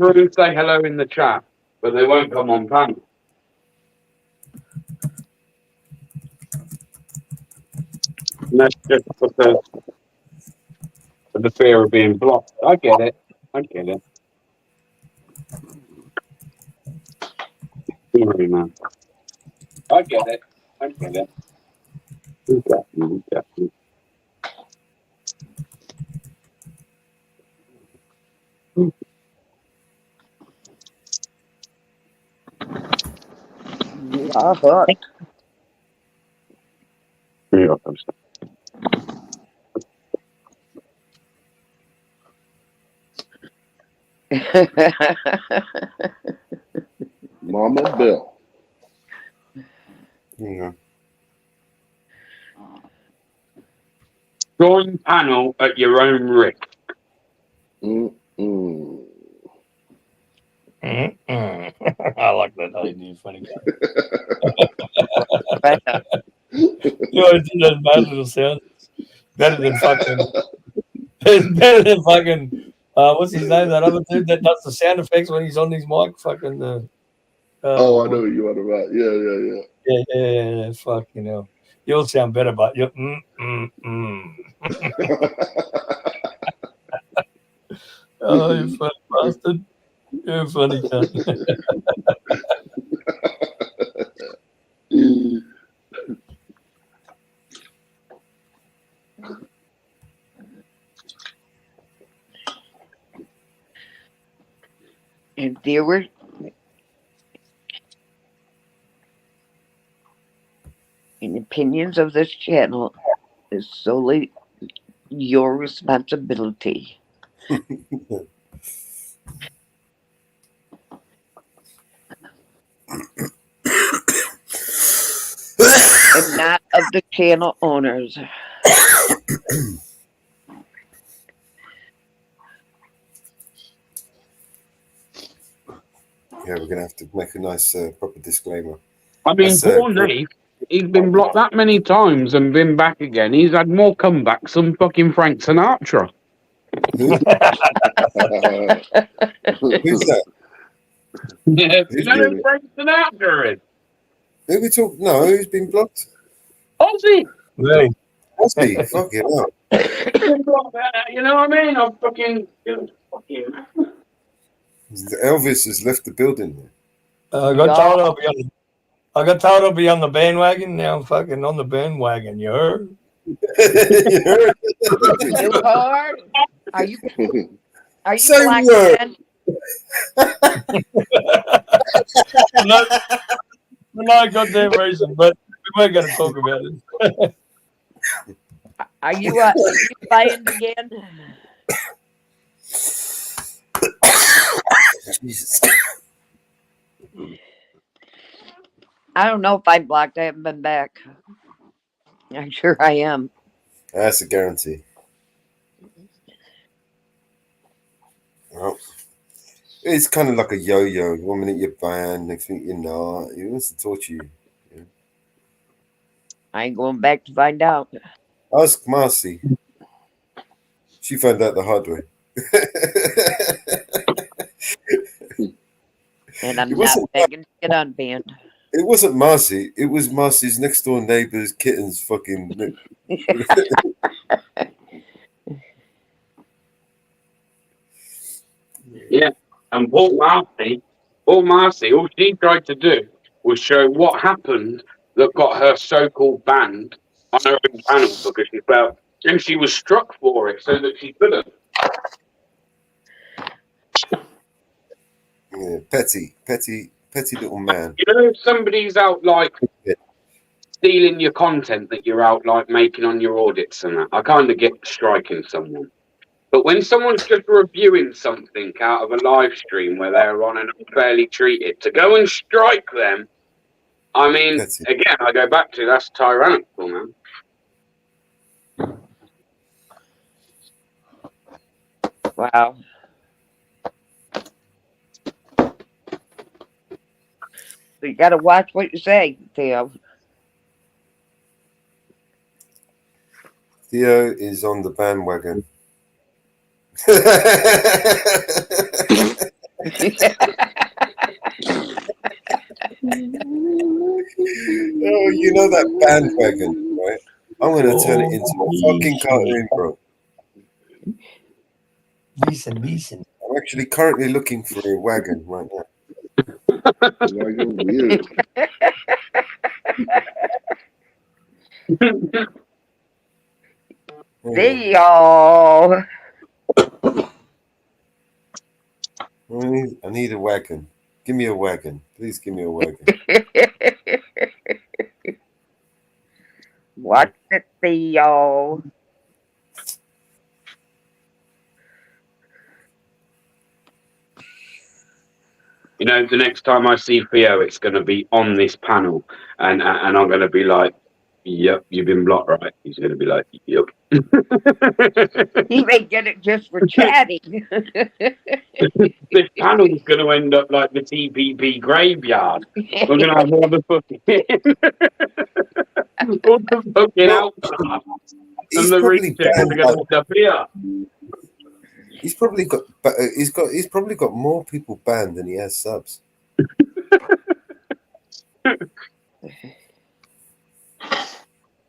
Everyone say hello in the chat, but they won't come on panel. And that's just for the fear of being blocked. I get it. I get it. Sorry, man. I get it. I get it. Definitely, definitely. Yeah, Mama Bill. Yeah. Join panel at your own risk. Mm-mm. I like that idea. Funny guy. You always do those magical sounds. Better than fucking. It's better than fucking. What's his name? That other dude that does the sound effects when he's on his mic. Fucking. Oh, I know what you want about. Yeah. Fuck, you know. You'll sound better, but you. Oh, you funny bastard. You're a funny cunt. And viewers, and opinions of this channel is solely your responsibility. And not of the channel owners. Yeah, we're gonna have to make a nice proper disclaimer. I mean, poor Nate, he's been blocked that many times and been back again. He's had more comebacks than fucking Frank Sinatra. Who's that? Yeah, you know who Frank Sinatra is? Who we talk? No, who's been blocked? Ozzy. Really? Ozzy. Fucking hell. You know what I mean? I'm fucking. Elvis has left the building. I got told I'll be on the bandwagon. Now I'm fucking on the bandwagon. You heard? You hard? Are you Say black word. man? For no goddamn reason, but we weren't going to talk about it. Are you buying again? Jesus. I don't know if I'm blocked. I haven't been back. I'm sure I am. That's a guarantee. Well, it's kind of like a yo-yo. 1 minute you're banned, next minute you're not. He wants to torture you. Yeah. I ain't going back to find out. Ask Marcy. She found out the hard way. And I'm not begging to get unbanned. It wasn't Marcy. It was Marcy's next door neighbor's kitten's fucking. Yeah, and Paul Marcy, all she tried to do was show what happened that got her so-called banned on her own panel because she felt, and she was struck for it so that she couldn't. Yeah, petty little man. You know, if somebody's out like stealing your content that you're out like making on your audits and that, I kind of get striking someone. But when someone's just reviewing something out of a live stream where they're on and unfairly treated, to go and strike them, I mean, again, I go back to that's tyrannical, man. Wow. So you got to watch what you say, Theo. Theo is on the bandwagon. Oh, you know that bandwagon, right? I'm gonna turn it into a fucking cartoon, bro. Decent. I'm actually currently looking for a wagon right now. Wagon weird. Theo. I need a wagon. Give me a wagon. Please give me a wagon. What's it, Theo? You know, the next time I see Theo, it's going to be on this panel, and I'm going to be like, "Yep, you've been blocked, right?" He's going to be like, "Yep." He may get it just for chatting. This panel is going to end up like the TPP graveyard. We're going to have all the fucking, all the fucking outcasts, and the rejects are going to disappear. He's probably got more people banned than he has subs.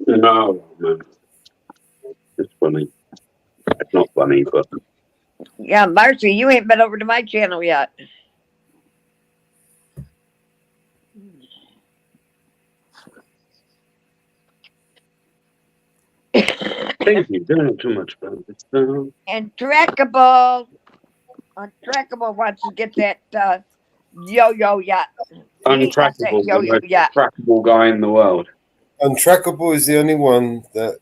No, man. It's funny. It's not funny, but Yeah, Marcy, you ain't been over to my channel yet. thank you. Doing too much about this stuff. And Untrackable wants to get that yo-yo yacht. Untrackable, Yo-yo the most yacht. trackable guy in the world. Untrackable is the only one that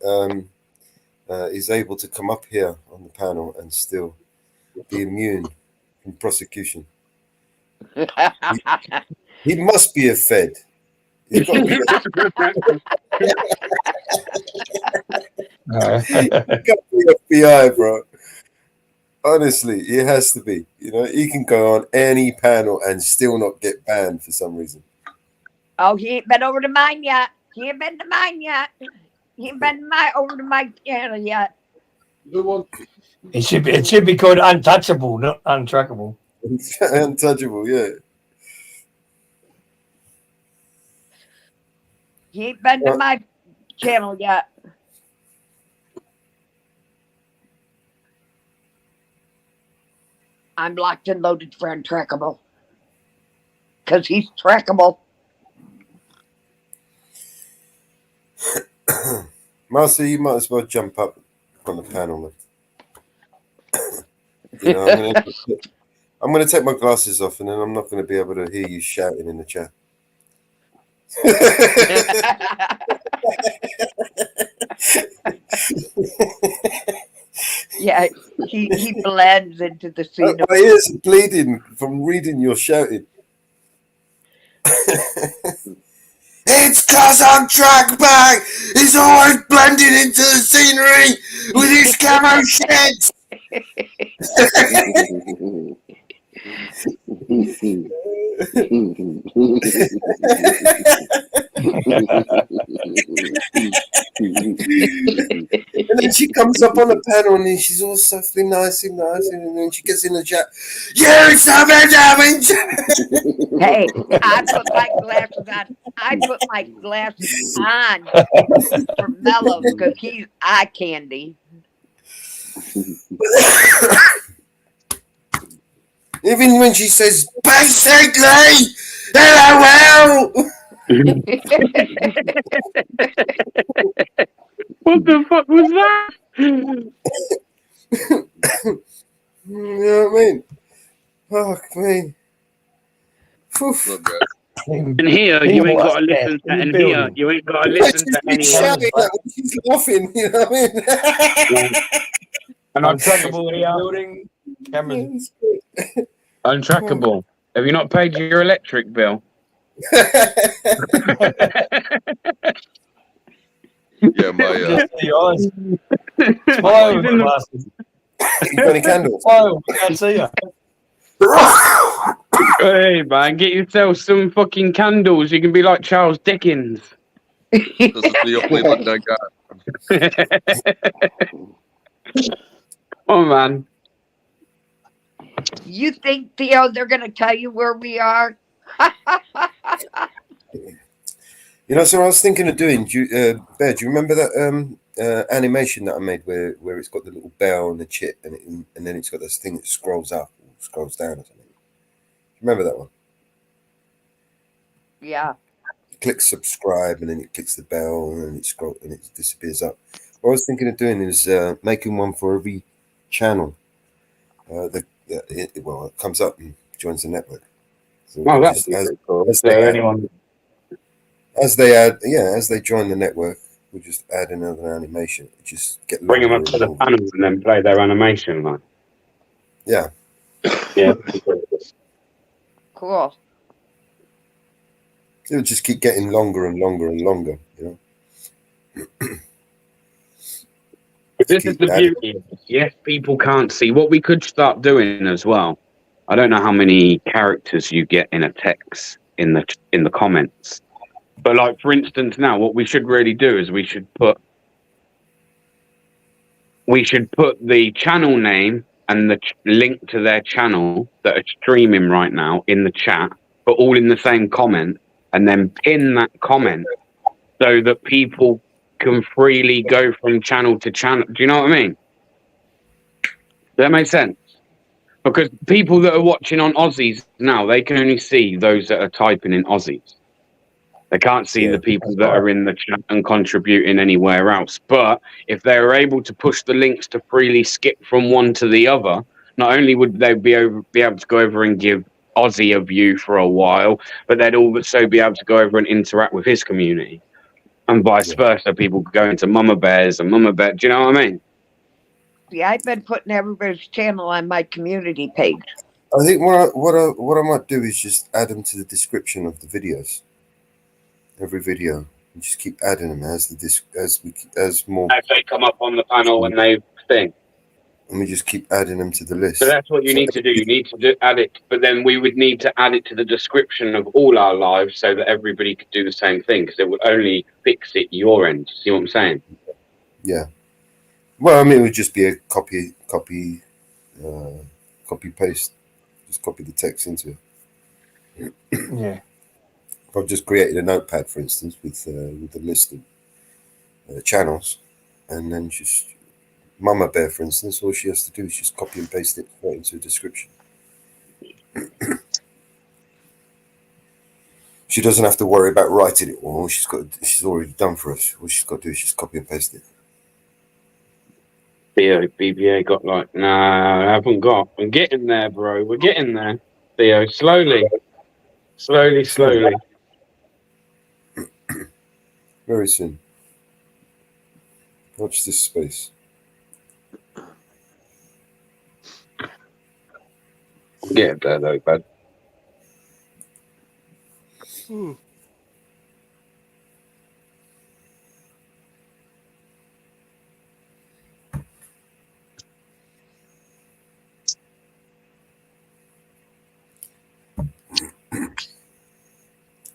is able to come up here on the panel and still be immune from prosecution. He must be a Fed. He's got to be FBI, bro. Honestly, it has to be. You know, he can go on any panel and still not get banned for some reason. Oh, he ain't been over to mine yet. He ain't been to mine yet. He ain't been over to my channel yet. It should be called untouchable, not untrackable. Untouchable, yeah. He ain't been to my channel yet. I'm locked and loaded for Untrackable. Because he's trackable. Marcy, you might as well jump up on the panel, man. You know, I'm going to take my glasses off, and then I'm not going to be able to hear you shouting in the chat. Yeah, he blends into the scene. My ears are bleeding from reading your shouting. It's cause I'm track back. He's always blending into the scenery with his camo shit. And then she comes up on the panel and then she's all softly nice, and then she gets in the chat. You're so damage. Hey, I put my glasses on. I put my glasses on for Mellow because he's eye candy. Even when she says basically, LOL. What the fuck was that? You know what I mean? Fuck me. And here, you ain't got to listen to, and here, you ain't got to listen to She's anyone. shouting at me, she's laughing, you know what I mean? And Untrackable building cameras. Untrackable. Have you not paid your electric bill? Yeah, my Smile, glasses. You got any candles? Smile, we can't see you. Hey, man, get yourself some fucking candles. You can be like Charles Dickens. This is the only one I got. Oh, man. You think, Theo, they're going to tell you where we are? You know, so I was thinking of doing, Bear, do you remember that animation that I made where it's got the little bell and the chip and then it's got this thing that scrolls up or scrolls down or something? Remember that one? Yeah. It clicks subscribe and then it clicks the bell and then it disappears up. What I was thinking of doing is making one for every channel. It comes up and joins the network. So Well, that's just cool. as So they add- anyone, as they join the network, we'll just add another animation. Just get bring them longer up to and the longer. panel and then play their animation, like. Yeah. Yeah. Cool. It'll just keep getting longer and longer and longer, you know. But this is the beauty. Yes, people can't see. What we could start doing as well. I don't know how many characters you get in a text in the comments, but like for instance, now what we should really do is we should put the channel name and the link to their channel that are streaming right now in the chat, but all in the same comment, and then pin that comment so that people can freely go from channel to channel. Do you know what I mean? Does that make sense? Because people that are watching on Aussies now, they can only see those that are typing in Aussies. They can't see the people that are in the chat and contributing anywhere else. But if they were able to push the links to freely skip from one to the other, not only would they be able to go over and give Aussie a view for a while, but they'd also be able to go over and interact with his community. And vice versa, people could go into Mama Bears and Mama Bear. Do you know what I mean? Yeah, I've been putting everybody's channel on my community page. I think what I might do is just add them to the description of the videos. Every video, and just keep adding them as more. As they come up on the panel and they thing. And we just keep adding them to the list. So that's what you need to do. You need to add it, but then we would need to add it to the description of all our lives so that everybody could do the same thing, because it would only fix it your end. See what I'm saying? Yeah. Well, I mean, it would just be a copy paste. Just copy the text into it. Yeah. If I've just created a notepad, for instance, with the list of channels, and then just Mama Bear, for instance, all she has to do is just copy and paste it right into a description. She doesn't have to worry about writing it all. She's already done for us. All she's got to do is just copy and paste it. Theo, BBA got like, nah, I haven't got. I'm getting there, bro. We're getting there. Theo, slowly. Very soon. Watch this space. Get there though, bud.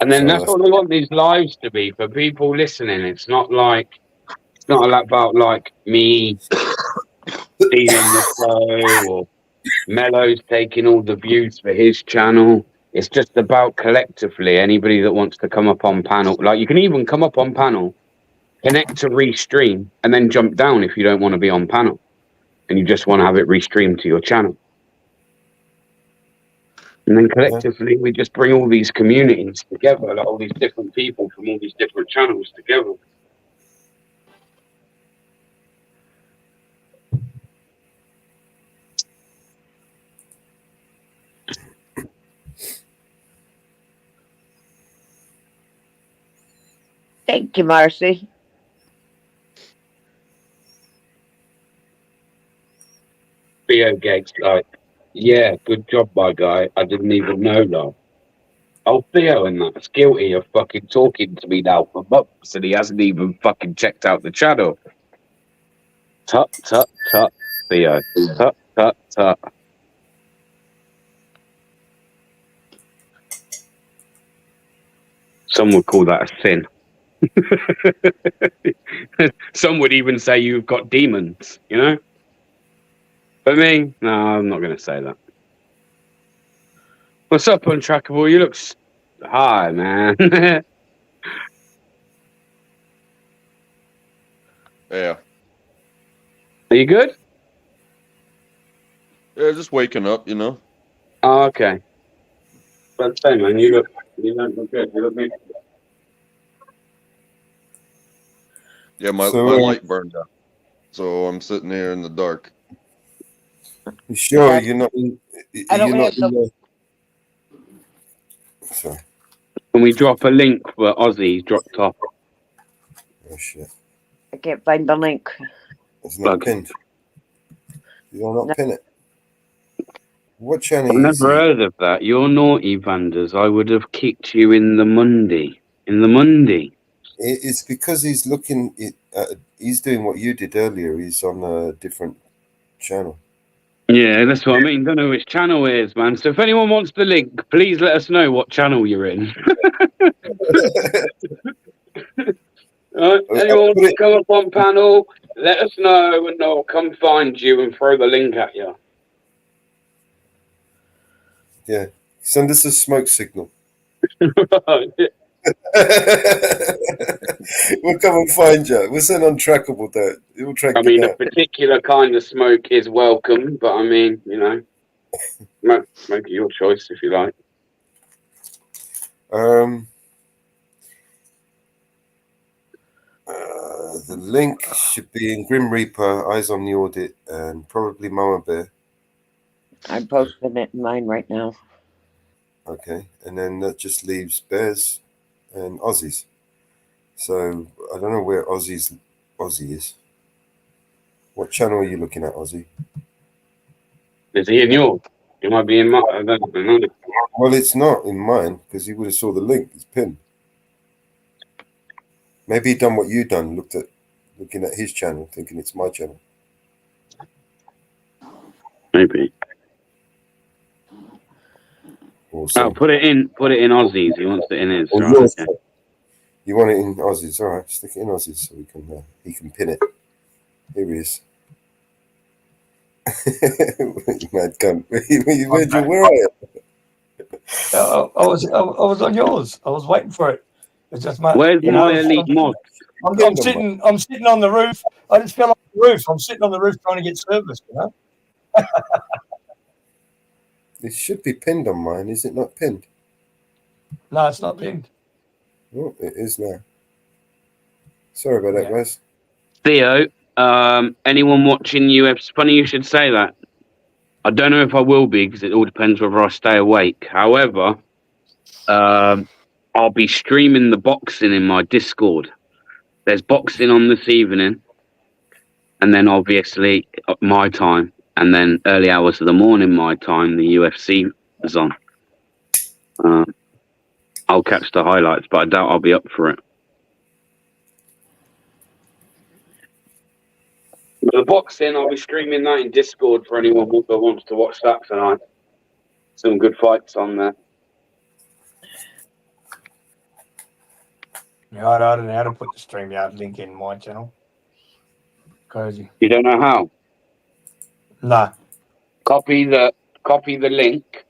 And then that's what we want these lives to be for people listening. It's not about like me stealing the show or Mello's taking all the views for his channel. It's just about collectively anybody that wants to come up on panel. Like you can even come up on panel, connect to restream, and then jump down if you don't want to be on panel and you just want to have it restreamed to your channel. And then collectively, we just bring all these communities together, like all these different people from all these different channels together. Thank you, Marcy. Theo Gates, like, yeah, good job, my guy. I didn't even know, love. Oh, Theo and that's guilty of fucking talking to me now for months, and he hasn't even fucking checked out the channel. Tut, tut, tut, Theo. Tut, tut, tut. Some would call that a sin. Some would even say you've got demons, you know? But me, no, I'm not going to say that. What's up, Untrackable? You look high, man. Yeah. Are you good? Yeah, just waking up, you know. Oh, okay. But say, man, you don't look good. You look good. Yeah, my So, light burned out. So I'm sitting here in the dark. you sure Yeah. you're not in? I don't You're not have in the. Sorry. Can we drop a link for Ozzy? Dropped off. Oh shit! I can't find the link. It's not Bug. pinned. You will not No. pin it. What channel I've is never he? heard of that. You're naughty, Vanders. I would have kicked you in the Monday. In the Monday. It's because he's looking. He's doing what you did earlier. He's on a different channel. Yeah, that's what I mean. Don't know which channel it is, man. So if anyone wants the link, please let us know what channel you're in. Anyone wants to come up on panel, let us know and I'll come find you and throw the link at you. Yeah, send us a smoke signal. We'll come and find you. We'll send Untrackable there. It will track I you mean, a down. particular kind of smoke is welcome, but I mean, you know, make it your choice if you like. The link should be in Grim Reaper, Eyes on the Audit, and probably Mama Bear. I'm posting it in mine right now. Okay, and then that just leaves Bears and Aussies. So I don't know where Aussie is. What channel are you looking at, Aussie? Is he in yours? He might be in mine. I don't know. Well, it's not in mine because you would have saw the link. It's pinned. Maybe he done what you done, looking at his channel, thinking it's my channel. Maybe. Or Oh, some, put it in Aussies. He wants it in his. or Right, yours. okay. You want it in Aussies? All right, stick it in Aussies so he can pin it. Here he is. Mad cunt. Where are you? I was on yours. I was waiting for it. It's just my. Where's You know, my elite mod? I'm sitting on the roof. I just fell off the roof. I'm sitting on the roof trying to get service. You know. It should be pinned on mine. Is it not pinned? No, it's not pinned. Oh, it is now. Sorry about that, guys. Theo, anyone watching you? It's funny you should say that. I don't know if I will be because it all depends whether I stay awake. However, I'll be streaming the boxing in my Discord. There's boxing on this evening, and then obviously my time, and then early hours of the morning my time, the UFC is on. I'll catch the highlights, but I doubt I'll be up for it. The boxing, I'll be streaming that in Discord for anyone that wants to watch that tonight. Some good fights on there. Yeah, I don't know how to put the StreamYard link in my channel. Crazy. You don't know how? No. Copy the link.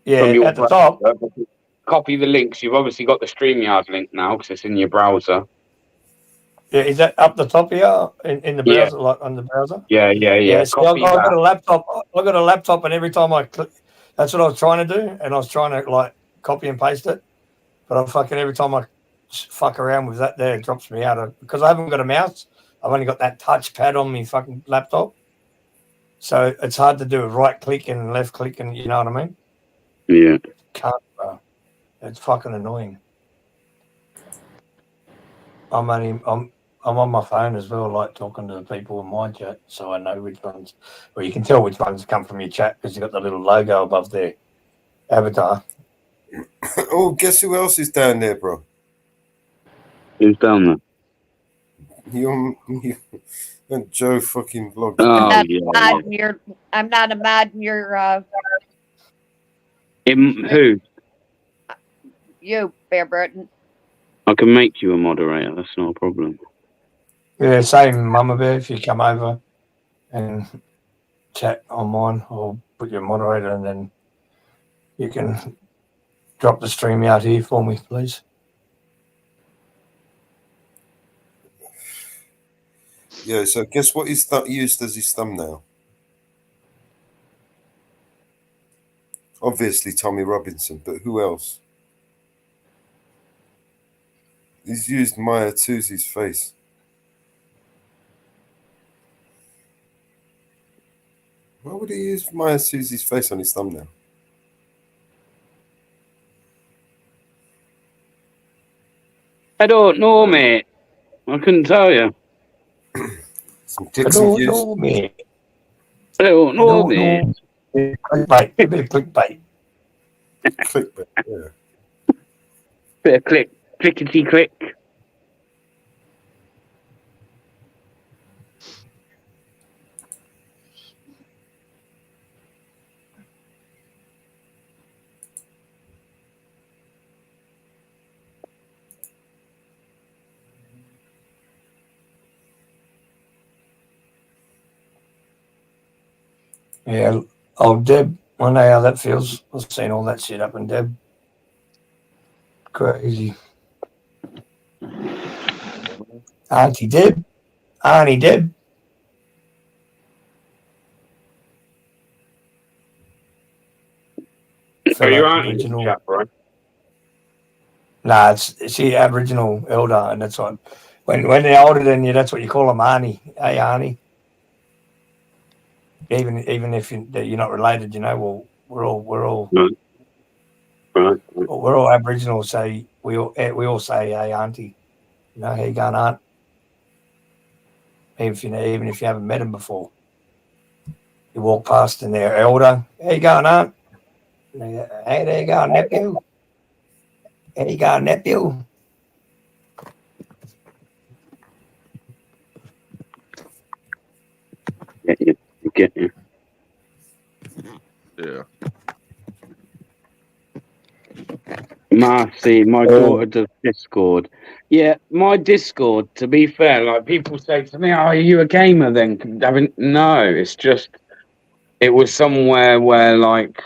Yeah, from your at the top. Copy the links. You've obviously got the StreamYard link now because it's in your browser. Yeah, is that up the top here in the browser, like on the browser? Yeah. See, I've got a laptop. I've got a laptop, and every time I click, that's what I was trying to do, and I was trying to like copy and paste it, but I'm fucking every time I fuck around with that, there it drops me out of because I haven't got a mouse. I've only got that touch pad on my fucking laptop, so it's hard to do a right click and left click, and you know what I mean? Yeah. Can't, bro. It's fucking annoying. I'm on my phone as well, like talking to the people in my chat, so I know which ones. Well, you can tell which ones come from your chat because you've got the little logo above their avatar. Oh, guess who else is down there, bro? Who's down there? You and Joe fucking vlogs. Oh, I'm not a mod in your Who? you, Bear Burton. I can make you a moderator. That's not a problem. Yeah, same, Mama Bear. If you come over and chat on mine, I'll put you a moderator, and then you can drop the stream out here for me, please. Yeah, so guess what he's used as his thumbnail? Obviously Tommy Robinson, but who else? He's used Maya Tuzi's face. Why would he use Maya Tuzi's face on his thumbnail? I don't know, mate. I couldn't tell you. Some I clicks and don't views. know, mate. I don't I know, don't mate. know. Clickbait, a bit of clickbait. Clickbait, yeah. Bit of clickety click. Yeah, old Deb. I know how that feels. I've seen all that shit up in Deb. Crazy. Auntie Deb. Auntie Deb. Are you Fellow out in the Aboriginal. chat, bro? Nah, it's she Aboriginal elder, and that's what when they're older than you, that's what you call them, Auntie. Hey, Auntie. Even if you're not related, you know. Well, we're all Right. we're all Aboriginal, so we all say, "Hey, Auntie." You know, how you going, Aunt? Even if you haven't met them before, you walk past and they're elder. How you going, Aunt? And they go, hey, there you go, nephew. There you go, nephew. Get you. Yeah. Marcy, my daughter does Discord. Yeah, my Discord, to be fair, like people say to me, oh, are you a gamer then? No, it's just, it was somewhere where like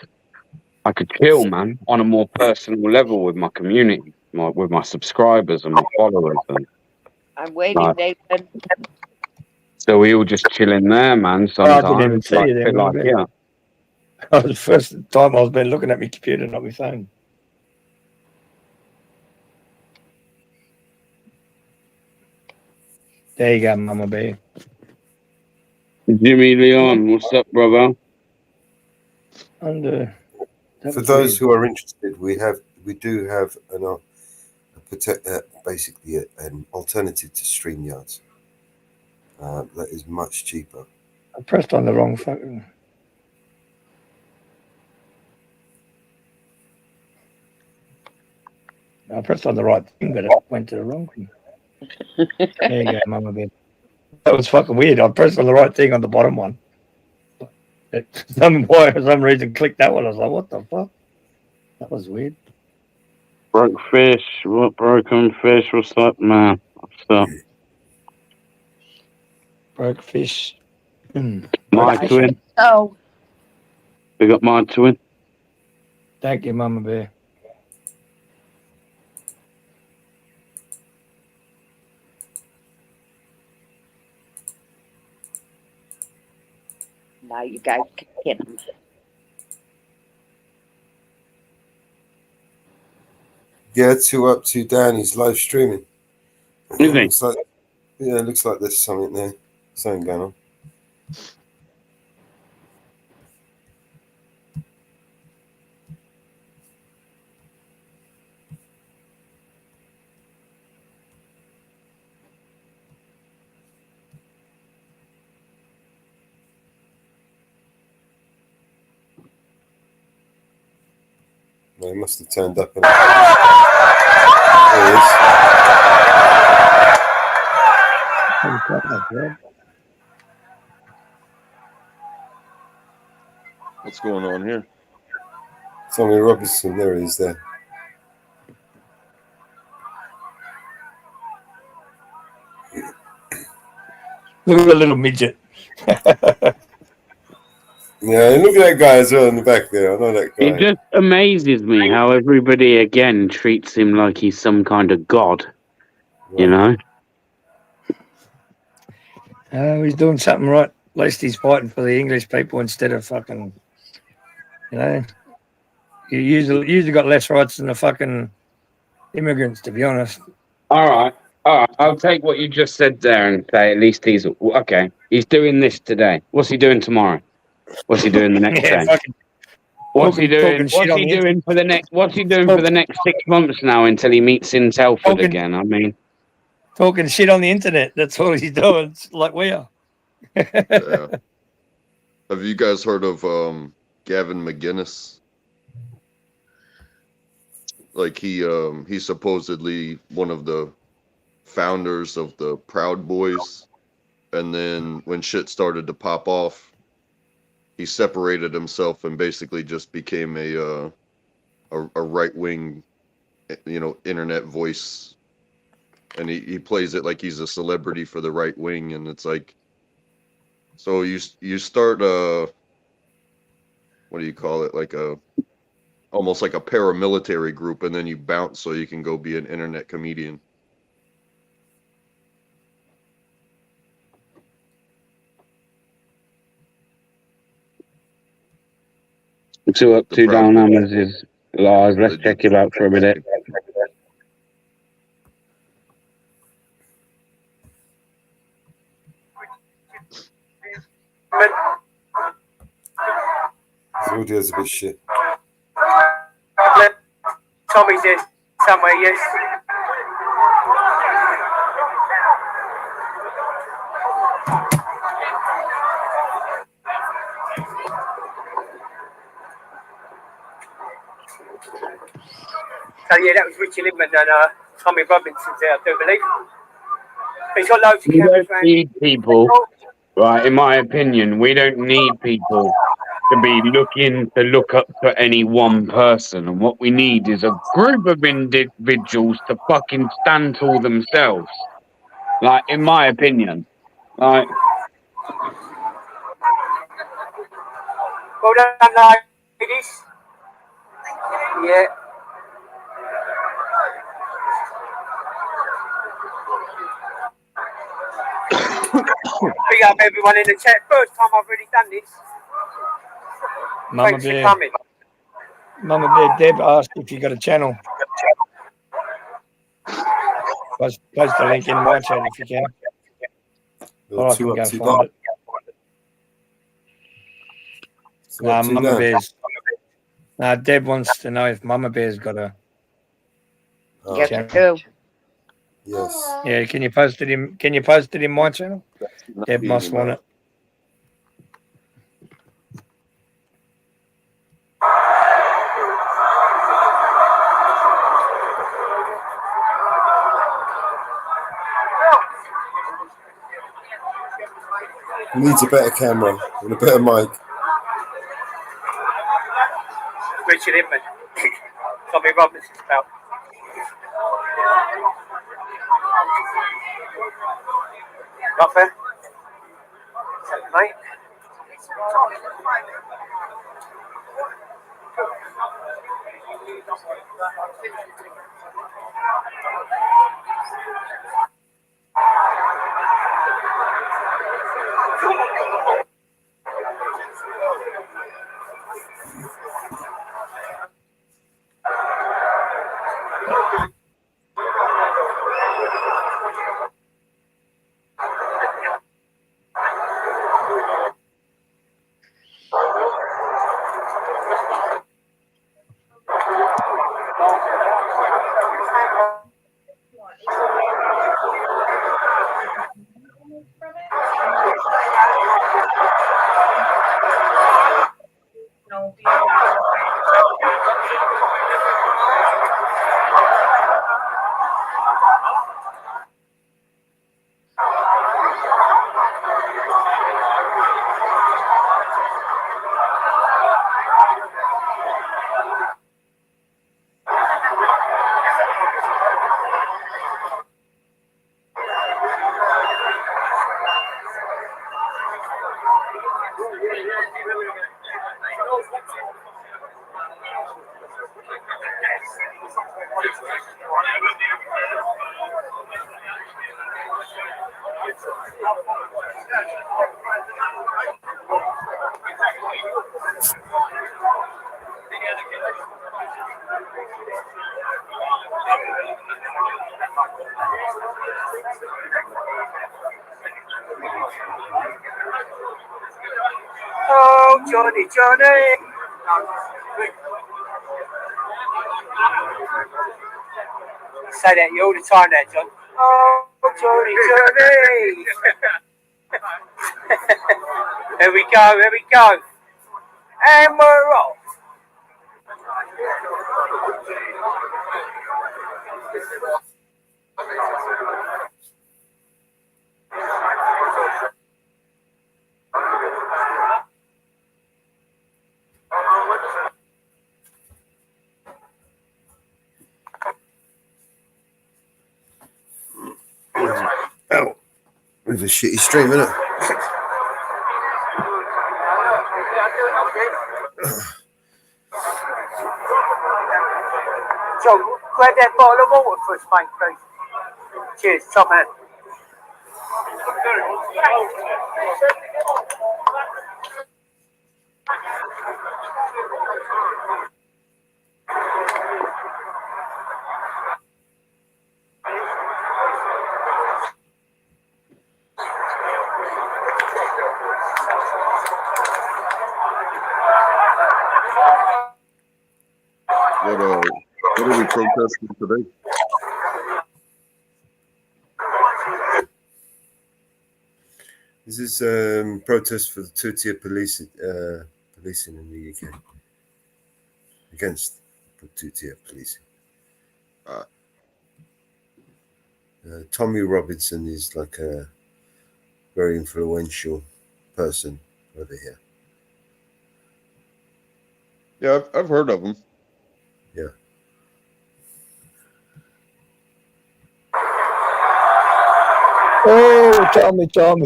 I could chill, man, on a more personal level with my community, with my subscribers and my followers. And I'm waiting, David. so we all just chill in there, man, Oh, I didn't even sometimes. see Like, you then. feel like, yeah. That was the first time I've been looking at my computer, not my phone. There you go, Mama Bear. Jimmy Leon, what's up, brother? And For those who are interested, we do have basically an alternative to StreamYards that is much cheaper. I pressed on the wrong phone. I pressed on the right thing, but it went to the wrong thing. There you go, Mama Bear. That was fucking weird. I pressed on the right thing on the bottom one. For some reason, clicked that one. I was like, what the fuck? That was weird. Broke fish, what broken fish? What's up, man? What's up? Broke fish. My I twin. think so. We got my twin. Thank you, Mama Bear. Now you guys can hit him. Yeah, 2 up, 2 down. He's live streaming. Is he? It looks like there's something there. Something going on. No, he must have turned up. There he is. What's going on here? Tommy Robinson, there he is there. Look at the little midget. Yeah, look at that guy as well in the back there. I know that It guy. just amazes me how everybody again treats him like he's some kind of god. You know? He's doing something right. At least he's fighting for the English people instead of fucking, you know. You usually got less rights than the fucking immigrants, to be honest. All right. I'll take what you just said there and say at least he's okay. He's doing this today. What's he doing tomorrow? What's he doing the next Yeah, day? fucking What's he doing? talking shit What's on he the doing for the next? What's he doing for the next 6 months now until he meets in Telford Talking- again? I mean, talking shit on the internet. That's all he's doing. It's like we are. Yeah. Have you guys heard of Gavin McGinnis? Like he's supposedly one of the founders of the Proud Boys, and then when shit started to pop off, he separated himself and basically just became a right wing, internet voice, and he plays it like he's a celebrity for the right wing, and it's like, so you start what do you call it, like almost like a paramilitary group, and then you bounce so you can go be an internet comedian. two up, The two Proud down Boys. hammers is live. Let's They check did- it out for a minute. His audio's a bit shit. Tommy's in somewhere, yes. So yeah, that was Richie Lippman and Tommy Robinson's there, I do believe. He's got loads of We cameras don't around. need people, right? In my opinion, we don't need people to be looking to look up for any one person. And what we need is a group of individuals to fucking stand tall themselves. Like, in my opinion, like. Well done, ladies. Yeah. Big up everyone in the chat. First time I've really done this. Mama Thanks for Bear, coming. Mama Bear, Deb asked if you got a channel. Post the link in my chat if you can. Or I can go find it. Nah, Mama Bear's. Nah, Deb wants to know if Mama Bear's got a Yes, channel. too. Yes. Yeah, can you post it in my channel? Deb Being must want enough. it. He needs a better camera and a better mic. Richie Lippman. Tommy Robinson's pal. Up there? Mate. Oh, Johnny, Johnny. Say that to you all the time now, John. Oh, Johnny, Johnny. Here we go, here we go. And we're off. Oh, with a shitty stream, innit? John, grab that bottle of water for us, mate, please. Cheers, top man. What are we protesting today? This is protest for the two-tier policing in the UK. Against two-tier policing. Tommy Robinson is like a very influential person over here. Yeah, I've heard of him. Yeah. Oh, Tommy. So I'm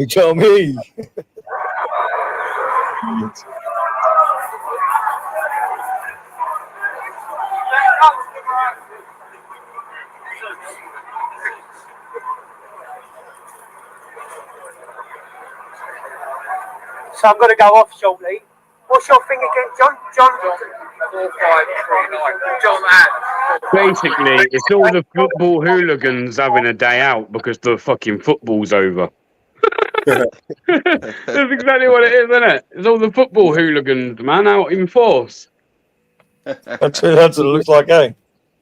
going to go off shortly. What's your thing again, John? John? 4539. John Basically, it's all the football hooligans having a day out because the fucking football's over. That's exactly what it is, isn't it? It's all the football hooligans, man, out in force. That's what it looks like, eh?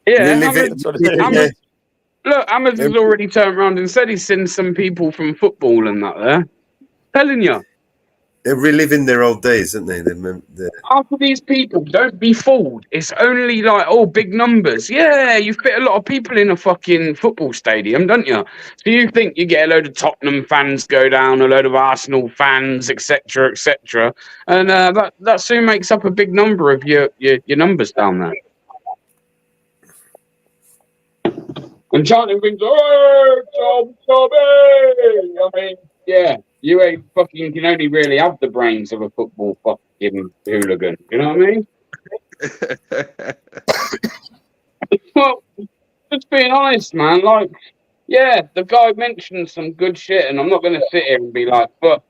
Yeah, look, Hammers has already turned around and said he's seen some people from football and that there. Telling you. They're reliving their old days, aren't they? After these people, don't be fooled. It's only like, oh, big numbers. Yeah, you fit a lot of people in a fucking football stadium, don't you? So you think you get a load of Tottenham fans go down, a load of Arsenal fans, etc., etc., and that soon makes up a big number of your numbers down there. And chanting things, oh, Tommy! I mean, yeah. You ain't fucking can only really have the brains of a football fucking hooligan. You know what I mean? Well, just being honest, man. Like, yeah, the guy mentioned some good shit, and I'm not going to sit here and be like, but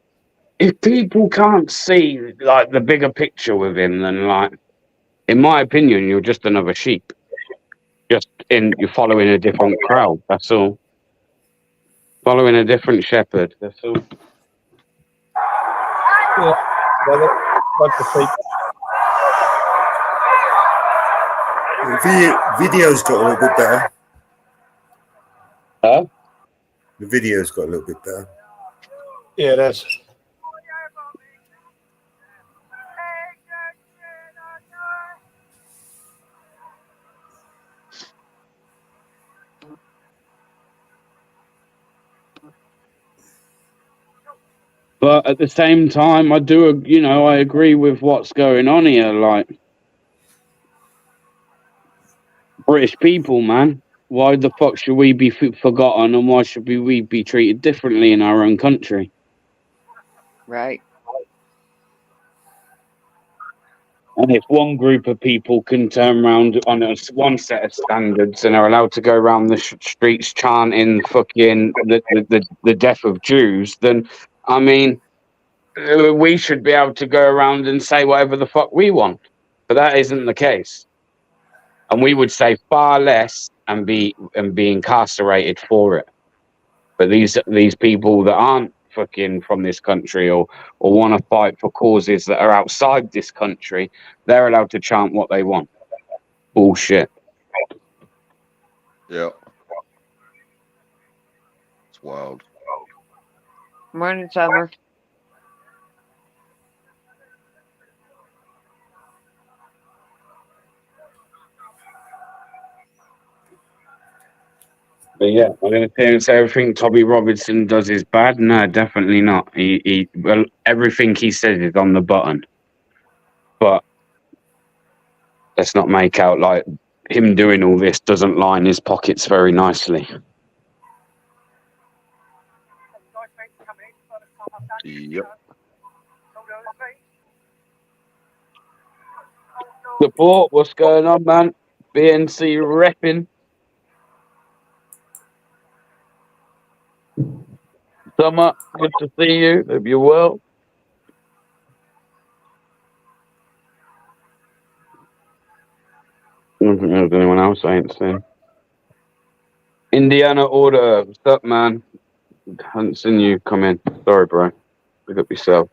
if people can't see like the bigger picture with him, then like, in my opinion, you're just another sheep. You're following a different crowd. That's all. Following a different shepherd. That's all. Yeah, like the video's got a little bit better. Huh? The video's got a little bit better. Yeah, that's. But at the same time, I agree with what's going on here. Like, British people, man, why the fuck should we be forgotten, and why should we be treated differently in our own country? Right. And if one group of people can turn around on one set of standards and are allowed to go around the streets chanting fucking the death of Jews, then, I mean, we should be able to go around and say whatever the fuck we want. But that isn't the case. and we would say far less and be incarcerated for it. But these people that aren't fucking from this country or want to fight for causes that are outside this country, they're allowed to chant what they want. Bullshit. Yeah. It's wild. Morning, Summer. But yeah, I'm going to say everything Tommy Robinson does is bad. No, definitely not. Well, everything he says is on the button. But let's not make out like him doing all this doesn't line his pockets very nicely. Yep. Support, what's going on, man? BNC repping. Summer, good to see you. Hope you're well. I don't think there's anyone else I ain't seen. Indiana Order, what's up, man? Haven't seen you come in. Sorry, bro. Pick up yourself.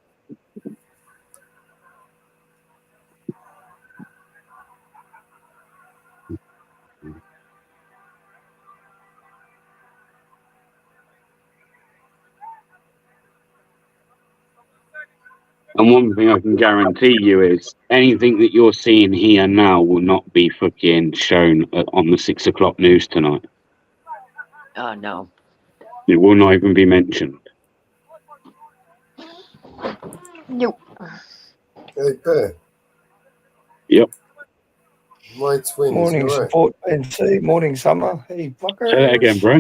And one thing I can guarantee you is anything that you're seeing here now will not be fucking shown on the 6 o'clock news tonight. Oh, no. It will not even be mentioned. Nope. Hey, Bear. Yep. My twin Morning, is all right. support NC. Morning, Summer. Hey, fucker. Say that again, bro.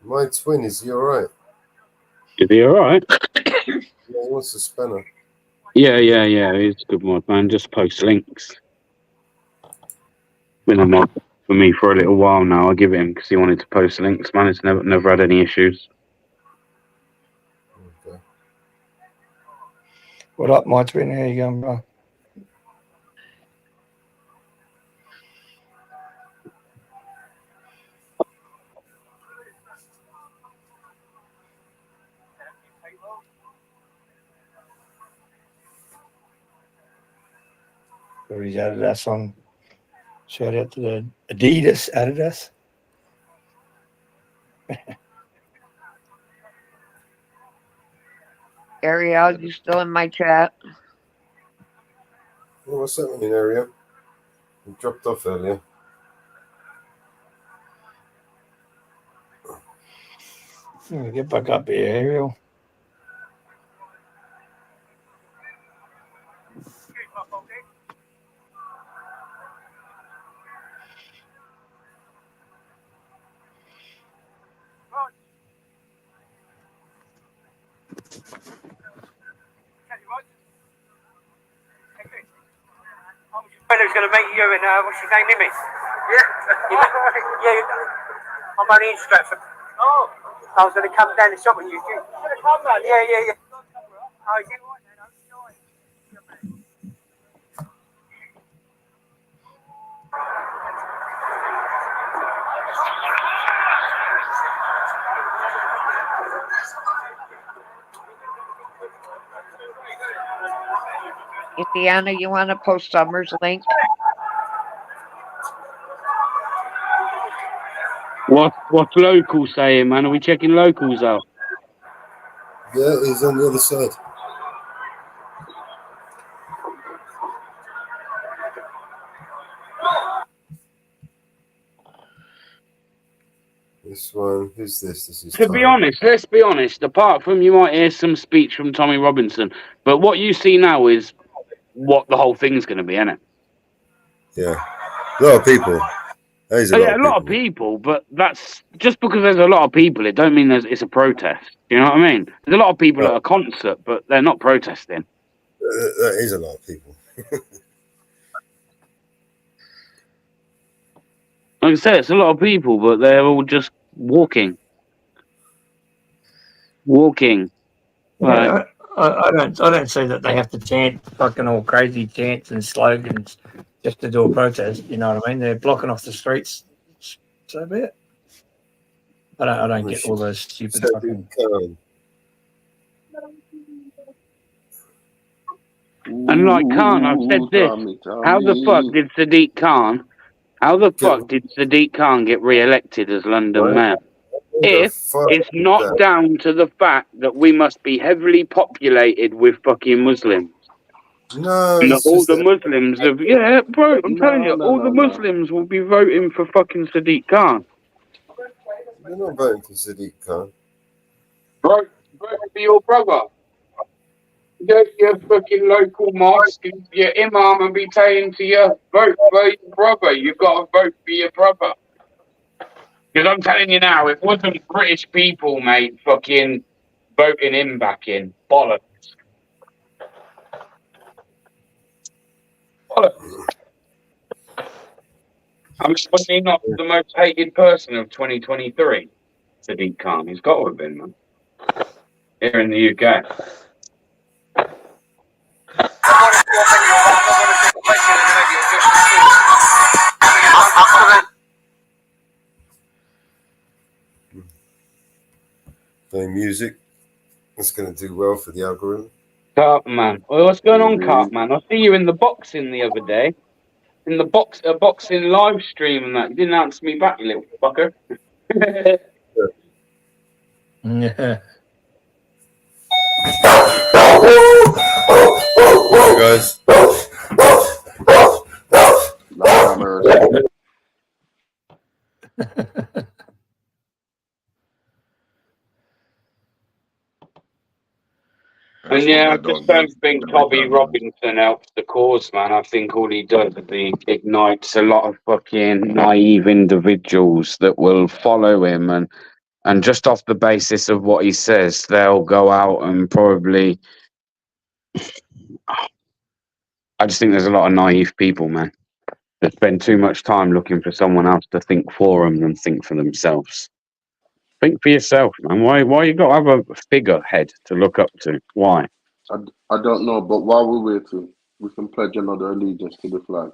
My twin is he all right? Is he alright? Yeah, he wants a spanner. Yeah. He's a good mod, man. Just post links. Been a mod for me for a little while now. I give it him because he wanted to post links, man. It's never had any issues. Okay. What up, my twin? How you going, bro? He's Adidas on. Shout out to the Adidas. Ariel, you still in my chat? Well, what's happening, area? You dropped off earlier. Get back up here, Ariel. Who's going to meet you and what's your name, Mimi? Yeah. I'm only in Stratford. Oh. I was going to come down and shop with you. Should have come down. Yeah. Oh, is it right then? Indiana, you want to post Summer's link? What's local saying, man? Are we checking locals out? Yeah, he's on the other side. This one, who's this? This is To be honest, let's be honest, apart from you might hear some speech from Tommy Robinson, but what you see now is what the whole thing's going to be, isn't it? Yeah. A lot of people. There's a lot of people, but that's just because there's a lot of people, it don't mean it's a protest. You know what I mean? There's a lot of people at a concert, but they're not protesting. That is a lot of people. Like I said, it's a lot of people, but they're all just walking. I don't see that they have to chant fucking all crazy chants and slogans just to do a protest. You know what I mean? They're blocking off the streets. So be it. I don't get all those stupid fucking. And like Khan, I've said this. How the fuck did Sadiq Khan? How the fuck did Sadiq Khan get re-elected as London Mayor? If it's not down to the fact that we must be heavily populated with fucking Muslims. No, And all the Muslims have, yeah, bro, I'm telling you, all the Muslims will be voting for fucking Sadiq Khan. You're not voting for Sadiq Khan. Vote for your brother. Go to your fucking local mosque, and your imam, and be saying to you, vote for your brother. You've got to vote for your brother. Because I'm telling you now, it wasn't British people, mate, fucking voting him back in. Bollocks. Bollocks. I'm certainly not the most hated person of 2023, Sadiq Khan. He's got to have been, man. Here in the UK. Playing music. That's going to do well for the algorithm. Cartman. Well, what's going on, Cartman? I see you in the boxing the other day. In the boxing live stream and that. You didn't answer me back, you little fucker. Yeah. Hi, guys. And yeah, I just don't think Bobby Robinson helps the cause, man. I think all he does is he ignites a lot of fucking naive individuals that will follow him, and just off the basis of what he says, they'll go out and probably. I just think there's a lot of naive people, man, that spend too much time looking for someone else to think for them than think for themselves. Think for yourself, man. Why you got to have a figurehead to look up to? Why? I don't know, but while we're waiting, we can pledge another allegiance to the flag.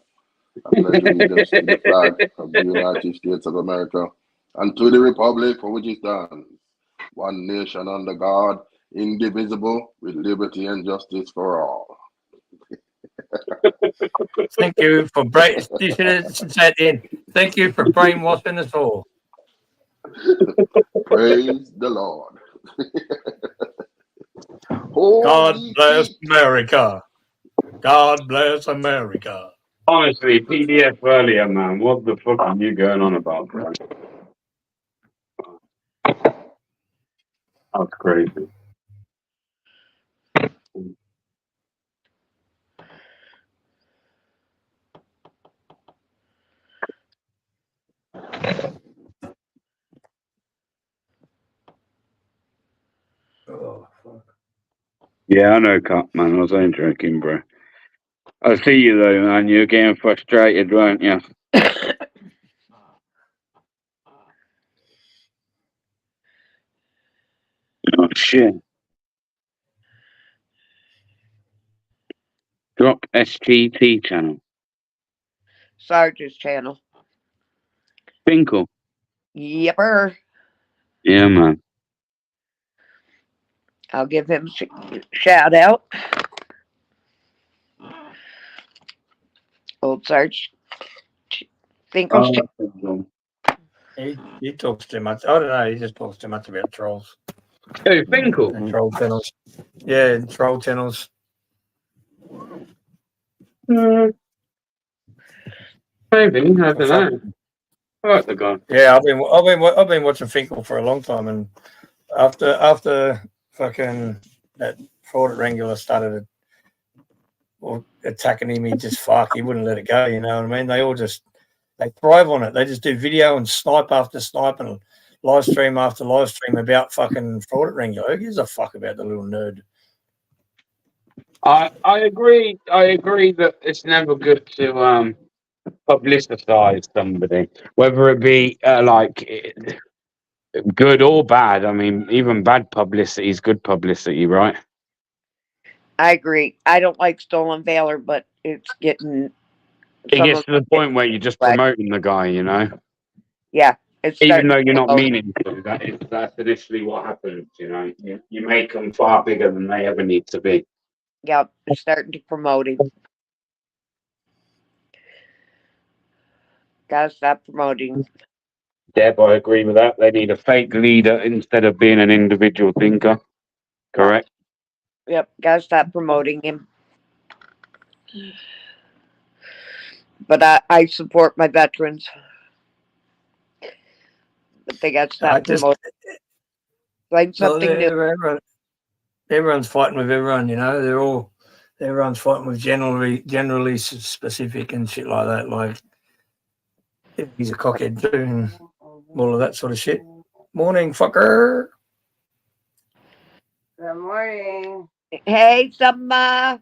I pledge allegiance to the flag of the United States of America and to the republic for which it stands, one nation under God, indivisible, with liberty and justice for all. Thank you for Thank you for brainwashing us all. Praise the Lord. God bless America. God bless America. Honestly, PDF earlier, man. What the fuck are you going on about, bro? That's crazy. Oh, fuck. Yeah, I know, Cut, man. I was only joking, bro. I see you, though, man. You're getting frustrated, weren't you? Oh, shit. Drop SGT channel. Sarge's channel. Finkel. Yepper. Yeah, man. I'll give him a shout out. Old Sarge. Finkel's He talks too much. I don't know. He just talks too much about trolls. Hey, Finkel. And troll channels. Yeah, and troll channels. Maybe, I don't know. I like the guy. Yeah, I've been watching Finkel for a long time, and after fucking that fraud wrangler started attacking him, he wouldn't let it go. You know what I mean? They thrive on it. They just do video and snipe after snipe and live stream after live stream about fucking fraud wrangler. Who gives a fuck about the little nerd? I agree. I agree that it's never good to publicise somebody, whether it be good or bad. I mean, even bad publicity is good publicity, right? I agree. I don't like stolen valor, but it's getting It Some gets of to the point where you're just Right. promoting the guy, you know, yeah, it's even starting though to you're not promote. meaning to. That's initially what happens, you know. You make them far bigger than they ever need to be. Yep, it's starting to promote him. Gotta stop promoting. Deb, I agree with that. They need a fake leader instead of being an individual thinker. Correct. Yep, gotta stop promoting him. But I support my veterans. But they gotta stop promoting. Find something new. Everyone's fighting with everyone, you know. Everyone's fighting with generally specific and shit like that. Like he's a cockhead too, and all of that sort of shit. Morning, fucker. Good morning. Hey, Summer.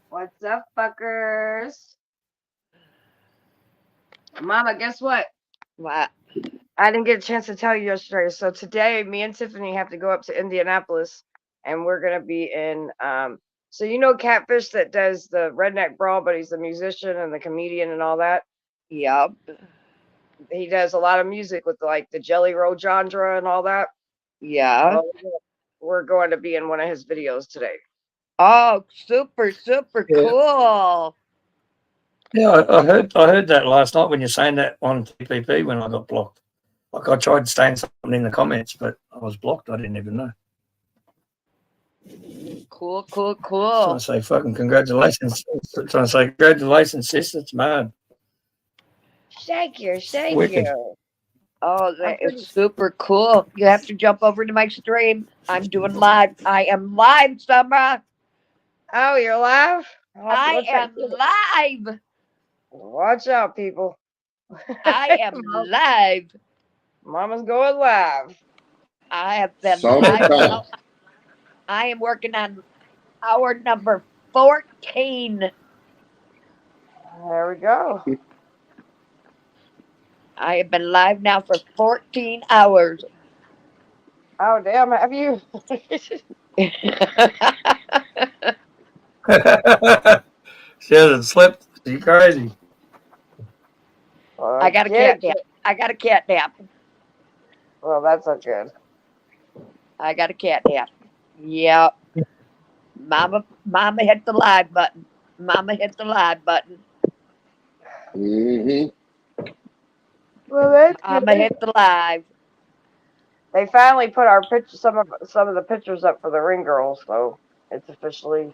What's up, fuckers? Mama, guess what? What? I didn't get a chance to tell you yesterday. So today, me and Tiffany have to go up to Indianapolis, and we're gonna be in. So you know Catfish that does the Redneck Brawl, but he's the musician and the comedian and all that. Yep. He does a lot of music with like the Jelly Roll genre and all that. Yeah. Well, we're going to be in one of his videos today. Oh, super Yeah. cool. Yeah, I heard that last night when you're saying that on TPP when I got blocked. Like I tried saying something in the comments, but I was blocked. I didn't even know. Cool. Trying to say fucking congratulations. Trying to say congratulations, sis. It's mad. Thank you. Wicked. Oh, that is super cool. You have to jump over to my stream. I'm doing live. I am live, Summer. Oh, you're live? I am live. Watch out, people. I am live. Mama's going live. I have been Summertime. live. I am working on hour number 14. There we go. I have been live now for 14 hours. Oh, damn. Have you? She hasn't slept. She's crazy. I got a cat nap. I got a cat nap. Well, that's not good. I got a cat nap. Yep. Mama hit the live button. Mama hit the live button. Mm-hmm. Well, that's Mama good. hit the live. They finally put our picture, some of the pictures up for the ring girls, so it's officially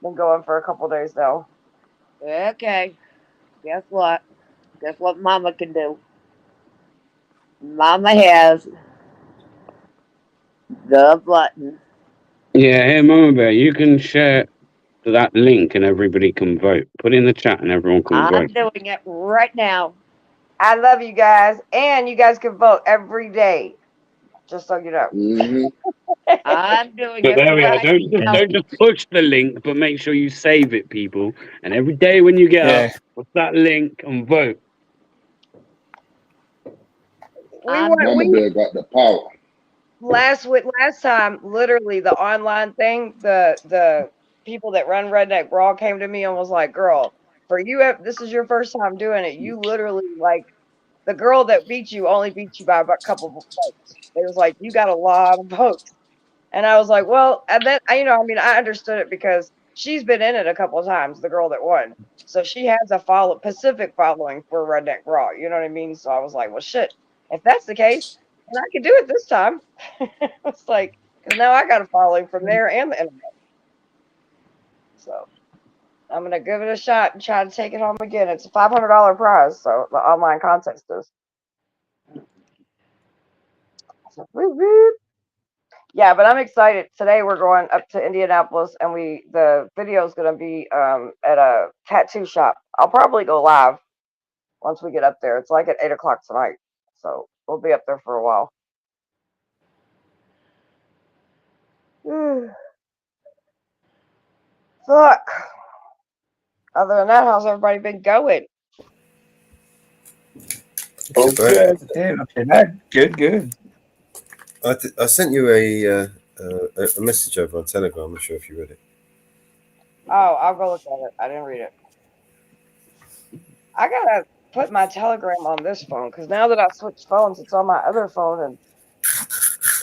been going for a couple days now. Okay. Guess what? Guess what Mama can do? Mama has the button. Yeah, hey, Mama Bear, you can share that link and everybody can vote. Put it in the chat and everyone can I'm vote. doing it right now. I love you guys, and you guys can vote every day, just so you know. Mm-hmm. I'm doing So it there we are. right now. Don't just push the link, but make sure you save it, people. And every day when you get up, put that link and vote. Mama Bear got the power. Last time, literally the online thing, the people that run Redneck Brawl came to me and was like, "Girl, for you, this is your first time doing it. You literally like the girl that beat you only beat you by a couple of votes. It was like you got a lot of votes." And I was like, well, and then I understood it because she's been in it a couple of times, the girl that won. So she has a Pacific following for Redneck Raw. You know what I mean? So I was like, well, shit, if that's the case, then I can do it this time. It's like, because now I got a following from there and the internet. So I'm going to give it a shot and try to take it home again. It's a $500 prize. So the online contest is. So, whoop, whoop. Yeah, but I'm excited. Today we're going up to Indianapolis, and the video is going to be at a tattoo shop. I'll probably go live once we get up there. It's like at 8 o'clock tonight, so we'll be up there for a while. Fuck. Other than that, how's everybody been going? Okay. Yeah, not too bad. Good. I sent you a message over on Telegram. I'm not sure if you read it. Oh, I'll go look at it. I didn't read it. I gotta put my Telegram on this phone because now that I switched phones, it's on my other phone and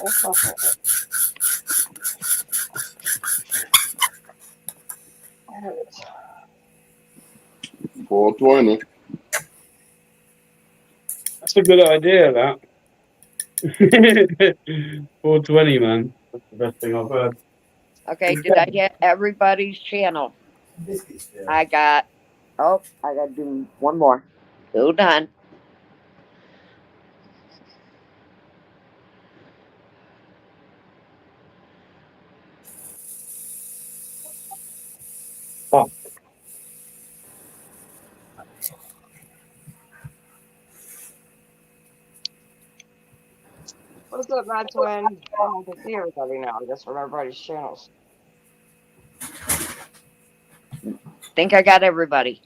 it's fucking. There it is. 420. That's a good idea, that. 420, man. That's the best thing I've heard. Okay, did I get everybody's channel? I got. Oh, I got to do one more. Hold on. Oh, What's up, my twin? I can see everybody now. I guess from everybody's channels. Think I got everybody.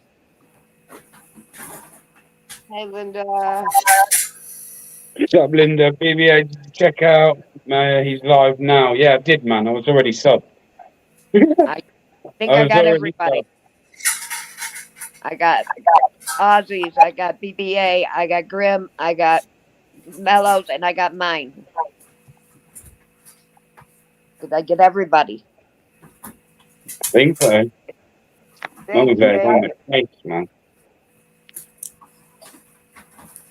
Hey, Linda. what's up, Linda? BBA, check out. He's live now. Yeah, I did, man. I was already subbed. I think I was got already everybody. subbed. I got Aussies, I got BBA, I got Grim, I got Mellows, and I got mine. Did I get everybody? I think so. Mama Thank Bear's you. on the case, man.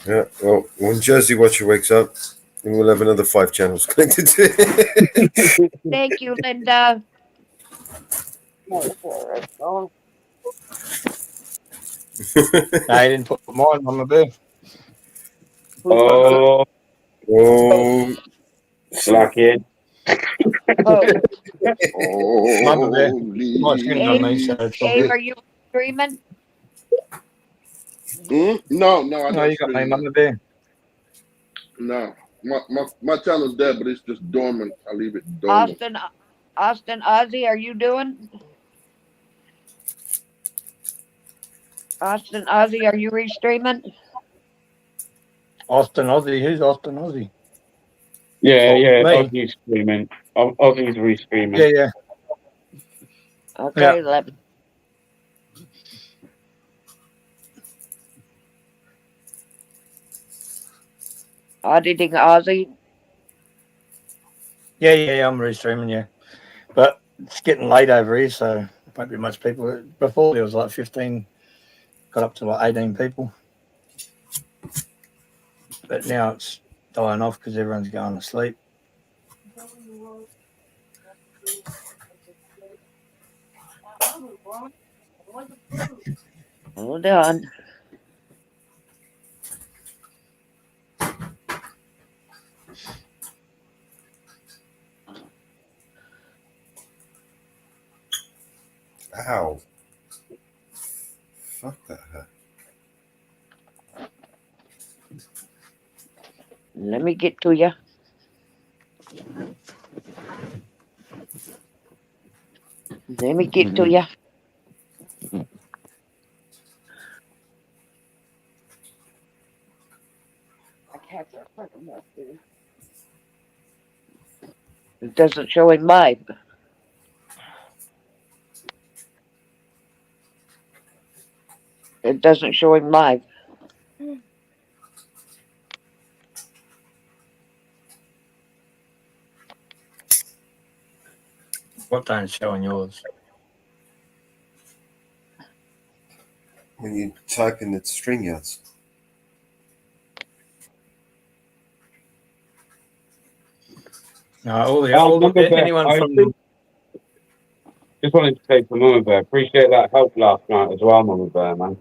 Yeah, well, when Jersey Watcher wakes up, then we'll have another 5 channels connected to it. Thank you, Linda. I didn't put mine on the bed. Oh, Oh, Blackhead. Oh, Mama Bear. Holy My skin's on me, so it's all Abe, good. are you streaming? No, I No, don't you got me, stream. Mama Bear. No, my channel's dead, but it's just dormant. I leave it dormant. Austin, Ozzy, are you doing? Austin, Ozzy, are you restreaming? Austin Aussie. Who's Austin Aussie? Yeah, Me? Aussie's streaming. Aussie's restreaming. Yeah. Okay, Yeah. 11. Auditing Ozzy. Yeah, I'm restreaming, yeah. But it's getting late over here, so won't be much people. Before there was like 15, got up to like 18 people. But now it's dying off because everyone's going to sleep. Hold on. ow. Fuck that hurt. Let me get to you. Let me get to you. It doesn't show in mine. It doesn't show in mine. What don't show on yours? When you type in the string yards. No, anyone I from just wanted to say to Mama Bear, appreciate that help last night as well, Mama Bear, man.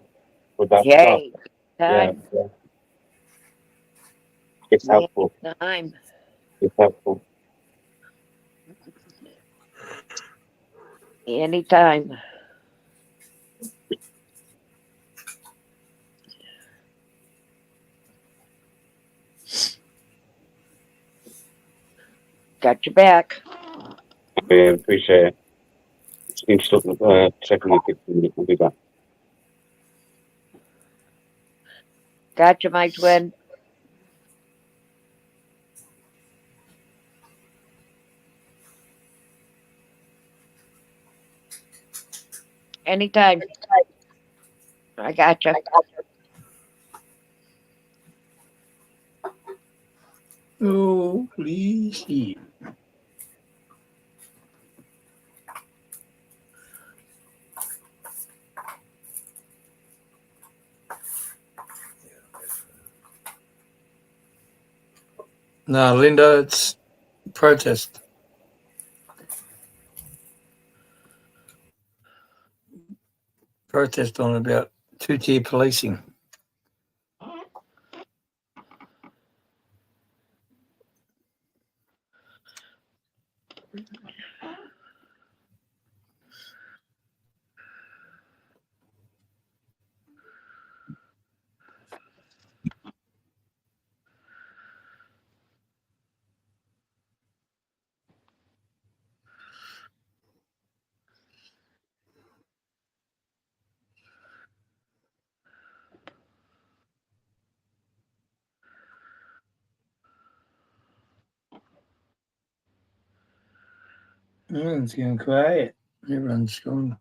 With that stuff. Yay. Yeah. Time. It's helpful. Time. It's helpful. Anytime. Got your back. Yeah, appreciate it. Just need to stop checking my kids for a minute. I'll be back. Got you, my twin. Anytime. I gotcha. Holy shit. No, Linda, it's protest. Protest on about two-tier policing. It's getting quiet. Everyone's gone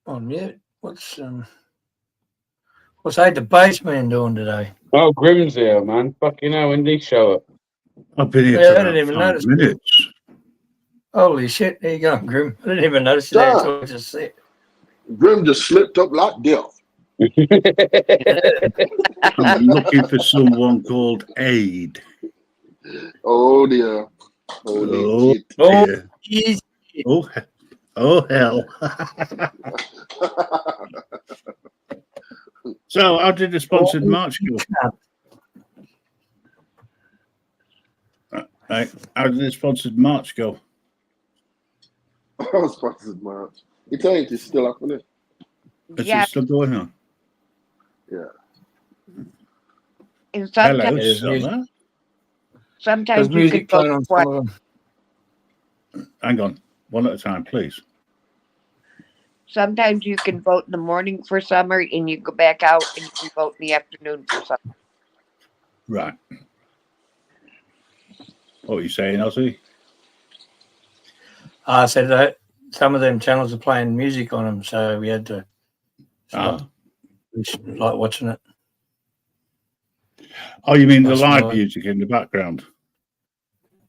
on mute. What's Hey the Baseman doing today? Oh, Grim's here, man. Fucking hell, when did he show up? I've been here Yeah, for I didn't about even 5 notice. minutes. Holy shit! There you go, Grim. I didn't even notice you there until I just see it. Grim just slipped up like death. I'm looking for someone called Aid. Oh dear. Holy Oh, shit. Oh, dear. easy. Oh, hell. So, how did the sponsored march go? Right. How did the sponsored march go? Oh, sponsored march. It's ain't it's still happening. Is Yeah, it still going on? Yeah. and Hello, sometimes, Summer. sometimes There's you music can vote playing on twice. some of them. Hang on. One at a time, please. Sometimes you can vote in the morning for summer, and you go back out and you can vote in the afternoon for summer. Right. What are you saying, Ozzy? I said that some of them channels are playing music on them, so we had to stop. We like watching it. Oh, you mean the That's live right. music in the background?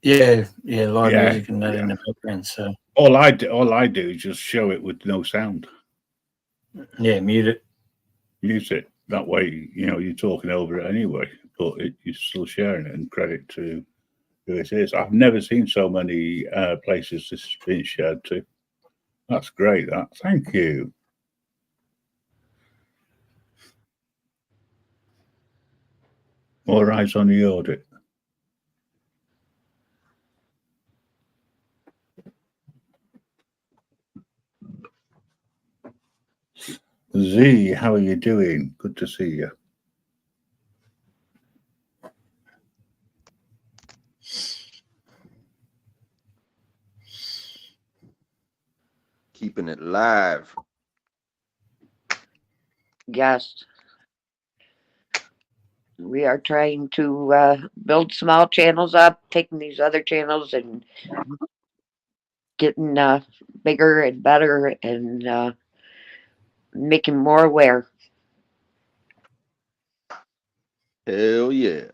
Yeah, live Yeah, music and that in yeah. the background. So All I do is just show it with no sound. yeah, mute it. Mute it. That way, you're talking over it anyway, but you're still sharing it, and credit to who it is. I've never seen so many places this has been shared to. That's great, that. Thank you. More eyes on the audit. Z, how are you doing? Good to see you. Keeping it live. Yes. We are trying to build small channels up, taking these other channels and getting bigger and better and making more aware. Hell yeah.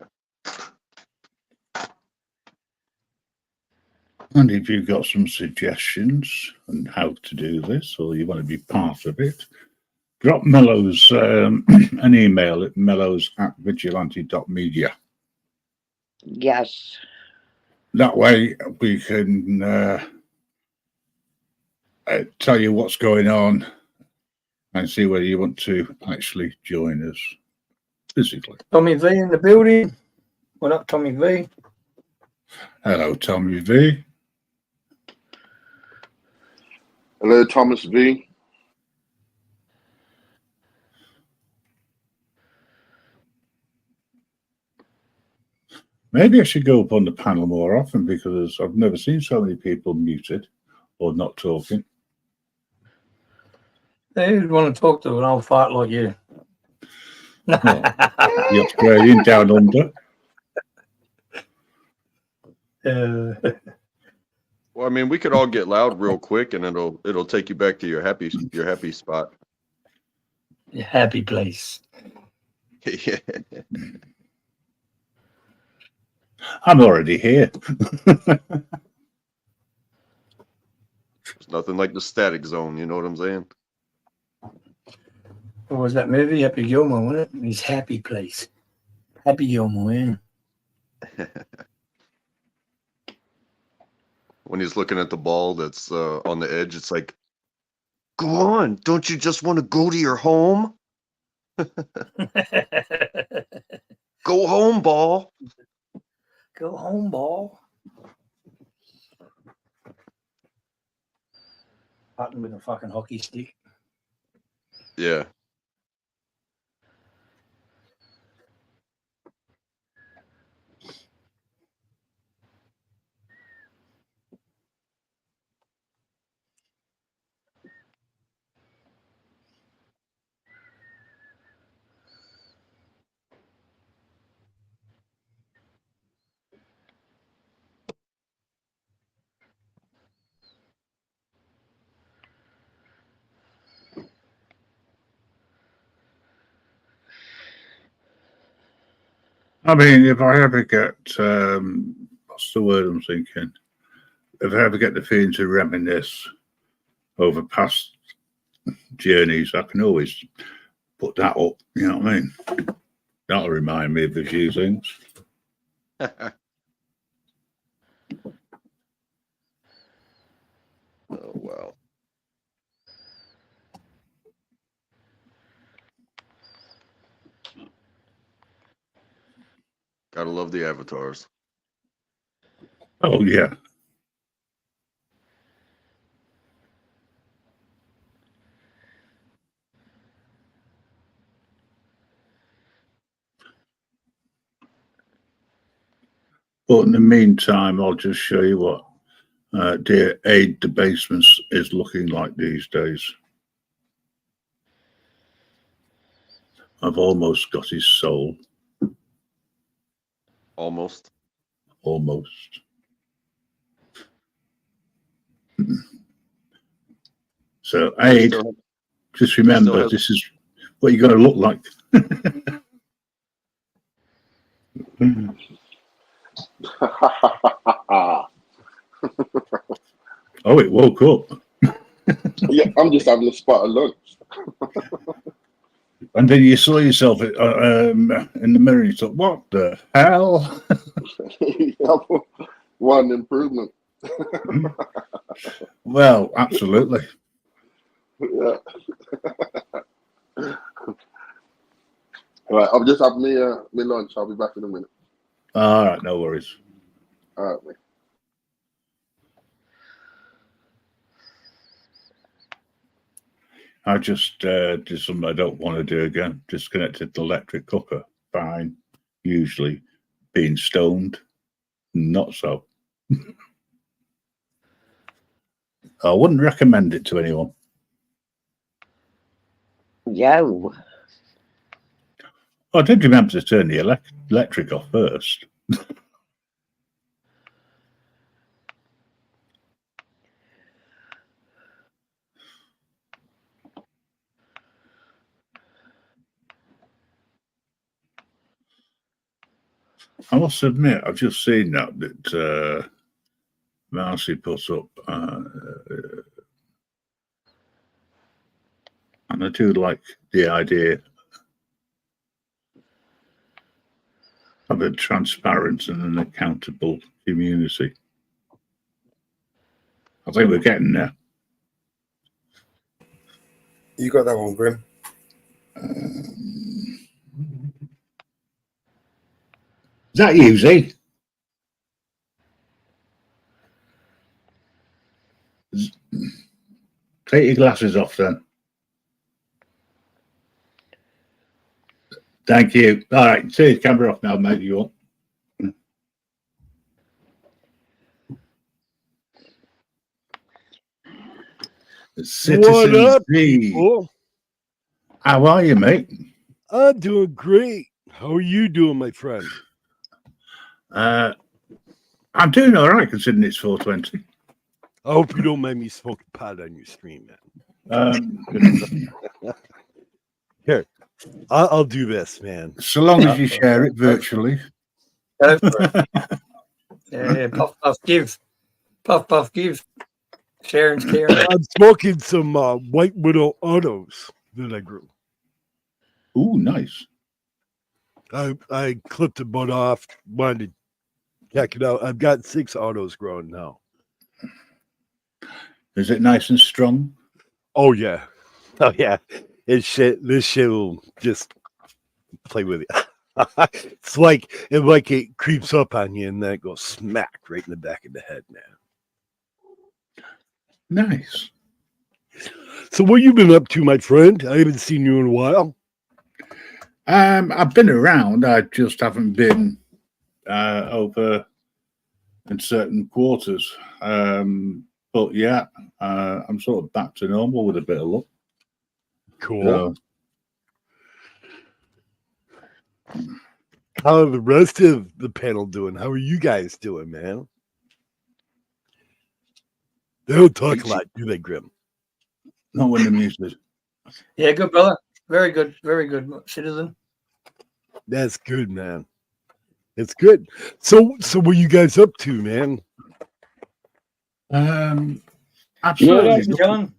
And if you've got some suggestions on how to do this, or you want to be part of it, drop Mellows an email at mellows@vigilante.media. Yes. That way we can tell you what's going on and see whether you want to actually join us physically. Tommy V in the building. What up, Tommy V? Hello, Tommy V. Hello, Thomas V. Maybe I should go up on the panel more often, because I've never seen so many people muted or not talking. They want to talk to an old fight like you. Well, the Australian down under. Well, I mean, we could all get loud real quick, and it'll take you back to your happy spot. A happy place. Yeah. I'm already here. There's nothing like the static zone, you know what I'm saying? What was that movie? Happy Gilmore, wasn't it? His happy place. Happy Gilmore, yeah. When he's looking at the ball that's on the edge, it's like, go on, don't you just want to go to your home? Go home, ball. Go home, ball. Button with a fucking hockey stick. Yeah. I mean, if I ever get, what's the word I'm thinking? If I ever get the feeling to reminisce over past journeys, I can always put that up, you know what I mean? That'll remind me of a few things. Oh, wow. Gotta love the avatars. Oh, yeah. But in the meantime, I'll just show you what dear Aid the Basements is looking like these days. I've almost got his soul. Almost. Almost. So, Aid, just remember, this is what you're going to look like. Oh, it woke up. Yeah, I'm just having a spot of lunch. And then you saw yourself in the mirror and you thought, what the hell? One improvement. Well, absolutely. Yeah. Right, I'm just having me lunch. I'll be back in a minute. All right, no worries. All right, mate. I just did something I don't want to do again. Disconnected the electric cooker. Fine. Usually being stoned, not so. I wouldn't recommend it to anyone. Yo. I did remember to turn the electric off first. I must admit, I've just seen that Marcy put up, and I do like the idea of a transparent and an accountable community. I think we're getting there. You got that one, Grim? Is that you, Z? Take your glasses off then. Thank you. All right, take your camera off now, mate. You want? What up, people? How are you, mate? I'm doing great. How are you doing, my friend? I'm doing all right considering it's 4:20. I hope you don't mind me smoking pot on your stream, man. Here, I'll do this, man. So long as you share it virtually. Go for it. Yeah, puff, puff, give. Puff, puff, give. Sharon's caring. I'm smoking some White Widow autos that I grew. Ooh, nice. I clipped a bud off, wanted to check it out. I've got 6 autos growing now. Is it nice and strong? Oh yeah. Oh yeah. This shit will just play with you. It's like it creeps up on you and then it goes smack right in the back of the head, man. Nice. So what you been up to, my friend? I haven't seen you in a while. I've been around. I just haven't been over in certain quarters. But yeah, I'm sort of back to normal with a bit of luck. Cool. How are the rest of the panel doing? How are you guys doing, man? They don't talk a lot, do they, Grim? Not when the music. Yeah, good brother. Very good citizen. That's good, man. It's good. So what you guys up to, man? Absolutely.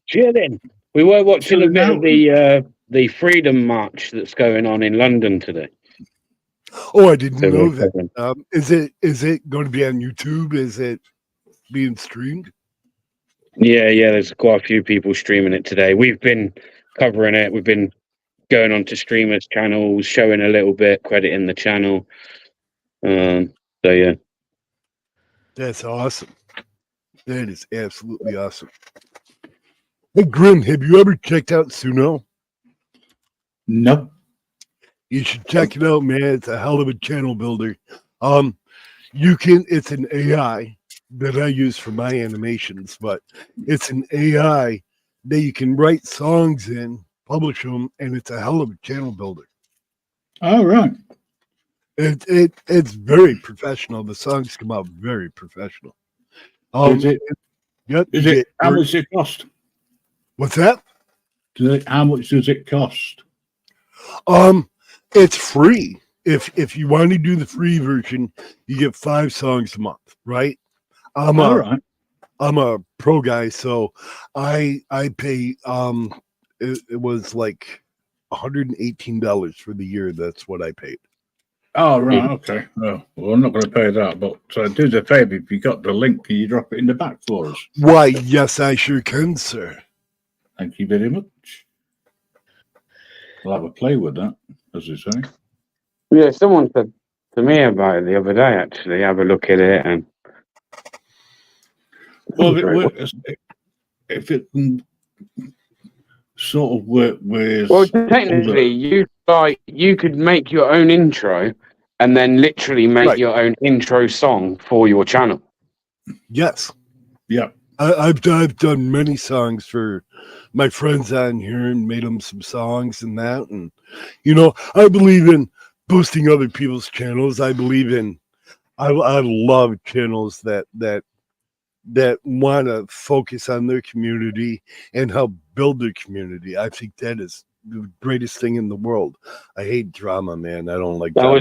Chilling. We were watching a bit of the Freedom March that's going on in London today. Oh, I didn't know that. Is it going to be on YouTube? Is it being streamed? Yeah, there's quite a few people streaming it today. We've been covering it. We've been going on to streamers' channels, showing a little bit, crediting the channel. So yeah. That's awesome. That is absolutely awesome. Hey, Grim, have you ever checked out Suno? No. You should check it out, man. It's a hell of a channel builder. It's an AI that I use for my animations, but it's an AI that you can write songs in, publish them, and it's a hell of a channel builder. All right. It's very professional. The songs come out very professional. How much does it cost? What's that? How much does it cost? It's free. If you want to do the free version, you get 5 songs a month, right? I'm a pro guy, so I pay it was like $118 for the year. That's what I paid. Oh, right, okay. Well, I'm not going to pay that, but do us a favour. If you got the link, can you drop it in the back for us? Why, yes, I sure can, sir. Thank you very much. I'll have a play with that, as they say. Yeah, someone said to me about it the other day, actually. Have a look at it. And well, if it can sort of work with... Well, technically, you could make your own intro and then literally make your own intro song for your channel. Yes. Yeah. I've done many songs for my friends on here and made them some songs and that. And, I believe in boosting other people's channels. I love channels that want to focus on their community and help build their community. I think that is the greatest thing in the world. I hate drama, man. I don't like drama. That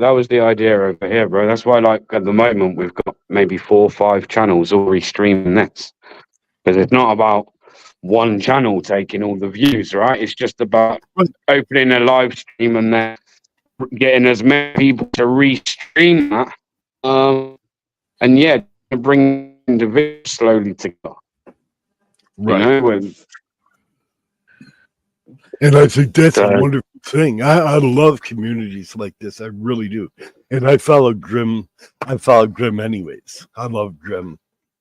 was the idea over here, bro. That's why, like, at the moment, we've got maybe 4 or 5 channels already streaming this. Because it's not about one channel taking all the views, right? It's just about opening a live stream and then getting as many people to restream that. And yeah, bring the video slowly together. Right. And I think that's a wonderful thing. I love communities like this. I really do. And I follow Grim. Anyways. I love Grim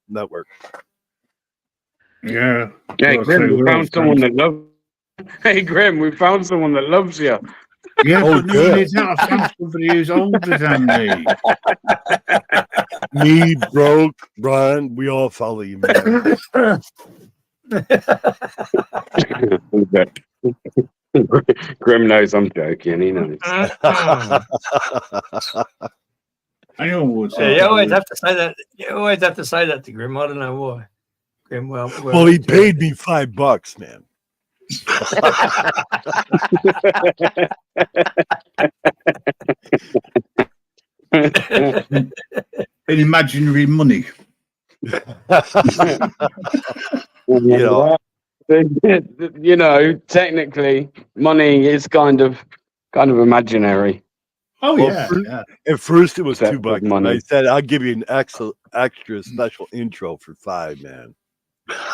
Network. Yeah. Hey, Grim, we found someone that loves. Hey, Grim, we found someone that loves you. Yeah, but no, it's not. I found somebody who's older than me. Me, Broke, Brian, we all follow you, man. Grim knows I'm joking. He knows. I know. You always have to say that. You always have to say that to Grim. I don't know why. Grim, well, he paid me $5, man. In imaginary money. You know, technically, money is kind of imaginary. Oh Well, yeah, fir- yeah. At first, it was Except $2. with money. I said I'll give you an extra special intro for $5, man.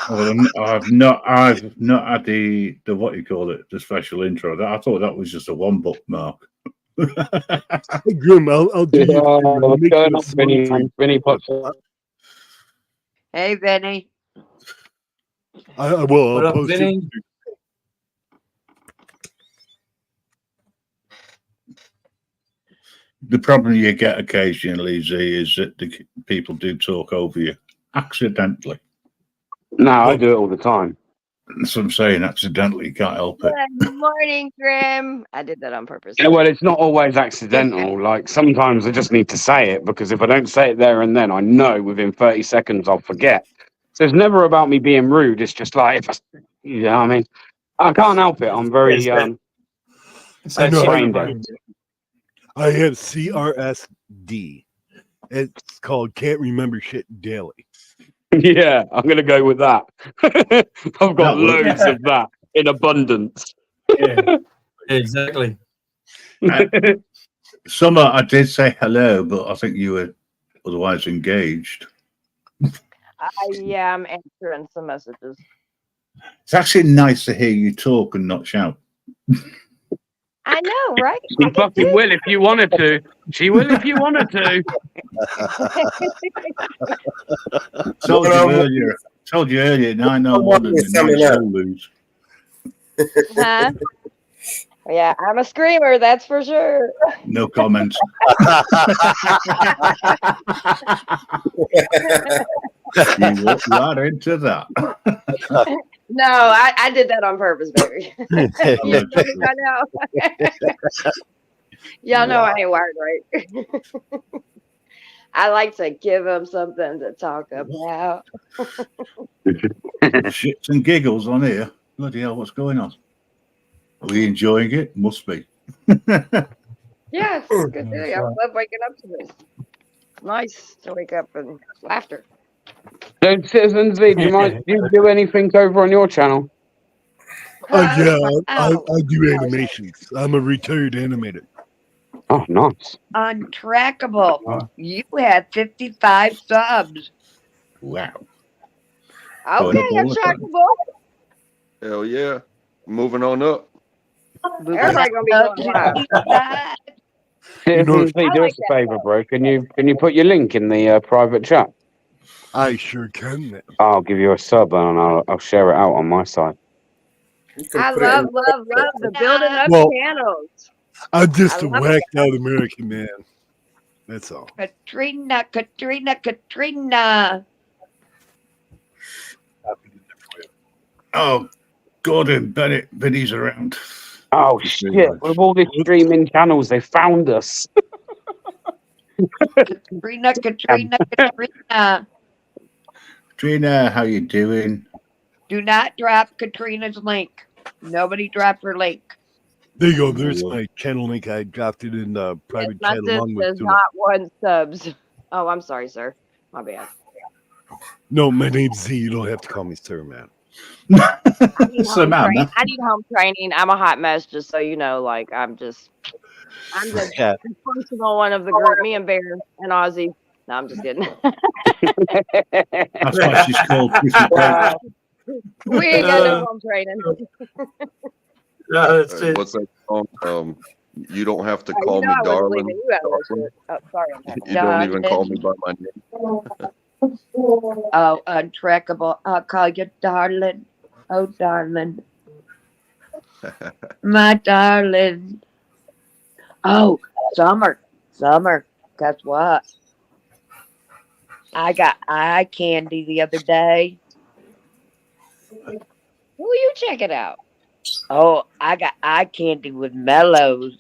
Well, I've not had the what you call it, the special intro. I thought that was just a one bookmark. Hey, Grim, I'll do you. I'll What's make going you a on, song Vinny? for you. Vinny Potts. Hey, Vinny. I will. What I'll up, post Vinny? it. The problem you get occasionally, Z, is that the people do talk over you accidentally. No, I do it all the time. That's what I'm saying. Accidentally, you can't help it. Good morning, Grim. I did that on purpose. Yeah, well, it's not always accidental. Like sometimes I just need to say it because if I don't say it there and then, I know within 30 seconds I'll forget. So it's never about me being rude. It's just like, you know what I mean? I can't help it. I'm very It's I that know shit how brain you dead. do. I have CRSD. It's called Can't Remember Shit Daily. Yeah, I'm gonna go with that. I've got That works. loads of that in abundance. Yeah, exactly. Summer, I did say hello, but I think you were otherwise engaged. I'm answering some messages. It's actually nice to hear you talk and not shout. I know, right? She fucking will if you wanted to. She will if you wanted to. Told you earlier, 901 and the nice Zulus. Huh? Yeah, I'm a screamer, that's for sure. No comment. You walked right into that. No, I did that on purpose, baby. I know. Y'all know I ain't wired right. I like to give them something to talk about. Shits and giggles on here. Bloody hell, what's going on? Are we enjoying it? Must be. Yeah, it's good to do. I love waking up to this. It's nice to wake up and laughter. So, Citizens V, do you do anything over on your channel? Yeah, I do animations. I'm a retired animator. Oh, nice. Untrackable. You have 55 subs. Wow. Okay, untrackable. Hell yeah. Moving on up. Everybody gonna be going live. Citizens V, do us a favor, bro. Can you put your link in the private chat? I sure can, man. I'll give you a sub and I'll share it out on my side. I love the building up channels. I'm just I a love whacked out American man. That's all. Katrina. Oh, Gordon Bennett, Vinny's around. Oh, shit. With all these streaming channels, they found us. Katrina. Trina, how you doing? Do not drop Katrina's link. Nobody drop her link. There you go. There's my channel link. I dropped it in the private My chat along with does Tuna. not want subs. Oh, I'm sorry, sir. My bad. No, my name's Z. You don't have to call me sir, man. I need So, home man, training. I need home training. I'm a hot mess, just so you know. Like I'm the Yeah. dysfunctional one of the group. Me and Bear and Ozzy. No, I'm just kidding. That's why she's called Pretty Wow. We ain't got no home training. No, that's it. What's that song? You don't have to Oh, call you know me I wasn't darling. leaving you out of this shit. Oh, sorry. You don't even call me by my name. Oh, untrackable. I'll call you darling. Oh, darling. My darling. Oh, Summer. Guess what? I got eye candy the other day. Who you checking out? Oh, I got eye candy with Mellows.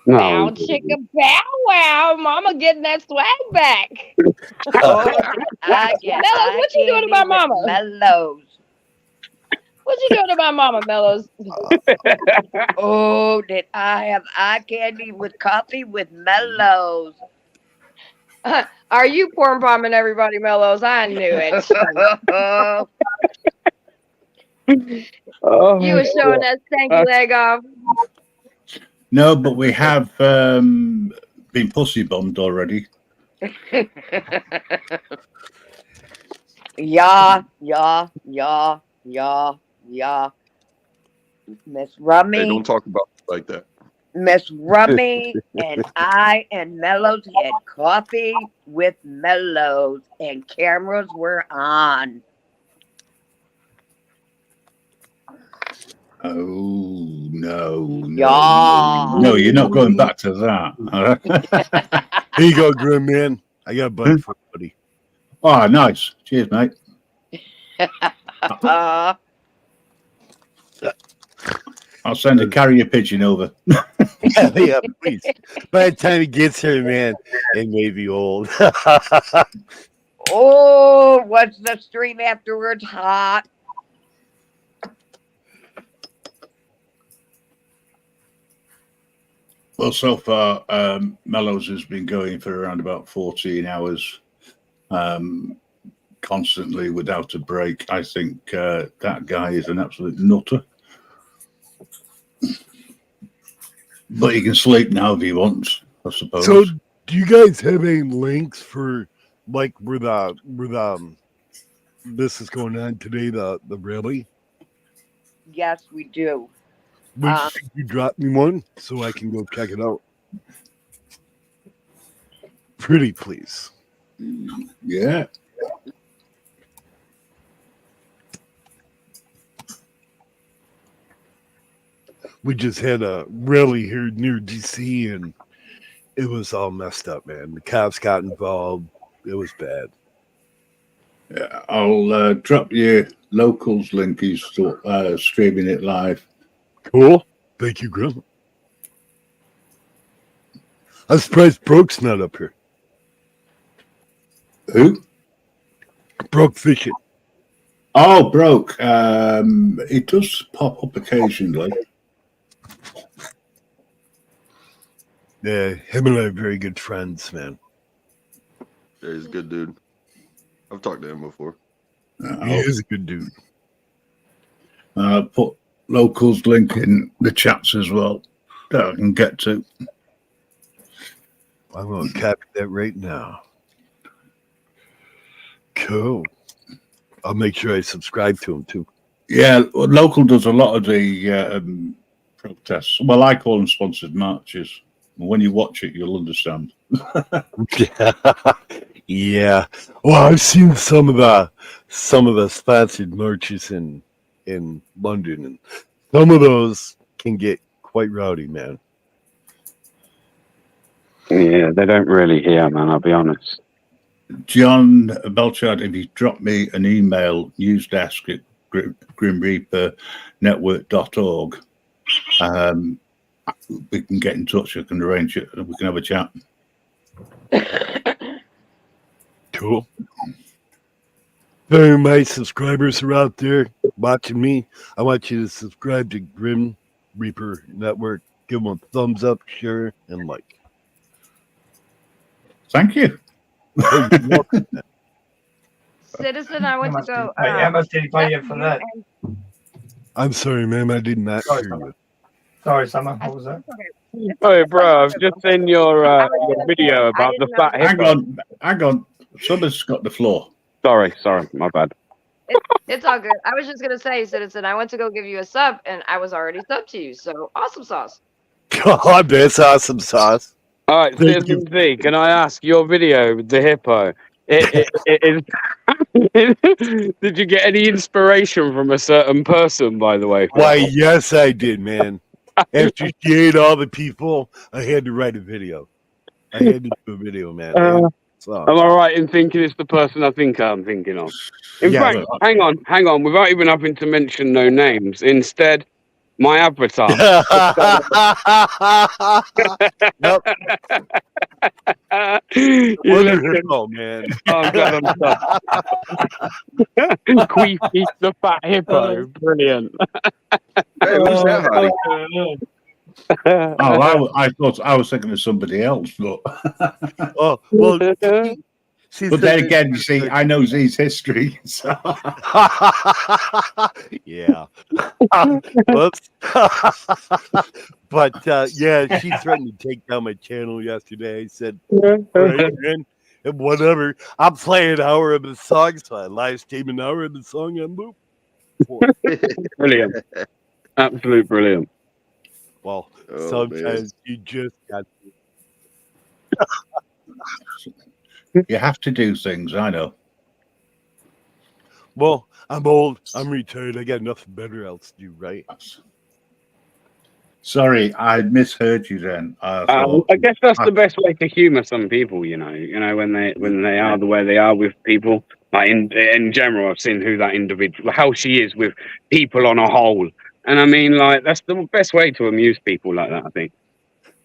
Bow chicka bow wow. Mama getting that swag back. Oh, I get Mellows, eye what you doing candy about with Mama? Mellows. What you doing to my mama, Mellows? Oh, did I have eye candy with coffee with Mellows? Are you porn bombing everybody, Mellows? I knew it. Oh, You were showing that stanky leg off. No, but we have been pussy bombed already. Yeah. Miss Hey, Rummy, don't talk about it like that. Miss Rummy, and I and Mellows had coffee with Mellows, and cameras were on. Oh no, Yeah. no, you're not going back to that. Here you go, Grim Man. I got a button for you, buddy. Oh, nice. Cheers, mate. I'll send a carrier pigeon over. Yeah, please. By the time it gets here, man, it may be old. Oh, what's the stream afterwards hot? Well, so far, Mellows has been going for around about 14 hours, constantly without a break. I think that guy is an absolute nutter. But he can sleep now if he wants, I suppose. So, do you guys have any links for like where this is going on today? The rally. Yes, we do. Would you drop me one so I can go check it out? Pretty please. Yeah. We just had a rally here near DC and it was all messed up, man. The cops got involved. It was bad. Yeah, I'll drop you Locals link. He's streaming it live. Cool. Thank you, Grim. I'm surprised Broke's not up here. Who? Broke Fishing. Oh, Broke. It does pop up occasionally. Yeah, him and I are very good friends, man. Yeah, he's a good dude. I've talked to him before. He is a good dude. Put Locals link in the chats as well that I can get to. I'm going to copy that right now. Cool. I'll make sure I subscribe to him too. Yeah, Local does a lot of the protests. Well, I call them sponsored marches. When you watch it, you'll understand. Yeah. Well, I've seen some of the sponsored marches in London, and some of those can get quite rowdy, man. Yeah, they don't really hear, man. I'll be honest. John Belchard, if you drop me an email, newsdesk at grimreapernetwork.org, we can get in touch. I can arrange it and we can have a chat. Cool. If my subscribers are out there watching me, I want you to subscribe to Grim Reaper Network. Give them a thumbs up, share, and like. Thank you. Oh, you're welcome. Citizen, I went to go. How much did he pay you for that? I'm sorry, ma'am. I did not hear you. Sorry, Summer. What was that? Oh, bro, I've just seen your video about the fat hippo. Hang on. Summer's got the floor. Sorry, my bad. It's all good. I was just gonna say, Citizen, I went to go give you a sub, and I was already subbed to you. So awesome sauce. God, that's awesome sauce. All right, Citizen Z, can I ask your video with the hippo? Did you get any inspiration from a certain person, by the way? Why, yes, I did, man. After she ate all the people, I had to write a video. I had to do a video, man. Am I right in thinking it's the person I think I'm thinking of? In fact, hang on, without even having to mention no names. Instead, my avatar. You Wonder listen. Hippo, man. Oh god, I'm done. Queefy the fat hippo. Brilliant. Hey, who's that, Hardy? Oh, I thought I was thinking of somebody else, but Oh, well, she but said then that- again, you see, I know Z's history. So. yeah. Whoops. But yeah, she threatened to take down my channel yesterday. I said, all right, man, whatever. I'm playing an hour of the song, so I live stream an hour of the song on loop. Brilliant. Absolute brilliant. Well, Oh, sometimes you just got You have to do things, I know. Well, I'm old. I'm retired. I got nothing better else to do, right? Sorry, I misheard you then. I guess that's the best way to humour some people, you know. You know, when they are the way they are with people. Like in general, I've seen who that individual, how she is with people on a whole, and I mean, like that's the best way to amuse people like that. I think.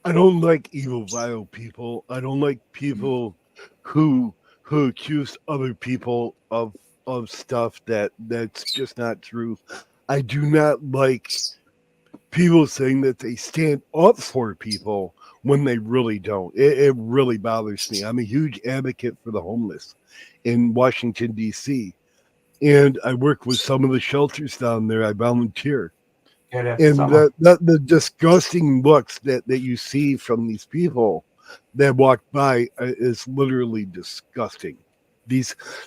I don't like evil, vile people. I don't like people who accuse other people of stuff that's just not true. I do not like people saying that they stand up for people when they really don't. It really bothers me. I'm a huge advocate for the homeless in Washington, D.C. And I work with some of the shelters down there. I volunteer. And the disgusting looks that you see from these people that walk by is literally disgusting.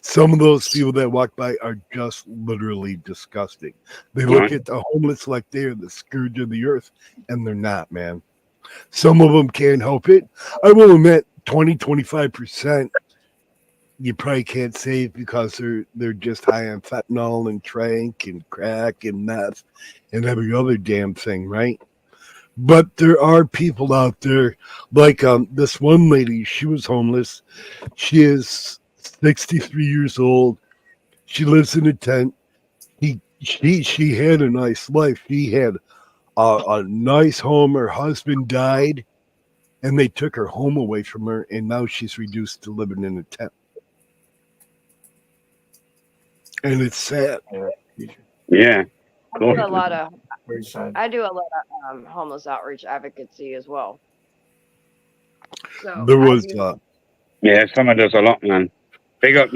Some of those people that walk by are just literally disgusting. They look at the homeless like they're the scourge of the earth, and they're not, man. Some of them can't help it. I will admit 25% you probably can't save because they're just high on fentanyl and trank and crack and meth and every other damn thing, right? But there are people out there like this one lady. She was homeless. She is 63 years old. She lives in a tent. She had a nice life. She had a nice home. Her husband died, and they took her home away from her, and now she's reduced to living in a tent. And it's sad. Yeah. I do a lot of homeless outreach advocacy as well. So There was yeah, someone does a lot, man. Big up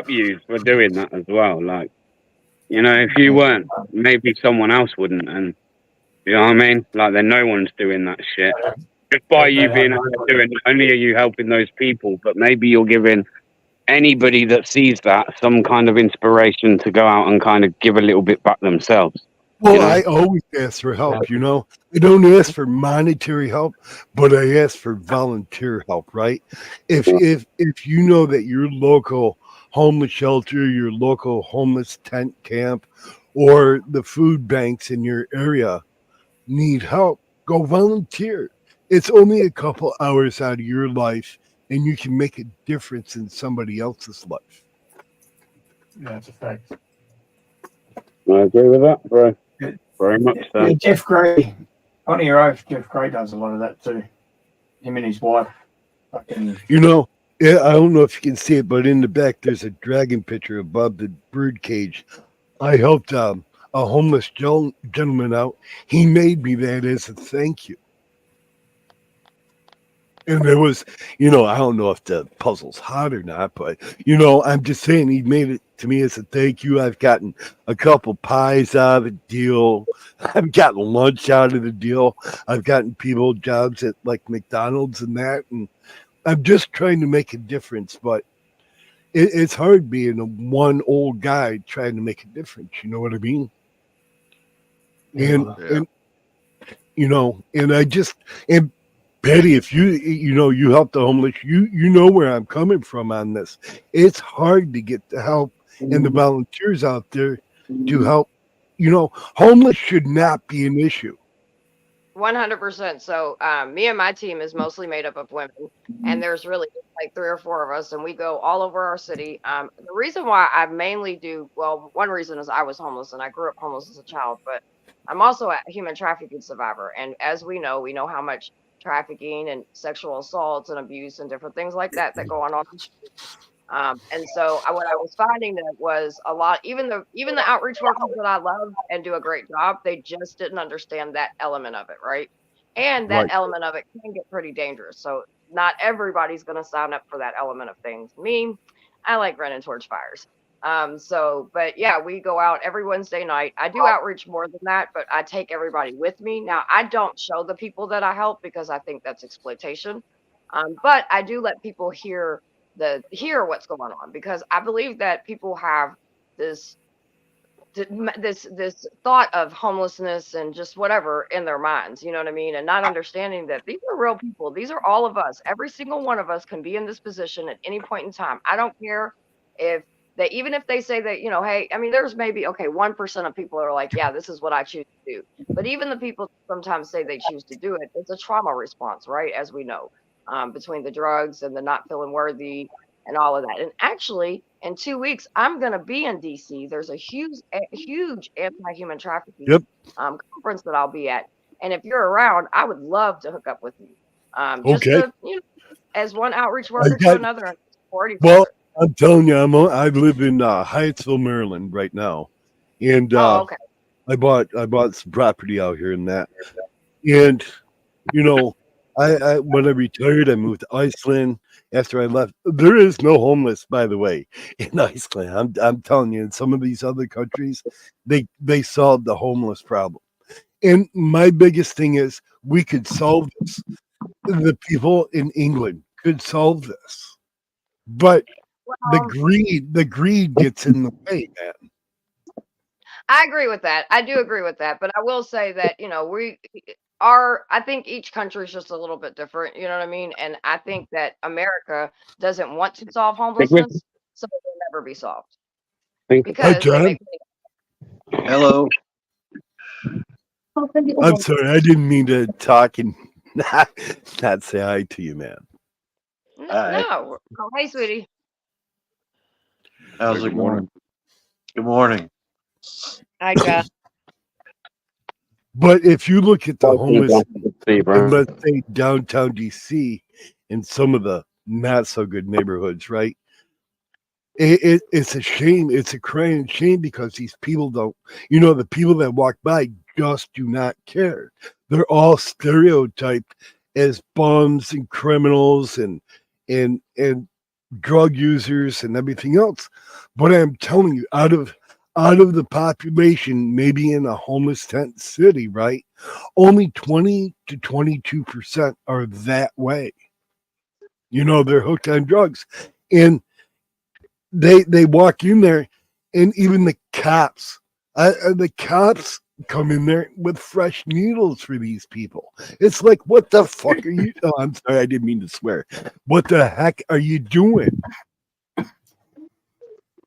you for doing that as well. Like, you know, if you weren't, maybe someone else wouldn't, and you know what I mean? Like, then no one's doing that shit. Just by you being out there doing, not only are you helping those people, but maybe you're giving anybody that sees that some kind of inspiration to go out and kind of give a little bit back themselves. Well, you know? I always ask for help, you know. I don't ask for monetary help, but I ask for volunteer help, right? If you know that your local homeless shelter, your local homeless tent camp, or the food banks in your area need help, go volunteer. It's only a couple hours out of your life, and you can make a difference in somebody else's life. Yeah, it's a fact. I agree with that, bro. Very much so. Yeah, Jeff Gray, on your oath, Jeff Gray does a lot of that too. Him and his wife. You know, yeah, I don't know if you can see it, but in the back there's a dragon picture above the bird cage. I helped a homeless gentleman out. He made me that as a thank you. And there was, you know, I don't know if the puzzle's hot or not, but, you know, I'm just saying he made it to me as a thank you. I've gotten a couple pies out of the deal. I've gotten lunch out of the deal. I've gotten people jobs at like McDonald's and that. And I'm just trying to make a difference. But it's hard being a one old guy trying to make a difference. You know what I mean? And you know, and I just, and Betty, if you know, you help the homeless, you know where I'm coming from on this. It's hard to get the help and the volunteers out there to help. You know, homeless should not be an issue. 100%. So me and my team is mostly made up of women, and there's really like 3 or 4 of us, and we go all over our city. The reason why I mainly do, well, one reason is I was homeless and I grew up homeless as a child, but I'm also a human trafficking survivor. And as we know how much trafficking and sexual assaults and abuse and different things like that that go on the street. And so what I was finding that was a lot, even the outreach workers that I love and do a great job, they just didn't understand that element of it, right? And that Right. element of it can get pretty dangerous. So not everybody's going to sign up for that element of things. Me, I like running torch fires. But yeah, we go out every Wednesday night. I do outreach more than that, but I take everybody with me. Now, I don't show the people that I help because I think that's exploitation. But I do let people hear what's going on, because I believe that people have this thought of homelessness and just whatever in their minds, you know what I mean? And not understanding that these are real people. These are all of us. Every single one of us can be in this position at any point in time. I don't care if even if they say that, hey, I mean, there's maybe, okay, 1% of people are like, yeah, this is what I choose to do. But even the people sometimes say they choose to do it, it's a trauma response, right? As we know, between the drugs and the not feeling worthy and all of that. And actually, in 2 weeks, I'm going to be in DC. There's a huge anti-human trafficking conference that I'll be at. And if you're around, I would love to hook up with you. Just Okay. to, as one outreach worker to another. And support each Well, other. I'm telling you, I live in Hyattsville, Maryland right now, and Okay. I bought some property out here in that, and I when I retired, I moved to Iceland. After I left, there is no homeless, by the way, in Iceland. I'm telling you, in some of these other countries, they solved the homeless problem. And my biggest thing is we could solve this. The people in England could solve this, but the greed gets in the way, man. I agree with that. I do agree with that. But I will say that, I think each country is just a little bit different. You know what I mean? And I think that America doesn't want to solve homelessness, so it will never be solved. Because they make Hello. I'm sorry, I didn't mean to talk and not say hi to you, man. No. Oh, hey, sweetie. How's it going? Good morning. Hi, Jeff. But if you look at the homeless, in, let's say downtown DC, in some of the not so good neighborhoods, right? It's a shame. It's a crying shame because these people don't, the people that walk by just do not care. They're all stereotyped as bums and criminals and drug users and everything else. But I'm telling you, out of the population, maybe in a homeless tent city, right? Only 20 to 22% are that way. They're hooked on drugs. And they walk in there, and even the cops come in there with fresh needles for these people. It's like, what the fuck are you? Oh, I'm sorry, I didn't mean to swear. What the heck are you doing?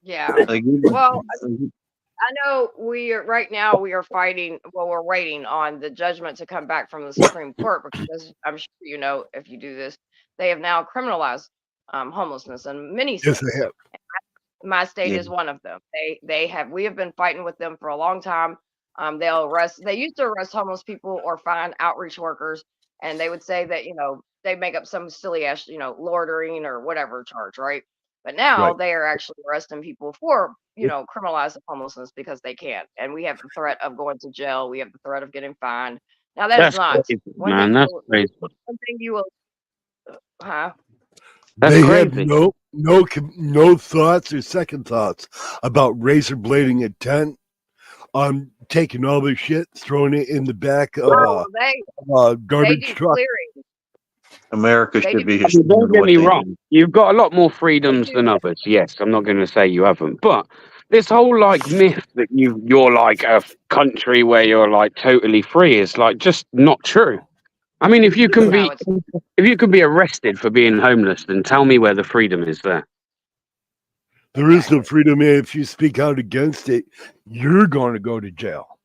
Yeah. Well, I know we are fighting. Well, we're waiting on the judgment to come back from the Supreme Court, because I'm sure if you do this, they have now criminalized homelessness in many states. Yes, they have. My state is one of them. We have been fighting with them for a long time. They used to arrest homeless people or fine outreach workers, and they would say that, they make up some silly ass, loitering or whatever charge, right? But now they are actually arresting people for, criminalizing homelessness because they can. And we have the threat of going to jail. We have the threat of getting fined. Now that's not crazy, man. That's crazy. one thing you will, huh? That's they crazy. have no thoughts or second thoughts about razor blading a tent, taking all their shit, throwing it in the back of a garbage truck. America should be. Don't get me wrong. You've got a lot more freedoms than others. Yes, I'm not going to say you haven't, but this whole myth that you're like a country where you're like totally free is like just not true. I mean, if you can be arrested for being homeless, then tell me where the freedom is there. There is no freedom. If you speak out against it, you're going to go to jail.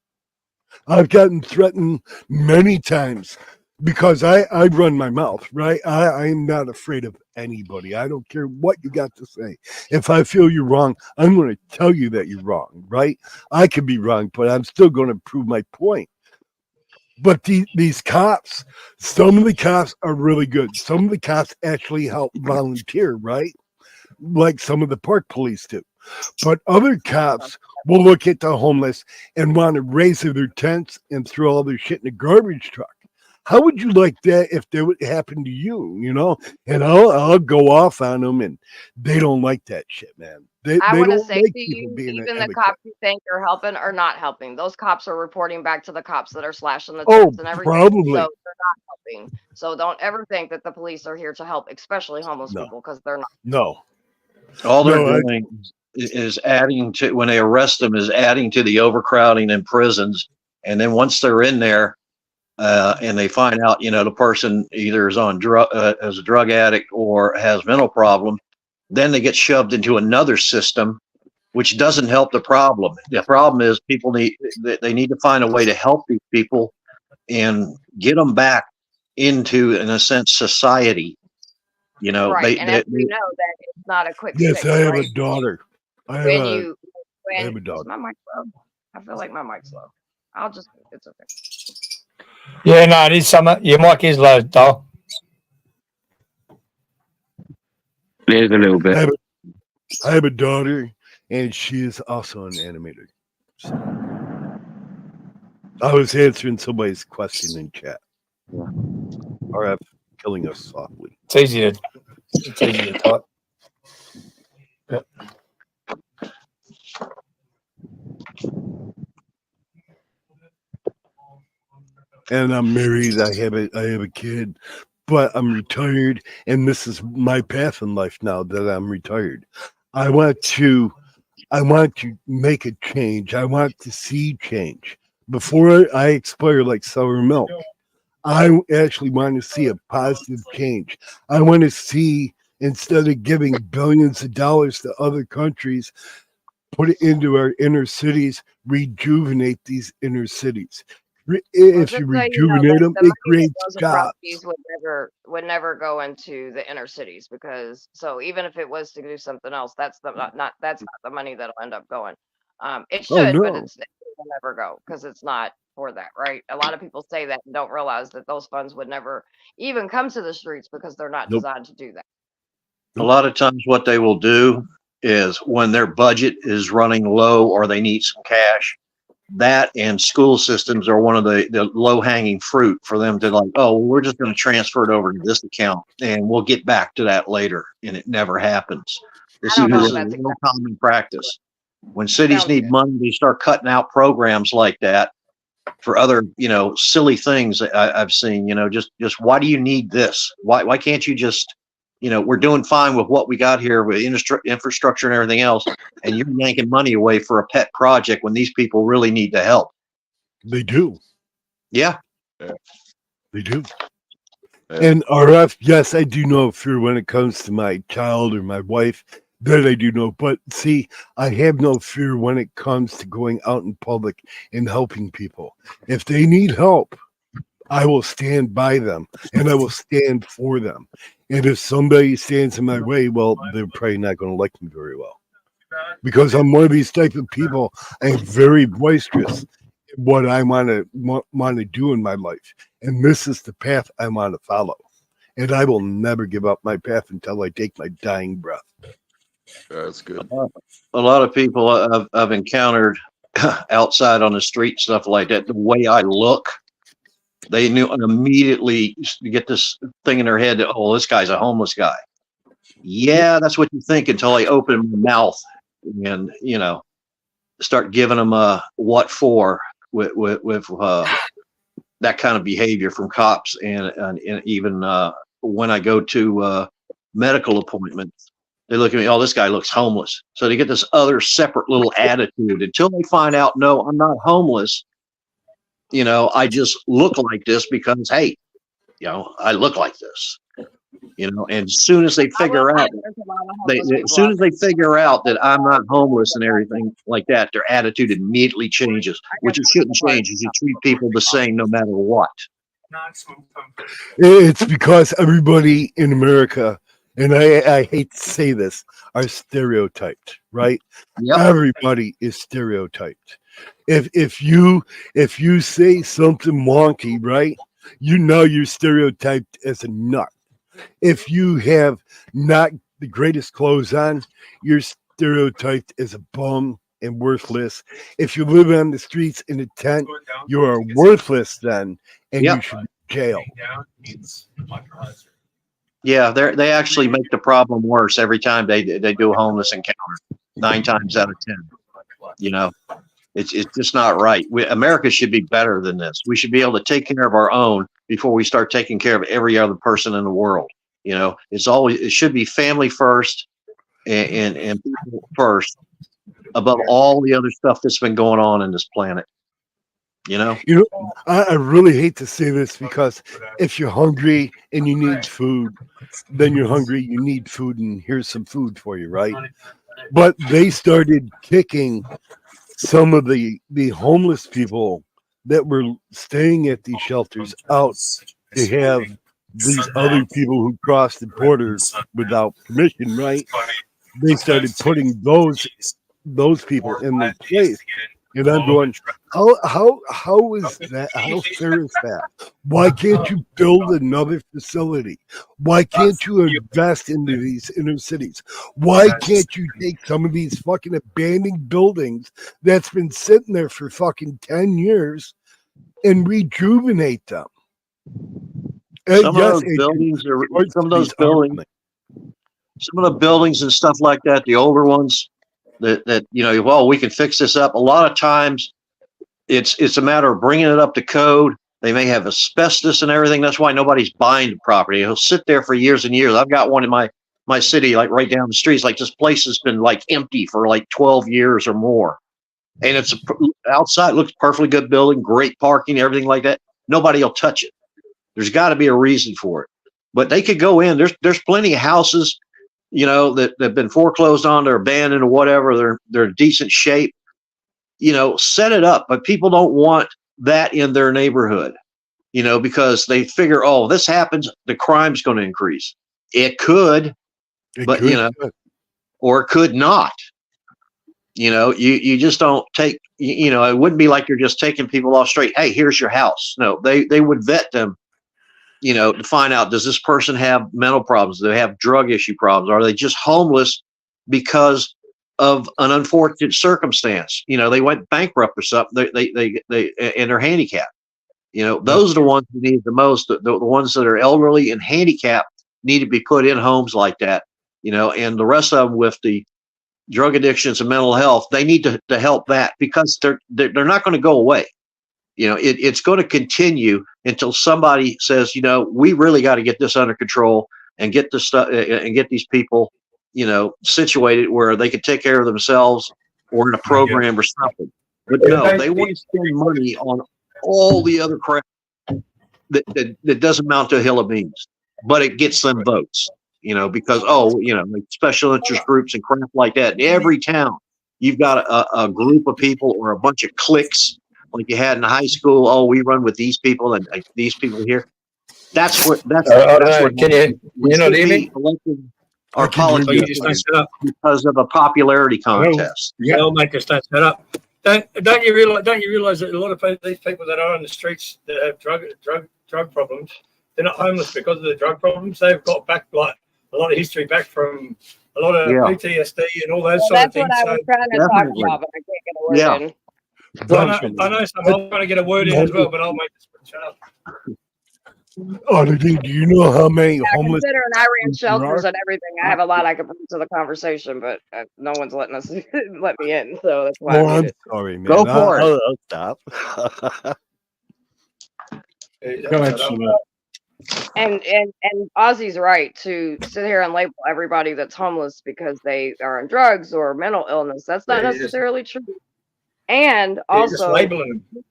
I've gotten threatened many times because I run my mouth, right? I'm not afraid of anybody. I don't care what you got to say. If I feel you're wrong, I'm going to tell you that you're wrong, right? I could be wrong, but I'm still going to prove my point. But these cops, some of the cops are really good. Some of the cops actually help volunteer, right? Like some of the park police do. But other cops will look at the homeless and want to raise their tents and throw all their shit in a garbage truck. How would you like that if that would happen to you, you know? And I'll go off on them, and they don't like that shit, man. They I want to don't say like to people you, being even an the advocate. cops you think are helping are not helping. Those cops are reporting back to the cops that are slashing the Oh, tents and everything. probably. So they're not helping. So don't ever think that the police are here to help, especially homeless No. people, because they're not. No. All they're No, doing is adding to, when they arrest them, is adding to the overcrowding in prisons. And then once they're in there, and they find out, you know, the person either is on as a drug addict or has mental problem, then they get shoved into another system, which doesn't help the problem. The problem is they need to find a way to help these people and get them back into, in a sense, society. You know, Right. And as we know, that it's not a quick yes, fix, I have right? a daughter. I When have a is daughter. my mic low? I feel like my mic's low. It's okay. Yeah, no, it is summer. Your mic is low, doll. It is a little bit. I have a daughter, and she is also an animator. So, I was answering somebody's question in chat. RF killing us softly. It's easy to type. Yep. And I'm married. I have a kid, but I'm retired, and this is my path in life now that I'm retired. I want to make a change. I want to see change before I expire like sour milk. I actually want to see a positive change. I want to see, instead of giving billions of dollars to other countries, put it into our inner cities, rejuvenate these inner cities. If you rejuvenate them, it creates jobs. Would never go into the inner cities, because so even if it was to do something else, that's not the money that'll end up going. It should, but it will never go because it's not for that, right? A lot of people say that and don't realize that those funds would never even come to the streets because they're not designed to do that. a lot of times what they will do is when their budget is running low or they need some cash, that and school systems are one of the low-hanging fruit for them to, like, oh, we're just going to transfer it over to this account and we'll get back to that later. And it never happens. This is a real common practice. When cities need money, they start cutting out programs like that for other, you know, silly things I've seen. You know, just why do you need this? Why can't you just, you know, we're doing fine with what we got here with infrastructure and everything else, and you're yanking money away for a pet project when these people really need the help. They do. Yeah. They do. And RF, yes, I do know fear when it comes to my child or my wife. That I do know. But see, I have no fear when it comes to going out in public and helping people. If they need help, I will stand by them and I will stand for them. And if somebody stands in my way, well, they're probably not going to like me very well. Because I'm one of these type of people. I am very boisterous in what I want to do in my life. And this is the path I want to follow. And I will never give up my path until I take my dying breath. That's good. A lot of people I've encountered outside on the street, stuff like that, the way I look, they knew immediately to get this thing in their head that, oh, this guy's a homeless guy. Yeah, that's what you think until I open my mouth and, you know, start giving them a what for with that kind of behavior from cops and even when I go to medical appointments. They look at me, oh, this guy looks homeless. So they get this other separate little attitude until they find out, no, I'm not homeless. You know, I just look like this because, hey, you know, I look like this. You know, and as soon as they figure out, as soon as they figure out that I'm not homeless and everything like that, their attitude immediately changes, which it shouldn't change. You treat people the same no matter what. It's because everybody in America, and I hate to say this, are stereotyped, right? Yep. Everybody is stereotyped. If you say something wonky, right, you know you're stereotyped as a nut. If you have not the greatest clothes on, you're stereotyped as a bum and worthless. If you live on the streets in a tent, you are worthless then, and you Yep. should be jailed. Yeah, they actually make the problem worse every time they do a homeless encounter. 9 times out of 10, you know, it's just not right. America should be better than this. We should be able to take care of our own before we start taking care of every other person in the world. You know, it should be family first and people first above all the other stuff that's been going on in this planet. You know, I really hate to say this because if you're hungry and you need food, then you're hungry, you need food, and here's some food for you, right? But they started kicking some of the homeless people that were staying at these shelters out to have these other people who crossed the border without permission, right? They started putting those people in their place. And I'm going, how is that? How fair is that? Why can't you build another facility? Why can't you invest into these inner cities? Why can't you take some of these fucking abandoned buildings that's been sitting there for fucking 10 years and rejuvenate them? some of those buildings some of the buildings and stuff like that, the older ones that you know, well, we can fix this up. A lot of times it's a matter of bringing it up to code. They may have asbestos and everything. That's why nobody's buying the property. It'll sit there for years and years. I've got one in my city, like right down the street. It's like this place has been like empty for like 12 years or more. And it's outside, looks perfectly good building, great parking, everything like that. Nobody will touch it. There's got to be a reason for it. But they could go in. There's plenty of houses, you know, that have been foreclosed on, they're abandoned or whatever. They're in decent shape. You know, set it up. But people don't want that in their neighborhood, you know, because they figure, oh, this happens, the crime's going to increase. It could, you know, or it could not. You know, you just don't take, you know, it wouldn't be like you're just taking people off straight. Hey, here's your house. No, they would vet them, you know, to find out, does this person have mental problems? Do they have drug issue problems? Are they just homeless because of an unfortunate circumstance? You know, they went bankrupt or something. They and they're handicapped. You know, those are the ones who need the most. The ones that are elderly and handicapped need to be put in homes like that. You know, and the rest of them with the drug addictions and mental health, they need to help that, because they're not going to go away. You know, it's going to continue until somebody says, you know, we really got to get this under control and get this stuff and get these people, you know, situated where they can take care of themselves or in a program or something. But no, they want to spend money on all the other crap that doesn't amount to a hill of beans, but it gets them votes. You know, because, oh, you know, like special interest groups and crap like that. In every town, you've got a group of people or a bunch of cliques like you had in high school. Oh, we run with these people and these people here. That's what. Can you not hear me? Our politicians because of a popularity contest. Yeah, they'll make us set up. Don't you realize that a lot of these people that are on the streets that have drug problems, they're not homeless because of the drug problems. They've got back like a lot of history back from a lot of PTSD and all those sort of things. That's what I was trying to talk about, but I can't get a word in. I know some. I'm trying to get a word in as well, but I'll make this one shut up. Oh, do you know how many homeless? Considering I ran shelters and everything, I have a lot I could bring to the conversation, but no one's letting us let me in, so that's why. Oh, I'm sorry, man. Go for it. I'll stop. Go ahead. And Ozzy's right to sit here and label everybody that's homeless because they are on drugs or mental illness. That's not necessarily true. And also, labeling them.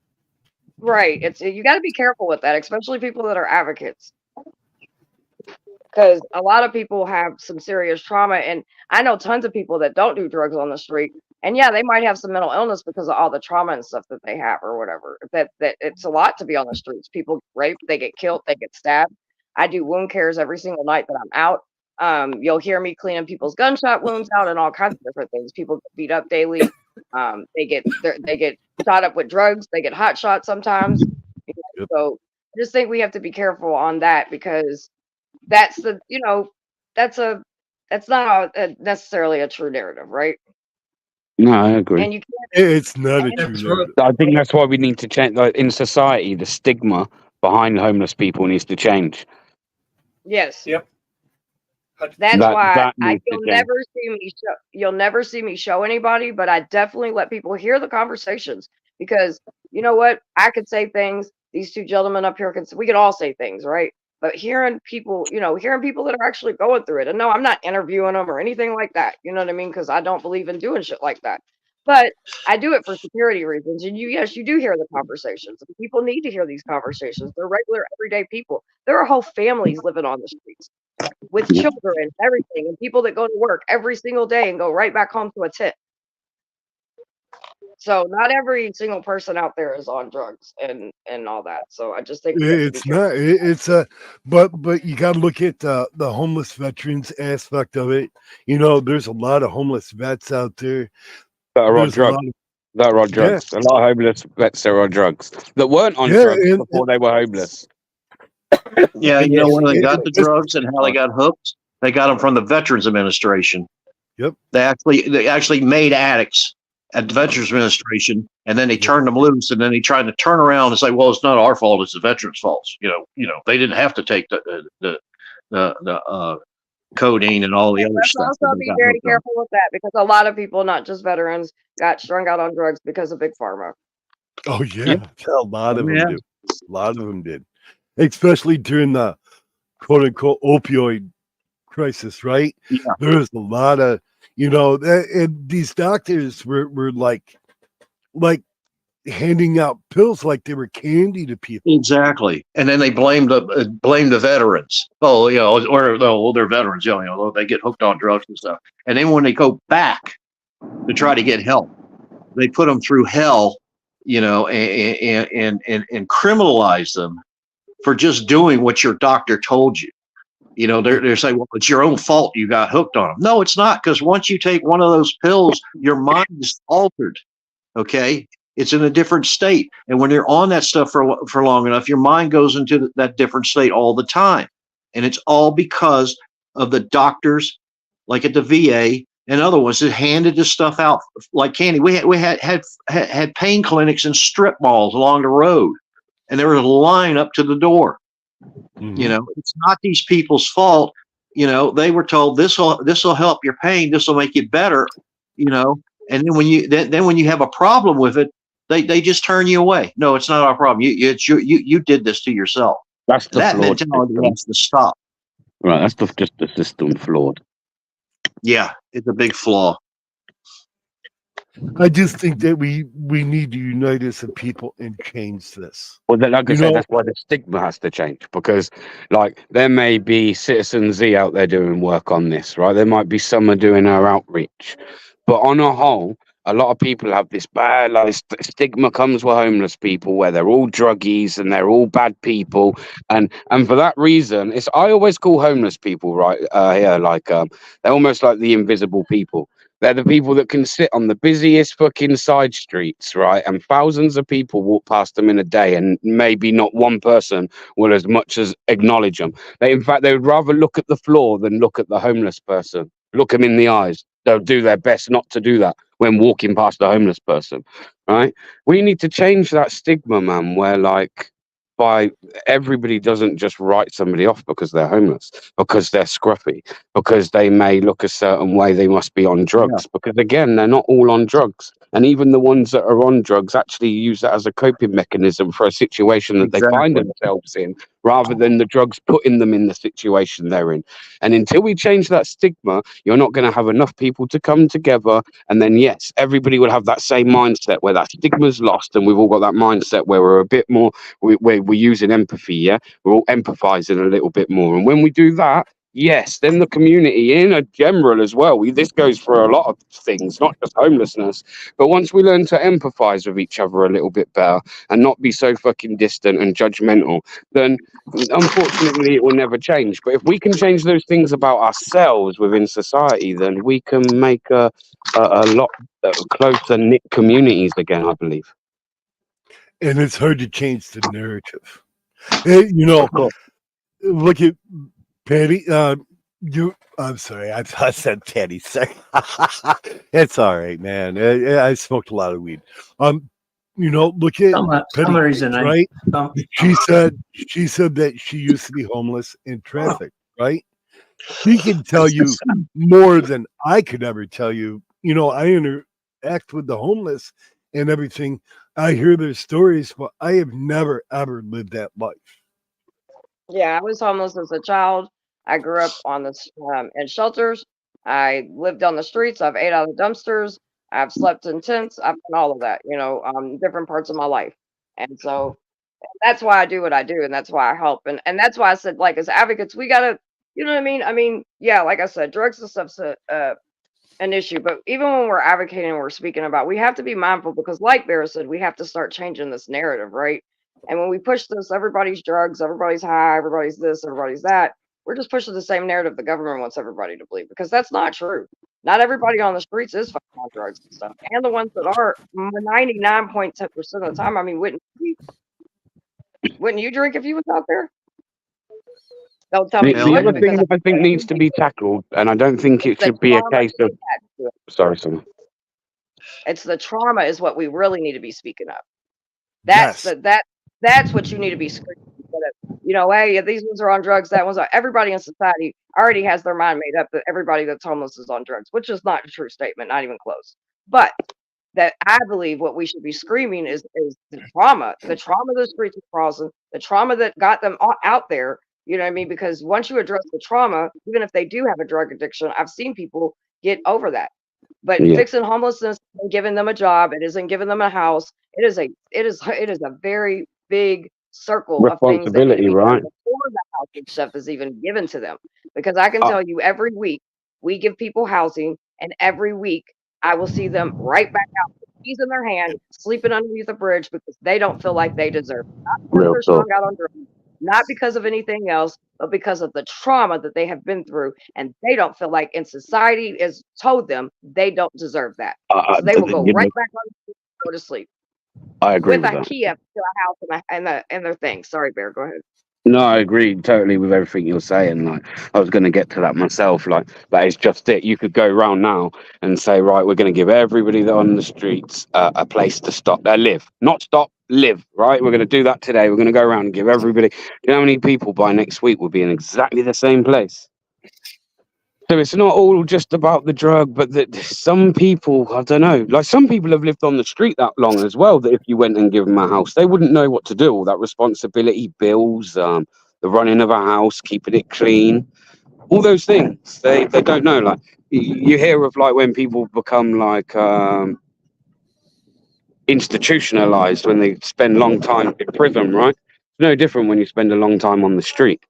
Right, you got to be careful with that, especially people that are advocates, because a lot of people have some serious trauma, and I know tons of people that don't do drugs on the street, and yeah, they might have some mental illness because of all the trauma and stuff that they have or whatever. That it's a lot to be on the streets. People get raped, they get killed, they get stabbed. I do wound cares every single night that I'm out. You'll hear me cleaning people's gunshot wounds out and all kinds of different things. People get beat up daily. They get shot up with drugs. They get hot shot sometimes. Yep. So I just think we have to be careful on that, because that's the that's not necessarily a true narrative, right? No, I agree. And you can't. It's not a true narrative. I think that's why we need to change. Like in society, the stigma behind homeless people needs to change. Yes. Yep. That's why needs to change. you'll never see me show anybody, but I definitely let people hear the conversations, because you know what? I could say things. These two gentlemen up here we could all say things, right? But hearing people that are actually going through it, and no, I'm not interviewing them or anything like that. You know what I mean? Because I don't believe in doing shit like that. But I do it for security reasons. And yes, you do hear the conversations. People need to hear these conversations. They're regular, everyday people. There are whole families living on the streets with children and everything, and people that go to work every single day and go right back home to a tent. So not every single person out there is on drugs and all that. So I just think It's not. It's a. But you got to look at the homeless veterans aspect of it. You know, there's a lot of homeless vets out there that are on There's a lot drugs. of- That are on drugs. A lot of homeless vets that are on drugs that weren't on Yeah, drugs and- before they were homeless. Yeah, you know Yes, where they it- got the it's- drugs and how they got hooked? They got them from the Veterans Administration. Yep. They actually made addicts at the Veterans Administration, and then they turned them loose, and then they tried to turn around and say, "Well, it's not our fault; it's the veterans' fault." You know, they didn't have to take the codeine and all the other Let's stuff. also be very careful with that, because a lot of people, not just veterans, got strung out on drugs because of Big Pharma. Oh yeah, a lot of Yeah. them do. A lot of them did, especially during the quote unquote opioid crisis, right? Yeah. There was a lot of, and these doctors were like handing out pills like they were candy to people. Exactly, and then they blamed the veterans. Oh, they're veterans. They get hooked on drugs and stuff. And then when they go back to try to get help, they put them through hell, and criminalize them for just doing what your doctor told you. They're saying, well, it's your own fault you got hooked on them. No, it's not, because once you take one of those pills, your mind is altered. Okay. It's in a different state. And when you're on that stuff for long enough, your mind goes into that different state all the time. And it's all because of the doctors, like at the VA and other ones, that handed this stuff out like candy. We had pain clinics and strip malls along the road, and there was a line up to the door. Mm-hmm. It's not these people's fault. They were told this will help your pain, this will make you better. And then when you have a problem with it, they just turn you away. No, it's not our problem. You did this to yourself. That's the that flawed mentality system. has to stop. Right, that's just the system flawed. Yeah, it's a big flaw. I just think that we need to unite as a people and change this. Well, like I said, that's why the stigma has to change, because, like, there may be Citizen Z out there doing work on this, right? There might be some doing our outreach, but on a whole, a lot of people have this bad, like, stigma comes with homeless people, where they're all druggies and they're all bad people, and for that reason, I always call homeless people, right? They're almost like the invisible people. They're the people that can sit on the busiest fucking side streets, right? And thousands of people walk past them in a day, and maybe not one person will as much as acknowledge them. In fact, they would rather look at the floor than look at the homeless person. Look them in the eyes. They'll do their best not to do that when walking past a homeless person, right? We need to change that stigma, man, where, like, everybody doesn't just write somebody off because they're homeless, because they're scruffy, because they may look a certain way, they must be on drugs. Because again, they're not all on drugs, and even the ones that are on drugs actually use that as a coping mechanism for a situation that they find themselves in, rather than the drugs putting them in the situation they're in. And until we change that stigma, you're not going to have enough people to come together, and then yes, everybody will have that same mindset where that stigma's lost, and we've all got that mindset where we're a bit more we're using empathy, yeah? We're all empathizing a little bit more. And when we do that, yes, then the community in a general as well. This goes for a lot of things, not just homelessness. But once we learn to empathize with each other a little bit better and not be so fucking distant and judgmental, then unfortunately it will never change. But if we can change those things about ourselves within society, then we can make a lot closer knit communities again, I believe. And it's hard to change the narrative. Hey, you know, look at Patty. I'm sorry. I said Patty. Sorry. It's all right, man. I smoked a lot of weed. You know, look at Patty, right? She said that she used to be homeless in traffic, right? She can tell you more than I could ever tell you. You know, I interact with the homeless and everything. I hear their stories, but I have never ever lived that life. Yeah, I was homeless as a child. I grew up on the in shelters. I lived on the streets. I've ate out of dumpsters. I've slept in tents. I've done all of that, you know, different parts of my life. And so that's why I do what I do, and that's why I help. And that's why I said, like, as advocates, we gotta, you know what I mean? I mean, yeah, like I said, drugs and stuff's an issue, but even when we're advocating and we're speaking about, we have to be mindful because, like Bear said, we have to start changing this narrative, right? And when we push this, everybody's drugs, everybody's high, everybody's this, everybody's that, we're just pushing the same narrative the government wants everybody to believe because that's not true. Not everybody on the streets is fucking on drugs and stuff. And the ones that are 99.10% of the time, I mean, wouldn't you drink if you was out there? Don't tell me The you wouldn't other thing because that I think needs to be tackled, and I don't think it the should be a trauma case of. attached to it. Sorry, someone. It's the trauma is what we really need to be speaking of. Yes. That's what you need to be screaming. You know, hey, these ones are on drugs, that one's on. Everybody in society already has their mind made up that everybody that's homeless is on drugs, which is not a true statement, not even close. But that I believe what we should be screaming is the trauma the streets are causing, the trauma that got them out there. You know what I mean? Because once you address the trauma, even if they do have a drug addiction, I've seen people get over that. But Yeah. fixing homelessness and giving them a job, it isn't giving them a house. It is a very big circle of things that need to Responsibility, be done right? before the housing stuff is even given to them. Because I can tell you every week we give people housing, and every week I will see them right back out with keys in their hand, sleeping underneath a bridge because they don't feel like they deserve it. Not because Real they're talk. strung out on drugs, not because of anything else, but because of the trauma that they have been through, and they don't feel like, and society has told them they don't deserve that. So they will go You right know, back on the street and go to sleep I agree with with a that. key up to a house and their things. Sorry, Bear, go ahead. No, I agree totally with everything you're saying. Like, I was going to get to that myself. Like, that is just it. You could go around now and say, right, we're going to give everybody that on the streets a place to stop, live, not stop, live. Right? We're going to do that today. We're going to go around and give everybody. You know how many people by next week will be in exactly the same place? So it's not all just about the drug, but that some people, I don't know, like some people have lived on the street that long as well, that if you went and give them a house, they wouldn't know what to do. All that responsibility, bills, the running of a house, keeping it clean, all those things, they don't know. Like you hear of like when people become like institutionalized when they spend long time in prison, right? It's no different when you spend a long time on the street.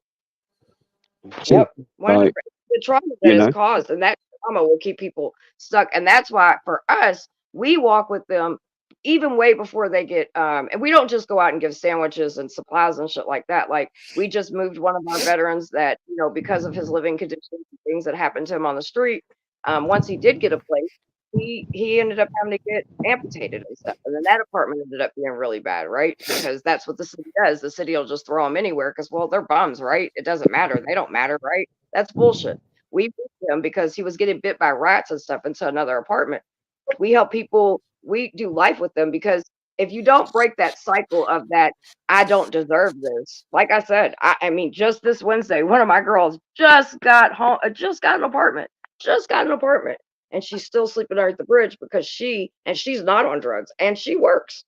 Yep. Like, The trauma that you is know. caused, and that trauma will keep people stuck. And that's why for us, we walk with them even way before they get and we don't just go out and give sandwiches and supplies and shit like that. Like we just moved one of our veterans that, you know, because of his living conditions and things that happened to him on the street, once he did get a place, he ended up having to get amputated and stuff. And then that apartment ended up being really bad, right? Because that's what the city does. The city will just throw them anywhere because, well, they're bums, right? It doesn't matter. They don't matter, right? That's bullshit. We moved him because he was getting bit by rats and stuff into another apartment. We help people, we do life with them because if you don't break that cycle of that, I don't deserve this. Like I said, I mean, just this Wednesday, one of my girls just got home, just got an apartment, and she's still sleeping under the bridge because she's not on drugs and she works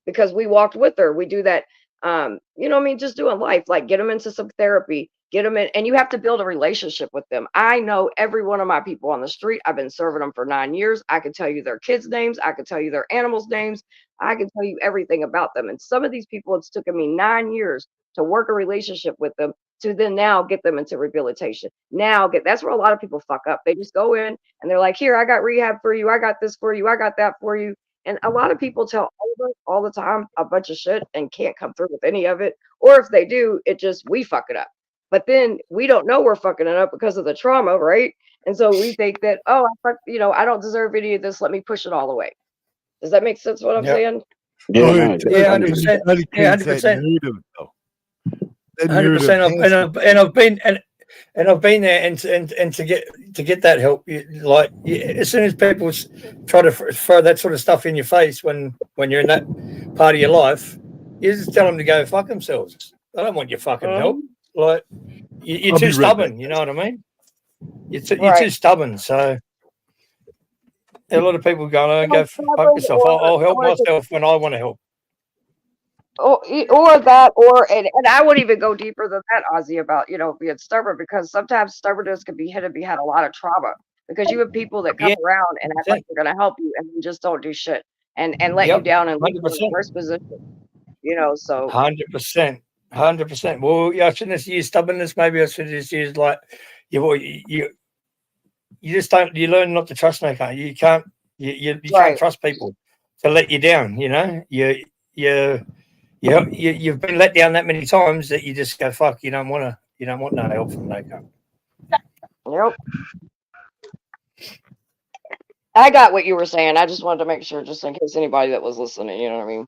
because we walked with her. We do that. You know what I mean? Just doing life, like get them into some therapy, get them in, and you have to build a relationship with them. I know every one of my people on the street. I've been serving them for 9 years. I can tell you their kids' names. I can tell you their animals' names. I can tell you everything about them. And some of these people, it's taken me 9 years to work a relationship with them to then now get them into rehabilitation. That's where a lot of people fuck up. They just go in and they're like, here, I got rehab for you. I got this for you. I got that for you. And a lot of people tell all the time a bunch of shit and can't come through with any of it. Or if they do, we fuck it up. But then we don't know we're fucking it up because of the trauma, right? And so we think that, oh, I don't deserve any of this. Let me push it all away. Does that make sense what I'm saying? Yeah, Oh, no, it yeah, does. 100%. It Yeah, eradicates 100%. that narrative, though. That narrative 100%. And I've been there, and to get that help, as soon as people try to throw that sort of stuff in your face when you're in that part of your life, you just tell them to go fuck themselves. I don't want your fucking help. Like you're I'll too be right stubborn. back. You know what I mean? You're too stubborn. So a lot of people go, go fuck yourself. I'll help myself when I want to help. Or that, and I would even go deeper than that, Ozzy, about being stubborn, because sometimes stubbornness can be hidden behind a lot of trauma, because you have people that come around and act like they're going to help you and then just don't do shit and let you down and leave you in the worst position. So 100%. Well, I shouldn't have used stubbornness. Maybe I should have just used you just don't. You learn not to trust. You can't. You can't trust people to let you down. You've been let down that many times that you just go fuck. You don't want no help from no guy. Yep. I got what you were saying. I just wanted to make sure, just in case anybody that was listening, you know what I mean?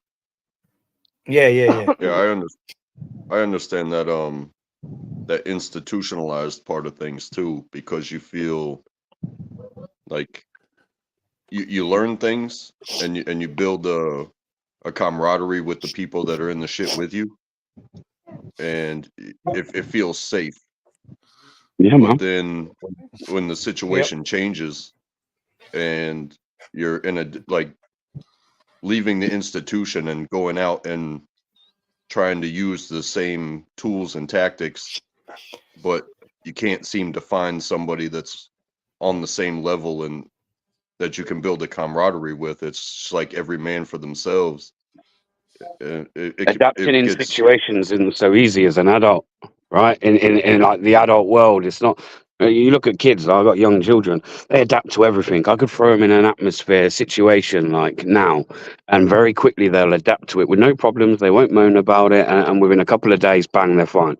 Yeah. Yeah, I understand that that institutionalized part of things too, because you feel like you learn things and you build a camaraderie with the people that are in the shit with you, and it feels safe. Yeah, man. But then when the situation changes and you're in leaving the institution and going out and trying to use the same tools and tactics, but you can't seem to find somebody that's on the same level and that you can build a camaraderie with. It's just like every man for themselves. Adapting in situations isn't so easy as an adult, right? In like the adult world, it's not. You look at kids. I've got young children. They adapt to everything. I could throw them in an atmosphere, situation like now, and very quickly they'll adapt to it with no problems. They won't moan about it, and within a couple of days, bang, they're fine.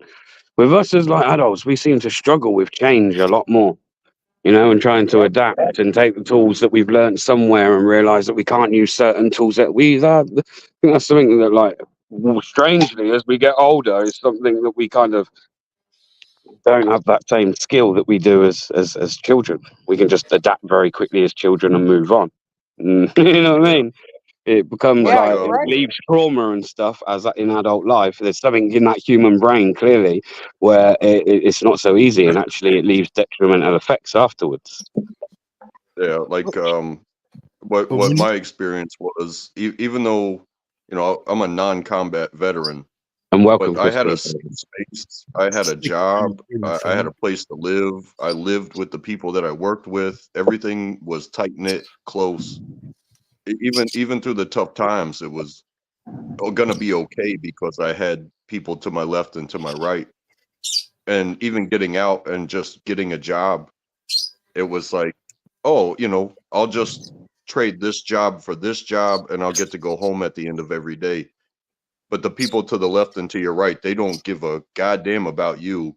With us as like adults, we seem to struggle with change a lot more. And trying to adapt and take the tools that we've learned somewhere and realize that we can't use certain tools that we have. I think that's something that, strangely, as we get older, is something that we kind of don't have that same skill that we do as children. We can just adapt very quickly as children and move on. You know what I mean? It becomes it leaves trauma and stuff as in adult life. There's something in that human brain clearly where it's not so easy, and actually it leaves detrimental effects afterwards. Yeah, what my experience was, even though I'm a non-combat veteran, and welcome, but I had a safe space, I had a job, I had a place to live, I lived with the people that I worked with. Everything was tight-knit, close. Even through the tough times, it was gonna be okay because I had people to my left and to my right. And even getting out and just getting a job, it was like, oh, I'll just trade this job for this job and I'll get to go home at the end of every day. But the people to the left and to your right, they don't give a goddamn about you.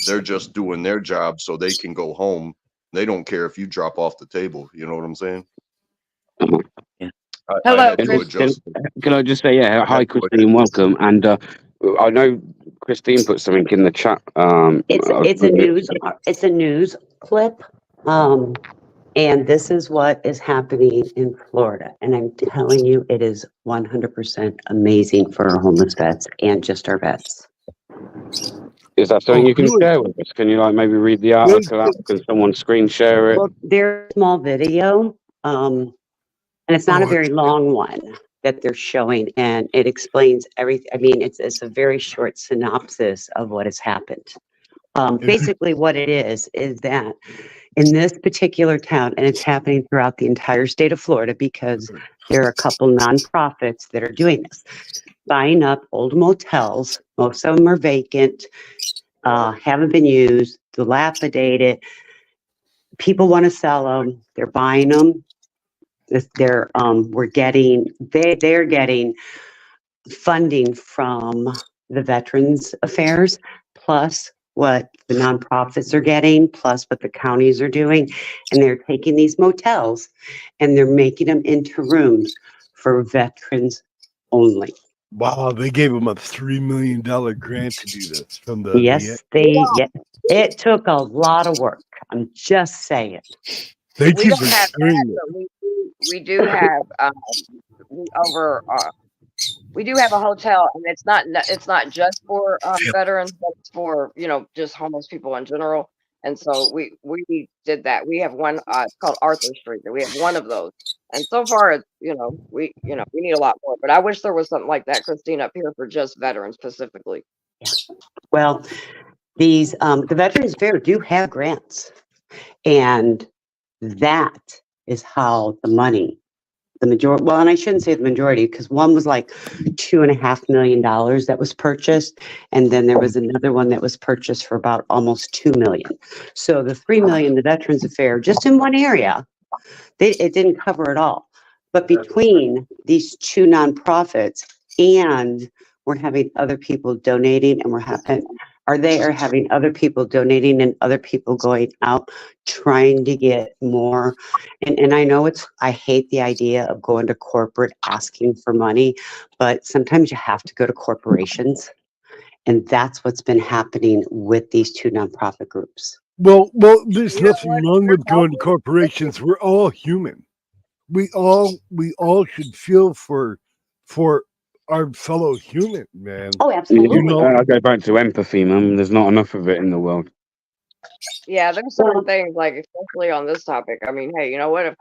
They're just doing their job so they can go home. They don't care if you drop off the table. You know what I'm saying? Hello, Can I just say, hi, Christine, welcome. And I know Christine put something in the chat. It's a news clip, and this is what is happening in Florida. And I'm telling you, it is 100% amazing for our homeless vets and just our vets. Is that something you can share with us? Can you maybe read the article out? Can someone screen share it? Well, there's a small video, and it's not a very long one that they're showing, and it explains everything. I mean, it's a very short synopsis of what has happened. Basically, what it is that in this particular town, and it's happening throughout the entire state of Florida, because there are a couple nonprofits that are doing this, buying up old motels. Most of them are vacant. haven't been used, dilapidated. People want to sell them. They're buying them. They're getting funding from the Veterans Affairs, plus what the nonprofits are getting, plus what the counties are doing. And they're taking these motels and they're making them into rooms for veterans only. Wow, they gave him a $3 million grant to do this from the Yes, it took a lot of work. I'm just saying. Thank We you don't for have sharing that, it. but we do have we do have a hotel, and it's not just for veterans, but it's for just homeless people in general. And so we did that. We have one. It's called Arthur Street. We have one of those. And so far, it's we need a lot more. But I wish there was something like that, Christine, up here for just veterans specifically. Well, these the Veterans Fair do have grants, and that is how the money, the majority, well, and I shouldn't say the majority, because one was like $2.5 million that was purchased, and then there was another one that was purchased for about almost $2 million. So the $3 million, the Veterans Affair, just in one area, it didn't cover it all. But between these two nonprofits, and we're having other people donating, and are having other people donating and other people going out trying to get more. And I know I hate the idea of going to corporate asking for money, but sometimes you have to go to corporations. And that's what's been happening with these two nonprofit groups. Well, there's nothing wrong with going to corporations. We're all human. We all should feel for our fellow human, man. Oh, absolutely. You know, I go back to empathy, man. There's not enough of it in the world. Yeah, there's certain things, like especially on this topic. I mean, hey, you know what? If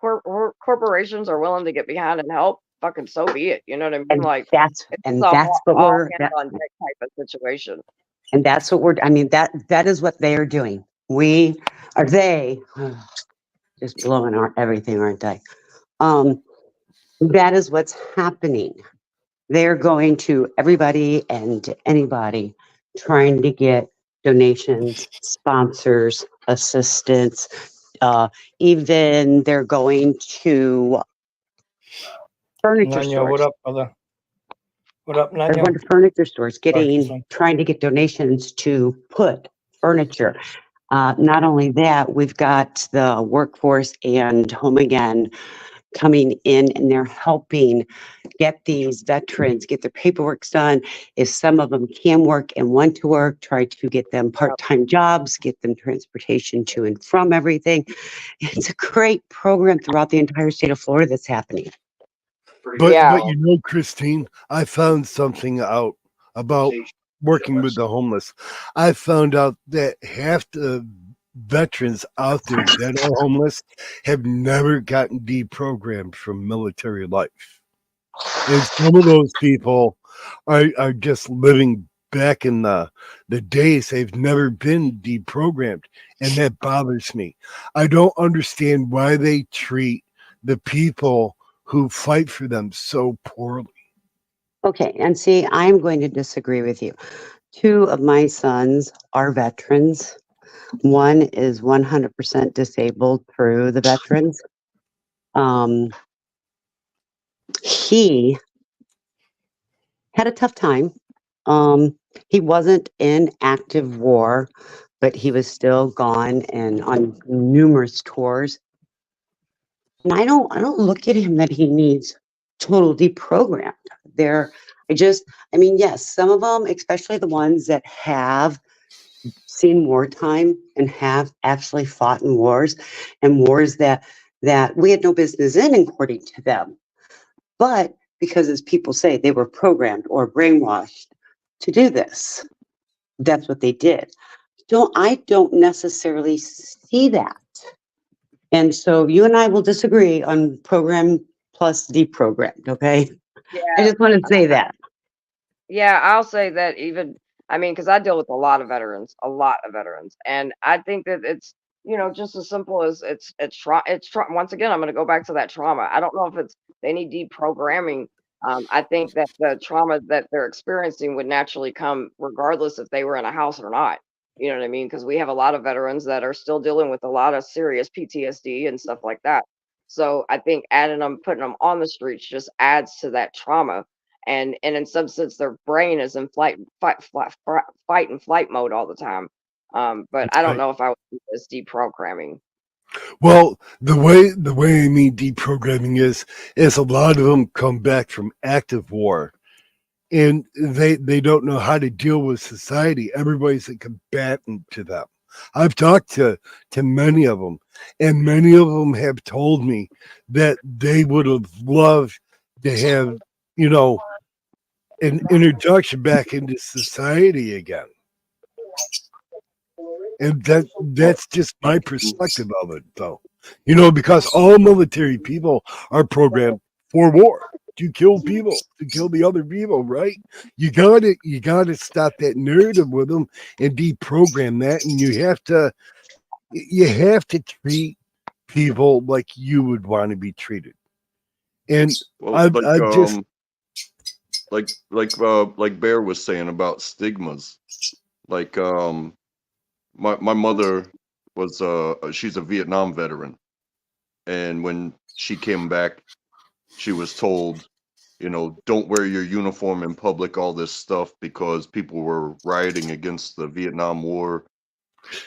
corporations are willing to get behind and help, fucking so be it. You know what I mean? And Like that's what all we're hands on deck type of situation. and that's what we're, I mean, that is what they are doing. Just blowing everything, aren't they? That is what's happening. They're going to everybody and anybody trying to get donations, sponsors, assistance. Even they're going to furniture Nanya, what stores. up, brother? What up, They're Nanya? going to furniture stores, trying to get donations to put furniture. Not only that, we've got the workforce and Home Again coming in, and they're helping get these veterans get their paperwork done. If some of them can work and want to work, try to get them part-time jobs, get them transportation to and from everything. It's a great program throughout the entire state of Florida that's happening. But you know, Christine, I found something out about working with the homeless. I found out that half the veterans out there that are homeless have never gotten deprogrammed from military life. And some of those people are just living back in the days. They've never been deprogrammed. And that bothers me. I don't understand why they treat the people who fight for them so poorly. Okay, and see, I'm going to disagree with you. Two of my sons are veterans. One is 100% disabled through the veterans. He had a tough time. He wasn't in active war, but he was still gone and on numerous tours. And I don't look at him that he needs total deprogrammed. Yes, some of them, especially the ones that have seen wartime and have actually fought in wars, and wars that we had no business in, according to them. But because, as people say, they were programmed or brainwashed to do this, that's what they did. I don't necessarily see that. And so you and I will disagree on program plus deprogrammed, okay? Yeah. I just want to say that. Yeah, I'll say that because I deal with a lot of veterans, and I think that it's just as simple as it's once again, I'm going to go back to that trauma. I don't know if they need deprogramming. I think that the trauma that they're experiencing would naturally come regardless if they were in a house or not. You know what I mean? Because we have a lot of veterans that are still dealing with a lot of serious PTSD and stuff like that. So I think putting them on the streets just adds to that trauma. And in some sense, their brain is in fight and flight mode all the time. But I don't Right. know if I would do this deprogramming. Well, the way I mean deprogramming is a lot of them come back from active war, and they don't know how to deal with society. Everybody's a combatant to them. I've talked to many of them, and many of them have told me that they would have loved to have, you know, an introduction back into society again. And that's just my perspective of it, though. You know, because all military people are programmed for war, to kill people, to kill the other people, right? You gotta stop that narrative with them and deprogram that, and you have to treat people like you would want to be treated. And Well, I just like Bear was saying about stigmas. Like my mother was she's a Vietnam veteran, and when she came back, she was told, you know, don't wear your uniform in public, all this stuff, because people were rioting against the Vietnam War,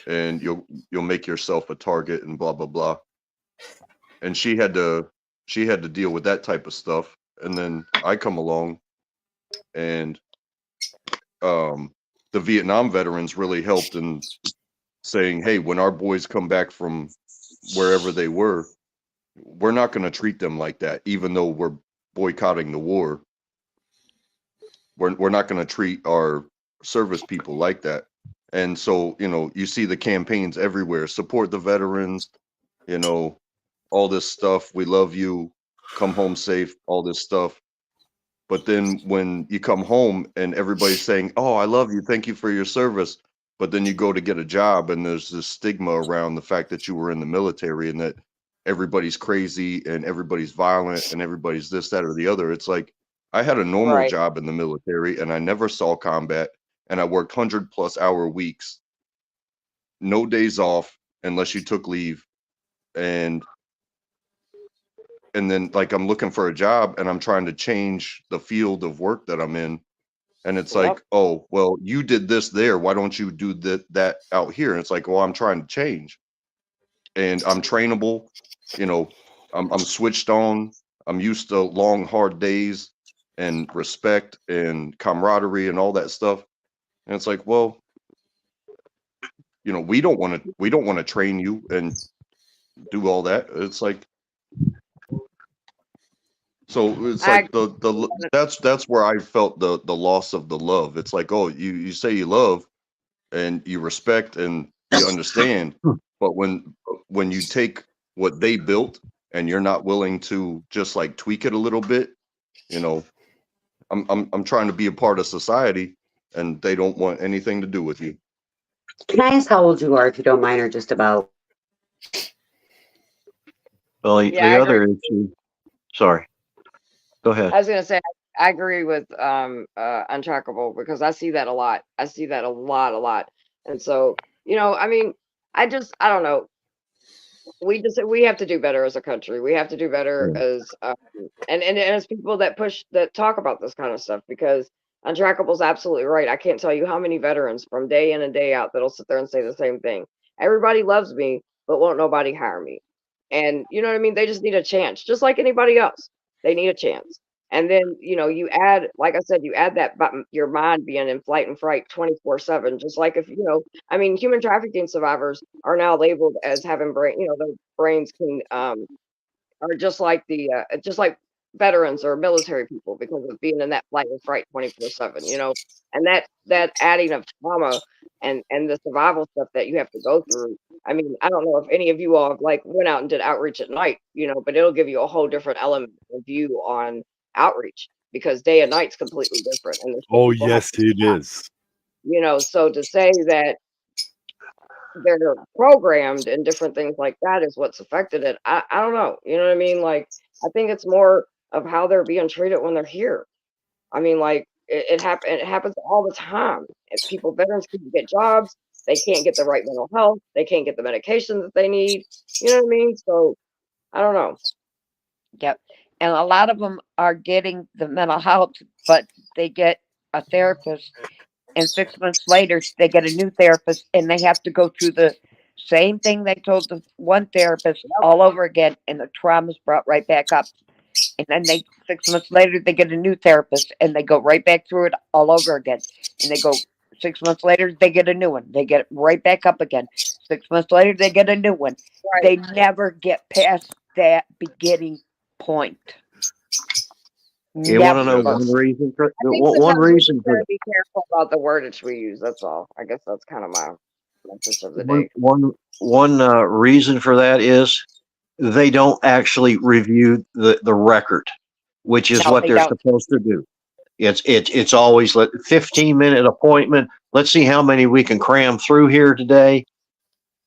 and you'll make yourself a target and blah blah blah. And she had to deal with that type of stuff. And then I come along, and the Vietnam veterans really helped in saying, hey, when our boys come back from wherever they were, we're not going to treat them like that, even though we're boycotting the war. We're not going to treat our service people like that. And so, you know, you see the campaigns everywhere, support the veterans, you know, all this stuff. We love you. Come home safe, all this stuff. But then when you come home and everybody's saying, oh, I love you, thank you for your service. But then you go to get a job and there's this stigma around the fact that you were in the military and that everybody's crazy and everybody's violent and everybody's this, that, or the other. It's like, I had a normal Right. job in the military and I never saw combat, and I worked 100+ hour weeks, no days off unless you took leave. And then like I'm looking for a job and I'm trying to change the field of work that I'm in. And it's Yep. like, oh, well, you did this there. Why don't you do that out here? And it's like, well, I'm trying to change. And I'm trainable, you know, I'm switched on. I'm used to long, hard days and respect and camaraderie and all that stuff. And it's like, well, you know, we don't want to train you and do all that. It's like, so it's I like that's where I felt the loss of the love. It's like, oh, you say you love and you respect and you understand, but when you take what they built and you're not willing to just like tweak it a little bit, you know, I'm trying to be a part of society and they don't want anything to do with you. Can I ask how old you are, if you don't mind, or just about? Well, Yeah, I the agree. other issue, sorry, go ahead. I was gonna say I agree with untrackable, because I see that a lot. I see that a lot. And so, you know, I mean, I don't know. We have to do better as a country. We have to do better as and as people that talk about this kind of stuff, because untrackable's absolutely right. I can't tell you how many veterans from day in and day out that'll sit there and say the same thing. Everybody loves me, but won't nobody hire me. And you know what I mean? They just need a chance, just like anybody else. They need a chance. And then, you know, you add, like I said, you add that your mind being in flight and fright 24/7, just like if, you know, I mean, human trafficking survivors are now labeled as having brain, you know, their brains can are just like just like veterans or military people, because of being in that flight and fright 24/7, you know. And that adding of trauma and the survival stuff that you have to go through. I mean, I don't know if any of you all like went out and did outreach at night, you know, but it'll give you a whole different element of view on outreach, because day and night's completely different, and the shit oh people have yes, to it survive, is. you know. So to say that they're programmed and different things like that is what's affected it, I don't know, you know what I mean? Like, I think it's more of how they're being treated when they're here. I mean, like, it happens all the time. If veterans can get jobs, They can't get the right mental health. They can't get the medication that they need. You know what I mean? So I don't know. Yep. And a lot of them are getting the mental health, but they get a therapist, and 6 months later they get a new therapist, and they have to go through the same thing they told the one therapist all over again, and the trauma's brought right back up. And then 6 months later they get a new therapist, and they go right back through it all over again. And they go 6 months later they get a new one. They get it right back up again. 6 months later they get a new one. Right. They never get past that beginning point. You want to know Never. one reason for I think one sometimes we reason just for gotta be careful about the wordage we use. That's all. I guess that's kind of my message of the day. one reason for that is they don't actually review the record, which is No, what they they're don't. supposed to do. It's always 15-minute appointment. Let's see how many we can cram through here today.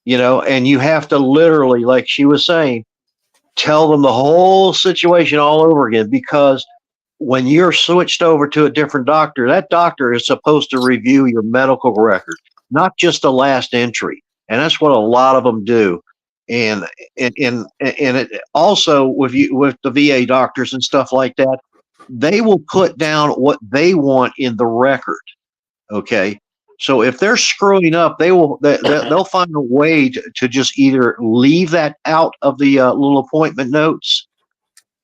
You know, and you have to literally, like she was saying, tell them the whole situation all over again, because when you're switched over to a different doctor, that doctor is supposed to review your medical record, not just the last entry. And that's what a lot of them do. And it also with the VA doctors and stuff like that, they will put down what they want in the record. Okay. So if they're screwing up, they'll find a way to just either leave that out of the little appointment notes,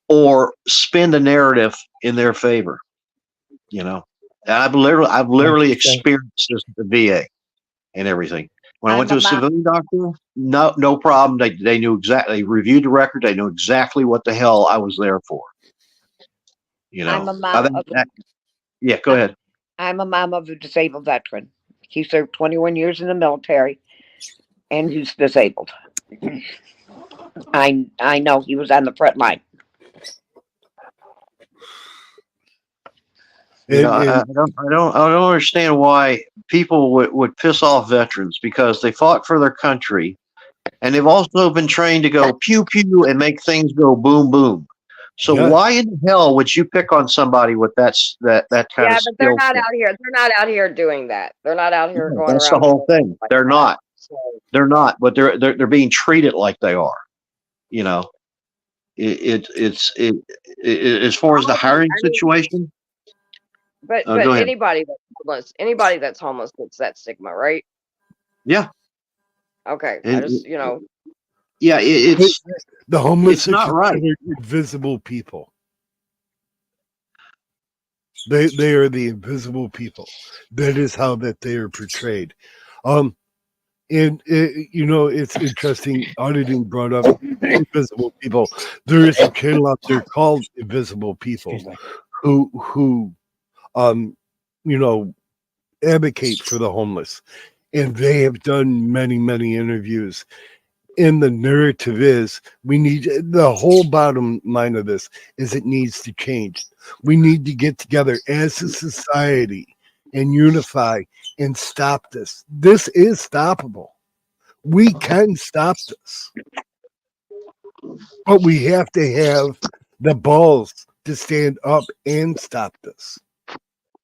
or spin the narrative in their favor. You know, and I've literally experienced this at the VA and everything. When I went to a civilian doctor, no problem. They knew exactly. They reviewed the record. They knew exactly what the hell I was there for. You know, I'm a mom yeah. Go ahead. I'm a mom of a disabled veteran. He served 21 years in the military, and he's disabled. I know he was on the front line. You know, I don't understand why people would piss off veterans, because they fought for their country, and they've also been trained to go pew pew and make things go boom boom. So why in the hell would you pick on somebody with that kind of skill? Yeah, but they're not out here. They're not out here doing that. They're not out here going That's around. the whole thing. Like They're that. not. So, They're not. But they're being treated like they are. You know, it's as far as the hiring situation. But go ahead. anybody that's homeless gets that stigma, right? Yeah. Okay. And, I just yeah, it's the homeless. It's not right. Invisible people. They are the invisible people. That is how that they are portrayed. And it's interesting. Auditing brought up invisible people. There is a channel out there called Invisible People who advocate for the homeless, and they have done many interviews. And the narrative is the whole bottom line of this is it needs to change. We need to get together as a society and unify and stop this. This is stoppable. We can stop this. But we have to have the balls to stand up and stop this.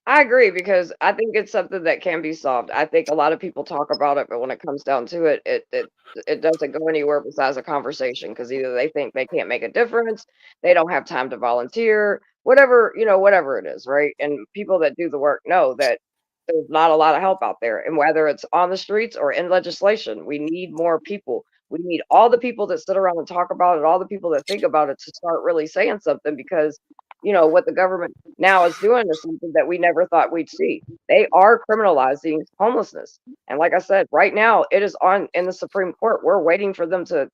I agree, because I think it's something that can be solved. I think a lot of people talk about it, but when it comes down to it, it doesn't go anywhere besides a conversation, because either they think they can't make a difference, they don't have time to volunteer, whatever it is, right? And people that do the work know that there's not a lot of help out there. And whether it's on the streets or in legislation, we need more people. We need all the people that sit around and talk about it, all the people that think about it, to start really saying something, because what the government now is doing is something that we never thought we'd see. They are criminalizing homelessness. And like I said, right now it is in the Supreme Court. We're waiting for them to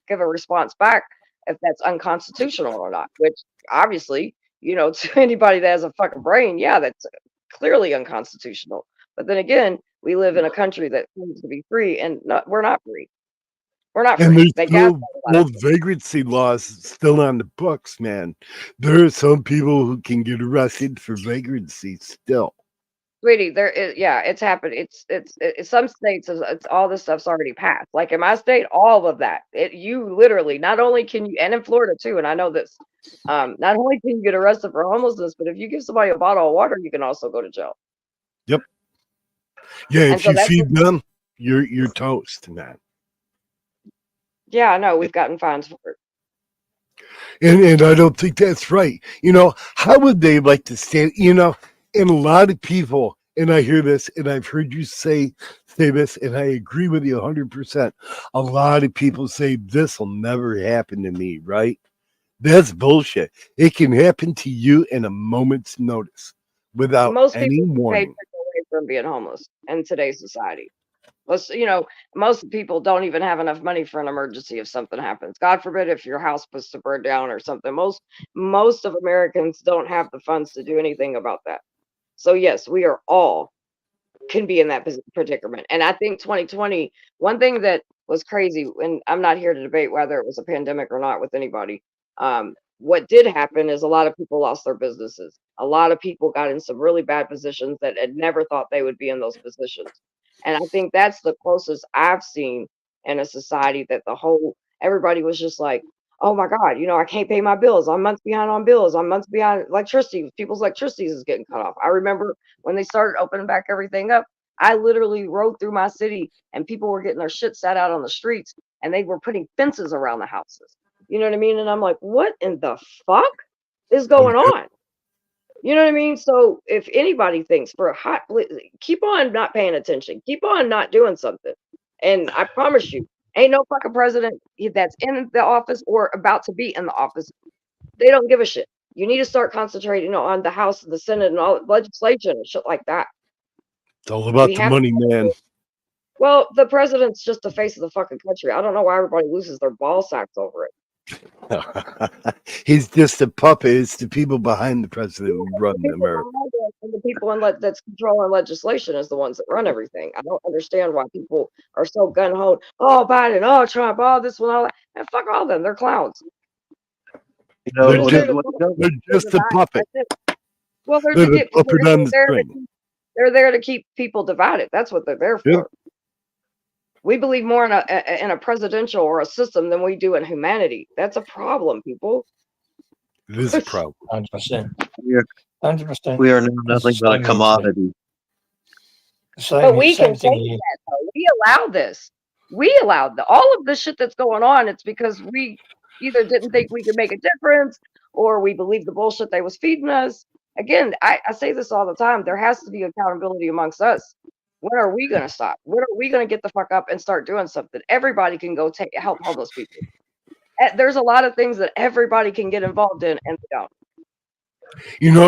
give a response back if that's unconstitutional or not, which obviously, to anybody that has a fucking brain, yeah, that's clearly unconstitutional. But then again, we live in a country that claims to be free, and we're not free. We're not free. And there's They still got vagrancy laws still on the books, man. There are some people who can get arrested for vagrancy still. Sweetie, there is, yeah, it's happened. It's some states, it's all this stuff's already passed. Like in my state, all of that. You literally, not only can you, and in Florida too, and I know this, not only can you get arrested for homelessness, but if you give somebody a bottle of water, you can also go to jail. Yep. Yeah, And if so you feed them, you're toast, man. Yeah, I know we've gotten fines for it. And I don't think that's right. You know, how would they like to stand? You know, and a lot of people, and I hear this, and I've heard you say this, and I agree with you 100%. A lot of people say this will never happen to me, right? That's bullshit. It can happen to you in a moment's notice without Most any people pay warning. away from being homeless in today's society. Most people don't even have enough money for an emergency if something happens. God forbid if your house was to burn down or something. Most of Americans don't have the funds to do anything about that. So yes, we are all can be in that predicament. And I think 2020, one thing that was crazy, and I'm not here to debate whether it was a pandemic or not with anybody. What did happen is a lot of people lost their businesses. A lot of people got in some really bad positions that had never thought they would be in those positions. And I think that's the closest I've seen in a society that everybody was just like, oh my God, I can't pay my bills. I'm months behind on bills. I'm months behind electricity. People's electricity is getting cut off. I remember when they started opening back everything up, I literally rode through my city and people were getting their shit sat out on the streets and they were putting fences around the houses. You know what I mean? And I'm like, what in the fuck is going on? You know what I mean? So if anybody thinks keep on not paying attention, keep on not doing something. And I promise you, ain't no fucking president that's in the office or about to be in the office. They don't give a shit. You need to start concentrating on the House, the Senate, and all legislation and shit like that. It's all about the money, man. Well, the president's just the face of the fucking country. I don't know why everybody loses their ball sacks over it. He's just a puppet. It's the people behind the president who run America. And the people that's controlling legislation is the ones that run everything. I don't understand why people are so gun-ho. Oh, Biden, oh, Trump, oh, this one, all that. And fuck all of them. They're clowns. They're just a puppet. Well, they're there to keep people divided. That's what they're there for. Yeah. We believe more in a presidential or a system than we do in humanity. That's a problem, people. It is a problem. 100%. 100%. We are now nothing but a commodity. But we can change that, though. We allow this. We allowed all of the shit that's going on. It's because we either didn't think we could make a difference or we believed the bullshit they was feeding us. Again, I say this all the time. There has to be accountability amongst us. When are we going to stop? When are we going to get the fuck up and start doing something? Everybody can go help homeless people. There's a lot of things that everybody can get involved in and they don't.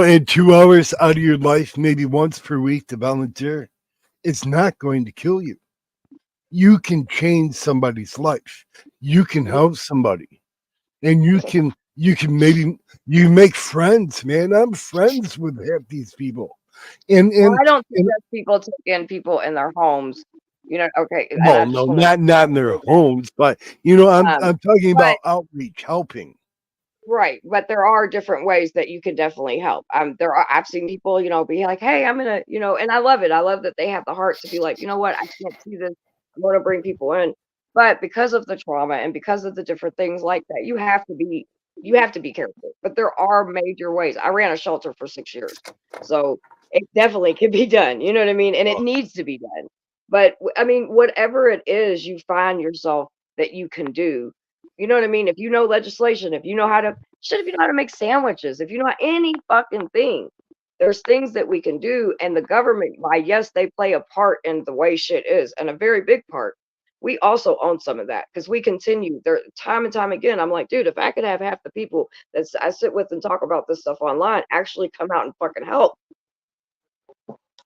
And 2 hours out of your life, maybe once per week to volunteer, it's not going to kill you. You can change somebody's life. You can help somebody. And you can make friends, man. I'm friends with half these people. And I don't suggest people take in people in their homes. Okay. Well, no, not in their homes, but I'm talking about outreach, helping. Right, but there are different ways that you can definitely help. I've seen people, be like, hey, I'm gonna, and I love it. I love that they have the heart to be like, you know what, I can't see this. I'm gonna bring people in. But because of the trauma and because of the different things like that, you have to be careful. But there are major ways. I ran a shelter for 6 years, so it definitely can be done. You know what I mean? And it needs to be done. But I mean, whatever it is you find yourself that you can do, you know what I mean? If you know legislation, if you know how to make sandwiches, if you know any fucking thing, there's things that we can do. And the government, yes, they play a part in the way shit is, and a very big part. We also own some of that because we continue there time and time again. I'm like, dude, if I could have half the people that I sit with and talk about this stuff online actually come out and fucking help,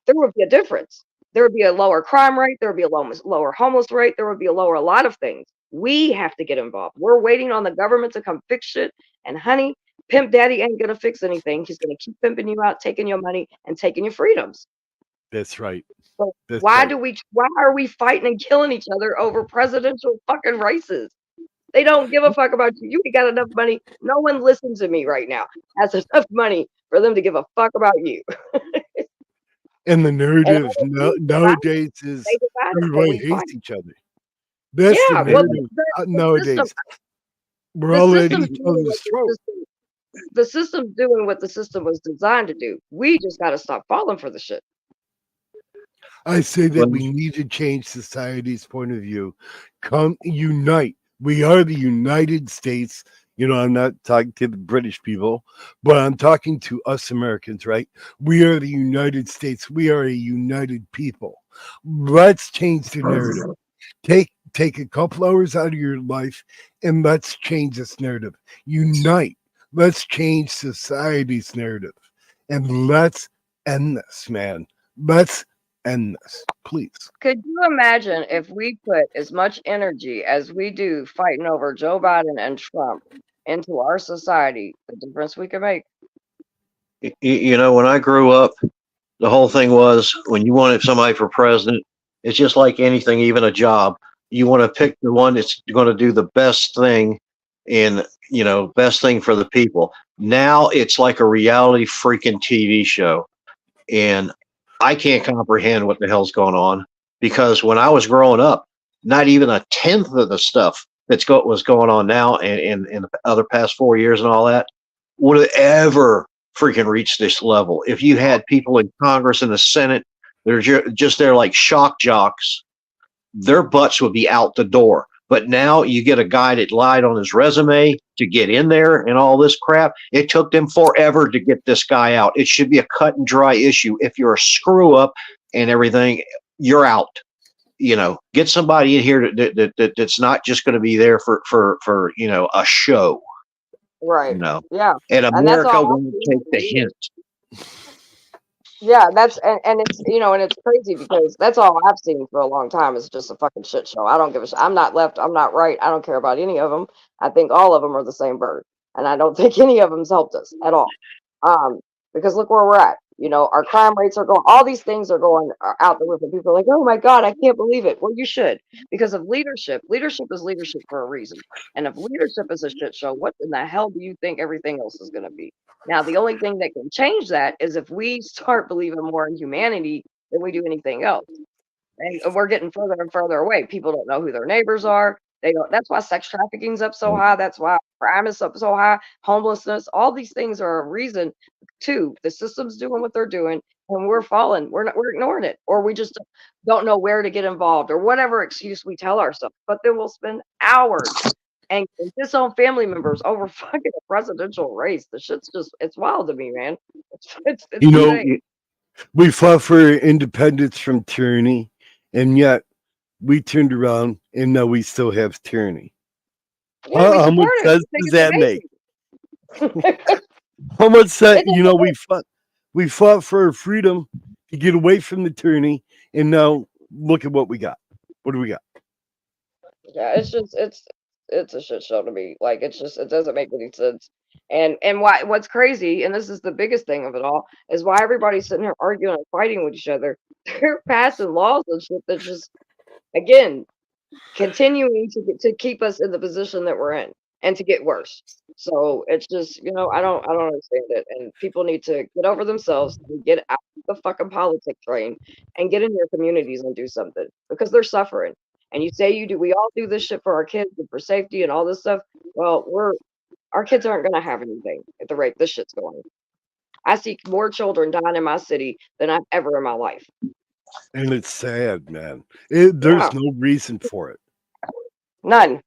there would be a difference. There would be a lower crime rate. There would be a lower homeless rate. There would be a lot of things. We have to get involved. We're waiting on the government to come fix shit. And honey, Pimp Daddy ain't going to fix anything. He's going to keep pimping you out, taking your money and taking your freedoms. That's right. So why are we fighting and killing each other over presidential fucking races? They don't give a fuck about you. You ain't got enough money. No one listens to me right now has enough money for them to give a fuck about you. And the narrative nowadays is everybody hates each other. That's the narrative nowadays. We're all at each other's throat. The system's doing what the system was designed to do. We just got to stop falling for the shit. I say that Well, we need to change society's point of view. Come unite. We are the United States. You know, I'm not talking to the British people, but I'm talking to us Americans, right? We are the United States. We are a united people. Let's change the narrative. Take a couple hours out of your life and let's change this narrative. Unite. Let's change society's narrative. And let's end this, man. Let's end this, please. Could you imagine if we put as much energy as we do fighting over Joe Biden and Trump into our society, the difference we could make? you know, when I grew up, the whole thing was when you wanted somebody for president, it's just like anything, even a job. You want to pick the one that's going to do the best thing in, you know, best thing for the people. Now it's like a reality freaking TV show. And I can't comprehend what the hell's going on, because when I was growing up, not even a tenth of the stuff was going on now and in the other past 4 years and all that would have ever freaking reached this level. If you had people in Congress and the Senate that are just there like shock jocks, their butts would be out the door. But now you get a guy that lied on his resume to get in there and all this crap. It took them forever to get this guy out. It should be a cut and dry issue. If you're a screw up and everything, you're out. You know, get somebody in here that's not just going to be there for you know, a show. Right. You know, Yeah. and And that's America all won't take the hint. Yeah, that's and it's and it's crazy because that's all I've seen for a long time is just a fucking shit show. I don't give a shit. I'm not left. I'm not right. I don't care about any of them. I think all of them are the same bird, and I don't think any of them's helped us at all. Because look where we're at. Our crime rates are going. All these things are going out the roof, and people are like, "Oh my God, I can't believe it." Well, you should, because of leadership. Leadership is leadership for a reason, and if leadership is a shit show, what in the hell do you think everything else is going to be? Now, the only thing that can change that is if we start believing more in humanity than we do anything else. And we're getting further and further away. People don't know who their neighbors are. They don't. That's why sex trafficking's up so high. That's why crime is up so high. Homelessness. All these things are a reason. Too. The system's doing what they're doing, and we're falling. We're ignoring it, or we just don't know where to get involved, or whatever excuse we tell ourselves. But then we'll spend hours and disown family members over fucking a presidential race. The shit's it's wild to me, man. It's You know, insane. we fought for independence from tyranny, and yet we turned around and now we still have tyranny. Yeah, we How much support it. sense We does that think make? it's amazing. How much sense? It You know, doesn't we fought for freedom to get away from the tyranny, and now look at what we got. What do we got? Yeah, it's a shit show to me. Like it doesn't make any sense. And what's crazy, and this is the biggest thing of it all, is why everybody's sitting here arguing and fighting with each other. They're passing laws and shit that just again continuing to keep us in the position that we're in and to get worse. So it's just, I don't understand it. And people need to get over themselves and get out of the fucking politic train and get in their communities and do something because they're suffering. And you say we all do this shit for our kids and for safety and all this stuff. Well, our kids aren't gonna have anything at the rate this shit's going. I see more children dying in my city than I've ever in my life. And it's sad, man. There's Yeah, no reason for it. none.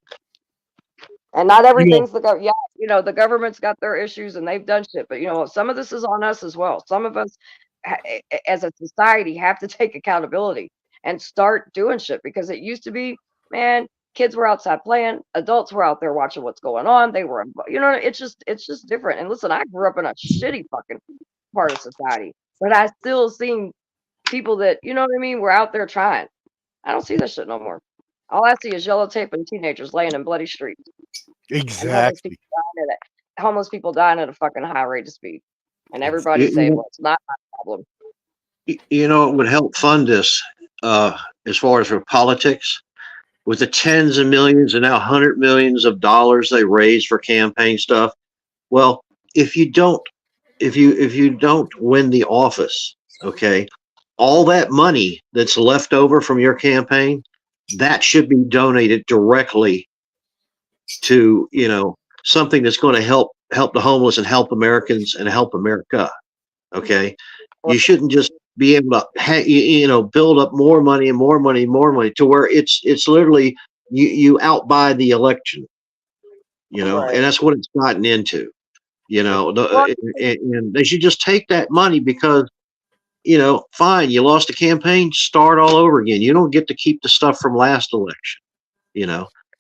And not You know, everything's the government's got their issues and they've done shit, but some of this is on us as well. Some of us as a society have to take accountability and start doing shit because it used to be, man, kids were outside playing, adults were out there watching what's going on. They were, it's just different. And listen, I grew up in a shitty fucking part of society, but I still seen people that, you know what I mean, were out there trying. I don't see that shit no more. All I see is yellow tape and teenagers laying in bloody streets. And exactly. homeless people dying at a fucking high rate of speed. And everybody's saying, well, it's not my problem. You know, it would help fund this as far as for politics, with the tens of millions and now $100 millions of dollars they raise for campaign stuff. Well, if you don't win the office, okay, all that money that's left over from your campaign, that should be donated directly to, something that's going to help the homeless and help Americans and help America. Okay. You shouldn't just be able to build up more money and more money and more money to where it's literally you outbuy the election, Right. and that's what it's gotten into. Well, And they should just take that money because fine, you lost a campaign, start all over again. You don't get to keep the stuff from last election, and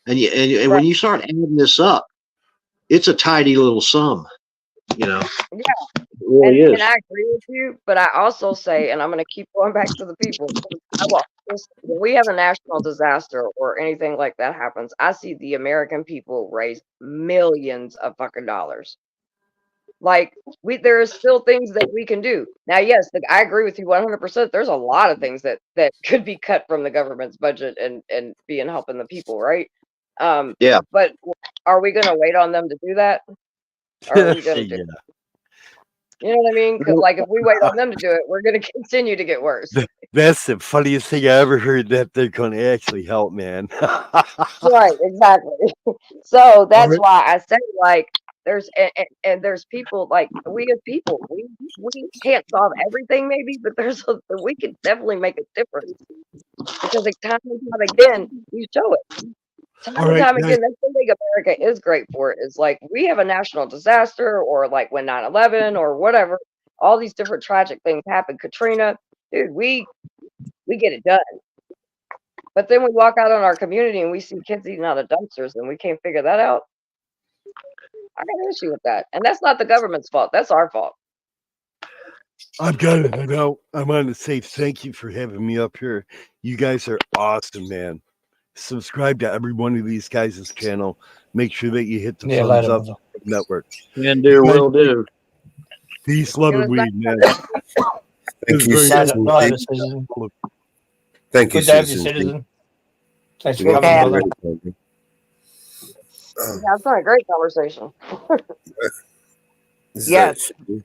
right. when you start adding this up, it's a tidy little sum, Yeah. It really And is. I agree with you, but I also say, and I'm going to keep going back to the people. When we have a national disaster or anything like that happens, I see the American people raise millions of fucking dollars. Like there are still things that we can do. Now, yes, I agree with you 100%. There's a lot of things that could be cut from the government's budget and being helping the people, right? Yeah. But are we going to wait on them to do that? Or are we going to do it? You know what I mean? Because like if we wait on them to do it, we're going to continue to get worse. That's the funniest thing I ever heard, that they're going to actually help, man. Right, exactly. So that's why I say, like, there's and there's people, like, we as people, we can't solve everything maybe, but we can definitely make a difference, because like time and time again we show it. Time All and right, time guys. again, that's the thing America is great for, is like we have a national disaster, or like when 9/11 or whatever, all these different tragic things happen, Katrina, dude, we get it done. But then we walk out on our community and we see kids eating out of dumpsters and we can't figure that out. I got an issue with that. And that's not the government's fault. That's our fault. I've got it. I know. I wanted to say thank you for having me up here. You guys are awesome, man. Subscribe to every one of these guys' channel. Make sure that you hit the Yeah, thumbs later, up brother. network. Can do, will do. Peace, love, and weed, man. Thank you, Very Susan. Later, citizen. Thank you, Good to have you, Susan. citizen. Thanks for Welcome coming, to brother. the Red Family. Yeah, it's been a great conversation. This is Yes. actually-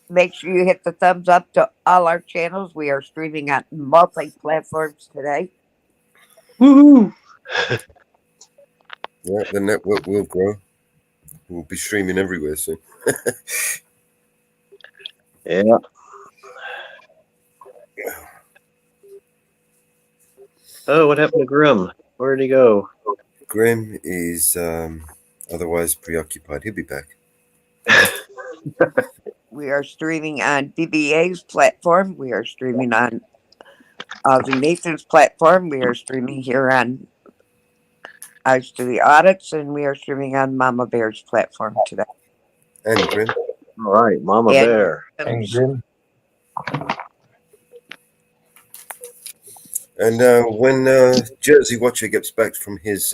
Make sure you hit the thumbs up to all our channels. We are streaming on multi-platforms today. Woohoo! Yeah, the network will grow. We'll be streaming everywhere soon. Yeah. Oh, what happened to Grim? Where'd he go? Graham is otherwise preoccupied. He'll be back. We are streaming on DBA's platform. We are streaming on Aussie Nathan's platform. We are streaming here on EYES to the Audits, and we are streaming on Mama Bear's platform today. And Grim. All right, Mama And- Bear. And Grim. And when Jersey Watcher gets back from his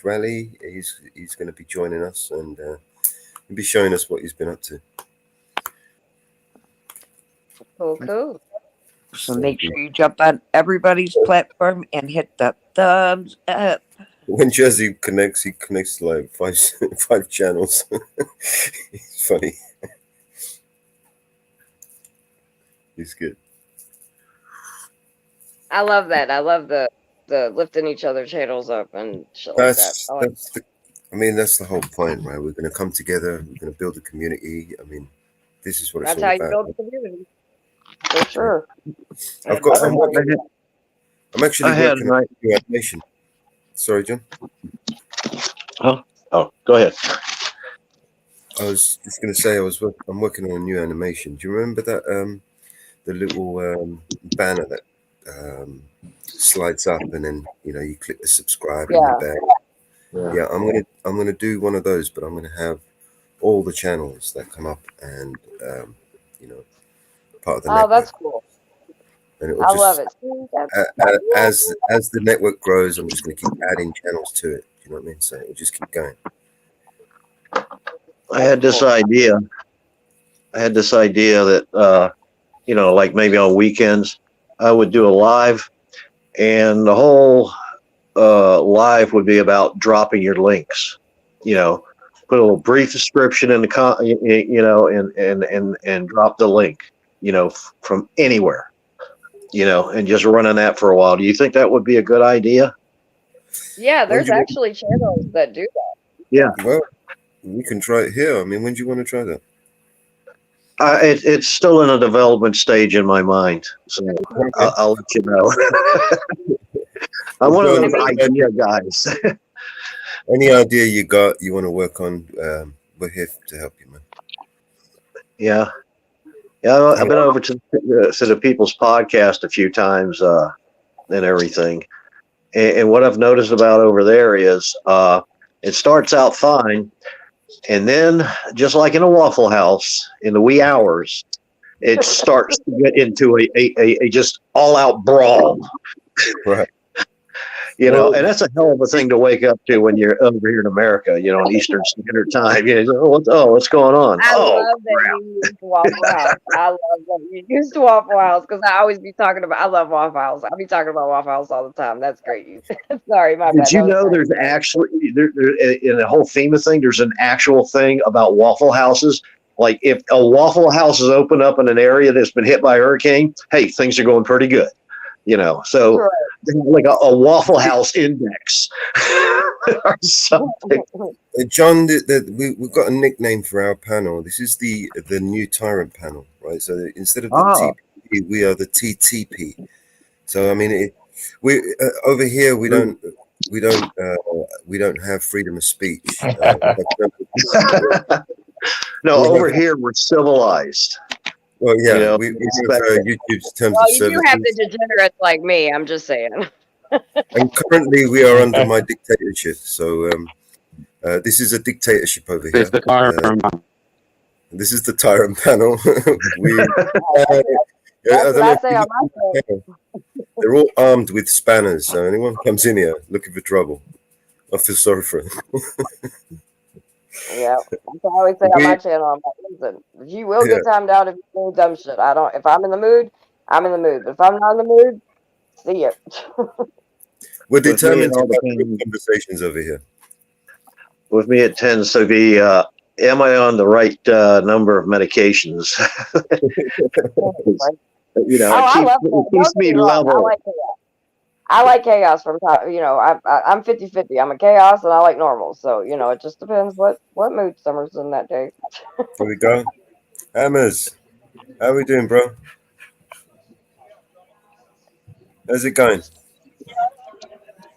rally, he's going to be joining us, and he'll be showing us what he's been up to. Cool. So make sure you jump on everybody's platform and hit the thumbs up. When Jersey connects, he connects to like five channels. It's funny. He's good. I love that. I love the lifting each other's channels up and shit like that. I like That's the whole point, right? We're going to come together. We're going to build a community. I mean, this is what it's That's all how you about. build a community. For sure. I'm actually I had working on a new animation. Sorry, John. Oh, go ahead. I was just going to say I'm working on a new animation. Do you remember that the little banner that slides up and then you click the subscribe in the back? Yeah, I'm gonna do one of those, but I'm gonna have all the channels that come up and part of the network. That's cool. And it will I just, love it. See, as the network grows, I'm just gonna keep adding channels to it. You know what I mean? So it'll just keep going. I had this idea. That like maybe on weekends, I would do a live, and the whole live would be about dropping your links. Put a little brief description in the and drop the link. From anywhere. And just running that for a while. Do you think that would be a good idea? yeah, there's actually channels that do that. Yeah. Well, we can try it here. I mean, when do you want to try that? It's still in a development stage in my mind, so I'll let you know. I'm one of those idea guys. Any idea you got you want to work on, we're here to help you, man. Yeah. I've been over to the People's Podcast a few times and everything. And what I've noticed about over there is it starts out fine. And then, just like in a Waffle House, in the wee hours, it starts to get into a just all-out brawl. Right. You know, and that's a hell of a thing to wake up to when you're over here in America, you know, on Eastern Standard Time. You know, what's going on? I love that you used Waffle House. I love that you used Waffle House because I always be talking about. I love Waffle House. I be talking about Waffle House all the time. That's great. Sorry, my bad. Did you know there's actually in the whole FEMA thing? There's an actual thing about Waffle Houses. Like if a Waffle House is open up in an area that's been hit by a hurricane, hey, things are going pretty good. You know, so Right. like a Waffle House index or something. John, we've got a nickname for our panel. This is the new Tyrant panel, right? So instead of the TPP, we are the TTP. So I mean, we over here we don't have freedom of speech. No, over here we're civilized. Well, yeah, You know, we have YouTube's terms Well, of you service. do have the degenerates like me. I'm just saying. And currently we are under my dictatorship. So this is a dictatorship over here. This is the Tyrant panel. That's what I say on my show. They're all armed with spanners. So anyone comes in here looking for trouble, I feel sorry for them. Yeah, that's what I always say on my channel. I'm like, listen, you will get timed out if you do dumb shit. If I'm in the mood, I'm in the mood. But if I'm not in the mood, see ya. We're determined to have good conversations over here. With me, it tends to be, am I on the right number of medications? You know, it keeps me level. I like chaos from time. You know, I'm 50-50. I'm a chaos and I like normal. So, you know, it just depends what mood Summer's in that day. Here we go. Hammers, how are we doing, bro? How's it going?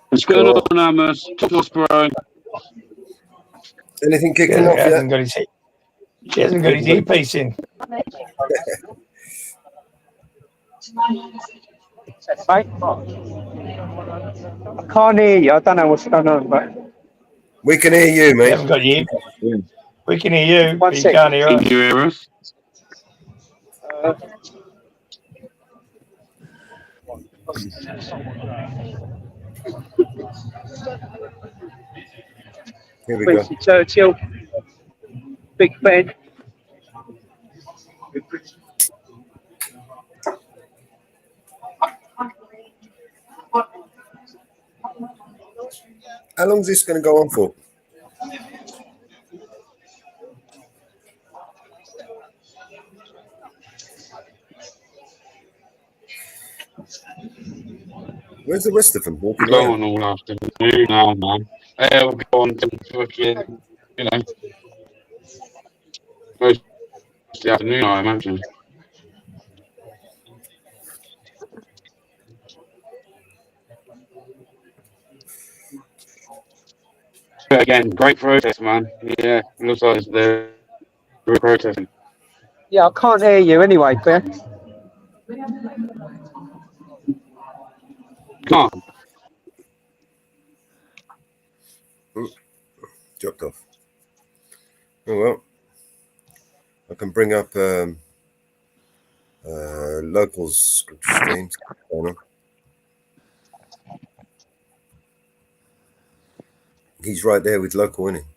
What's going on, Hammers? Talk to us, bro. Anything kicking off yet? She hasn't got his earpiece in. I can't hear you. I don't know what's going on, but we can hear you, mate. We haven't got you. We can hear you, One but you second. can't hear us. Can you hear us? Here we go. Churchill, Big Ben. How long is this going to go on for? Where's the rest of them? Walking Go around. on all afternoon now, man. We'll go on to fucking, you know, most of the afternoon, I imagine. But again, great protest, man. Yeah, looks like they're protesting. Yeah, I can't hear you anyway, Ben. Come on. Dropped off. Oh well. I can bring up locals streams. He's right there with local, isn't he?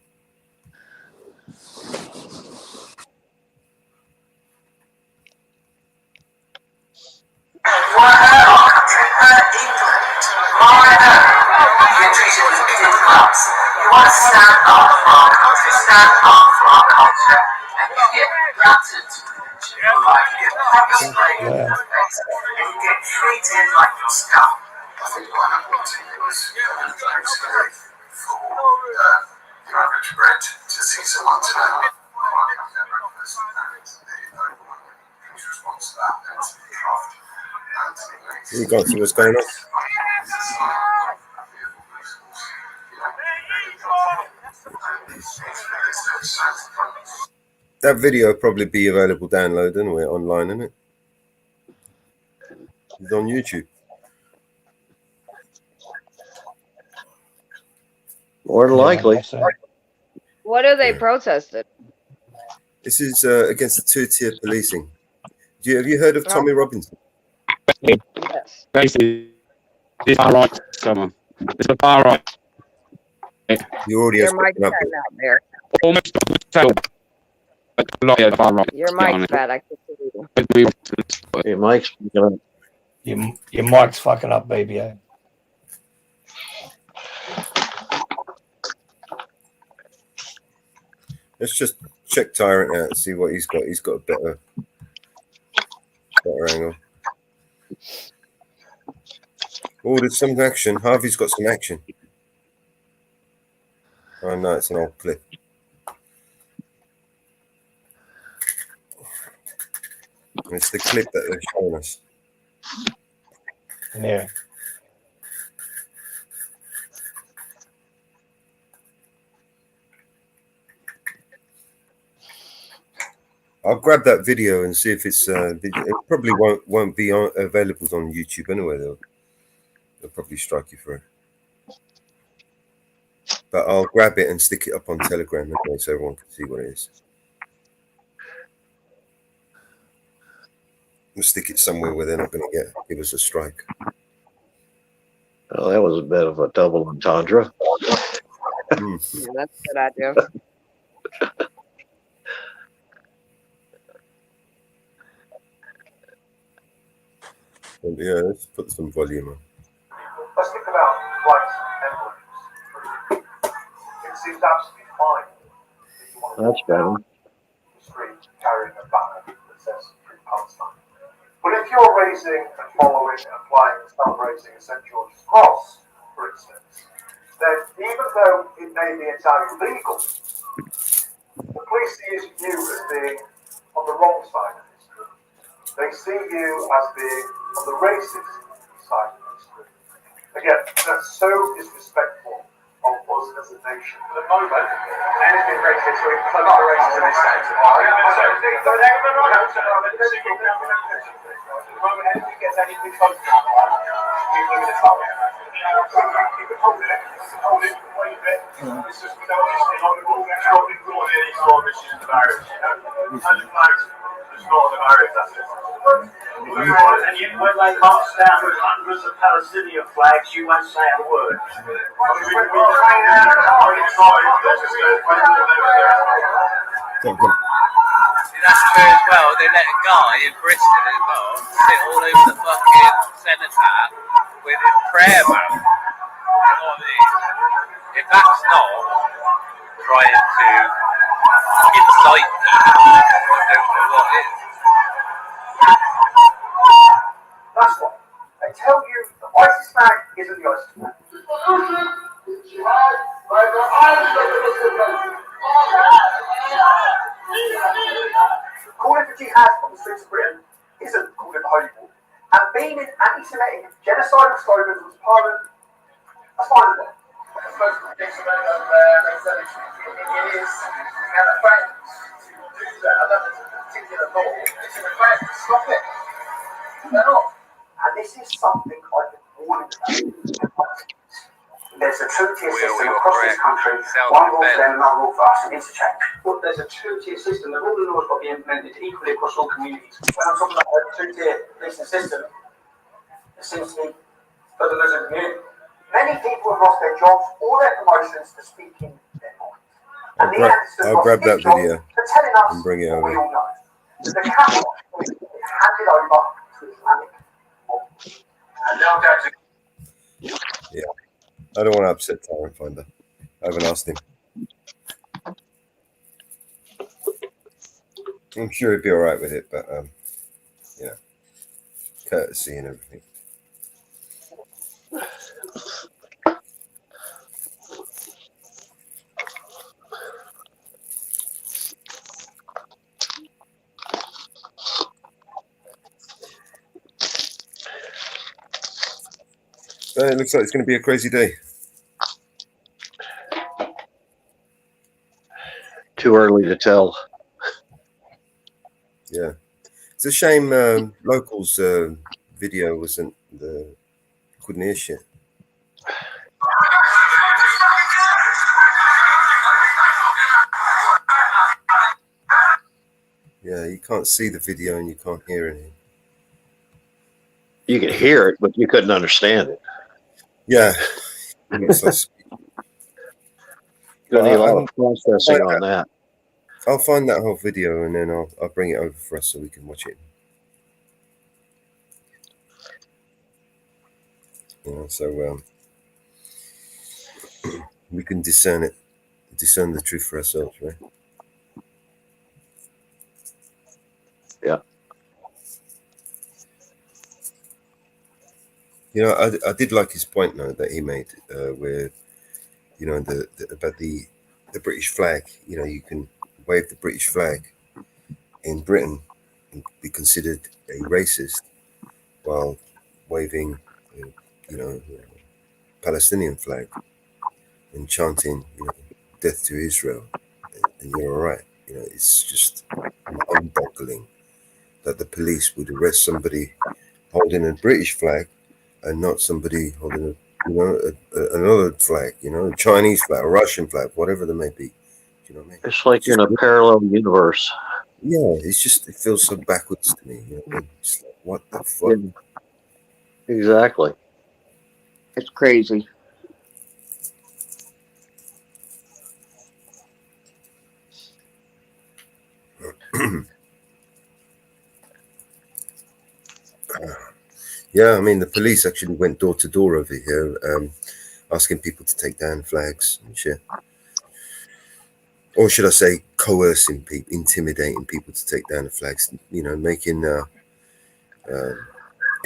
You want to stand up for our country, stand up for our culture, and you get granted like you get pepper sprayed in the face, and you get treated like your scum. I think what happened was very scary for the average Brit to see someone turn up for breakfast and You can't see what's going on. That video will probably be available download anyway online, isn't it? It's on YouTube. More than likely. What are they Yeah. protested? This is against the two-tier policing. Have you heard of Tommy Robinson? Yes. Basically, this far right, someone. It's the far right. Your audio's Your mic's picking up. bad out there. Almost tell. The far right. Your mic's bad. I can see you. Your mic's Your mic's fucking up, baby. Eh? Let's just check Tyrant out and see what he's got. He's got a better angle. Oh, there's some action. Harvey's got some action. Oh no, it's an old clip. It's the clip that they're showing us. Yeah. I'll grab that video and see if it's. It probably won't be available on YouTube anyway. They'll probably strike you for it. But I'll grab it and stick it up on Telegram anyway, so everyone can see what it is. We'll stick it somewhere where they're not going to give us a strike. Well, that was a bit of a double entendre. Yeah, that's a good idea. Yeah, let's put some volume on. Let's think about flights and it seems absolutely fine. That's better. Street carrying a banner that says Free Palestine. But if you're raising and following and flying and celebrating St. George's Cross, for instance, then even though it may be entirely legal, the police see you as being on the wrong side of history. They see you as being on the racist side of history. Again, that's so disrespectful of us as a nation. At the moment, anything racist, so it's a lot of racism is set to the moment anything gets anything close to that, people are going to stop it. Keep it holding it, wait a bit. It's just we don't just on the rule, we're not ignoring any sort of issues of marriage, you know. And the flags, there's not the marriage, that's it. And you, when they march down with hundreds of Palestinian flags, you won't say a word. That's true as well. They let a guy in Bristol as well sit all over the fucking cenotaph with his prayer mat. You know what I mean? If that's not trying to incite people, I don't know what is. That's what. They tell you the ISIS flag isn't the ISIS flag. Calling for jihad on the streets of Britain isn't calling the Holy War. And being in anti-Semitic genocidal slogans was part of that's fine as well. Most of the things about they said it is an offence to do that. I don't know if it's a particular law. It's an offence to stop it. They're not. And this is something I've been warning about. There's a two-tier system across this country. One rule for them, another rule for us, and interchange. But there's a two-tier system. The rule of law has got to be implemented equally across all communities. When I'm talking about a two-tier policing system, it seems to be for the Muslim community. Many people have lost their jobs or their promotions for speaking their mind. I'll grab that video and bring it over. We all know. The capital is handed over to Islamic. Yeah, I don't want to upset Tyrant Finder. I haven't asked him. I'm sure he'd be all right with it, but yeah, courtesy and everything. So it looks like it's going to be a crazy day. Too early to tell. Yeah, it's a shame locals video wasn't the couldn't hear shit. Yeah, you can't see the video and you can't hear anything. You could hear it, but you couldn't understand it. Yeah, it's like, Gonna need a lot of processing on that. I'll find that whole video and then I'll bring it over for us so we can watch it. So we can discern the truth for ourselves, right? Yeah. You know, I did like his point though that he made, where you know about the British flag. You know, you can wave the British flag in Britain and be considered a racist while waving, you know, Palestinian flag and chanting, you know, death to Israel, and you're all right. You know, it's just mind-boggling that the police would arrest somebody holding a British flag and not somebody holding another flag, you know, a Chinese flag, a Russian flag, whatever they may be. You know what I mean? It's like in a parallel universe. Yeah, it feels so backwards to me. You know, it's like, what the fuck? Yeah. Exactly. It's crazy. Yeah, I mean, the police actually went door to door over here, asking people to take down flags and shit. Or should I say, coercing people, intimidating people to take down the flags, you know, making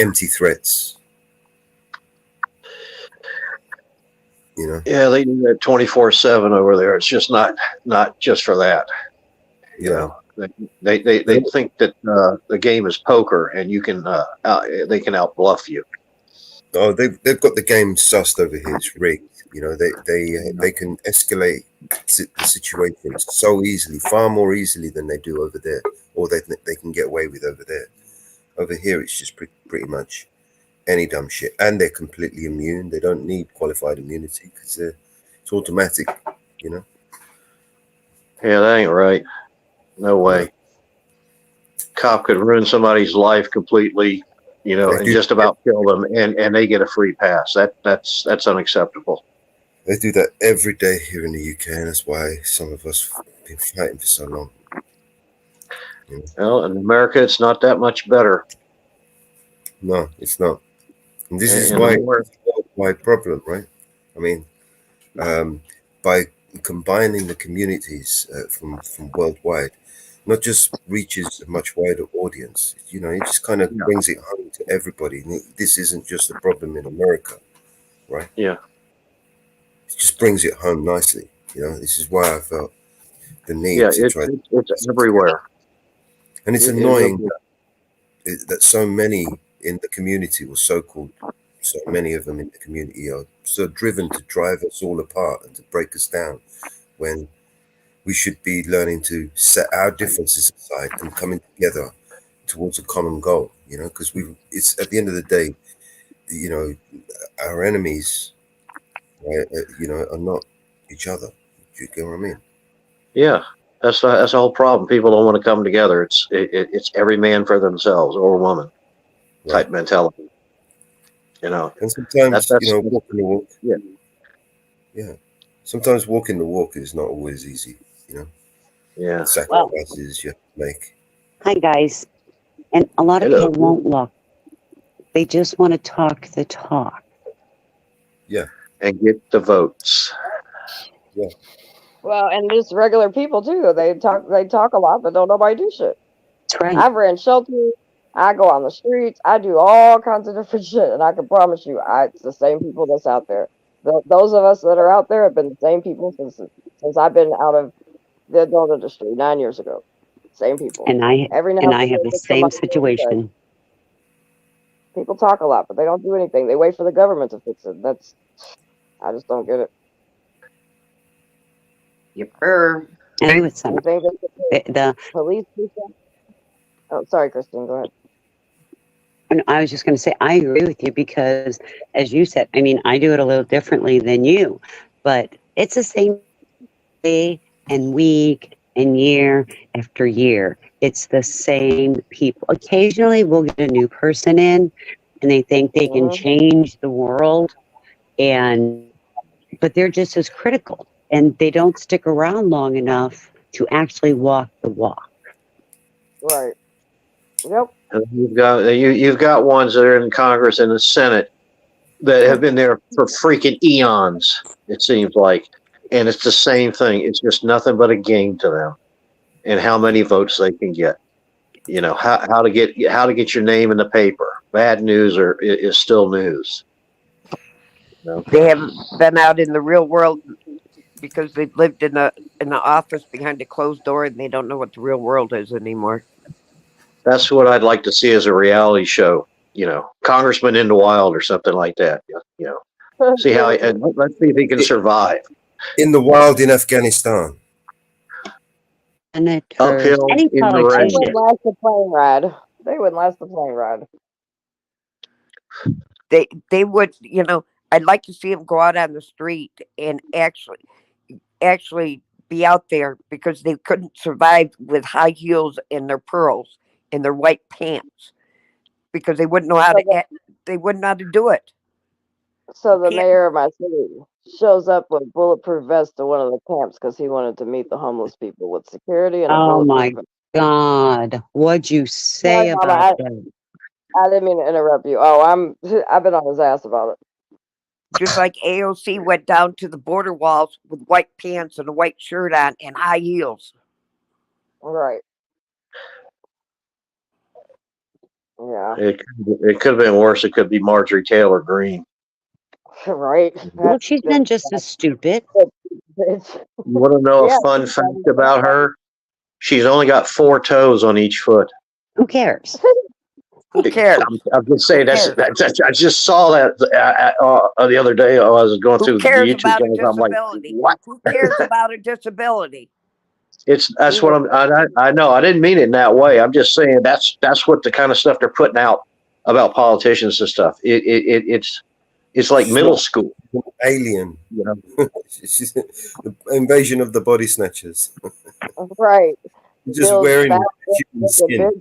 empty threats. You know? Yeah, they do that 24/7 over there. It's just not just for that. You know, they think that the game is poker and you can they can outbluff you. Oh, they've got the game sussed over here. It's rigged. You know, they can escalate the situation so easily, far more easily than they do over there, or they can get away with over there. Over here, it's just pretty much any dumb shit, and they're completely immune. They don't need qualified immunity because it's automatic. You know. Yeah, that ain't right. No way. Cop could ruin somebody's life completely, you know, and just about kill them, and they get a free pass. That's unacceptable. They do that every day here in the UK, and that's why some of us have been fighting for so long. You know? Well, in America, it's not that much better. No, it's not. And this is why it's a worldwide problem, right? I mean, by combining the communities from worldwide, not just reaches a much wider audience. You know, it just kind of brings it home to everybody. This isn't just a problem in America, right? Yeah. It just brings it home nicely. You know, this is why I felt the need to try. It's everywhere. And it's annoying that so many in the community, or so-called, so many of them in the community are so driven to drive us all apart and to break us down, when we should be learning to set our differences aside and coming together towards a common goal, you know, because it's at the end of the day, you know, our enemies, right, you know, are not each other. Do you get what I mean? Yeah, that's the whole problem. People don't want to come together. It's every man for themselves or woman type mentality. You know, and sometimes you know, walking the walk. Yeah. Yeah. Sometimes walking the walk is not always easy. You know. Yeah. The sacrifices you have to make. Hi, guys. And a lot of people won't look. They just want to talk the talk. Yeah. And get the votes. Yeah. Well, and just regular people too. They talk a lot, but don't nobody do shit. That's right. I've ran shelters. I go on the streets. I do all kinds of different shit, and I can promise you, it's the same people that's out there. Those of us that are out there have been the same people since I've been out of the adult industry 9 years ago. Same people. And I have the same situation. People talk a lot, but they don't do anything. They wait for the government to fix it. I just don't get it. Yipper. I agree with some. You think The police do that? Oh, sorry, Christine. Go ahead. and I was just going to say, I agree with you because, as you said, I mean, I do it a little differently than you, but it's the same day and week and year after year. It's the same people. Occasionally, we'll get a new person in, and they think they can change the world, but they're just as critical, and they don't stick around long enough to actually walk the walk. Right. Yep. You've got ones that are in Congress and the Senate that have been there for freaking eons. It seems like, and it's the same thing. It's just nothing but a game to them, and how many votes they can get. You know how to get your name in the paper. Bad news is still news. You know? They haven't been out in the real world because they've lived in the office behind a closed door, and they don't know what the real world is anymore. That's what I'd like to see as a reality show. You know, Congressman in the Wild or something like that. You know, see how and let's see if he can survive in the wild in Afghanistan. And uphill any in the rain. They wouldn't last the plane ride. They wouldn't last the plane ride. They would, you know. I'd like to see them go out on the street and actually be out there, because they couldn't survive with high heels and their pearls and their white pants, because they wouldn't know how to do it. So the mayor of my city shows up with bulletproof vests to one of the camps because he wanted to meet the homeless people with security and a Oh my bulletproof vest. God! What'd you say Sorry, Mama, about that? I didn't mean to interrupt you. Oh, I've been on his ass about it. Just like AOC went down to the border walls with white pants and a white shirt on and high heels. Right. Yeah. It could have been worse. It could be Marjorie Taylor Greene. Right. Well, she's been just as stupid. You want to know a fun fact about her? She's only got 4 toes on each foot. Who cares? Who cares? I'm just saying I just saw that the other day. I was going through the cares YouTube about a channels. I'm like, disability? what? Who cares about a disability? That's what I know. I didn't mean it in that way. I'm just saying that's what the kind of stuff they're putting out about politicians and stuff. It's like middle school. Alien, you know. The invasion of the body snatchers. Right. Just wearing human skin.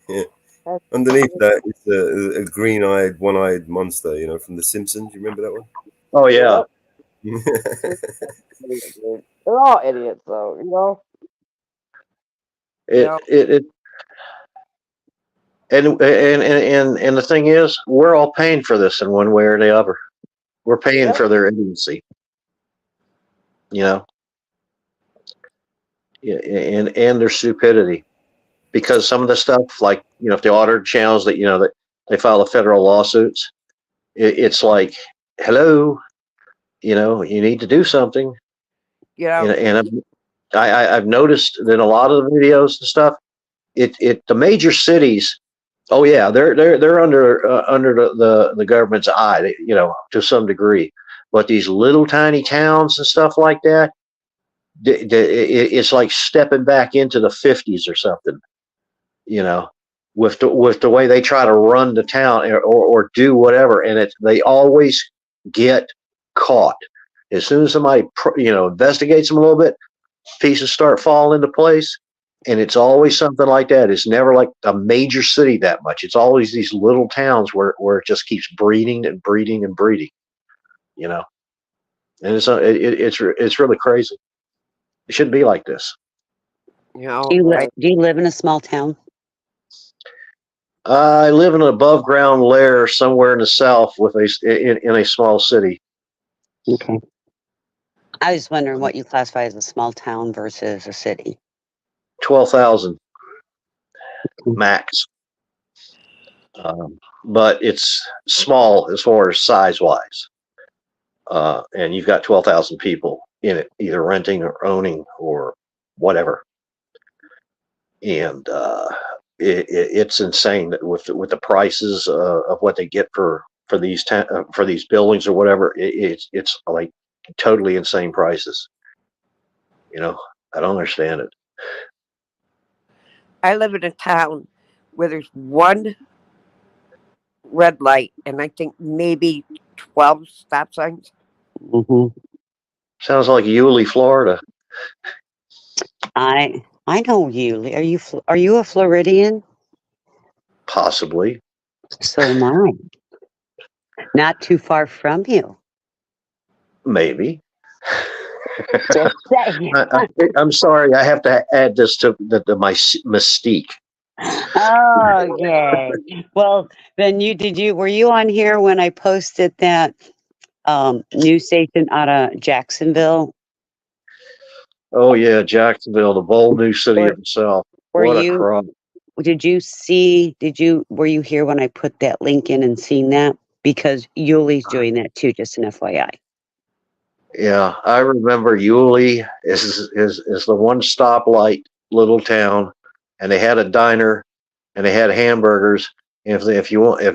Yeah. Underneath that is a green-eyed, one-eyed monster, you know, from The Simpsons. You remember that one? Oh yeah. They're all idiots, though. You know. And the thing is, we're all paying for this in one way or the other. We're paying for their idiocy. You know. Yeah, and their stupidity, because some of the stuff, like, you know, if the auditor channels that, you know, that they file the federal lawsuits, it's like, hello, you know, you need to do something. Yeah. And I've noticed that a lot of the videos and stuff, the major cities, oh yeah, they're under the government's eye, you know, to some degree, but these little tiny towns and stuff like that, it's like stepping back into the 50s or something, you know, with the way they try to run the town or do whatever, and they always get caught. As soon as somebody investigates them a little bit, pieces start falling into place, and it's always something like that. It's never like a major city that much. It's always these little towns where it just keeps breeding and breeding and breeding, you know, and it's really crazy. It shouldn't be like this. You know, do you live in a small town? I live in an above ground lair somewhere in the south in a small city. Okay. I was wondering what you classify as a small town versus a city. 12,000 max. But it's small as far as size wise. And you've got 12,000 people in it, either renting or owning or whatever. And it's insane with the prices of what they get for these buildings or whatever. It's like totally insane prices. You know, I don't understand it. I live in a town where there's one red light and I think maybe 12 stop signs. Mm-hmm. Sounds like Yulee, Florida. I know you. Are you a Floridian? Possibly. So am I. Not too far from you. Maybe. Just saying. I'm sorry. I have to add this to my mystique. Okay. Well, then were you on here when I posted that news station out of Jacksonville? Oh yeah, Jacksonville, the bold new city of the South. What a crop. Were you here when I put that link in and seen that? Because Yulee's doing that too, just an FYI. Yeah, I remember Yulee is the one stoplight little town, and they had a diner, and they had hamburgers. And if you wanted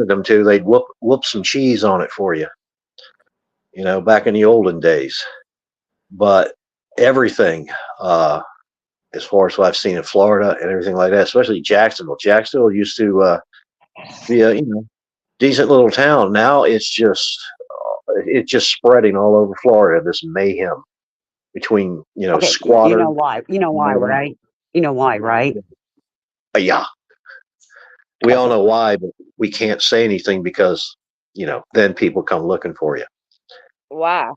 them to, they'd whoop some cheese on it for you. You know, back in the olden days. But everything, as far as what I've seen in Florida and everything like that, especially Jacksonville. Jacksonville used to be a decent little town. Now it's just spreading all over Florida. This mayhem between Okay, squatters. You know why, right? You know why, right? Yeah, we all know why, but we can't say anything because then people come looking for you. Wow.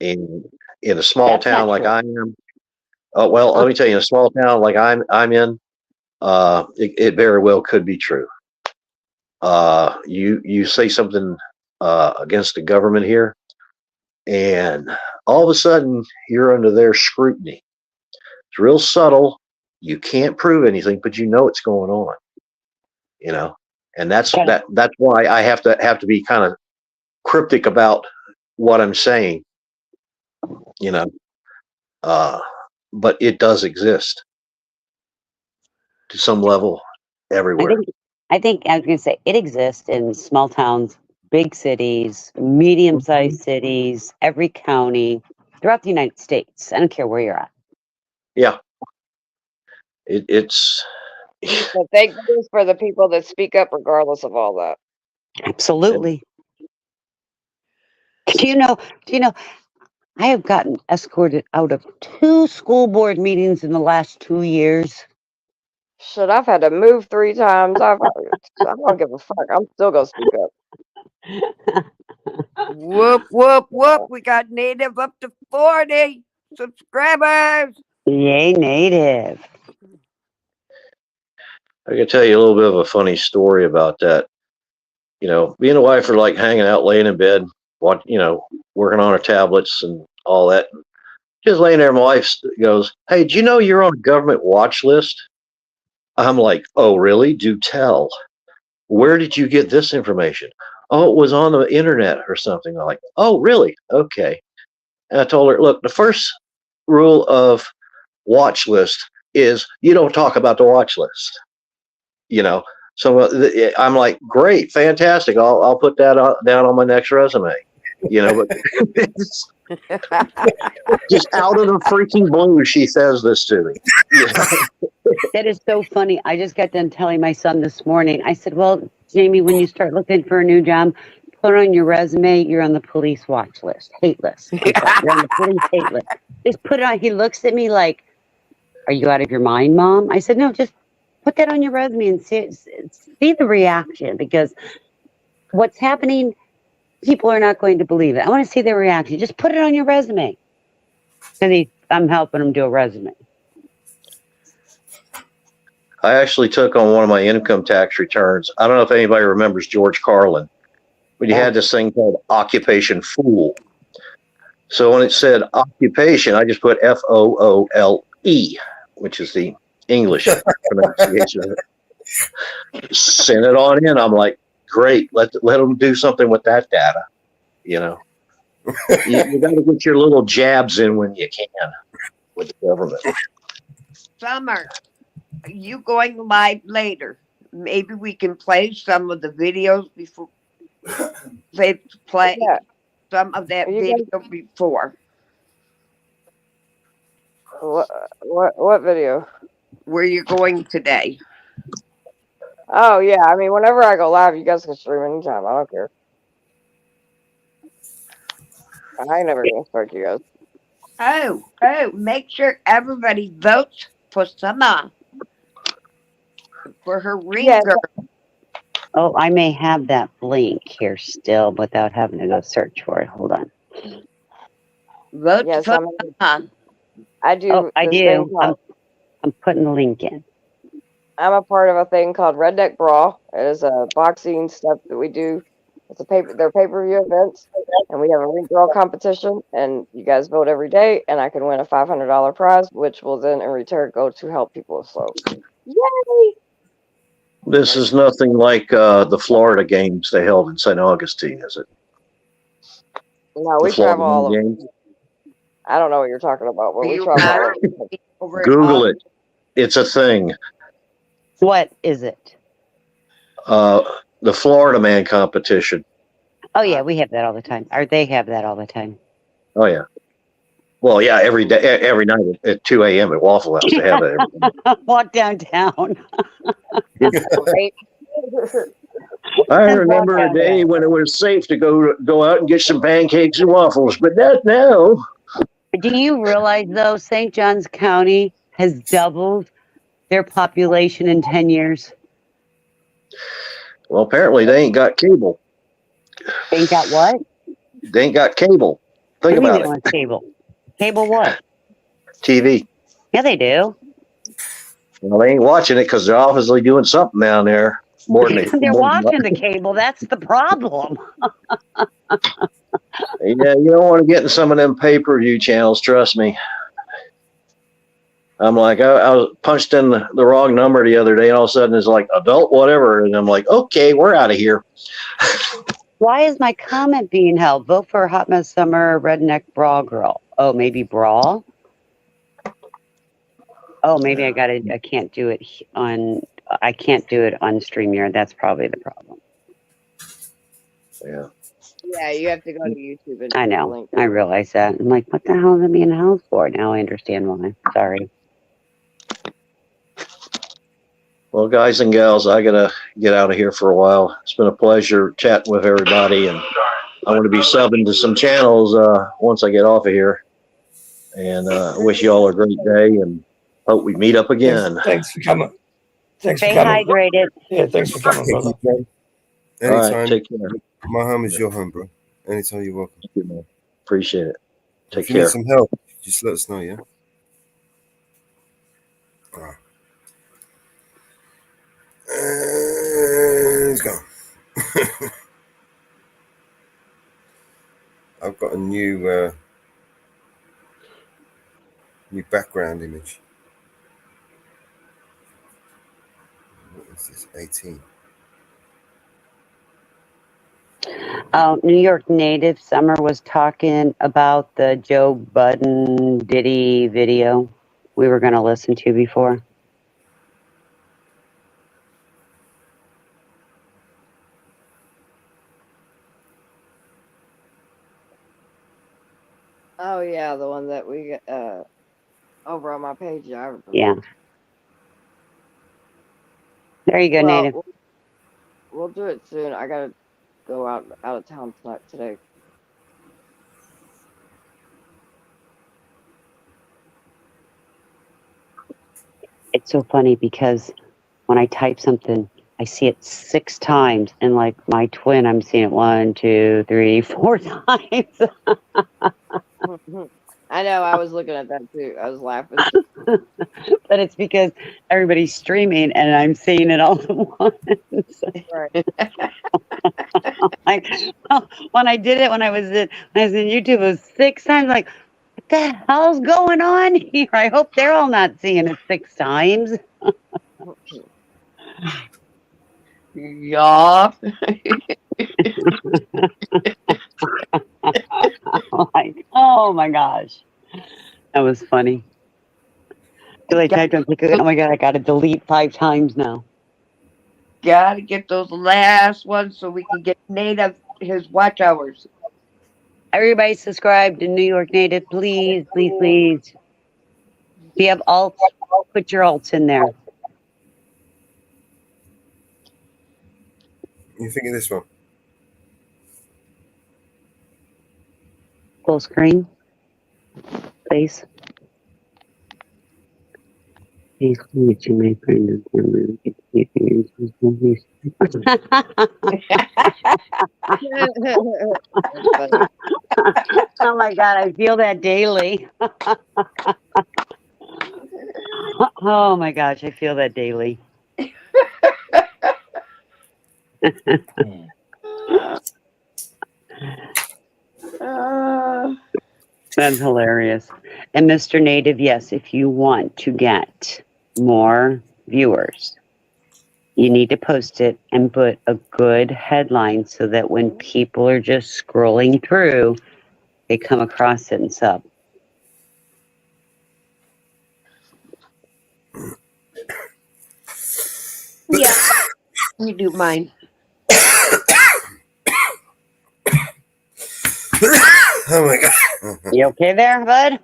In a small That's town not like true. I am. Oh well, let me tell you, in a small town like I'm in, it very well could be true. You say something against the government here, and all of a sudden you're under their scrutiny. It's real subtle. You can't prove anything, but you know it's going on. And that's why I have to be kind of cryptic about what I'm saying. But it does exist to some level everywhere. I think I was going to say it exists in small towns, big cities, medium-sized cities, every county throughout the United States. I don't care where you're at. Yeah, it's. But thank goodness for the people that speak up regardless of all that. Absolutely. Do you know? I have gotten escorted out of 2 school board meetings in the last 2 years. Shit, I've had to move 3 times. I don't give a fuck. I'm still gonna speak up. Whoop, whoop, whoop. We got native up to 40 subscribers. Yay, native. I can tell you a little bit of a funny story about that. Me and the wife are like hanging out, laying in bed, working on our tablets and all that. Just laying there, my wife goes, "Hey, do you know you're on a government watch list?" I'm like, "Oh, really? Do tell. Where did you get this information?" "Oh, it was on the internet or something." I'm like, "Oh, really? Okay." And I told her, "Look, the first rule of watch list is you don't talk about the watch list." So I'm like, "Great, fantastic. I'll put that down on my next resume." But just out of the freaking blue, she says this to me. That is so funny. I just got done telling my son this morning. I said, "Well, Jamie, when you start looking for a new job, put on your resume, you're on the police watch list, hate list. You're on the police hate list. Just put it on." He looks at me like, "Are you out of your mind, Mom?" I said, "No, just put that on your resume and see the reaction, because what's happening, people are not going to believe it. I want to see their reaction. Just put it on your resume." And I'm helping him do a resume. I actually took on one of my income tax returns. I don't know if anybody remembers George Carlin, but he had this thing called Occupation Fool. So when it said occupation, I just put FOOLE, which is the English pronunciation of it. Sent it on in. I'm like, great, let them do something with that data. You got to get your little jabs in when you can with the government. Summer. you going live later? Maybe we can play some of the videos before they play Yeah. some of that Are you video guys before what video? where you're going today. Oh yeah, I mean whenever I go live, you guys can stream anytime. I don't care. I ain't never gonna start you guys. Oh, make sure everybody votes for Sama for her ring Yes, girl. Oh, I may have that link here still without having to go search for it. Hold on. Vote yes, for Sama. I Oh, do I this thing do. called. I'm putting the link in. I'm a part of a thing called Redneck Brawl. It is a boxing stuff that we do. It's a they're pay-per-view events, and we have a ring girl competition. And you guys vote every day, and I can win a $500 prize, which will then in return go to help people. So, yay! This is nothing like the Florida games they held in St. Augustine, is it? No, The we travel all Florida over. games? I don't know what you're talking about, but Are we you travel all not over. over at Google it. It's a thing. What is it? The Florida Man competition. Oh yeah, we have that all the time. Or they have that all the time. Oh yeah. Well, yeah, every day, every night at 2 a.m. at Waffle House they have it. Every night. Walk downtown. Right? I remember a day when it was safe to go out and get some pancakes and waffles, but not now. Do you realize though, St. Johns County has doubled their population in 10 years? Well, apparently they ain't got cable. They ain't got what? They ain't got cable. What Think do you mean about they it. don't have cable? Cable what? TV. Yeah, they do. Well, they ain't watching it because they're obviously doing something down there more than They're watching the cable. That's the problem. Yeah, you don't want to get in some of them pay-per-view channels. Trust me. I'm like, I was punched in the wrong number the other day, and all of a sudden it's like adult whatever, and I'm like, okay, we're out of here. Why is my comment being held? Vote for Hot Mess Summer Redneck Brawl Girl. Oh, maybe Brawl? Oh, maybe I got it. I can't do it on StreamYard. That's probably the problem. Yeah. Yeah, you have to go to YouTube and I click the know. link. I realize that. I'm like, what the hell is it being held for? Now I understand why. Sorry. Well, guys and gals, I gotta get out of here for a while. It's been a pleasure chatting with everybody, and I'm gonna be subbing to some channels once I get off of here. And I wish you all a great day, and hope we meet up again. Thanks for coming. Thanks Stay for coming. hydrated. Yeah, thanks for coming, brother. All Anytime. right, take care. My home is your home, bro. Anytime you're welcome. Thank you, man. Appreciate it. Take If you need care. some help, just let us know, yeah? Alright. He's gone. I've got a new background image. What is this? 18. New York native Summer was talking about the Joe Budden Diddy video we were going to listen to before. Oh yeah, the one that we over on my page. Yeah, I remember. Yeah. There you go, Well, native. we'll do it soon. I gotta go out of town today. It's so funny because when I type something, I see it 6 times, and like my twin, I'm seeing it 1, 2, 3, 4 times. I know. I was looking at that too. I was laughing. But it's because everybody's streaming and I'm seeing it all at once. Right. Like, when I did it, when I was in YouTube, it was 6 times. Like, what the hell's going on here? I hope they're all not seeing it 6 times. Yeah. Like, oh my gosh, that was funny. I typed on oh my god, I gotta delete 5 times now. Gotta get those last ones so we can get Native his watch hours. Everybody subscribe to New York Native, please, please, please. If you have alts, put your alts in there. You think of this one? Full screen, please. Please meet you, my friend and family. Oh my god, I feel that daily. Oh my gosh, I feel that daily. That's hilarious. And Mr. Native, yes, if you want to get more viewers, you need to post it and put a good headline so that when people are just scrolling through, they come across it and sub. Yeah, you do mine. Oh my god. You okay there, bud?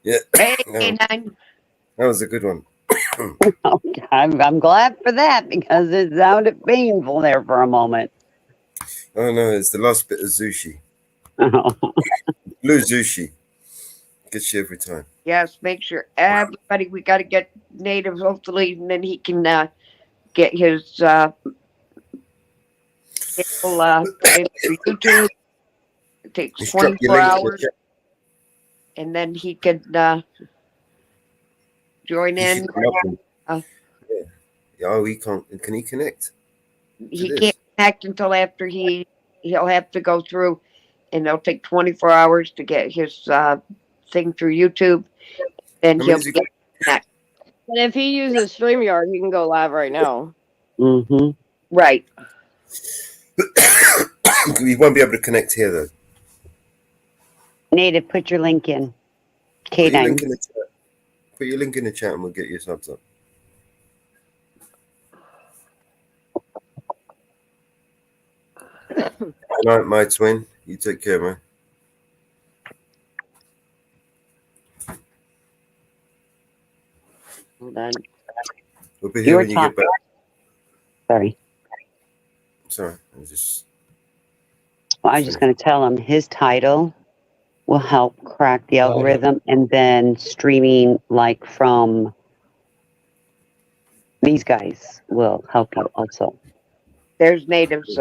Yeah. Hey, No, K9. that was a good one. I'm glad for that because it sounded painful there for a moment. Oh no, it's the last bit of Zushi. Oh. Blue Zushi. Gets you every time. Yes, make sure everybody, we got to get Native hopefully, and then he can get his YouTube. It takes Just drop your 24 link in the hours, chat. and then he can join He in. should come up and- Uh, Yeah, oh, he can't. Can he connect? he this? can't connect until after he'll have to go through, and it'll take 24 hours to get his thing through YouTube. Then How he'll many has he be got? connect. And if he uses StreamYard, he can go live right now. Mm-hmm. Right. He won't be able to connect here though. Native, put your link in. Put your link K9. in the chat. Put your link in the chat and we'll get your subs up. Good night, my twin. You take care, man. Hold on. We'll be You here were when you get back. Sorry. Sorry, I was just. Well, I was just going to tell him his title will help crack the algorithm, and then streaming like from these guys will help you also. There's Native's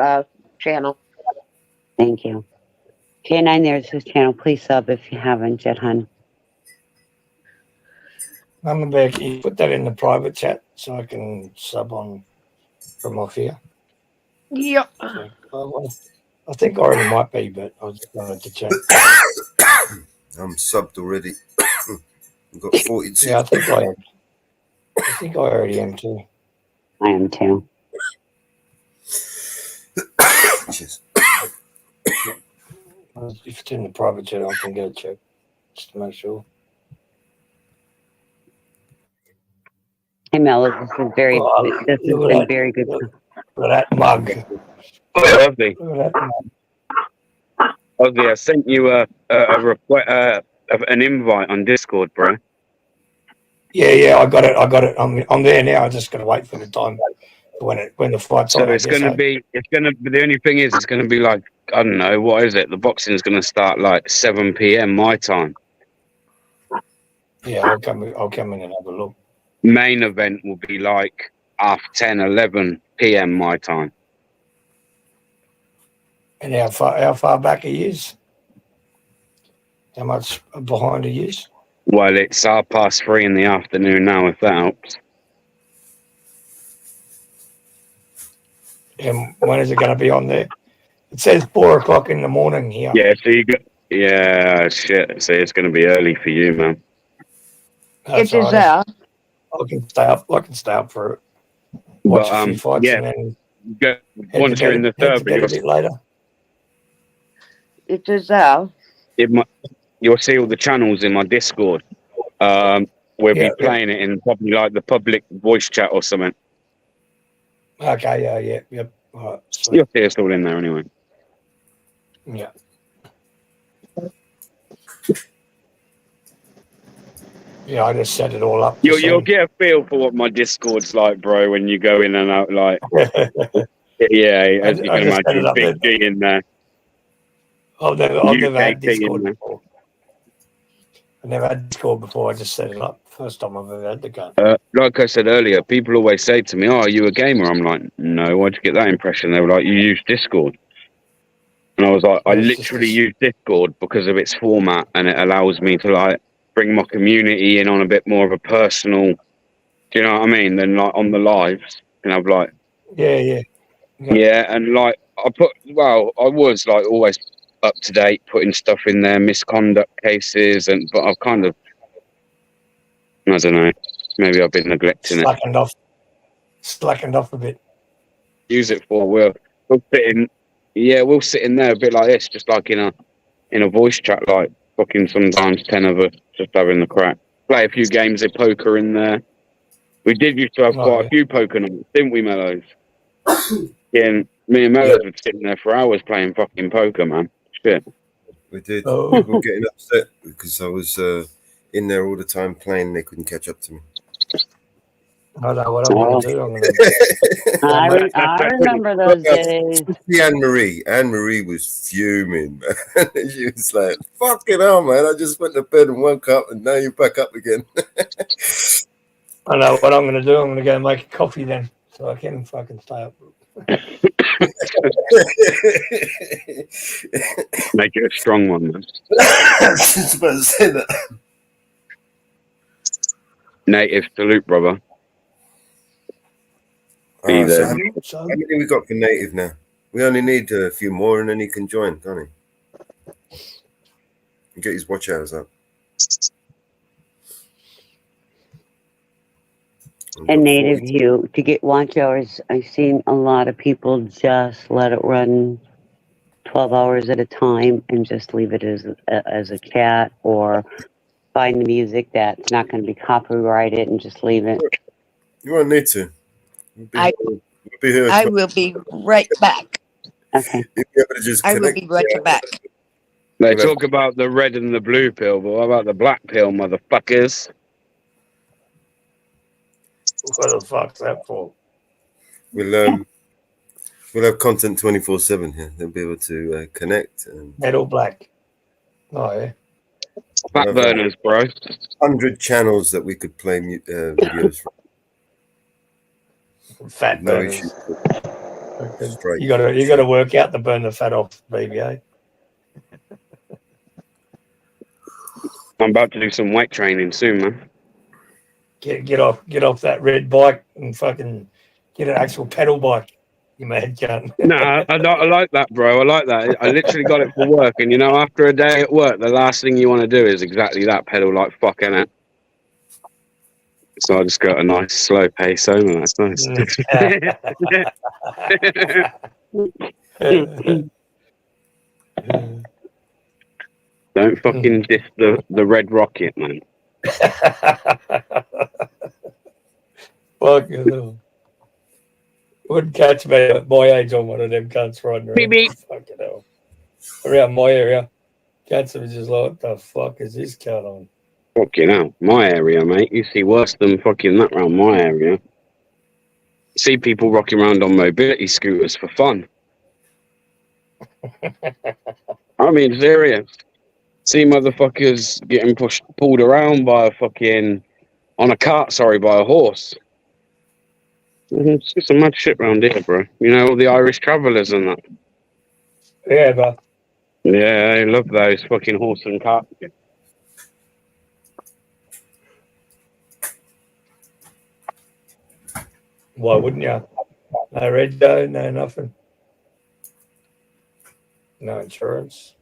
channel. Thank you. K9, there's his channel. Please sub if you haven't yet, hun. Mum back, you put that in the private chat so I can sub on from off here. Yep. So, I think I already might be, but I was just wanted to check. I'm subbed already. We've got 42. Yeah, I think I am. I think I already am too. I am too. Cheers. If it's in the private chat, I can get it checked just to make sure. Hey, Mel, this is very, this has Look been at very good. Look at that mug. Lovely. Look at that mug. Lovely. I sent you an invite on Discord, bro. Yeah, I got it. I'm there now. I just got to wait for the time when the fight's on. So it's gonna be the only thing is it's gonna be like, I don't know, what is it? The boxing's gonna start like 7 PM my time. Yeah, I'll come in and have a look. Main event will be like after 10, 11 PM my time. And how far back he is? How much behind he is? Well, it's 3:30 in the afternoon now, if that helps. And when is it going to be on there? It says 4 o'clock in the morning here. Yeah, so you got, yeah, shit. So it's gonna be early for you, man. That's It is all right. I can stay up for it. Watch a few fights yeah, and then once you're in the head to third, bed a bit later. It is you'll see all the channels in my Discord. When we'll Yeah, be playing it in probably like the public voice chat or something. Okay, yep. All right, sweet. You'll see us all in there anyway. Yeah. Yeah, I just set it all up. You'll get a feel for what my Discord's like, bro, when you go in and out. Like, yeah, as you I can just set it imagine, up. Big G in there. I've never had UK G in Discord there. before. I never had Discord before. I just set it up. First time I've ever had the gun. Like I said earlier, people always say to me, "Oh, are you a gamer?" I'm like, "No." Why'd you get that impression? They were like, "You use Discord," and I was like, "I Yeah, it's just literally use Discord because of its format, and it allows me to like bring my community in on a bit more of a personal." Do you know what I mean? Than like on the lives, and I'm like, Yeah. yeah, and like I was like always up to date, putting stuff in there, misconduct cases, but I've kind of, I don't know, maybe I've been neglecting it. Slackened off a bit. Use it for we'll sit in there a bit like this, just like in a voice chat, like fucking sometimes 10 of us just having the crack. Play a few games of poker in there. We did used to have quite a few poker nights, didn't we, Mellows? Yeah, me and Mellows would sit in there for hours playing fucking poker, man. Shit. We did. Oh. People were getting upset because I was in there all the time playing. They couldn't catch up to me. I know what I'm going to do. I'm going to. I remember those days. Anne Marie was fuming, man. She was like, "Fucking hell, man! I just went to bed and woke up, and now you're back up again." I know what I'm going to do. I'm going to go make a coffee then, so I can fucking stay up. Make it a strong one, man. I was about to say that. Native salute, brother. Be So there. how many we got for native now? We only need a few more, and then he can join, can't he? And get his watch hours up. And native view to get watch hours. I've seen a lot of people just let it run 12 hours at a time and just leave it as a chat, or find the music that's not going to be copyrighted and just leave it. You won't need to. I will be right back. Okay. You'll be able to just I will be right back. They talk about the red and the blue pill, but what about the black pill, motherfuckers? What the fuck's that for? We'll have content 24/7 here. They'll be able to connect. Metal black. Oh yeah. Fat burners, bro. 100 channels that we could play videos from. Fat No burners. issues. You gotta work out to burn the fat off, BBA. I'm about to do some weight training soon, man. Get off that red bike and fucking get an actual pedal bike. You mad cunt. No, I like that, bro. I like that. I literally got it for work, and after a day at work, the last thing you want to do is exactly that, pedal like fuck, innit? So I just got a nice slow pace home, and that's nice. Don't fucking diss the red rocket, man. Fucking hell. Wouldn't catch me at my age on one of them cunts riding around. Beep. Fucking hell. Around my area, cats are just like, what the fuck is this cunt on? Fucking hell. My area, mate. You see worse than fucking that around my area. See people rocking around on mobility scooters for fun. I mean, serious. See motherfuckers getting pulled around by on a cart, by a horse. It's just some mad shit around here, bro. All the Irish travellers and that. Yeah, bro. Yeah, I love those fucking horse and cart. Why wouldn't you? No red dough, no nothing. No insurance.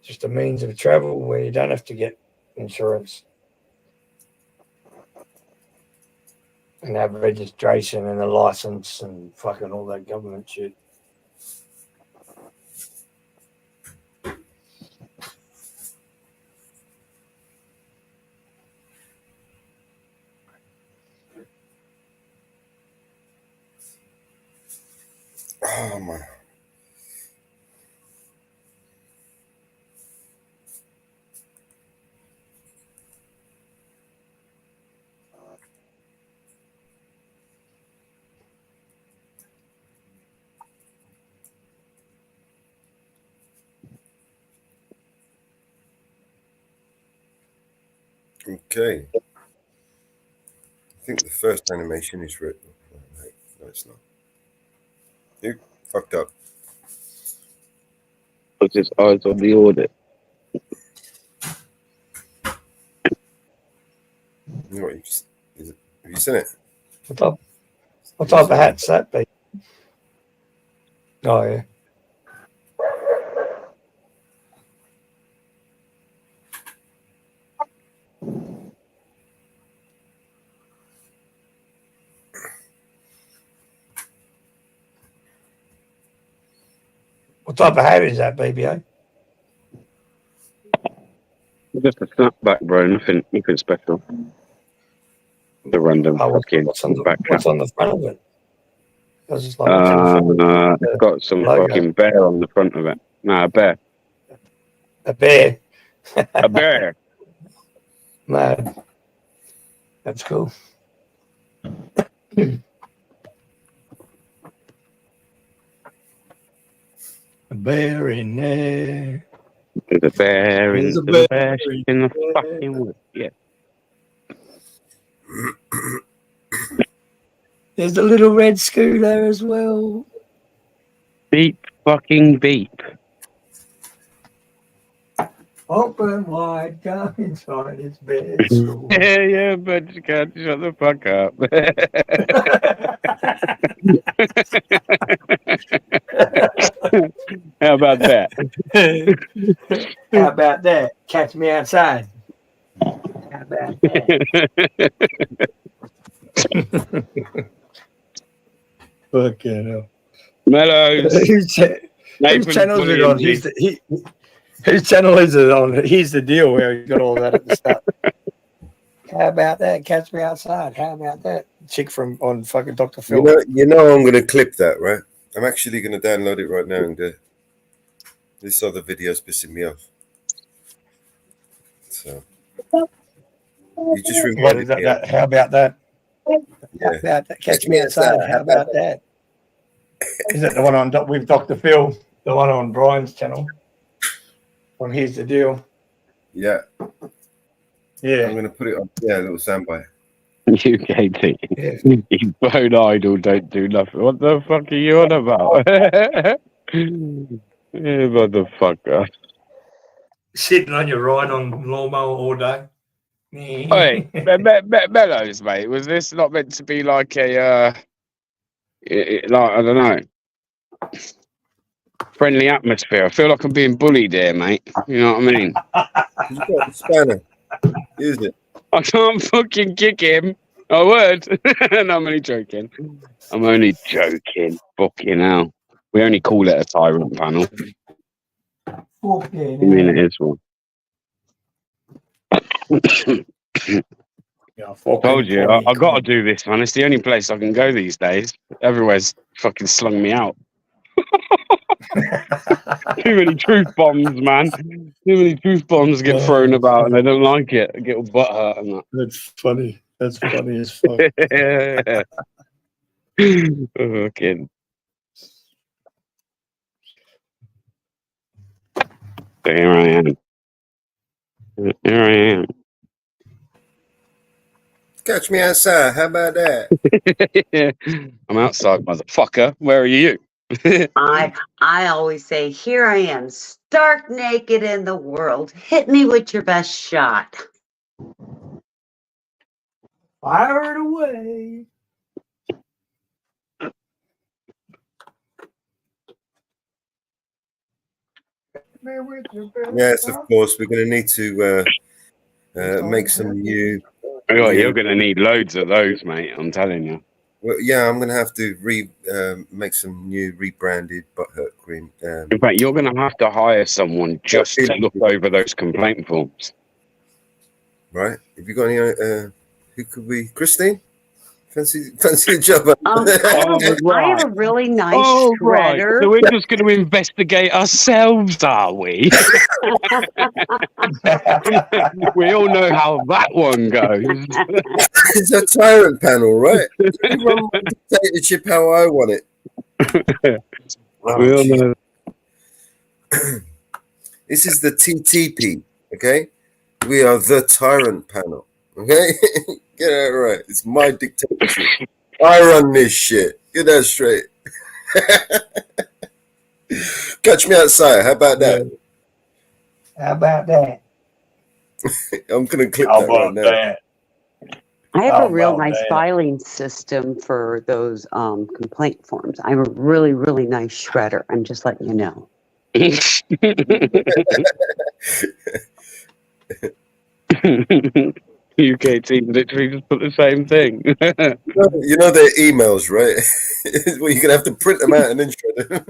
Just a means of travel where you don't have to get insurance. And have registration and a license and fucking all that government shit. Oh my. Okay. I think the first animation is written. No, it's not. You fucked up. What's his eyes on the audit? You know what? Have you seen it? What type of hat's that be? Oh yeah. What type of hat is that, BBA? Just a snapback, bro. Nothing special. The random fucking back cap. What's on the front of it? It's like, what's in the front of it? It's got some logo. fucking bear on the front of it. No, a bear. A bear. A bear. Mad. That's cool. A bear in there. There's a bear in There's a the bear in the fucking wood. Yeah. There's a little red scooter as well. Beep fucking beep. Open wide, come inside its bed. So. Yeah, but you can't shut the fuck up. How about that? How about that? Catch me outside. How about that? Fucking hell. Mellows. Whose channel is it on? Whose channel is it on? Here's the deal where you got all that at the start. How about that? Catch me outside. How about that? Chick from on fucking Dr. Phil. You know I'm going to clip that, right? I'm actually going to download it right now and do this other video's pissing me off. So you just reminded me. How about that? Yeah. How about that? Catch me outside. How about that? Is it the one on with Dr. Phil? The one on Brian's channel? On Here's the Deal. Yeah. Yeah. I'm going to put it on. Yeah, a little soundbite. UKT. Yeah. You bone idol don't do nothing. What the fuck are you on about? Yeah, motherfucker. Sitting on your ride on lawnmower all day. Hey, Mellows, mate. Was this not meant to be like a, like, I don't know, friendly atmosphere? I feel like I'm being bullied here, mate. You know what I mean? You got the spanner. Use it. I can't fucking kick him. I would. No, I'm only joking. I'm only joking. Fucking hell. We only call it a tyrant panel. Okay, I mean, it is one. Yeah, told you, I got to do this, man. It's the only place I can go these days. Everywhere's fucking slung me out. Too many truth bombs, man. Too many truth bombs get thrown about, and I don't like it. I get all butt hurt and that. That's funny. That's funny as fuck. Fucking. So here I am. Here I am. Catch me outside. How about that? I'm outside, motherfucker. Where are you? I always say, here I am, stark naked in the world. Hit me with your best shot. Fire it away. Yes, of course. We're going to need to make some new. Oh, you're going to need loads of those, mate. I'm telling you. Well, yeah, I'm going to have to make some new rebranded butthurt cream. In fact, you're going to have to hire someone just to look over those complaint forms. Right? Have you got any? Who could we? Christine? Fancy a job. I have a really nice Oh, right. shredder. So we're just going to investigate ourselves, are we? We all know how that one goes. It's a tyrant panel, right? You run my dictatorship how I want it. We all know. This is the TTP, okay? We are the tyrant panel, okay? Get that right. It's my dictatorship. I run this shit. Get that straight. Catch me outside. How about that? How about that? I'm gonna click How that right about now. that? I have How a real about nice that? filing system for those complaint forms. I have a really, really nice shredder. I'm just letting you know. UK team literally just put the same thing. You know their emails, right? Well, you're gonna have to print them out and then shred them.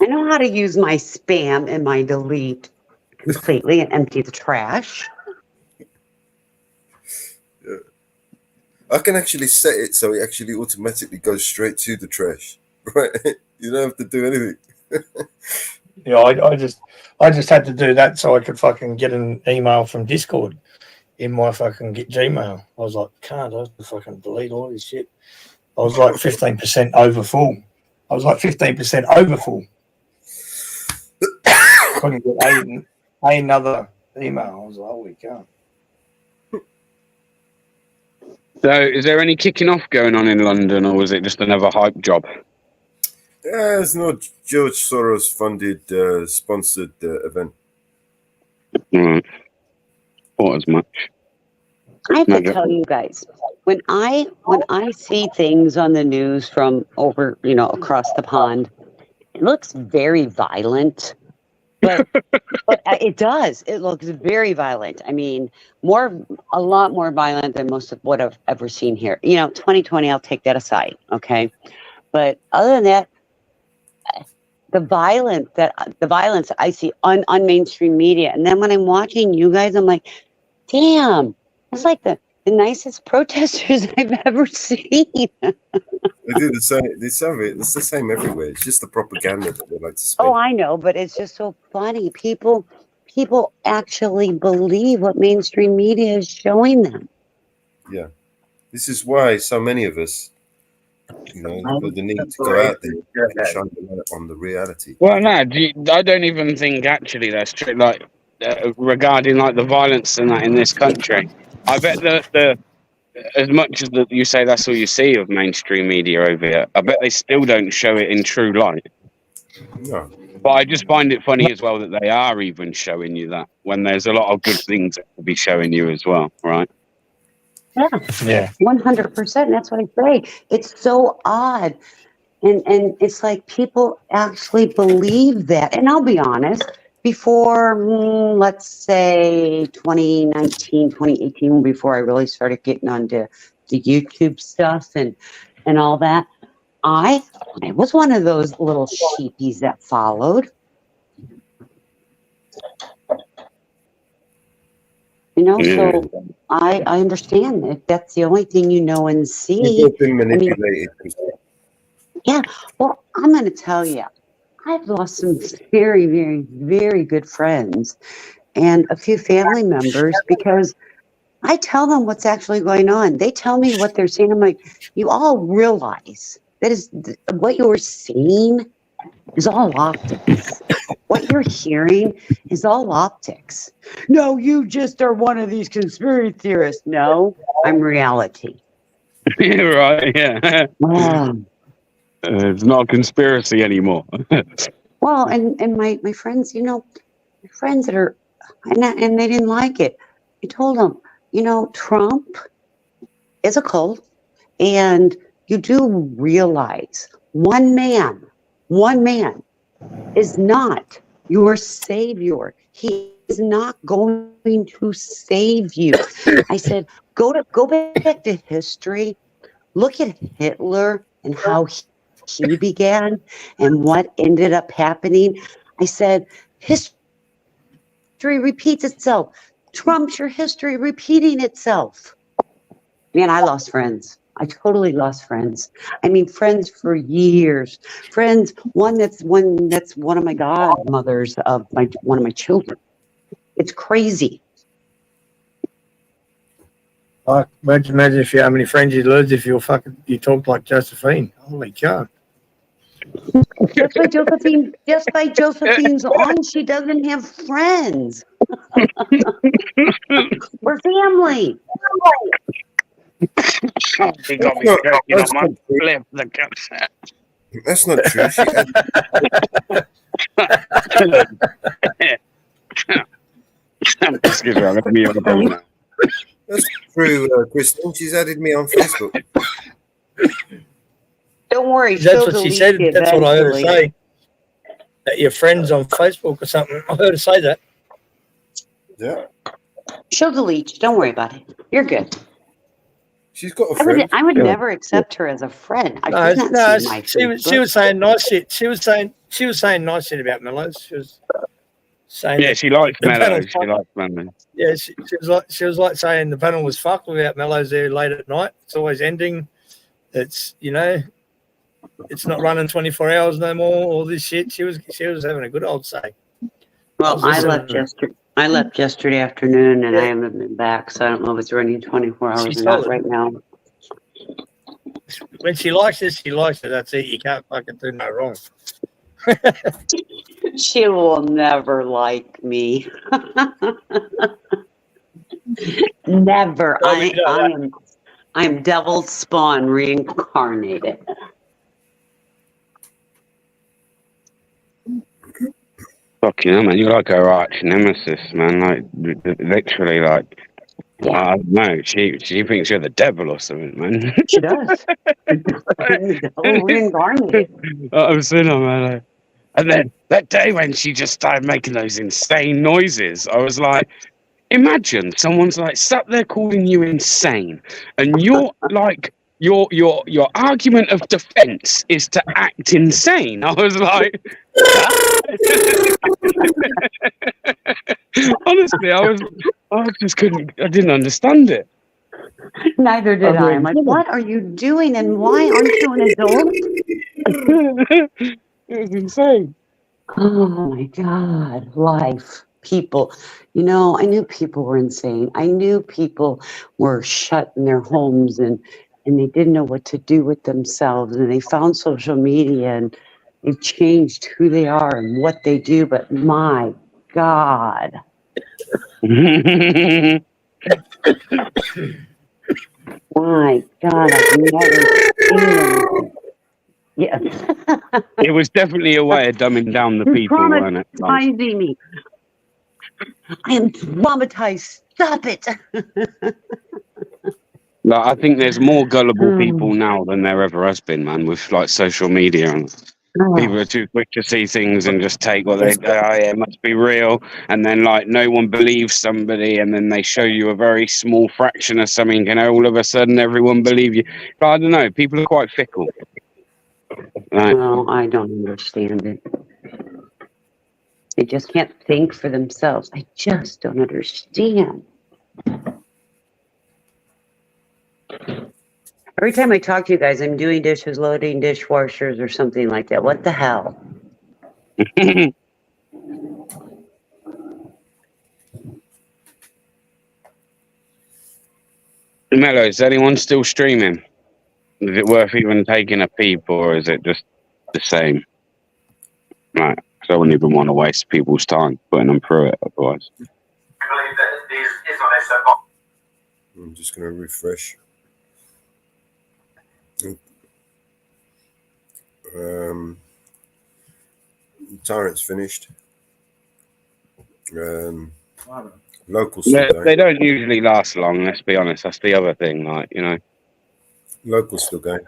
I know how to use my spam and my delete completely and empty the trash. Yeah. I can actually set it so it actually automatically goes straight to the trash. Right? You don't have to do anything. Yeah, I just had to do that so I could fucking get an email from Discord in my fucking Gmail. I was like, can't I have to fucking delete all this shit? I was like 15% over full. Couldn't get another email. I was like, oh, we can't. So, is there any kicking off going on in London, or was it just another hype job? Yeah, it's no George Soros funded, sponsored event. Right. Thought as much. I have to tell you guys, when I see things on the news from over, across the pond, it looks very violent. But it does. It looks very violent. I mean, a lot more violent than most of what I've ever seen here. 2020, I'll take that aside, okay? But other than that, the violence I see on mainstream media, and then when I'm watching you guys, I'm like, damn, it's like the nicest protesters I've ever seen. They do the same. It's the same everywhere. It's just the propaganda that they like to spin. Oh, I know, but it's just so funny. People actually believe what mainstream media is showing them. Yeah, this is why so many of us, feel the need to go out there and shine the light on the reality. Well, no, I don't even think actually that's true. Like regarding like the violence and that in this country, I bet the as much as you say that's all you see of mainstream media over here, I bet they still don't show it in true light. No. But I just find it funny as well that they are even showing you that when there's a lot of good things that will be showing you as well, right? Yeah. 100%. That's what I say. It's so odd. And it's like people actually believe that. And I'll be honest, before, let's say 2019, 2018, before I really started getting onto the YouTube stuff and all that, I was one of those little sheepies that followed. So I understand if that's the only thing you know and see. People have been manipulated. Yeah, well, I'm going to tell you, I've lost some very, very, very good friends and a few family members because I tell them what's actually going on. They tell me what they're seeing. I'm like, you all realize that is what you're seeing is all optics. What you're hearing is all optics. No, you just are one of these conspiracy theorists. No, I'm reality. Right, yeah. It's not a conspiracy anymore. Well, and my friends, my friends that are, and they didn't like it. I told them, Trump is a cult, and you do realize one man is not your savior. He is not going to save you. I said, go back to history. Look at Hitler and how he began and what ended up happening. I said, history repeats itself. Trump's your history repeating itself. Man, I lost friends. I totally lost friends. I mean, friends for years. Friends, one that's one of my godmothers of one of my children. It's crazy. Like, imagine if you how many friends you'd lose if you talked like Josephine. Holy cow. Just by Josephine's on, she doesn't have friends. We're family. He got me choking on my lip. That's not true. Excuse me, let me have a moment. That's true, Kristen. She's added me on Facebook. Don't worry. That's what she said. That's what I heard her say. That your friends on Facebook or something. I heard her say that. Yeah. She'll delete you. Don't worry about it. You're good. She's got a friend. I would never accept her as a friend. She was saying nice shit. She was saying nice shit about Mellows. She was saying she likes Mellows. She likes Mellows. Yeah, she was like saying the panel was fucked without Mellows there late at night. It's always ending. It's it's not running 24 hours no more. All this shit. She was having a good old say. Well, I left yesterday afternoon, and I haven't been back, so I don't know if it's running 24 hours or not right now. When she likes it, she likes it. That's it. You can't fucking do no wrong. She will never like me. Never. I am devil's spawn reincarnated. Fucking hell, man, you're like her arch nemesis, man. Like, literally, like, I don't know. She thinks you're the devil or something, man. She does. Reincarnated. I'm sitting on man. Like, and then that day when she just started making those insane noises, I was like, imagine someone's like sat there calling you insane, and you're like, your argument of defense is to act insane. I was like, honestly, I just couldn't. I didn't understand it. Neither did I. I'm like, what are you doing, and why aren't you an adult? It was insane. Oh my God, life, people. I knew people were insane. I knew people were shut in their homes and they didn't know what to do with themselves, and they found social media and they've changed who they are and what they do. But my God. My God, I've never seen anything. Yes. It was definitely a way of dumbing down the people, wasn't it? Traumatizing me. I am traumatized. Stop it. Like, I think there's more gullible people now than there ever has been, man, with like social media, and people are too quick to see things and just take what it must be real, and then like no one believes somebody, and then they show you a very small fraction of something, and all of a sudden everyone believe you. But I don't know, people are quite fickle. Right. No, I don't understand it. They just can't think for themselves. I just don't understand. Every time I talk to you guys, I'm doing dishes, loading dishwashers, or something like that. What the hell? Mello, is anyone still streaming? Is it worth even taking a peep, or is it just the same? Right, because I wouldn't even want to waste people's time putting them through it otherwise. I'm just going to refresh. Tyrant's finished. Local still going. They don't usually last long, let's be honest. That's the other thing, like, Local still going.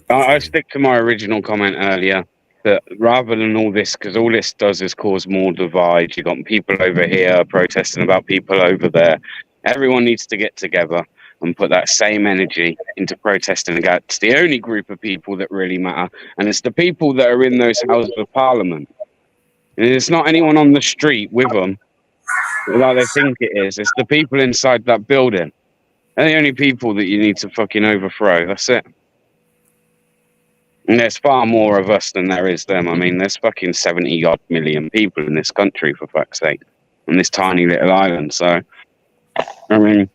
I stick to my original comment earlier that rather than all this, because all this does is cause more divide. You've got people over here protesting about people over there. Everyone needs to get together and put that same energy into protesting against the only group of people that really matter, and it's the people that are in those houses of parliament. And it's not anyone on the street with them. like they think it is. It's the people inside that building. They're the only people that you need to fucking overthrow. That's it. And there's far more of us than there is them. I mean, there's fucking 70 odd million people in this country, for fuck's sake, on this tiny little island. So, I mean,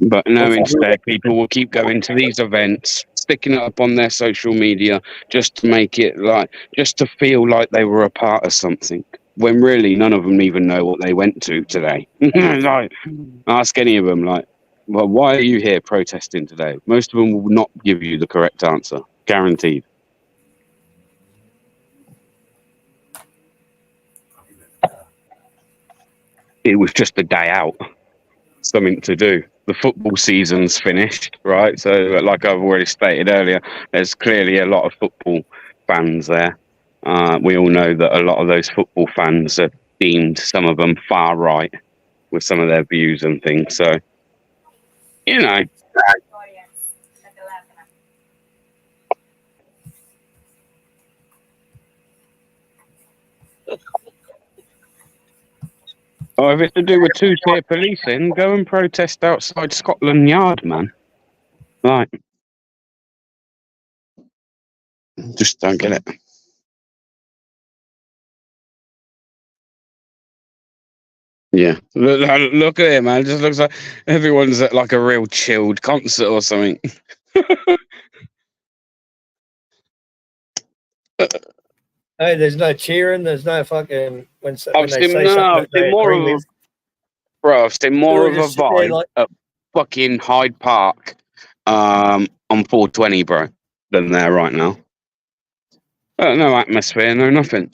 but no, instead, people will keep going to these events, sticking it up on their social media just to make it like, just to feel like they were a part of something. When really, none of them even know what they went to today. Like, ask any of them, like, well, why are you here protesting today? Most of them will not give you the correct answer, guaranteed. It was just a day out, something to do. The football season's finished, right? So, like I've already stated earlier, there's clearly a lot of football fans there. We all know that a lot of those football fans are deemed, some of them, far right with some of their views and things. So, you know. Oh, if it's to do with two-tier policing, go and protest outside Scotland Yard, man. Right. Just don't get it. Yeah. Look at it, man. It just looks like everyone's at like a real chilled concert or something. Hey, there's no cheering. There's no fucking when I've they seen, say no, something I've that they seen more agree of a, with. bro, I've seen more of a Just sit there vibe like, at fucking Hyde Park on 420, bro, than there right now. No atmosphere, no nothing.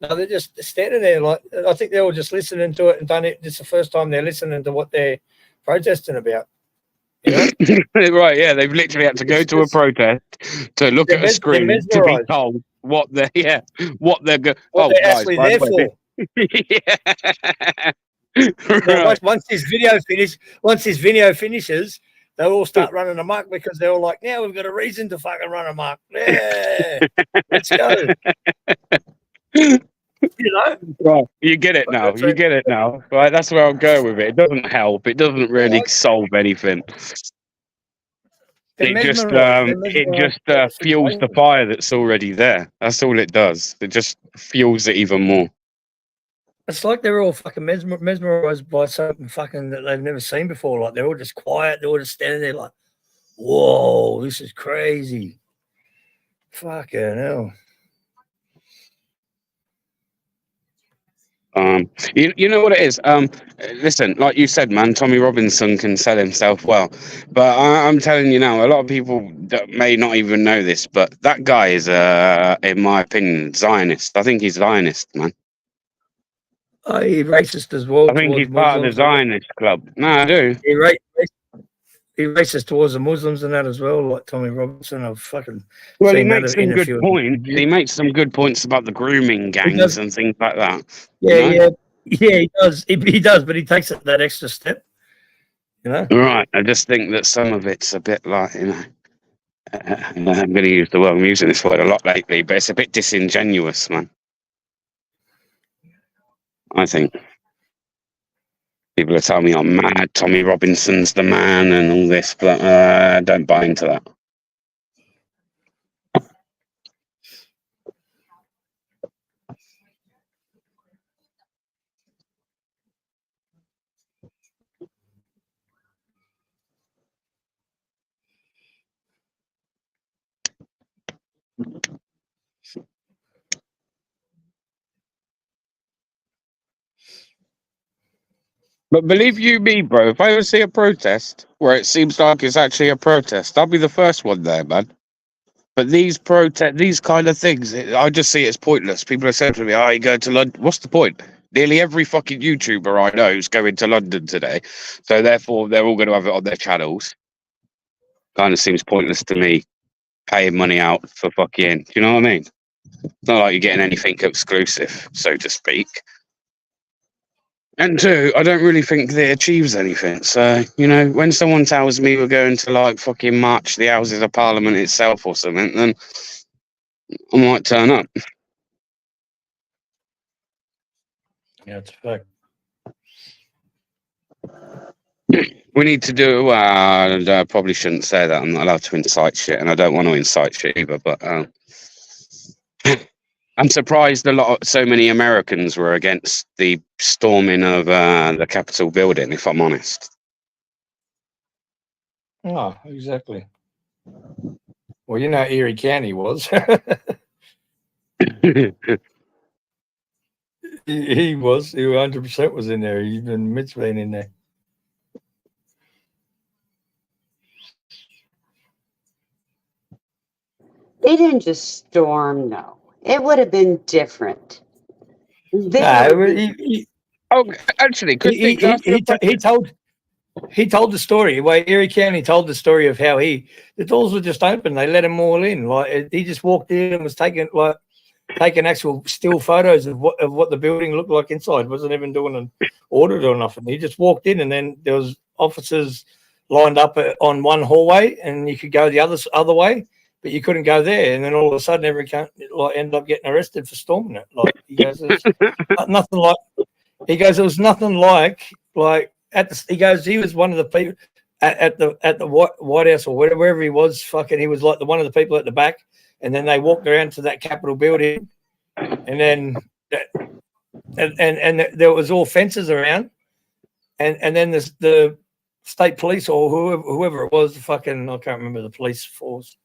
no, they're just standing there like, I think they're all just listening to it and done it. It's the first time they're listening to what they're protesting about. You know? Right, yeah, they've literally had to go to a protest to look at a screen to be told what they're what they're actually there for. Now, once this video finishes, they'll all start running amok because they're all like, now we've got a reason to fucking run amok. Yeah, let's go. You know, right? You get it now. You get it now, right? That's where I'll go with it. It doesn't help. It doesn't really solve anything. It just fuels the fire that's already there. That's all it does. It just fuels it even more. It's like they're all fucking mesmerized by something fucking that they've never seen before. Like they're all just quiet. They're all just standing there like, whoa, this is crazy. Fucking hell. You know what it is? Listen, like you said, man, Tommy Robinson can sell himself well, but I'm telling you now, a lot of people that may not even know this, but that guy is, in my opinion, Zionist. I think he's Zionist, man. Oh, he's racist as well. I think he's part of the Zionist club. No, I do. He's racist towards the Muslims and that as well, like Tommy Robinson. I've fucking well, he makes some good points. He makes some good points about the grooming gangs and things like that. Yeah, he does. He does, but he takes it that extra step. You know, right? I just think that some of it's a bit like, you know, I'm going to use the word. I'm using this word a lot lately, but it's a bit disingenuous, man. I think. People are telling me I'm mad, Tommy Robinson's the man and all this, but I don't buy into that. But believe you me, bro, if I ever see a protest where it seems like it's actually a protest, I'll be the first one there, man. But these kind of things, I just see it as pointless. People are saying to me, oh, you go to London. What's the point? Nearly every fucking YouTuber I know is going to London today. So therefore, they're all going to have it on their channels. Kind of seems pointless to me, paying money out for fucking, do you know what I mean? It's not like you're getting anything exclusive, so to speak. And two, I don't really think that it achieves anything. So, you know, when someone tells me we're going to like fucking march the Houses of Parliament itself or something, then I might turn up. Yeah, it's a fact. We need to do. I probably shouldn't say that. I'm not allowed to incite shit, and I don't want to incite shit either. But I'm surprised so many Americans were against the storming of the Capitol building. If I'm honest. Oh, exactly. Well, you know, Erie County was. he was. He 100% was in there. Even Mitch been in there. They didn't just storm, no. It would have been different. Actually, he told the story. Well, Erie County told the story of how the doors were just open. They let him all in. Like he just walked in and was taking actual still photos of what the building looked like inside. Wasn't even doing an audit or nothing. He just walked in, and then there was officers lined up on one hallway, and you could go the other way, but you couldn't go there. And then all of a sudden, ended up getting arrested for storming it. Like he goes, nothing like. He goes, there was nothing like he goes, he was one of the people at the White House or wherever he was. He was like one of the people at the back. And then they walked around to that Capitol building, and then and there was all fences around, and then the state police or whoever it was, I can't remember the police force,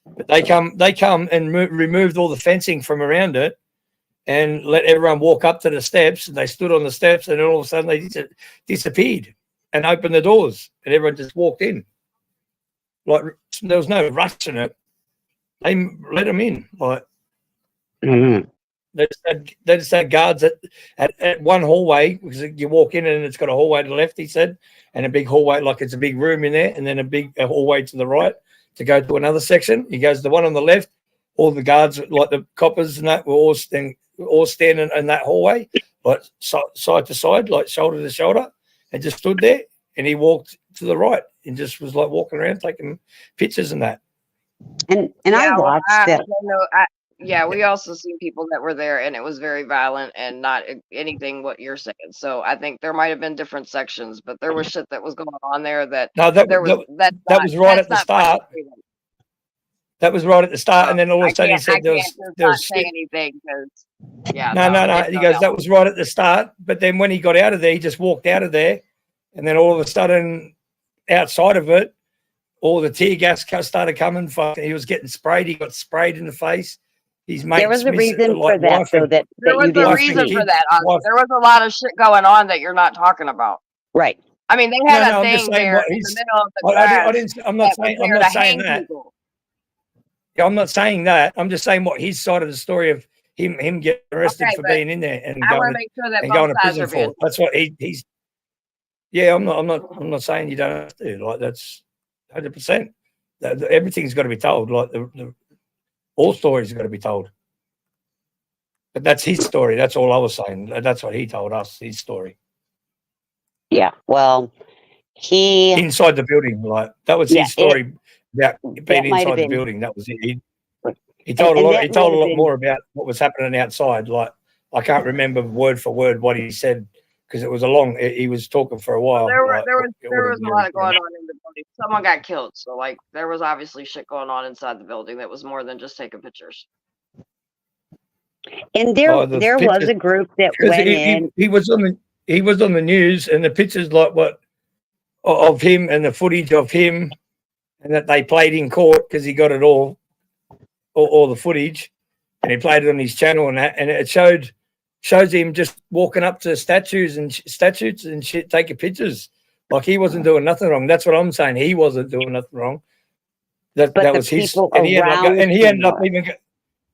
but they come and removed all the fencing from around it, and let everyone walk up to the steps. And they stood on the steps, and then all of a sudden they disappeared and opened the doors, and everyone just walked in. Like there was no rush in it. They let them in. Like they just had guards at one hallway, because you walk in and it's got a hallway to the left, he said, and a big hallway, like it's a big room in there, and then a hallway to the right to go to another section. He goes, the one on the left, all the guards, like the coppers and that, were all standing in that hallway, like side to side, like shoulder to shoulder, and just stood there. And he walked to the right and just was like walking around taking pictures and that. And I watched that. We also seen people that were there, and it was very violent and not anything what you're saying. So I think there might have been different sections, but there was shit that was going on there that was right at the start. That was right at the start, and then all of a sudden he said there was say anything because no. He goes, that was right at the start, but then when he got out of there, he just walked out of there, and then all of a sudden, outside of it, all the tear gas started coming. He was getting sprayed. He got sprayed in the face. There was a reason for that, though. There was a reason for that. There was a lot of shit going on that you're not talking about. Right. I mean, they had a thing there in the middle of the grass. I'm not saying that. Yeah, I'm not saying that. I'm just saying what his side of the story of him getting arrested for being in there and going to prison for it. That's what he's. Yeah, I'm not saying you don't have to. Like that's 100%. Everything's got to be told. Like all stories got to be told. But that's his story. That's all I was saying. That's what he told us. His story. Yeah. Well, he inside the building. Like that was his story about being inside the building. That was it. He told a lot. He told a lot more about what was happening outside. Like I can't remember word for word what he said, because it was he was talking for a while. There was a lot going on in the building. Someone got killed, so like there was obviously shit going on inside the building that was more than just taking pictures. And there was a group that went in. He was on the news, and the pictures of him and the footage of him, and that they played in court because he got it all the footage, and he played it on his channel and that, and it shows him just walking up to statues and shit, taking pictures. Like he wasn't doing nothing wrong. That's what I'm saying. He wasn't doing nothing wrong. That was his, and he ended up even.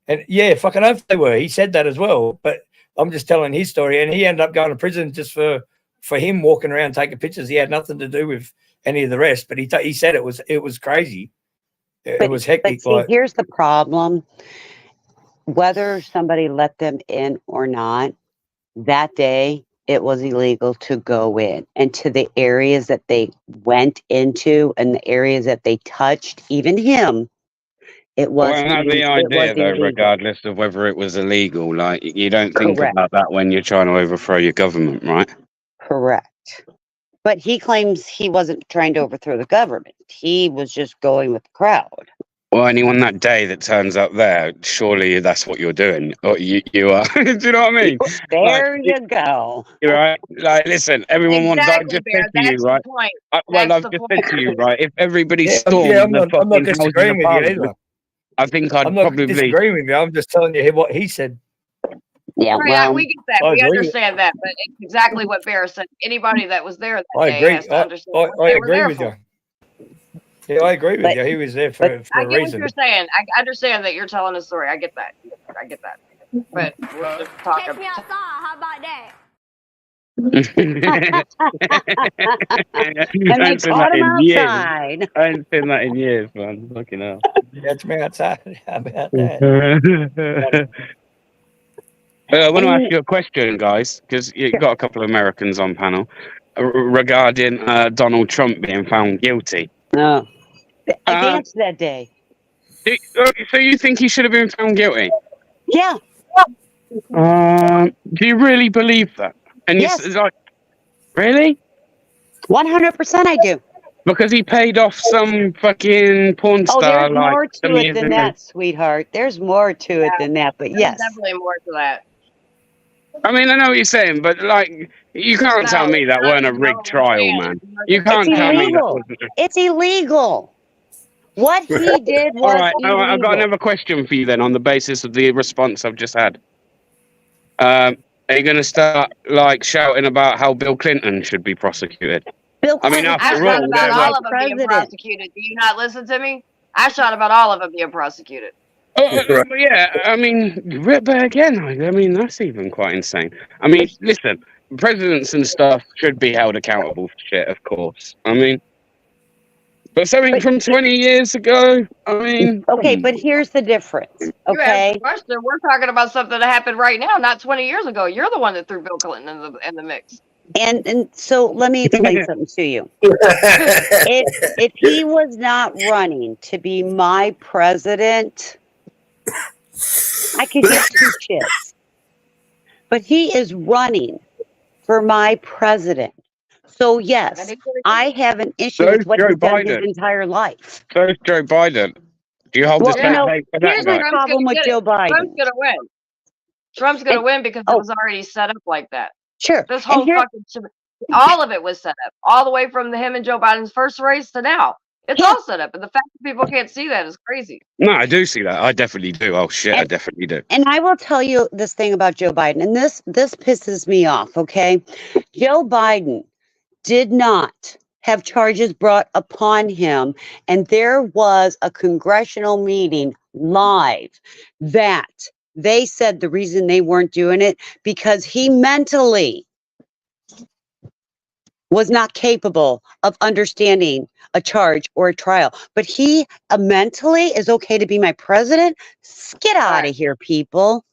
And yeah, fucking hope they were. He said that as well. But I'm just telling his story, and he ended up going to prison just for him walking around taking pictures. He had nothing to do with any of the rest. But he said it was crazy. It was hectic. But see, here's the problem. Whether somebody let them in or not, that day it was illegal to go in. And to the areas that they went into and the areas that they touched, even him, It Well, was that's the it was idea, though, illegal. regardless of whether it was illegal. Like, you don't think Correct. about that when you're trying to overthrow your government, right? Correct. But he claims he wasn't trying to overthrow the government. He was just going with the crowd. Well, anyone that day that turns up there, surely that's what you're doing. Or you are. Do you know what I mean? There Like, you go. you're right. Like, listen, everyone wants. I Exactly, just Bear. said to you, That's right? the point. Well, That's I've the just point. said to you, right? If everybody Yeah, stormed I'm the not fucking Housing disagreeing with you Parliament, either. I think I'm I'd not probably. disagreeing with you. I'm just telling you what he said. Yeah, Right, well, we get that. I We agree. understand that. But it's exactly what Bear said. Anybody that was there that I day agree. has to understand what I they were agree there with for. you. Yeah, I agree with But- you. He was there but for I a get what reason. you're saying. I understand that you're telling a story. I get that. I get that. But we're just talking. Catch me outside. How about that? And they caught him outside. I ain't seen that in years, man. Fucking hell. Catch me outside. How about that? I want to ask you a question, guys, because you've got a couple of Americans on panel regarding Donald Trump being found guilty. No. I danced that day. So you think he should have been found guilty? Yeah. Do you really believe that? And Yes. it's like, really? 100% I do. Because he paid off some fucking porn Oh, star. there's like more to some it years than ago. that, sweetheart. There's more to it than that, but There's yes. definitely more to that. I mean, I know what you're saying, but like, you can't tell me that weren't a rigged trial, man. You can't It's tell me that illegal. wasn't. It's illegal. What he did All was right, illegal. I've got another question for you then, on the basis of the response I've just had. Are you going to start like shouting about how Bill Clinton should be prosecuted? Bill I mean, Clinton I after shot all, about they're all like, of them being president. prosecuted. Do you not listen to me? I shot about all of them being prosecuted. yeah, I mean, but again, I mean, that's even quite insane. I mean, listen, presidents and stuff should be held accountable for shit, of course. I mean, but something from 20 years ago, I mean... Okay, but here's the difference, You okay? asked the question. We're talking about something that happened right now, not 20 years ago. You're the one that threw Bill Clinton in the mix. And so let me explain something to you. If he was not running to be my president, I could give two shits. But he is running for my president. So yes, I have an issue So with what Joe he's done his Biden. entire life. So is Joe Biden. Do you hold Well, the you same know, hate for that here's guy? my problem with Joe Trump's Biden. gonna win. Trump's gonna And- win because oh. it was already set up like that. Sure. This And whole here- fucking shit, all of it was set up, all the way from him and Joe Biden's first race to now. It's all set up, and the fact that people can't see that is crazy. No, I do see that. I definitely do. Oh shit, I definitely do. And I will tell you this thing about Joe Biden, and this pisses me off, okay? Joe Biden did not have charges brought upon him, and there was a congressional meeting live that they said the reason they weren't doing it because he mentally was not capable of understanding a charge or a trial. But he mentally is okay to be my president? Get out of here, people.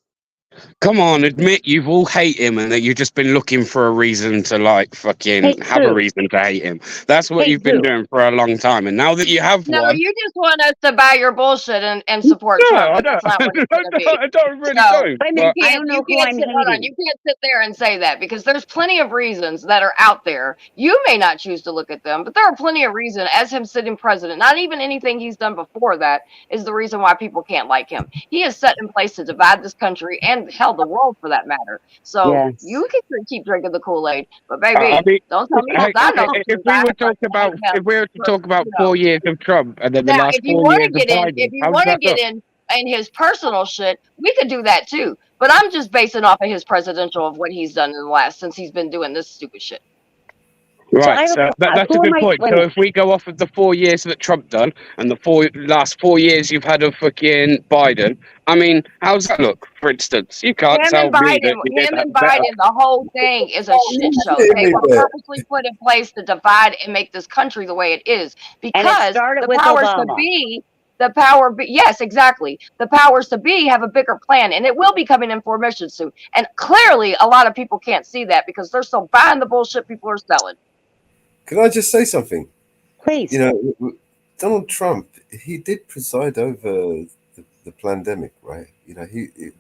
Come on, admit you've all hate him and that you've just been looking for a reason to like fucking Hate have a who? reason to hate him. That's what Hate you've been who? doing for a long time. And now that you have No, one, you just want us to buy your bullshit and support no, Trump. I And don't. that's not what it's gonna be. I don't really So, don't. I mean, But I don't know who I'm hold on, hating. you can't sit there and say that because there's plenty of reasons that are out there. You may not choose to look at them, but there are plenty of reasons as him sitting president, not even anything he's done before that is the reason why people can't like him. He is set in place to divide this country and hell, the world for that matter. So Yes. you can keep drinking the Kool-Aid, but baby, I mean, don't tell me hey, I know. if we were talk about if we were to talk about 4 years of Trump and then the Now, last if you 4 want years to of get in, Biden, if you how does want to that get look? in his personal shit, we could do that too. But I'm just basing off of his presidential of what he's done in the last since he's been doing this stupid shit. Right, so that's a who am good I point. So blaming? if we go off of the 4 years that Trump done and the last 4 years you've had of fucking Biden, I mean, how's that look? For instance, you can't Him tell and me that Biden, you did him that and better. Biden, the whole thing is a shit show. They were purposely put in place to divide and make this country the way it is because started the with powers Obama. to be. Yes, exactly. The powers to be have a bigger plan, and it will be coming in formation soon. And clearly, a lot of people can't see that because they're so buying the bullshit people are selling. Can I just say something? Please. You know, Donald Trump, he did preside over the pandemic, right? You know,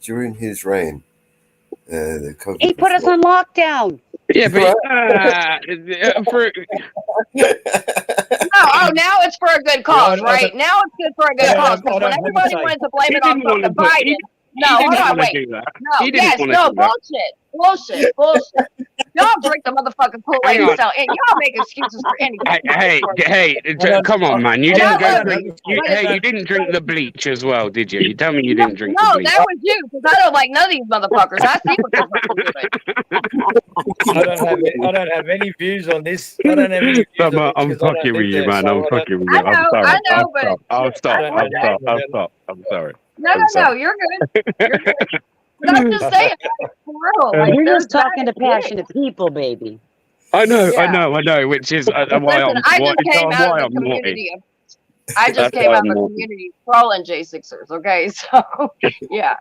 during his reign, the COVID. He put us on lockdown. Yeah, but for Oh, now it's for a good cause, right? Now it's good for a good cause. Because when everybody wanted to blame it on fucking Biden. No, hold on, wait. No, yes, no, bullshit. Y'all drink the motherfucking Kool-Aid and sell, and y'all make excuses for anything. Hey, come on, man. You didn't go drink. You didn't drink the bleach as well, did you? You tell me you didn't drink the bleach. No, that was you, because I don't like none of these motherfuckers. I see what they're doing. I don't have any views on this. I don't have any views on this. I'm fucking with you, man. I'm fucking with you. I'm sorry. I'll stop. I'm sorry. No, you're good. But I'm just saying, for real. Like, We're just talking to passionate people, baby. I know, which is why Listen, I just came out of the community. I just came out of the community trolling J6ers, okay? So, yeah.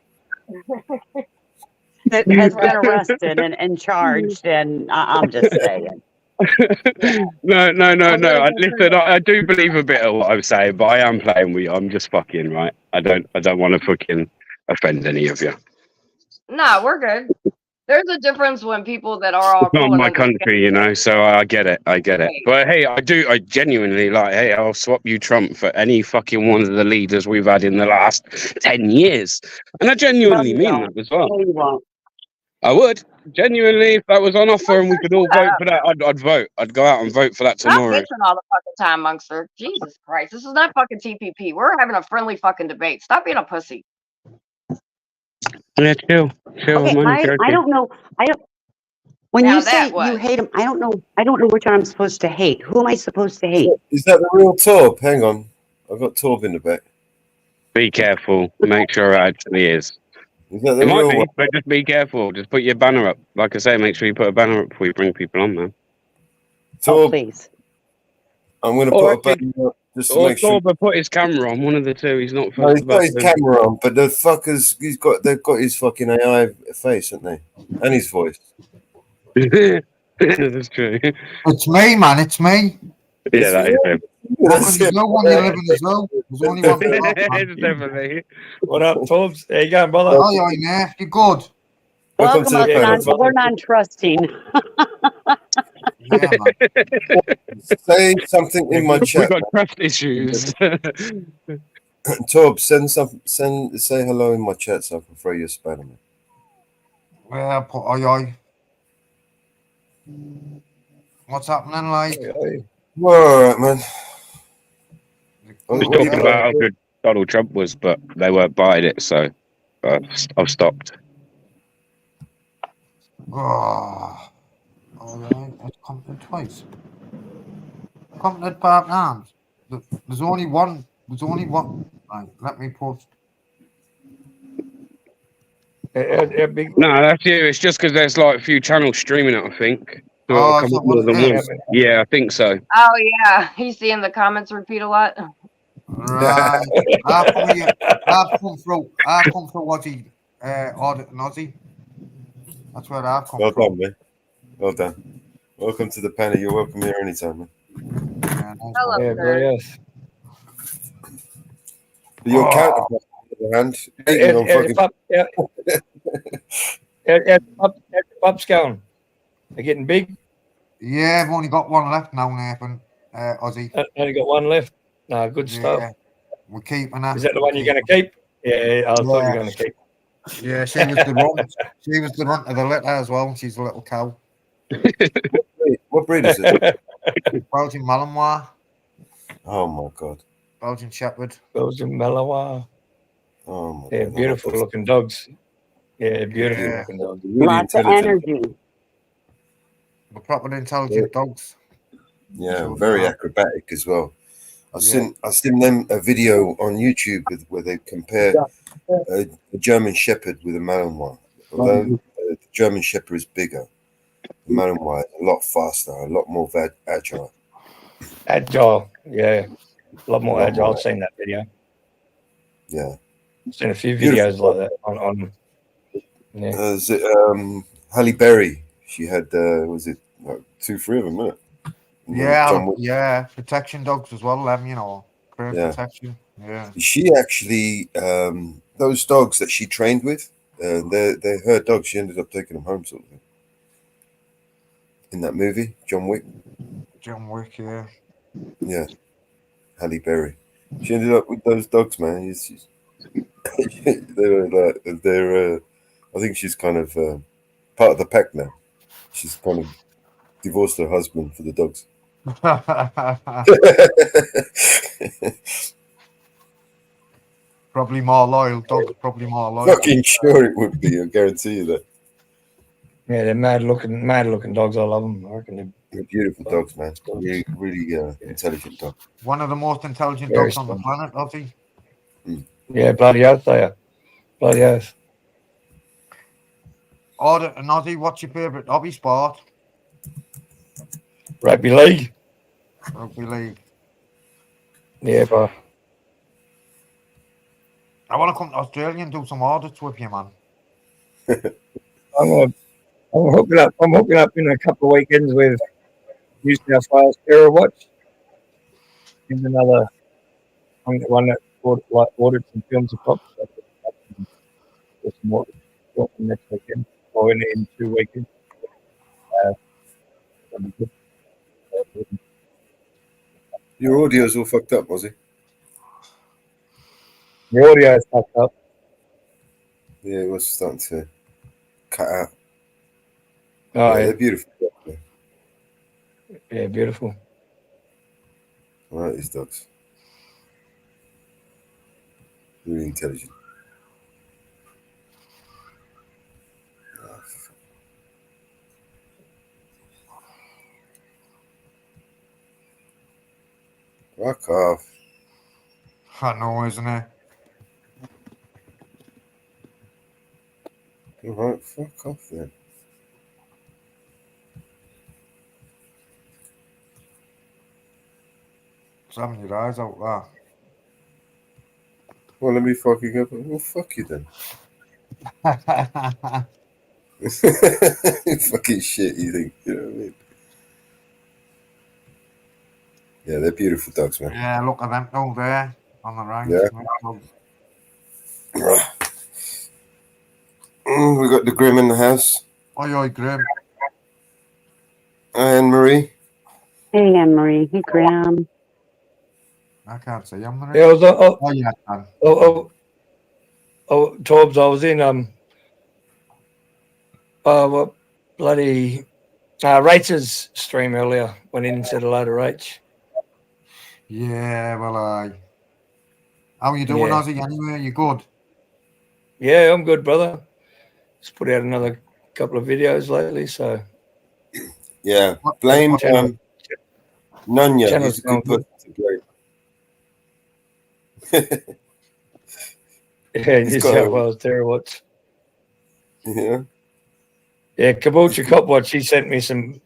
That has been arrested and charged, and I'm just saying. No. Listen, I do believe a bit of what I'm saying, but I am playing with you. I'm just fucking right. I don't want to fucking offend any of you. No, we're good. There's a difference when people that are all It's not my country, you know, so I get it. But hey, I genuinely hey, I'll swap you Trump for any fucking one of the leaders we've had in the last 10 years. And I genuinely mean that as well. I would. Genuinely, if that was on offer and we could all vote for that, I'd vote. I'd go out and vote for that tomorrow. Stop bitching all the fucking time, Monkster. Jesus Christ. This is not fucking TPP. We're having a friendly fucking debate. Stop being a pussy. Yeah, chill. Okay, I don't know. When Now you say that you hate him, I don't know which one I'm supposed to hate. Who am I supposed to hate? Is that the real Torb? Hang on, I've got Torb in the back. Be careful. Make sure it actually is. Is that the It might real be, one? but just be careful. Just put your banner up. Like I say, make sure you put a banner up before you bring people on, man. Torb, please. I'm going to put a banner up just to make sure. Torb put his camera on. One of the two. He's not. No, he's got his camera on, but the fuckers, they've got his fucking AI face, haven't they? And his voice. That's true. It's me, man. It's me. Yeah, that is him. There's no one you live in as well. There's only one. It's definitely. What up, Torbs? How you going, brother? Oh, yeah, yeah. You're good. Welcome to the panel. We're non-trusting. Yeah, man. Say something in my chat. We've got trust issues. Torb, say hello in my chat so I can throw you a spanner, man. Yeah, put aye. What's happening, like? Well, all right, man. I was talking about how good Donald Trump was, but they weren't buying it, so I've stopped. Oh, all right. It's Compton twice. Compton Park Arms. There's only one. Right, let me post. No, that's you. It's just because there's like a few channels streaming it, I think. So Oh, it'll so come up more than what- once. Yeah, I think so. Oh, yeah. He's seeing the comments repeat a lot. Right. I've come through Aussie, audit and Aussie. That's where I've come Well from. done, man. Well done. Welcome to the panel. You're welcome here anytime, man. Hello, Yeah, sir. very yes. But your counterpart, on the other hand, eating on fucking... Pups going. They're getting big. Yeah, I've only got one left now, Nathan. Aussie. Only got one left. No, good stuff. Yeah, we're keeping her. Is that the one you're going to keep? Yeah, I thought you were going to keep. Yeah, she was the runt. She was the runt of the litter as well. She's a little cow. What breed is it? Belgian Malinois. Oh, my God. Belgian Shepherd. Belgian Malinois. Oh, my Yeah, God. beautiful looking dogs. Yeah, beautiful Yeah. looking dogs. Really Lots of intelligent. energy. We're proper intelligent dogs. Yeah, very acrobatic as well. I've seen them a video on YouTube where they compare a German Shepherd with a Malinois. Although the German Shepherd is bigger, the Malinois is a lot faster, a lot more agile. Agile, yeah. A lot more agile. I've seen that video. Yeah. I've seen a few videos like that on yeah. Is it Halle Berry? She had was it like 2-3 of them, wasn't it? Yeah, John Wick. yeah. Protection dogs as well, them, you know. Brain Yeah. protection. Yeah. She actually, those dogs that she trained with, they're her dogs. She ended up taking them home, sort of thing. In that movie, John Wick. John Wick, yeah. Yeah, Halle Berry. She ended up with those dogs, man. They're. I think she's kind of part of the pack now. She's kind of divorced her husband for the dogs. Probably more loyal. Dogs probably more loyal. Fucking sure it would be. I guarantee you that. Yeah, they're mad looking dogs. I love them. I reckon They're beautiful dogs, man. Really, really intelligent dogs. One of the most intelligent Very dogs on the smart. planet, Ozzy. Yeah, bloody oath they are. Bloody oath. Audit and Ozzy, what's your favourite hobby sport? Rugby league. Rugby league. Yeah, bro. I want to come to Australia and do some audits with you, man. I'm hooking up. I'm hooking up in a couple of weekends with New South Wales Terror Watch. And another. I'm the one that ordered some films of cops. So some more next weekend or in 2 weekends. That'll be good. Your audio's all fucked up, was it? The audio is fucked up. Yeah, it was starting to cut out. Oh, Yeah, yeah. they're beautiful. Yeah, beautiful. I like these dogs. Really intelligent. Fuck off. I know, isn't it? All right, fuck off then. Just having your eyes out there. Well, let me fucking go. Well, fuck you then. Fucking shit, you think? You know what I mean? Yeah, they're beautiful dogs, man. Yeah, look at them down there on the right. Yeah. We got the Grim in the house. Oi, Grim. Anne Marie. Hey, Anne Marie. Hey, Graham. I can't see him. Marie. Yeah, I was. Oh, yeah, I can. Torbs, I was in what bloody Rachel's stream earlier. Went in and said hello to Rach. Yeah, well, how are you doing, Yeah. Ozzy? Anyway, you good? Yeah, I'm good, brother. Just put out another couple of videos lately, so Yeah, blame Nunya. channel's He's a going good person good. to blame. Yeah, He's New got South a- Wales Terror Watch. Yeah. Yeah, Caboolture Cop Watch. He sent me some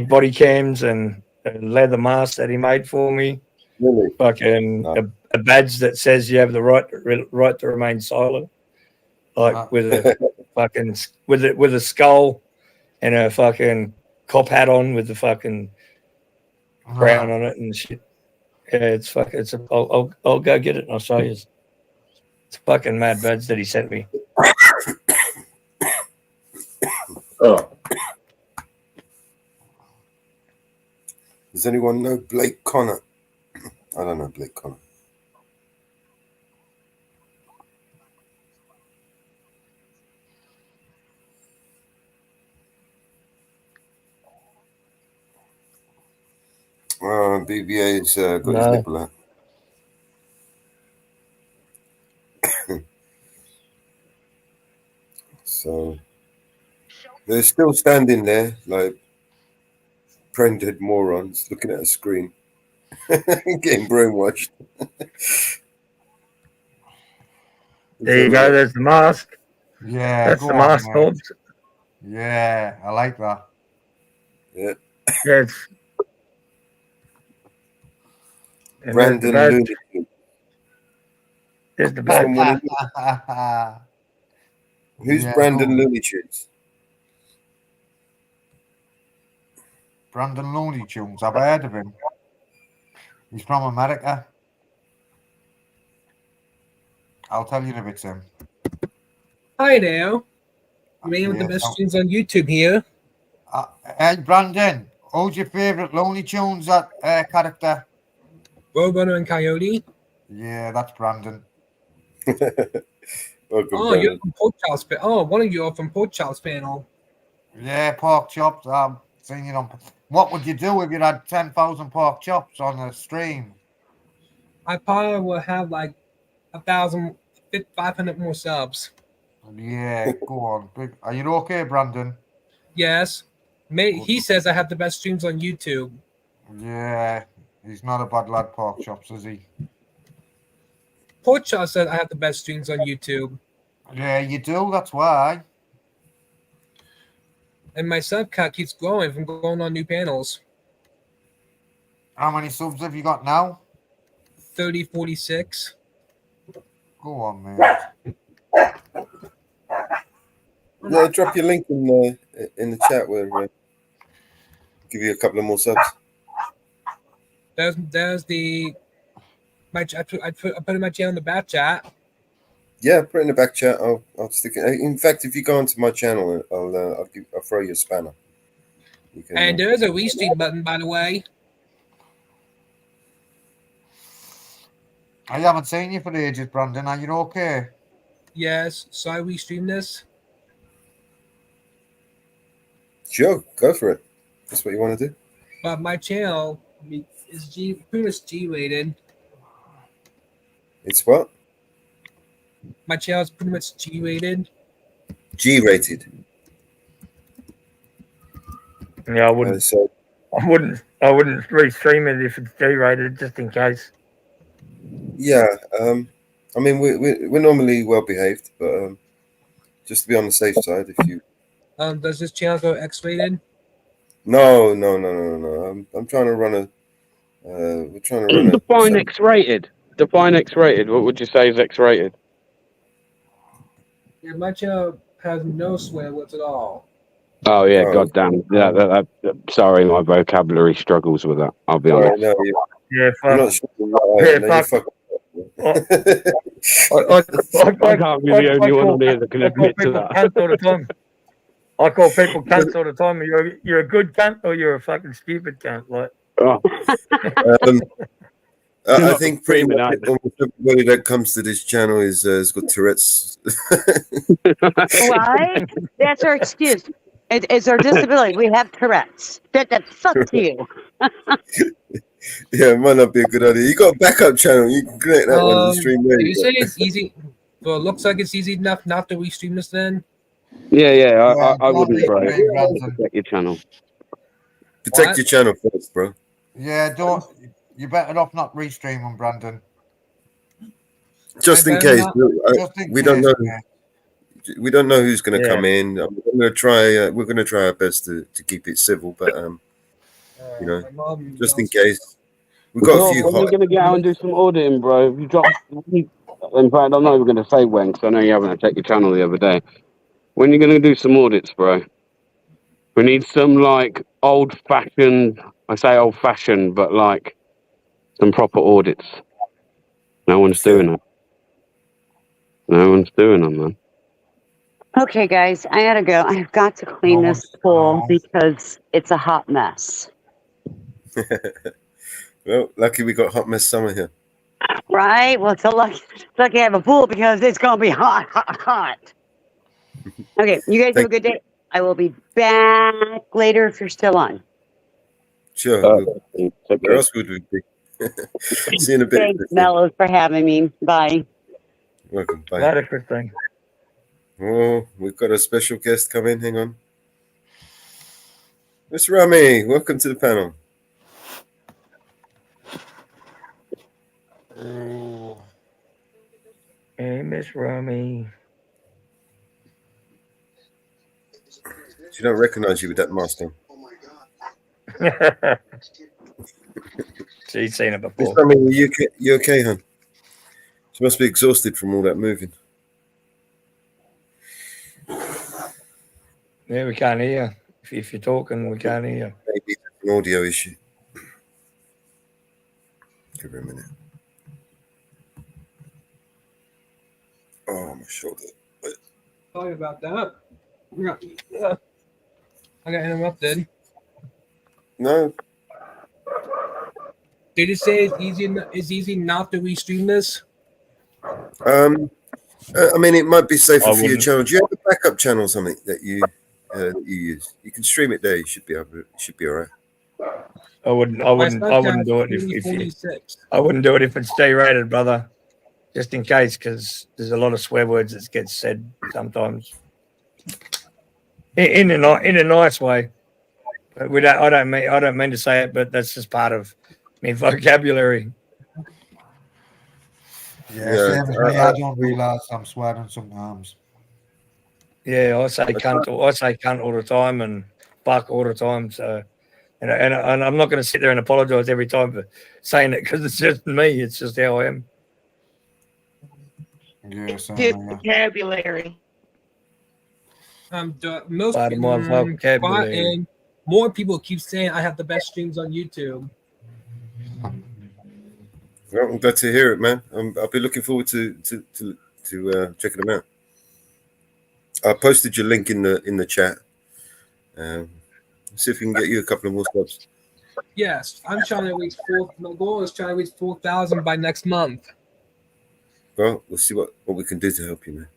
body cams and a leather mask that he made for me. Really? Fucking a badge that says you have the right to remain silent, like with a fucking with a skull and a fucking cop hat on with the fucking crown on it and shit. Yeah, it's fucking. I'll go get it and I'll show you. It's a fucking mad badge that he sent me. Oh. Does anyone know Blake Connor? I don't know Blake Connor. BBA's got his nipple out. So they're still standing there like prendered morons looking at a screen, getting brainwashed. There you go. There's the mask. Yeah, that's go the on, mask, mate. Torbs. Yeah, I like that. Yeah. Yes. And Brandon Looney Tunes. There's the badge. Who's Yeah, Brandon go on. Looney Tunes? Brandon Looney Tunes. I've heard of him. He's from America. I'll tell you in a bit, Tim. Hi there. Man with the Yeah, best so- streams on YouTube here. Hey, Brandon, who's your favourite Looney Tunes character? Roadrunner and Coyote. Yeah, that's Brandon. Welcome, Oh, you're Brandon. from Pork Chop's panel. Oh, one of you are from Pork Chop's panel. Yeah, pork chops. Seen it on. What would you do if you had 10,000 pork chops on a stream? I probably will have like 500 more subs. Yeah, go on. Are you okay, Brandon? Yes. He says I have the best streams on YouTube. Yeah, he's not a bad lad, pork chops, is he? Pork Chop says I have the best streams on YouTube. Yeah, you do. That's why. And my sub count keeps growing from going on new panels. How many subs have you got now? 46. Go on, man. Yeah, drop your link in the chat where give you a couple of more subs. There's the I put in my channel in the back chat. Yeah, put it in the back chat. I'll stick it. In fact, if you go onto my channel, I'll throw you a spanner. You can, And there's a restream button, by the way. I haven't seen you for ages, Brandon. Are you okay? Yes, so I restream this. Sure, go for it. That's what you want to do. But my channel is pretty much G-rated. It's what? My channel is pretty much G-rated. G-rated. Yeah, I wouldn't. I wouldn't restream it if it's G-rated, just in case. Yeah, I mean we're normally well behaved, but just to be on the safe side, if you. Does this channel go X-rated? No. I'm trying to run a. We're trying to run a. Define X-rated. Define X-rated. What would you say is X-rated? Yeah, my channel has no swear words at all. Oh yeah, goddamn. Yeah, sorry, my vocabulary struggles with that. I'll be honest. No, Yeah, I'm not sure. I can't be the only one on here that can admit to that. Cunts all the time. I call people cunts all the time. You're a good cunt or you're a fucking stupid cunt. Like. I think pretty much almost everybody that comes to this channel has got Tourette's. Why? That's our excuse. It's our disability. We have Tourette's. That fuck you. Yeah, it might not be a good idea. You got a backup channel. You can connect that one to the stream. Do you say it's easy? Well, it looks like it's easy enough not to restream this then. Yeah. I wouldn't, bro. Protect your channel. Protect your channel first, bro. Yeah, don't. You're better off not restreaming, Brandon. Just in case. We don't know. yeah. We don't know who's going to come in. We're going to try. We're going to try our best to keep it civil, but you know, just in case. We've got a few. When you're going to get out and do some auditing, bro. You drop. In fact, I'm not even going to say when, because I know you haven't checked your channel the other day. When you're going to do some audits, bro, we need some like old-fashioned. I say old-fashioned, but like some proper audits. No one's doing it. No one's doing them, man. Okay, guys, I gotta go. I've got to clean this pool because it's a hot mess. Well, lucky we got hot mess summer here. Right? Well, it's lucky I have a pool because it's gonna be hot. Okay, you guys have a good day. I will be back later if you're still on. Sure. Where else would we be? See you in a bit. Thanks, Mellows, for having me. Bye. Welcome. Bye. That is good thing. Oh, we've got a special guest come in. Hang on. Miss Rami, welcome to the panel. Hey, Miss Rami. She don't recognize you with that mask on. She's seen it Miss before. Rami, you okay, hon? She must be exhausted from all that moving. Yeah, we can't hear. If you're talking, we can't hear. Maybe an audio issue. Give her a minute. Oh, my shoulder. Sorry about that. I got interrupted. No. Did you say it's easy not to restream this? I mean, it might be safer I for your wouldn't. channel. Do you have a backup channel or something that you use? You can stream it there. You should be able. It should be all right. I wouldn't do it I wouldn't do it if it's G-rated, brother. Just in case, because there's a lot of swear words that gets said sometimes. In a nice way. But I don't mean to say it, but that's just part of my vocabulary. Yeah, same as me. I don't realise I'm swearing sometimes. Yeah, I say cunt all the time and fuck all the time. So, and I'm not going to sit there and apologise every time for saying it because it's just me. It's just how I am. Yeah, Good vocabulary. Most Part of my vocabulary. and more people keep saying I have the best streams on YouTube. Well, I'm glad to hear it, man. I'll be looking forward to checking them out. I posted your link in the chat. See if we can get you a couple of more subs. Yes, I'm trying to reach my goal is trying to reach 4,000 by next month. Well, we'll see what we can do to help you, man.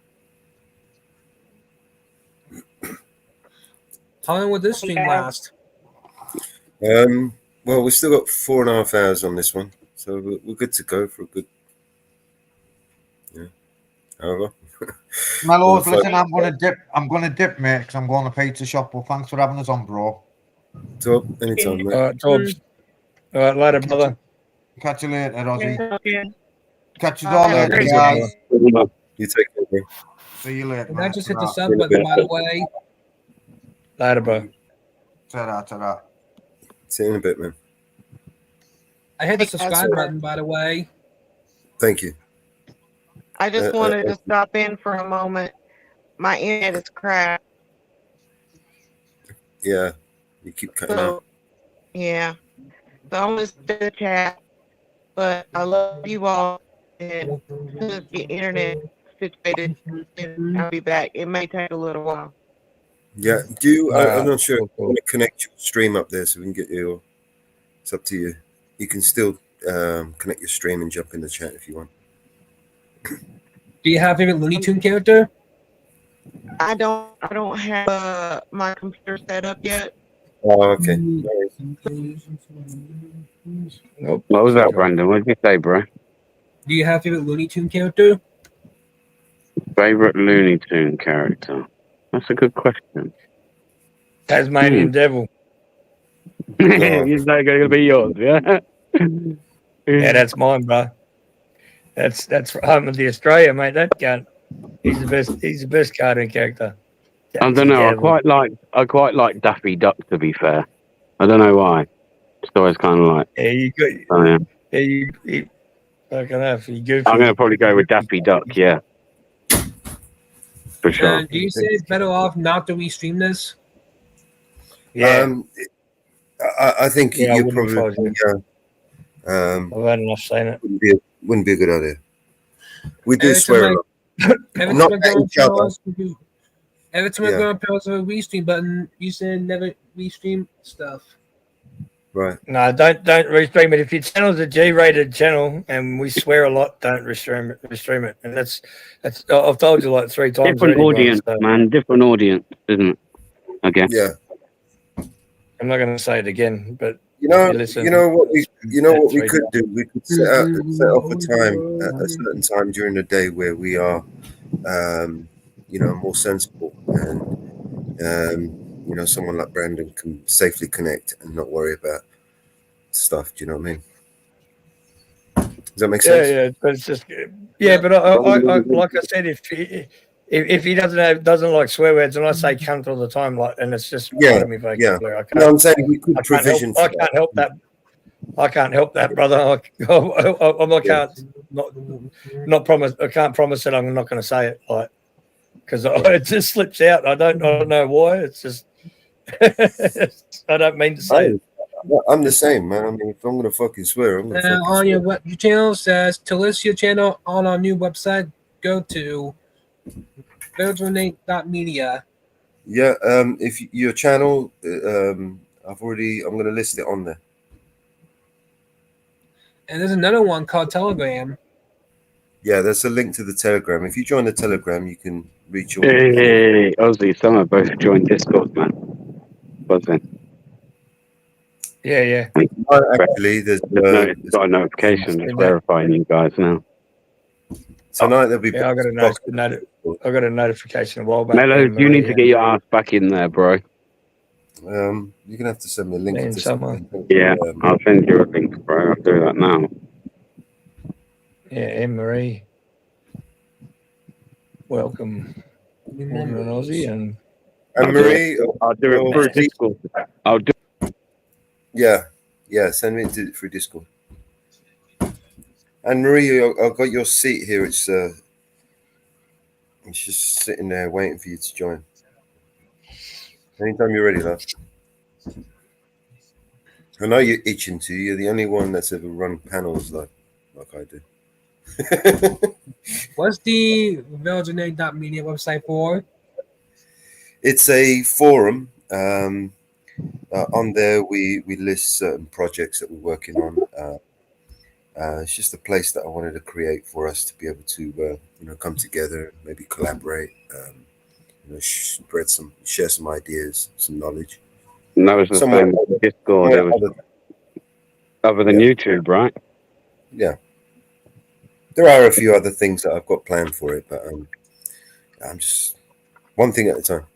How long will this stream last? Well, we've still got 4.5 hours on this one, so we're good to go for a good. Yeah. However. My lord, listen, I'm gonna dip, mate, because I'm going to pizza shop. Well, thanks for having us on, bro. Top, anytime, mate. All right, Torbs. All right, later, brother. Catch you later, Ozzy. Yeah. Catch you all later, guys. You take care, bro. See you later. And I just hit the sub button, by the way. Later, bro. Ta-da. See you in a bit, man. I hit the subscribe button, by the way. Thank you. I just wanted to stop in for a moment. My internet is crap. Yeah, you keep cutting out. Yeah. So I'm going to stay in the chat, but I love you all. And as soon as the internet situated, I'll be back. It may take a little while. Yeah, I'm not sure. I want to connect your stream up there so we can get your. It's up to you. You can still connect your stream and jump in the chat if you want. Do you have a favorite Looney Tune character? I don't have my computer set up yet. Oh, okay. Nope. What was that, Brandon? What did you say, bro? Do you have a favorite Looney Tune character? Favorite Looney Tune character? That's a good question. Tasmanian Devil. Is that going to be yours? Yeah. Yeah, that's mine, bro. That's home of the Australia, mate. That cunt. He's the best cartoon character. I don't know. I quite like Daffy Duck, to be fair. I don't know why. It's always kind of like. Yeah, you got. Oh, yeah. Yeah, you fucking have. You goofy. I'm going to probably go with Daffy Duck. Yeah. For sure. Do you say it's better off not to restream this? Yeah. I think Yeah, I you're wouldn't probably. I've had enough saying it. Wouldn't be a good idea. We do Every swear time a lot. Every Not time I at go on each other. pause, every time I Yeah. go on pause with a restream button, you say never restream stuff. Right. No, don't restream it. If your channel's a G-rated channel and we swear a lot, don't restream it. And that's I've told you like 3 times. Different already, audience, bro, so man. Different audience, isn't it? I guess. Yeah. I'm not going to say it again, but You know what we three could do. We could set off a time, a certain time during the day where we are, more sensible, and someone like Brandon can safely connect and not worry about stuff. Do you know what I mean? Does that make sense? Yeah, but it's just but I like I said, if he doesn't like swear words, and I say cunt all the time, like, and it's just part of me vocabulary. I'm saying we could provision. I can't help that. I can't help that, brother. I can't not promise. I can't promise that I'm not going to say it, like, because it just slips out. I don't know why. It's just I don't mean to say it. I'm the same, man. I mean, if I'm going to fucking swear, I'm going to On your channel says to list your channel on our new website, go to Media. Yeah, if your channel, I'm going to list it on there. And there's another one called Telegram. Yeah, there's a link to the Telegram. If you join the Telegram, you can reach all. Hey, Ozzy, some have both joined Discord, man. Buzzing. Yeah. No, actually, there's got a notification just verifying you guys now. Tonight there'll be. Yeah, I got a notification a while back. Mello, you need to get your ass back in there, bro. You're gonna have to send me a link to something. Yeah, I'll send you a link, bro. I'll do that now. Yeah, Anne Marie. Welcome, Aussie, and Marie. I'll do it through Discord. I'll do. Yeah, send me through Discord. And Marie, I've got your seat here. It's just sitting there waiting for you to join. Anytime you're ready, love. I know you're itching to. You're the only one that's ever run panels like I do. What's the VeilJanae.media website for? It's a forum. On there, we list certain projects that we're working on. It's just a place that I wanted to create for us to be able to, come together, maybe collaborate, share some ideas, some knowledge. And that was the same with Discord. Other than YouTube, right? Yeah. There are a few other things that I've got planned for it, but I'm just one thing at a time.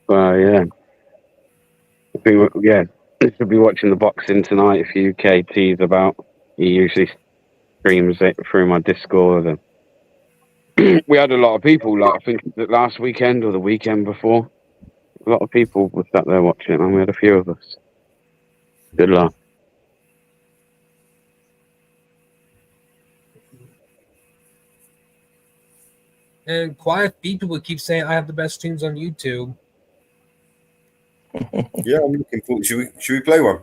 Yeah. This will be watching the boxing tonight. If UK tease about, he usually streams it through my Discord. And we had a lot of people. Like I think the last weekend or the weekend before, a lot of people were sat there watching, and we had a few of us. Good luck. And quite a few people keep saying I have the best streams on YouTube. Yeah, I'm looking forward. Should we play one?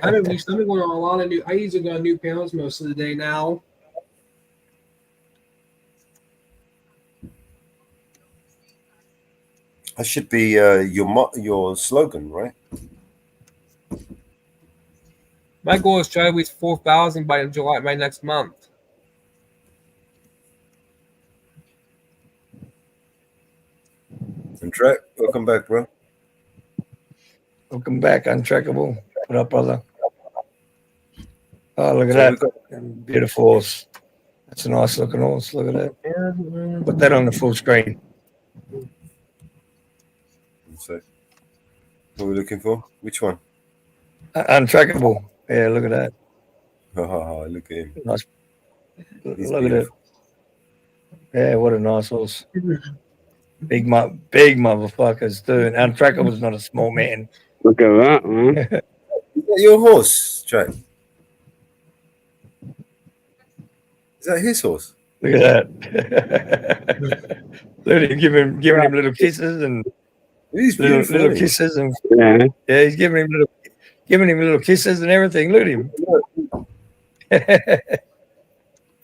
I've been going on a lot of new. I usually go on new panels most of the day now. That should be your slogan, right? My goal is to try to reach 4,000 by next month. And Trek, welcome back, bro. welcome back, Untrackable. What up, brother? Oh, look at that. Beautiful horse. That's a nice looking horse. Look at that. Put that on the full screen. So, what are we looking for? Which one? Untrackable. Yeah, look at that. Oh, look at him. Nice. Look at it. Yeah, what a nice horse. Big motherfuckers, dude. Untrackable's not a small man. Look at that, man. Is that your horse, Trek? Is that his horse? Look at that. Look at him giving him little kisses and little kisses and yeah, he's giving him little kisses and everything. Look at him.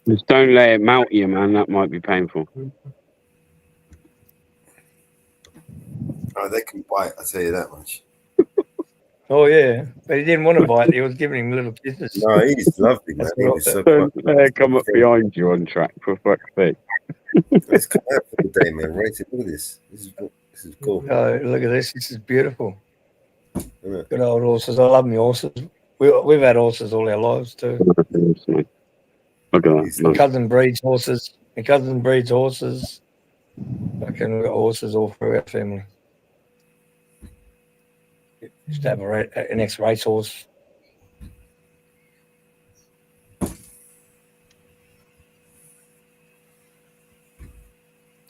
Just don't let it melt you, man. That might be painful. Oh, they can bite. I tell you that much. Oh yeah, but he didn't want to bite. He was giving him little kisses. No, he's lovely, man. He was so Don't let it come up behind you on track, for fuck's sake. Let's come out for the day, man. Right, look at this. This is cool. Oh, look at this. This is beautiful. Yeah. Good old horses. I love my horses. We've had horses all our lives too. Look at that. My cousin breeds horses. Fucking we've got horses all through our family. Just have an ex-race horse.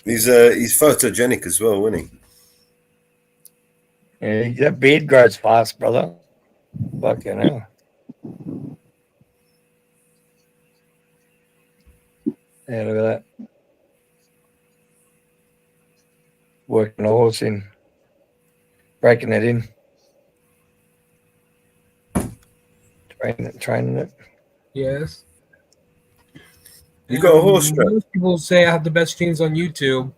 He's photogenic as well, isn't he? Yeah, that beard grows fast, brother. Fucking hell. Yeah, look at that. Working the horse in. Breaking it in. Training it. Yes. You got a horse strap? Most people say I have the best streams on YouTube.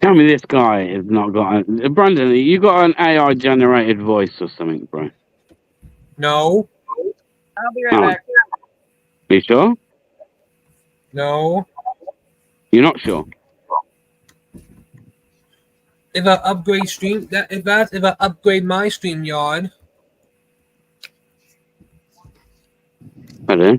Tell me this guy has not got a... Brandon, you got an AI generated voice or something, bro? No. I'll be right back. You sure? No. You're not sure? If I upgrade if I upgrade my StreamYard, Hello?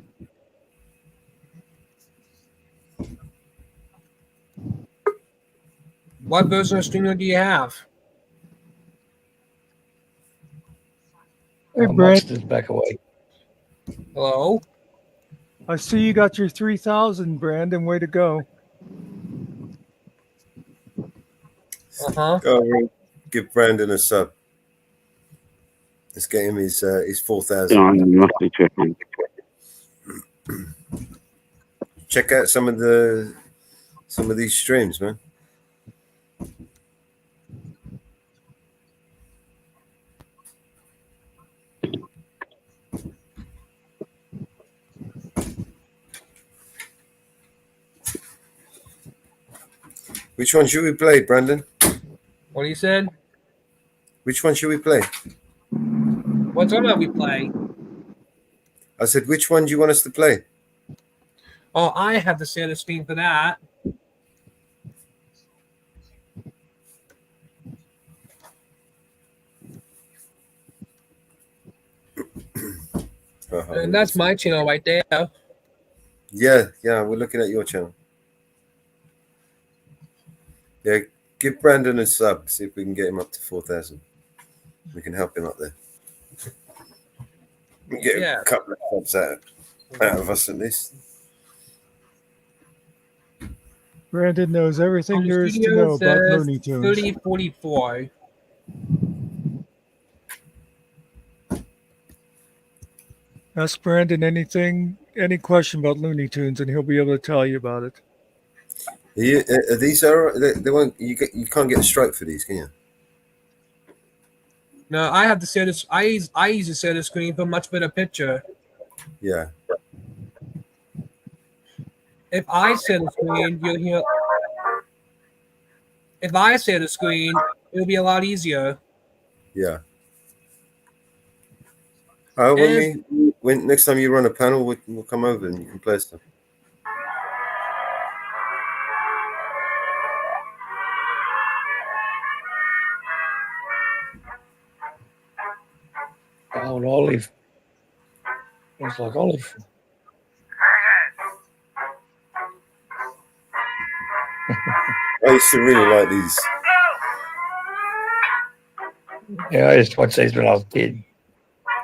what version of StreamYard do you have? Hey, Oh, Brent. Monster's back away. Hello? I see you got your 3,000, Brandon. Way to go. Uh-huh. Go on, give Brandon a sub. Let's get him his 4,000. Oh, you must be checking. Check out some of these streams, man. Which one should we play, Brandon? What you said? Which one should we play? What song are we play? I said, which one do you want us to play? Oh, I have to share the screen for that. And that's my channel right there. Yeah, we're looking at your channel. Yeah, give Brandon a sub, see if we can get him up to 4,000. We can help him up there. We get a couple of subs out of us at least. Brandon knows everything there is to know about Looney Tunes. 3044. Ask Brandon any question about Looney Tunes, and he'll be able to tell you about it. These are they won't you can't get a strike for these, can you? No, I have to share this. I use to share the screen for a much better picture. Yeah. If I share the screen, you'll hear. If I share the screen, it'll be a lot easier. Yeah. When next time you run a panel, we'll come over and you can play stuff. Oh, Olive. Looks like Olive. I used to really like these. Yeah, I used to watch these when I was a kid.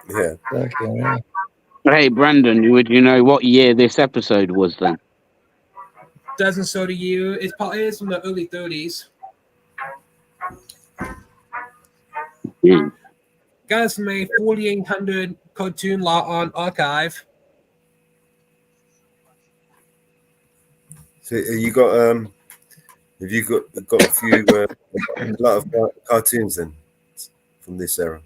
Yeah. Okay, yeah. Hey, Brandon, would you know what year this episode was then? Doesn't show the year. It's probably from the early 30s. Yeah. Guys made 4,800 cartoon law on archive. So you got have you got a few a lot of cartoons then from this era?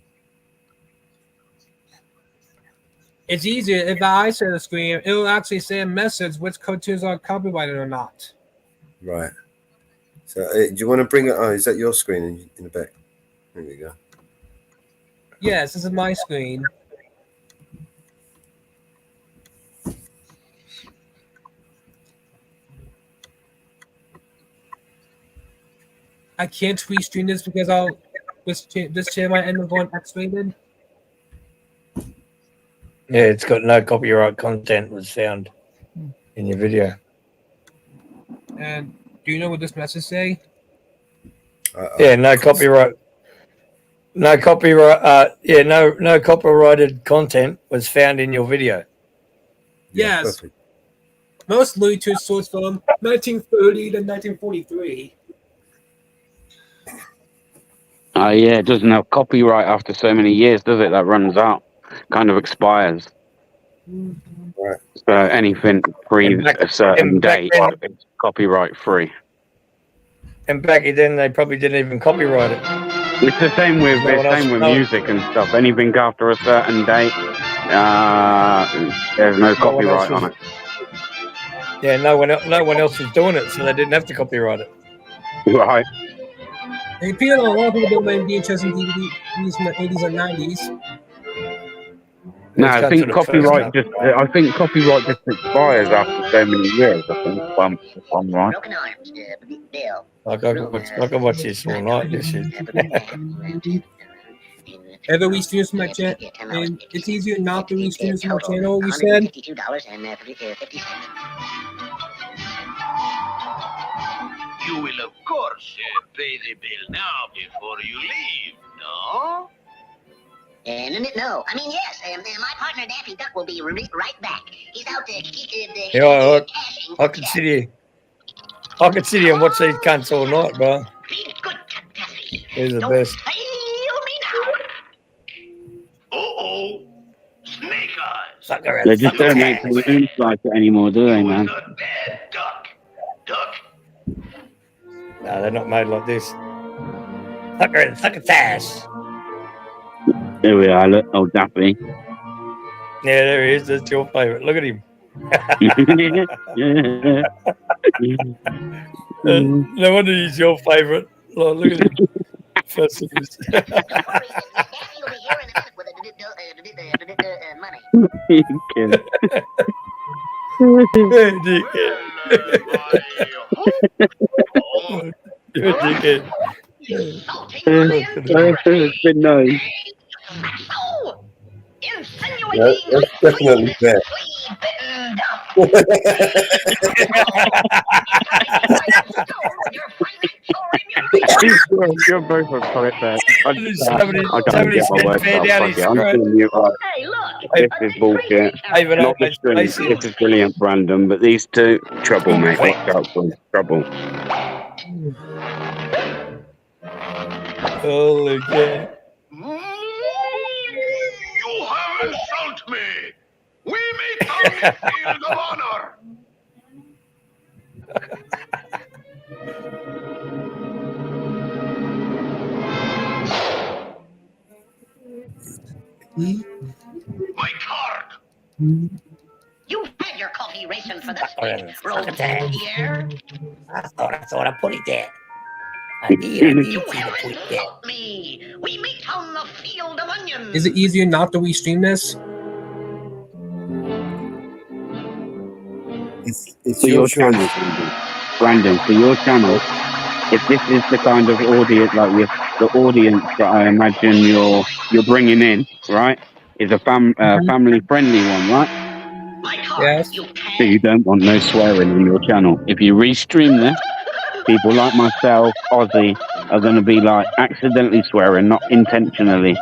It's easier if I share the screen. It'll actually say a message which cartoons are copyrighted or not. Right. So do you want to bring it? Oh, is that your screen in the back? There we go. Yes, this is my screen. I can't restream this because this channel might end up going X-rated. Yeah, it's got no copyright content with sound in your video. And do you know what this message say? Yeah, no copyright. No copyright. No copyrighted content was found in your video. Yes. Perfect. Most Looney Tunes source from 1930 to 1943. Yeah, it doesn't have copyright after so many years, does it? That runs out, kind of expires. Right. So anything pre a certain date, it's copyright free. And back then, they probably didn't even copyright it. It's the same with music and stuff. Anything after a certain date, there's no copyright on it. Yeah, no one else was doing it, so they didn't have to copyright it. Right. It appeared a lot of people don't blame VHS and DVDs from the 80s and 90s. No, I think copyright just expires after so many years. I think, if I'm right. uh, I can watch this all night. This shit. Ever restream from my channel, and it's easier not to restream from my channel. You said. You will, of course, pay the bill now before you leave, no? No, I mean, yes. My partner, Daffy Duck, will be right back. He's out there. Yeah, look, I can sit here. I can sit here and watch these cunts all night, bro. These are the best. Uh-oh. Snake eyes. Sucker They just don't make balloons like it anymore, do they, man? No, they're not made like this. Sucker ass. There we are, look, old Daffy. Yeah, there he is. That's your favourite. Look at him. No wonder he's your favourite. Look at him. You're a dickhead. It's been known. Yeah, that's definitely fair. You're both of correct there. I can't somebody get my words fair out. down Fuck his it. I'm throat. telling you, this is bullshit. Not the string. This is brilliant, Brandon, but these two, trouble, mate. Trouble. Holy God. You have insulted me. We meet on the field of honor. My card. You had your coffee racing for the state. Roll here. I thought I put it there. I did You see the have put it there. insulted me. We meet on the field of onions. Is it easier not to restream this? It's For your channel, Brandon, for your channel, if this is the kind of audience, like the audience that I imagine you're bringing in, right, is a family-friendly one, right? Yes. So you don't want no swearing on your channel. If you restream this, people like myself, Ozzy, are going to be like accidentally swearing, not intentionally.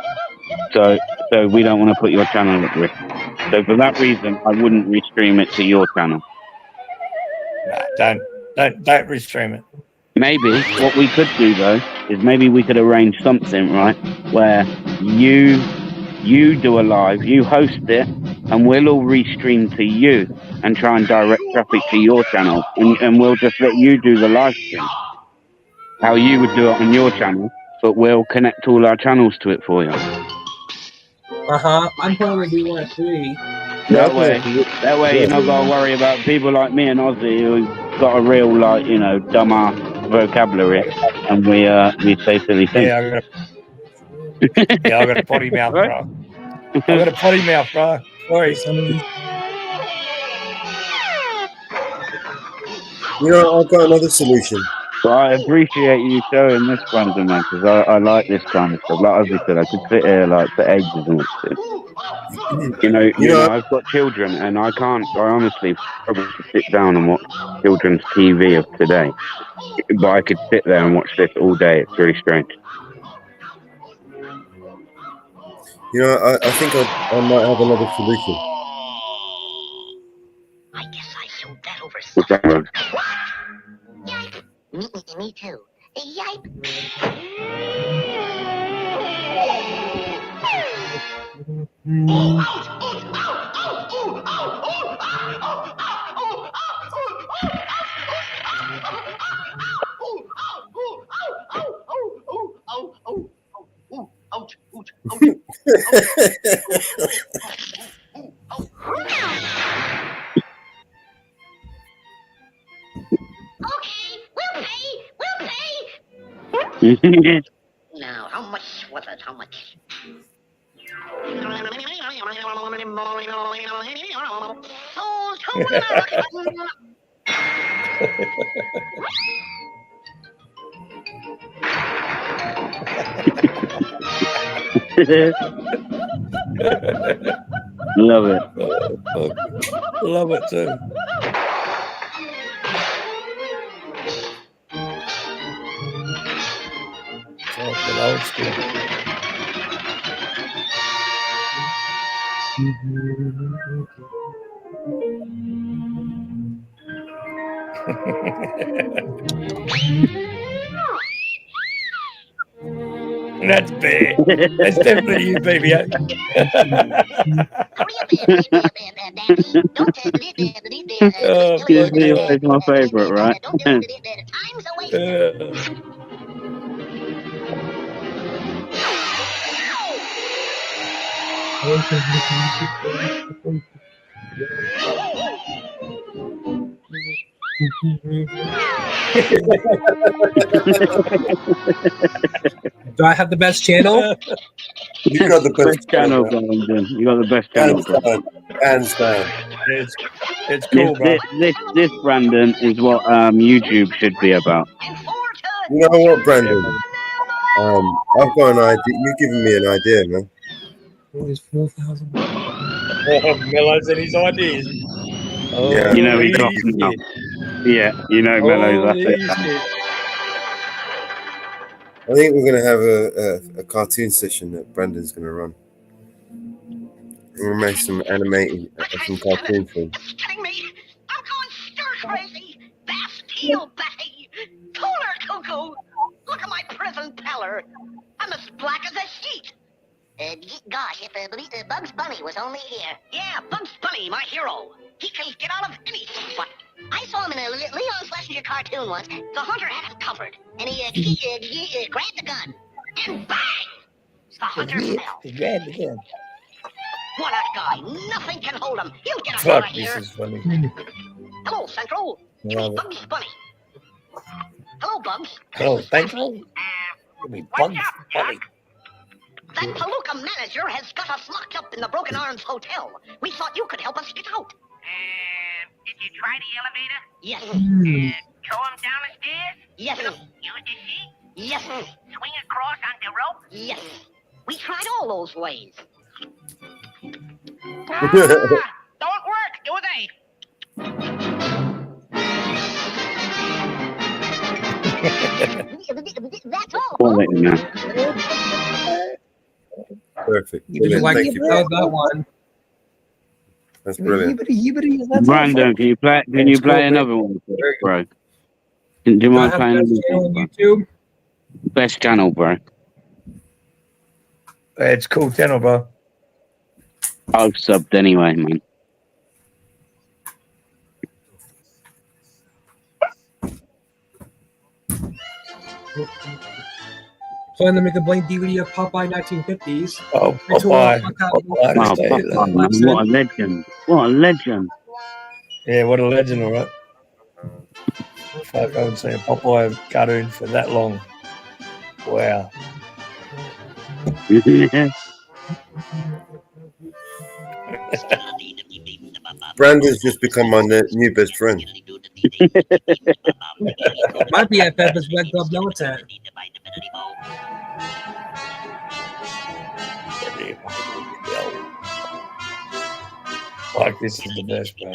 So we don't want to put your channel at risk. So for that reason, I wouldn't restream it to your channel. Don't restream it. Maybe what we could do though is maybe we could arrange something, right, where you do a live, you host it, and we'll all restream to you and try and direct traffic to your channel, and we'll just let you do the live stream. How you would do it on your channel, but we'll connect all our channels to it for you. I'm probably do one at 3. That way you're not got to worry about people like me and Ozzy who got a real, like, you know, dumbass vocabulary, and we say silly things. Yeah, I got a potty mouth, bro. I got a potty mouth, bro. Sorry. You know, I've got another solution. But I appreciate you showing this, Brandon, man, because I like this kind of stuff. Like I said, I could sit here like for ages and watch this. You know, I've got children, and I honestly probably sit down and watch children's TV of today. But I could sit there and watch this all day. It's very strange. You know, I think I might have another solution. I guess I showed that over. What's that one? Me too. Yipe. Now, how much was it? How much? Sold to America. Love it. Love it too. Fucking old school. That's bad. That's definitely you, baby. It's my favorite, right? Do I have the best channel? You got the best channel, Brandon. You got the best channel, bro. Hands down. It's cool, bro. This Brandon is what YouTube should be about. You know what, Brandon? I've got an idea. You're giving me an idea, man. It's 4,000. Mellows and his ideas. Oh, Yeah. You know he got now. Yeah, you know Mellows. That's it. I think we're going to have a cartoon session that Brandon's going to run. We'll make some animating, some cartoon films. Crazy. Bastille Betty. Cooler cuckoo. Look at my prison peller. I'm as black as a sheet. Gosh, if Bugs Bunny was only here. Yeah, Bugs Bunny, my hero. He can get out of any spot. I saw him in a Leon Schlesinger cartoon once. The hunter had him covered, and he grabbed the gun, and bang! The hunter fell. He grabbed the gun. What a guy! Nothing can hold him. He'll get us Fuck, out of this here. is funny. Hello, Central. Love it. Bugs Bunny. Hello, Bugs. Oh, thank you. Bugs Bunny. That Palooka manager has got us locked up in the Broken Arms Hotel. We thought you could help us get out. Did you try the elevator? Yes. Throw him down the stairs? Yes. Use the sheet? Yes. Swing across on the rope? Yes. We tried all those ways. Don't work, do they? That's all. Quality, man. Perfect. Would you Brilliant. like Thank to you. play that one? That's brilliant. Brandon, can you play? Can you play another one, bro? Do you mind playing another On one, bro? YouTube? Best channel, bro. It's cool channel, bro. I've subbed anyway, man. Plan to make a blank DVD of Popeye 1950s. Oh, I told Popeye. him I Wow, got- Popeye, man, what a legend. What a legend. Yeah, what a legend, all right. Fuck, I haven't seen a Popeye cartoon for that long. Wow. Brandon's just become my new best friend. My BFF is Red Glove Militant. Fuck, this is the best, bro.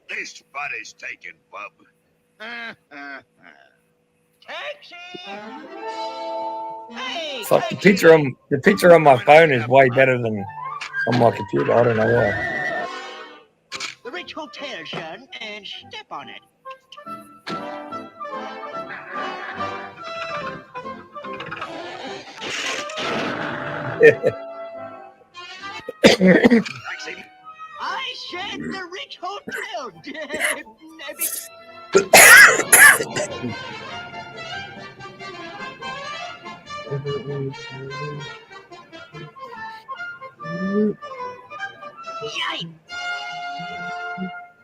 This buddy's taken, bub. Fuck, the picture on my phone is way better than on my computer. I don't know why. The Rich Hotel, son, and step on it. I Shed the Rich Hotel.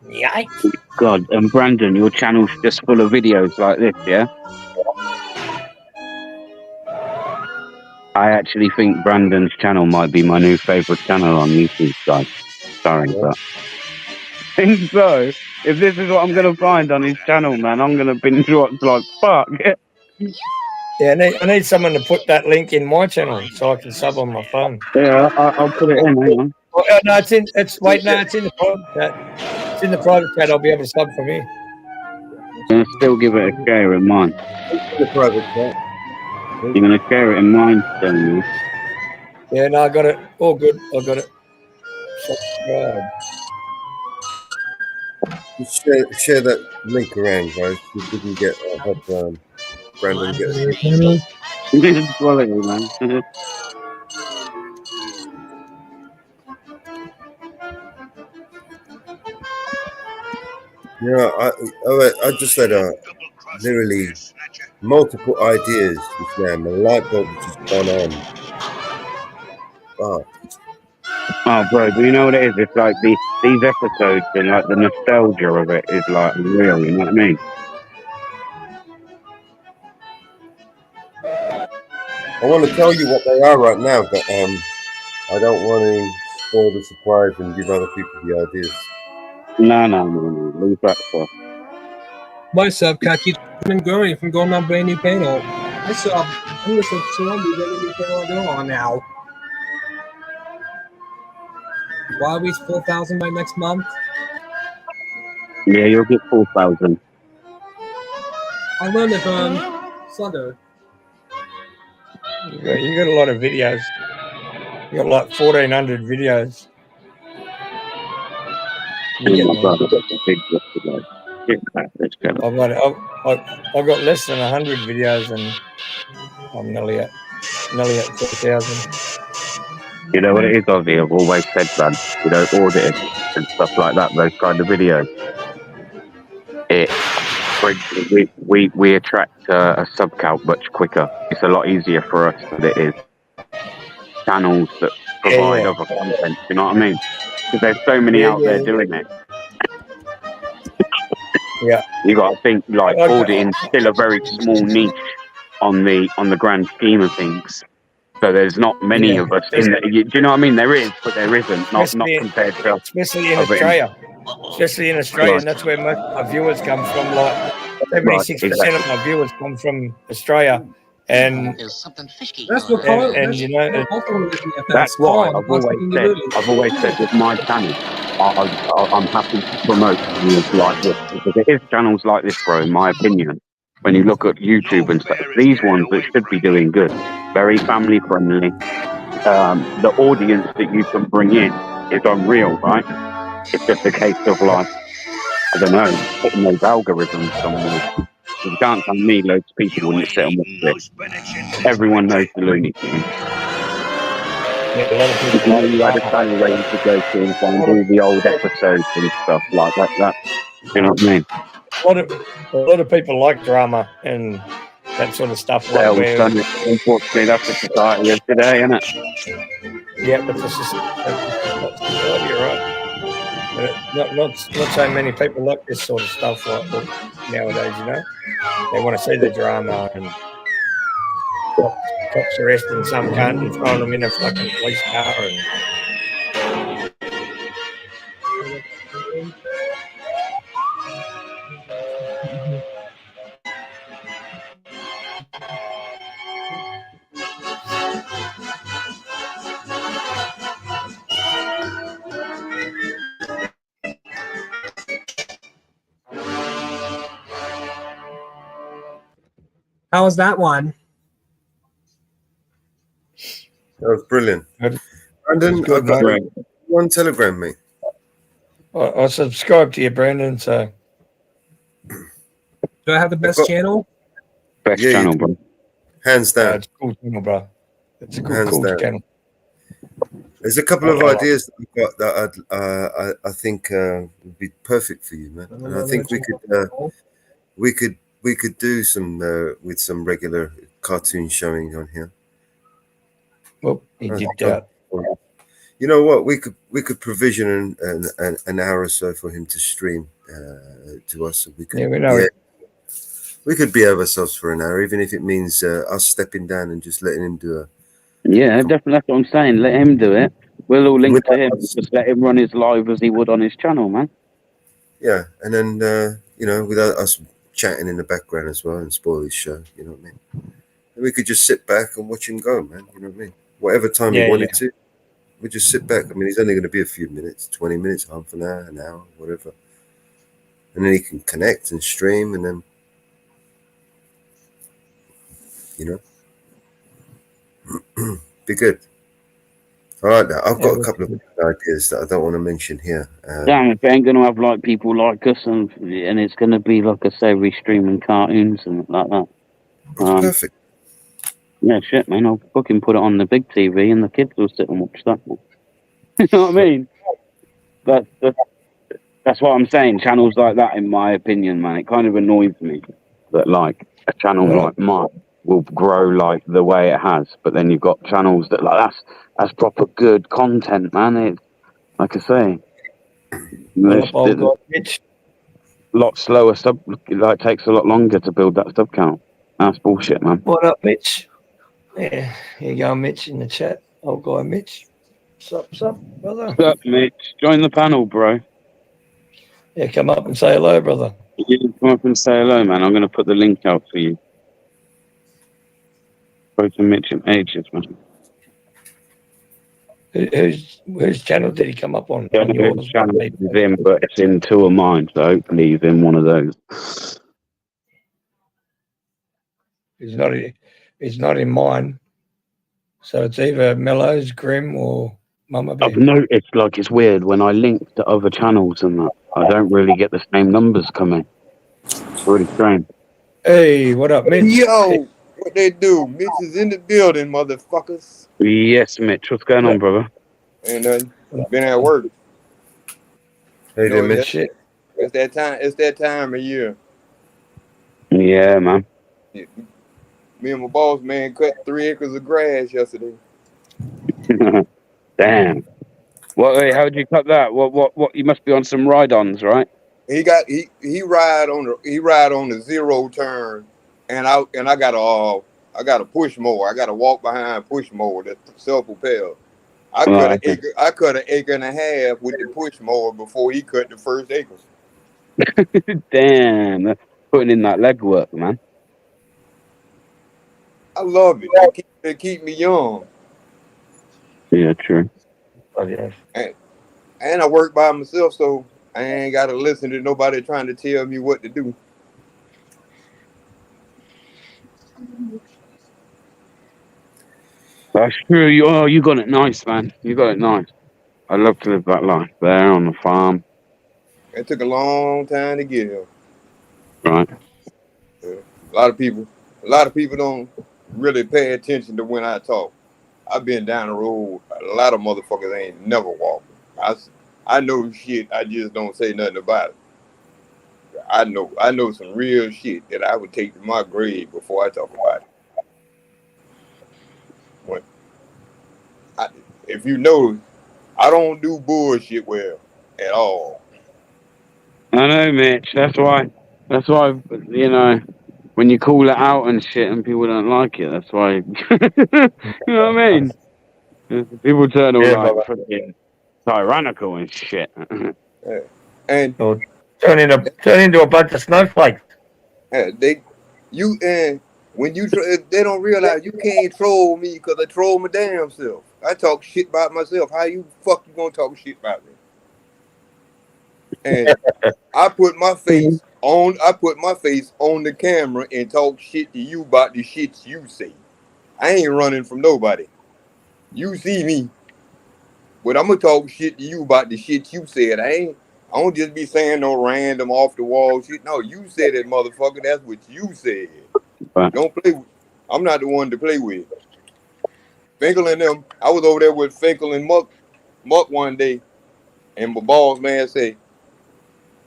Yikes. God, and Brandon, your channel's just full of videos like this, yeah? I actually think Brandon's channel might be my new favourite channel on YouTube, guys. Sorry, but I think so. If this is what I'm going to find on his channel, man, I'm going to binge watch like fuck. Yeah, I need someone to put that link in my channel so I can sub on my phone. Yeah, I'll put it in, hang on. Oh, no, it's in the private chat. It's in the private chat. I'll be able to sub from here. I'm going to still give it a share in mine. The private chat. You're going to share it in mine, don't you? Yeah, no, I got it. All good. I got it. Subscribe. Just share that link around, guys. If we can get help Brandon get It's quality, man. Yeah, I just had literally multiple ideas just now. My light bulb has just gone on. Oh, Oh, bro, do you know what it is? It's like these episodes and like the nostalgia of it is like real, you know what I mean? I want to tell you what they are right now, but I don't want to spoil the surprise and give other people the ideas. No, leave that for. My subcat keeps growing from going on brand new panel. I'm listening to Columbia get a new panel to go on now. Why reach 4,000 by next month? Yeah, you'll get 4,000. I learned it from Slugger. You got a lot of videos. You got like 1,400 videos. I've got less than 100 videos and I'm nearly at 4,000. You know what it is, Ozzy? I've always said, man, you know, audit and stuff like that, those kind of videos. We attract a sub count much quicker. It's a lot easier for us than it is channels that provide other content. You know what I mean? Because there's so many out there doing it. Yeah, you got to think like auditing's still a very small niche on the grand scheme of things. So there's not many of us in there. Do you know what I mean? There is, but there isn't. Not compared to especially in Australia. Especially in Australia, and that's where most of my viewers come from. Like 76% of my viewers come from Australia, and That's what and you know that's why I've always said with my channel, I'm happy to promote channels like this because it is channels like this, bro. In my opinion, when you look at YouTube and stuff, these ones that should be doing good, very family friendly. The audience that you can bring in is unreal, right? It's just a case of like, I don't know, putting those algorithms somewhere. You can't tell me loads of people wouldn't sit and watch this. Everyone knows the Looney Tunes. Yeah, a lot of people know you had a channel where you could go to and find all the old episodes and stuff like that. You know what I mean? A lot of people like drama and that sort of stuff. Unfortunately, that's the society of today, isn't it? Yeah, but this is society, right? Not so many people like this sort of stuff like nowadays. You know, they want to see the drama and cops arresting some cunt and throwing them in a fucking police car. How was that one? That was brilliant. Brandon, Good, I've got mate. one Telegram, mate. I subscribe to you, Brandon. So, do I have the best channel? Best channel, bro. Hands down. It's a cool channel, bro. It's a Hands cool down. channel. There's a couple of ideas that we've got that I think would be perfect for you, man. And I think we could do some with some regular cartoon showing on here. Well, he did that. You know what? We could provision an hour or so for him to stream to us. So we could we could behave ourselves for an hour, even if it means us stepping down and just letting him do a. Yeah, definitely. That's what I'm saying. Let him do it. We'll all link to him. Just let him run his live as he would on his channel, man. Yeah, and then without us chatting in the background as well and spoil his show. You know what I mean? And we could just sit back and watch him go, man. You know what I mean? Whatever time he wanted to, we just sit back. I mean, he's only going to be a few minutes, 20 minutes, half an hour, whatever. And then he can connect and stream, and then be good. All right, now I've got a couple of ideas that I don't want to mention here. Damn, if it ain't going to have like people like us, and it's going to be like I say, we streaming cartoons and like that. That's perfect. Yeah, shit, man. I'll fucking put it on the big TV, and the kids will sit and watch that. You know what I mean? That's what I'm saying. Channels like that, in my opinion, man, it kind of annoys me that like a channel like mine will grow like the way it has, but then you've got channels that like that's proper good content, man. It's like I say, lot slower sub, like takes a lot longer to build that sub count. That's bullshit, man. What up, Mitch? Yeah, here you go, Mitch in the chat. Old guy, Mitch. Sup, brother? What's up, Mitch? Join the panel, bro. Yeah, come up and say hello, brother. You can come up and say hello, man. I'm going to put the link out for you. Go to Mitch and Ages, man. Whose channel did he come up on? Yeah, whose channel is in, but it's in two of mine, so hopefully he's in one of those. It's not in mine. So it's either Mellows, Grim, or Mama Bear. I've noticed like it's weird when I link to other channels and that I don't really get the same numbers coming. It's really strange. Hey, what up, Mitch? Yo, what they do? Mitch is in the building, motherfuckers. Yes, Mitch. What's going on, brother? Ain't nothing. Been at work. Hey there, Mitch. It's that time. It's that time of year. Yeah, man. Me and my boss man cut 3 acres of grass yesterday. Damn. Wait, how'd you cut that? What? You must be on some ride-ons, right? He ride on the zero turn, and I got a push mower. I got to walk behind push mower that's self-propelled. I cut an acre and a half with the push mower before he cut the first acres. Damn, that's putting in that legwork, man. I love it. It keep me young. Yeah, true. Oh, yeah. And I work by myself, so I ain't got to listen to nobody trying to tell me what to do. That's true. You got it nice, man. You got it nice. I love to live that life there on the farm. It took a long time to get here. Right. A lot of people don't really pay attention to when I talk. I've been down the road. A lot of motherfuckers ain't never walking. I know shit. I just don't say nothing about it. I know some real shit that I would take to my grave before I talk about it. If you know, I don't do bullshit well at all. I know, Mitch. That's why, when you call it out and shit and people don't like it, that's why, you know what I mean? People turn all freaking tyrannical and shit. And turn into a bunch of snowflakes. They don't realize you can't troll me because I troll my damn self. I talk shit about myself. How you gonna talk shit about me? And I put my face on the camera and talk shit to you about the shit you say. I ain't running from nobody. You see me, but I'm gonna talk shit to you about the shit you said. I don't just be saying no random off the wall shit. No, you said it, motherfucker. That's what you said. Don't play with. I'm not the one to play with. Finkel and them. I was over there with Finkel and Muck one day, and my boss man said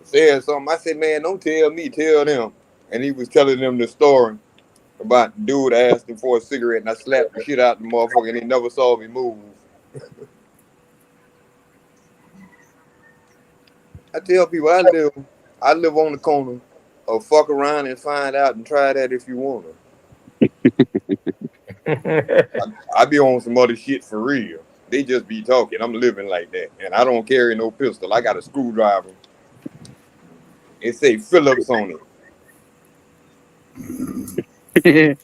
something. I said, man, don't tell me, tell them. And he was telling them the story about the dude asked him for a cigarette, and I slapped the shit out the motherfucker, and he never saw me move. I tell people I live on the corner of fuck around and find out and try that if you want to. I be on some other shit for real. They just be talking. I'm living like that, and I don't carry no pistol. I got a screwdriver. It say Phillips on it,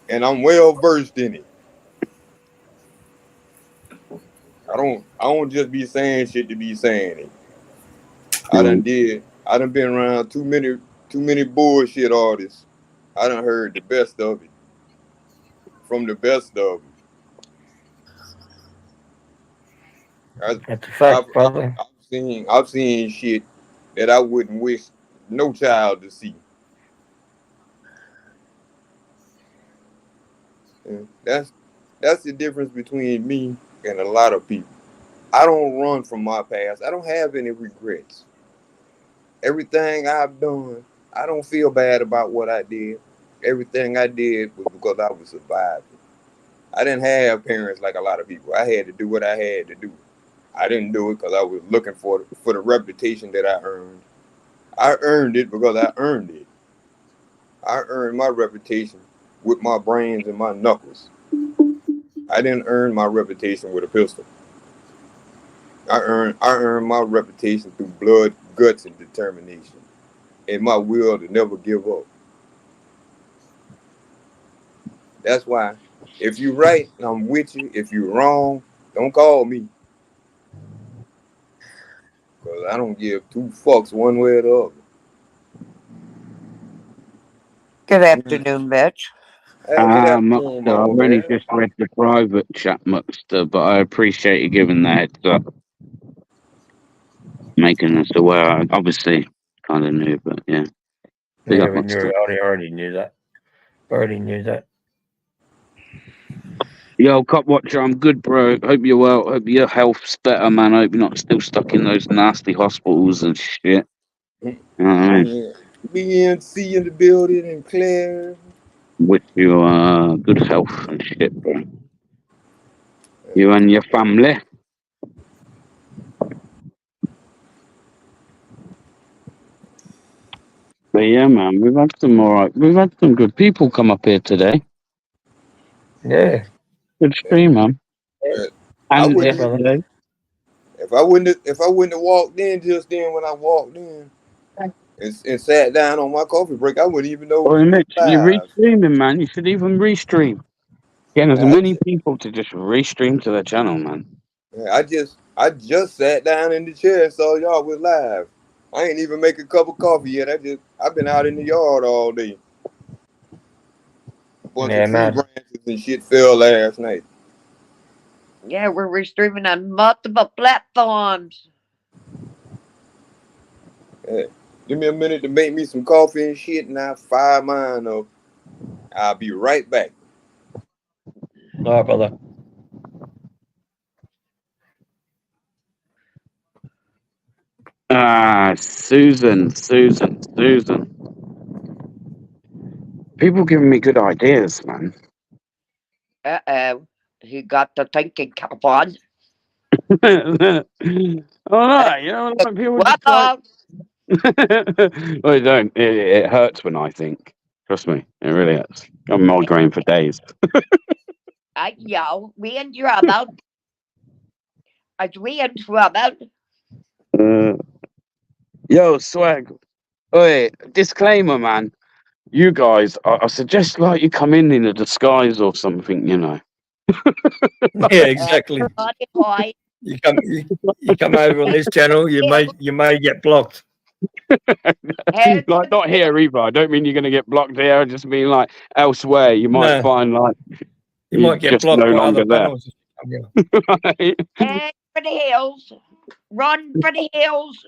and I'm well versed in it. I don't just be saying shit to be saying it. I done been around too many bullshit artists. I done heard the best of it from the best of them. That's a fact, brother. I've seen shit that I wouldn't wish no child to see. And that's the difference between me and a lot of people. I don't run from my past. I don't have any regrets. Everything I've done, I don't feel bad about what I did. Everything I did was because I was surviving. I didn't have parents like a lot of people. I had to do what I had to do. I didn't do it because I was looking for the reputation that I earned. I earned it because I earned it. I earned my reputation with my brains and my knuckles. I didn't earn my reputation with a pistol. I earned my reputation through blood, guts, and determination, and my will to never give up. That's why, if you're right, I'm with you. If you're wrong, don't call me, because I don't give two fucks one way or the other. Good afternoon, Mitch. Muckster, I've only just read the private chat, Muckster, but I appreciate you giving the heads up, making us aware. I obviously kind of knew, but yeah. Big Yeah, up, we knew. Muckster. I already knew that. Already knew that. Yo, Cop Watcher, I'm good, bro. Hope you're well. Hope your health's better, man. Hope you're not still stuck in those nasty hospitals and shit. You know what I mean? Yeah. BNC in the building and Claire. Wish you good health and shit, bro. You and your family. But yeah, man, we've had some good people come up here today. Yeah. Good stream, man. And If I wouldn't have walked in just then when I walked in and sat down on my coffee break, I wouldn't even know Oh, we were Mitch, you're live. restreaming, man. You should even restream. Getting as many people to just restream to their channel, man. I just sat down in the chair and saw y'all was live. I ain't even make a cup of coffee yet. I've been out in the yard all day. A bunch of tree branches and shit fell last night. Yeah, we're restreaming on multiple platforms. Yeah. Give me a minute to make me some coffee and shit, and I'll fire mine up. I'll be right back. All right, brother. Susan. People giving me good ideas, man. He got the thinking cap on. Oh no, you know, like people just like... Well, it don't. It hurts when I think. Trust me, it really hurts. I'm migraine for days. Yo, we in trouble. Are we in trouble? Yo, swag. Wait, disclaimer, man. You guys, I suggest like you come in a disguise or something, you know. Yeah, exactly. You come over on this channel, you may get blocked. Like not here either. I don't mean you're gonna get blocked here. I just mean like elsewhere. You might find like you might get just blocked no by longer other there. panels. Head for the hills. Run for the hills.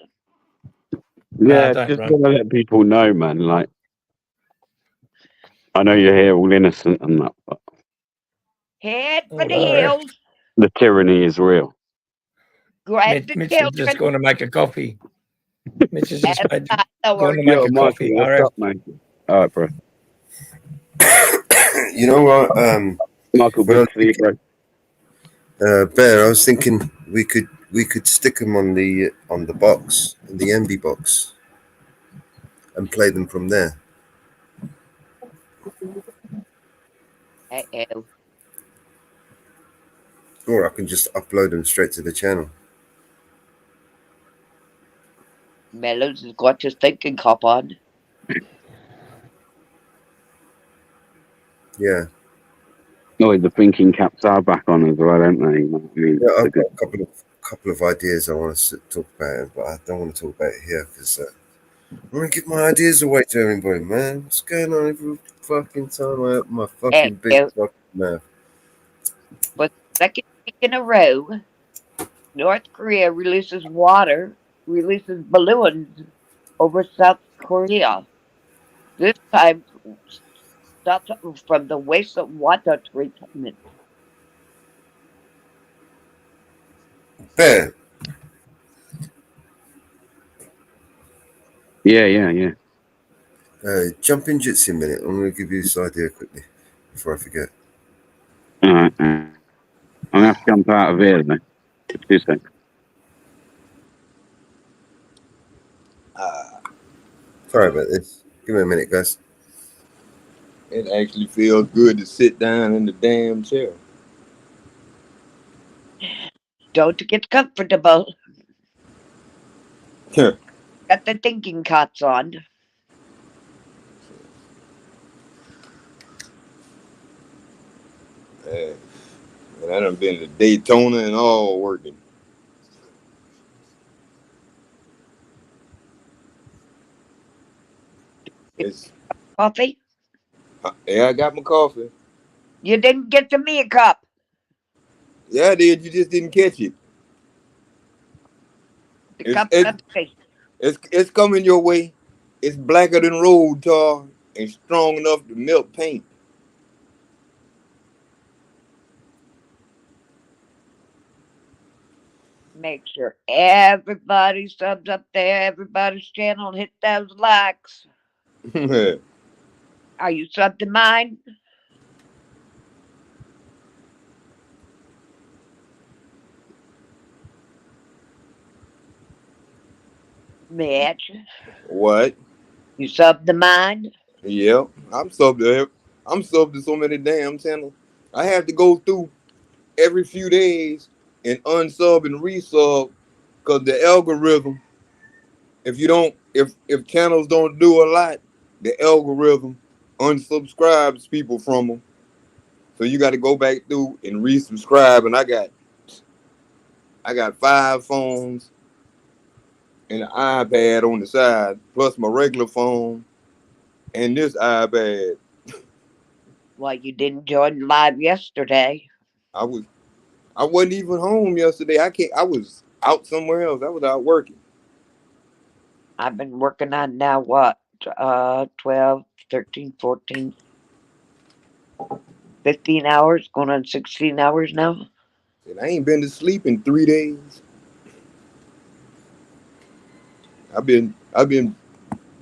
Yeah, don't just run. want to let people know, man. Like, I know you're here all innocent and that, but Head for Oh, the all right. hills. The tyranny is real. Grab the Mitch is just children. going to make a coffee. Mitch is just That's not going to Lord. Yo, make a Michael, coffee. what's All right. up, mate? All right, bro. You know what? Michael, When I good was to see you, thinking, bro. Bear, I was thinking we could stick them on the box, on the MB box, and play them from there. Uh-oh. Or I can just upload them straight to the channel. Mellows has got his thinking cap on. Yeah. Oh, the thinking caps are back on as well, aren't they? You know what I mean? Yeah, That's a I've good. got a couple of ideas I want to talk about, but I don't want to talk about it here because I want to give my ideas away to everybody, man. What's going on every fucking time I open my fucking big Uh-oh. fucking mouth? For the second week in a row, North Korea releases balloons over South Korea. This time from the wastewater treatment. Bear, Yeah. jump in Jitsi a minute. I'm going to give you this idea quickly before I forget. All right. I'm going to have to jump out of here, then. 2 seconds. Sorry about this. Give me a minute, guys. It actually feels good to sit down in the damn chair. Don't get comfortable. Man, Got the thinking caps on. I done been to Daytona and all working. It's Coffee? yeah, I got my coffee. You didn't get to me a cup. Yeah, I did. You just didn't catch it. The It's cup's it's empty. it's coming your way. It's blacker than road tar and strong enough to melt paint. Make sure everybody subs up there, everybody's channel, hit those likes. Are you subbed to mine? Mitch, What? you subbed to mine? Yeah, I'm subbed to. I'm subbed to so many damn channels. I have to go through every few days and unsub and resub because the algorithm. If channels don't do a lot, the algorithm unsubscribes people from them. So you got to go back through and resubscribe. And I got 5 phones and an iPad on the side, plus my regular phone and this iPad. Well, you didn't join live yesterday. I wasn't even home yesterday. I was out somewhere else. I was out working. I've been working on now what? 12, 13, 14, 15 hours, going on 16 hours now. And I ain't been to sleep in 3 days. I've been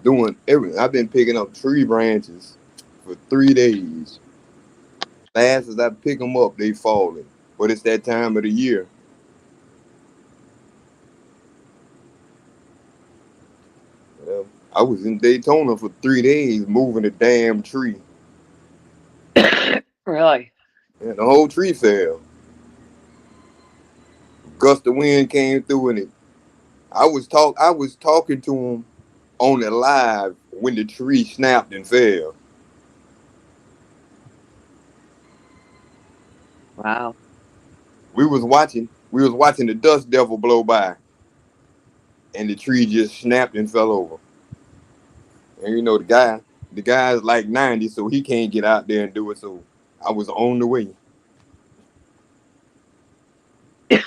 doing everything. I've been picking up tree branches for 3 days. Fast as I pick them up, they falling. But it's that time of the year. Well, I was in Daytona for 3 days moving a damn tree. Really? And the whole tree fell. Gust of wind came through and I was talking to him on the live when the tree snapped and fell. Wow. We was watching the dust devil blow by and the tree just snapped and fell over. And you know the guy's like 90, so he can't get out there and do it. So I was on the way. You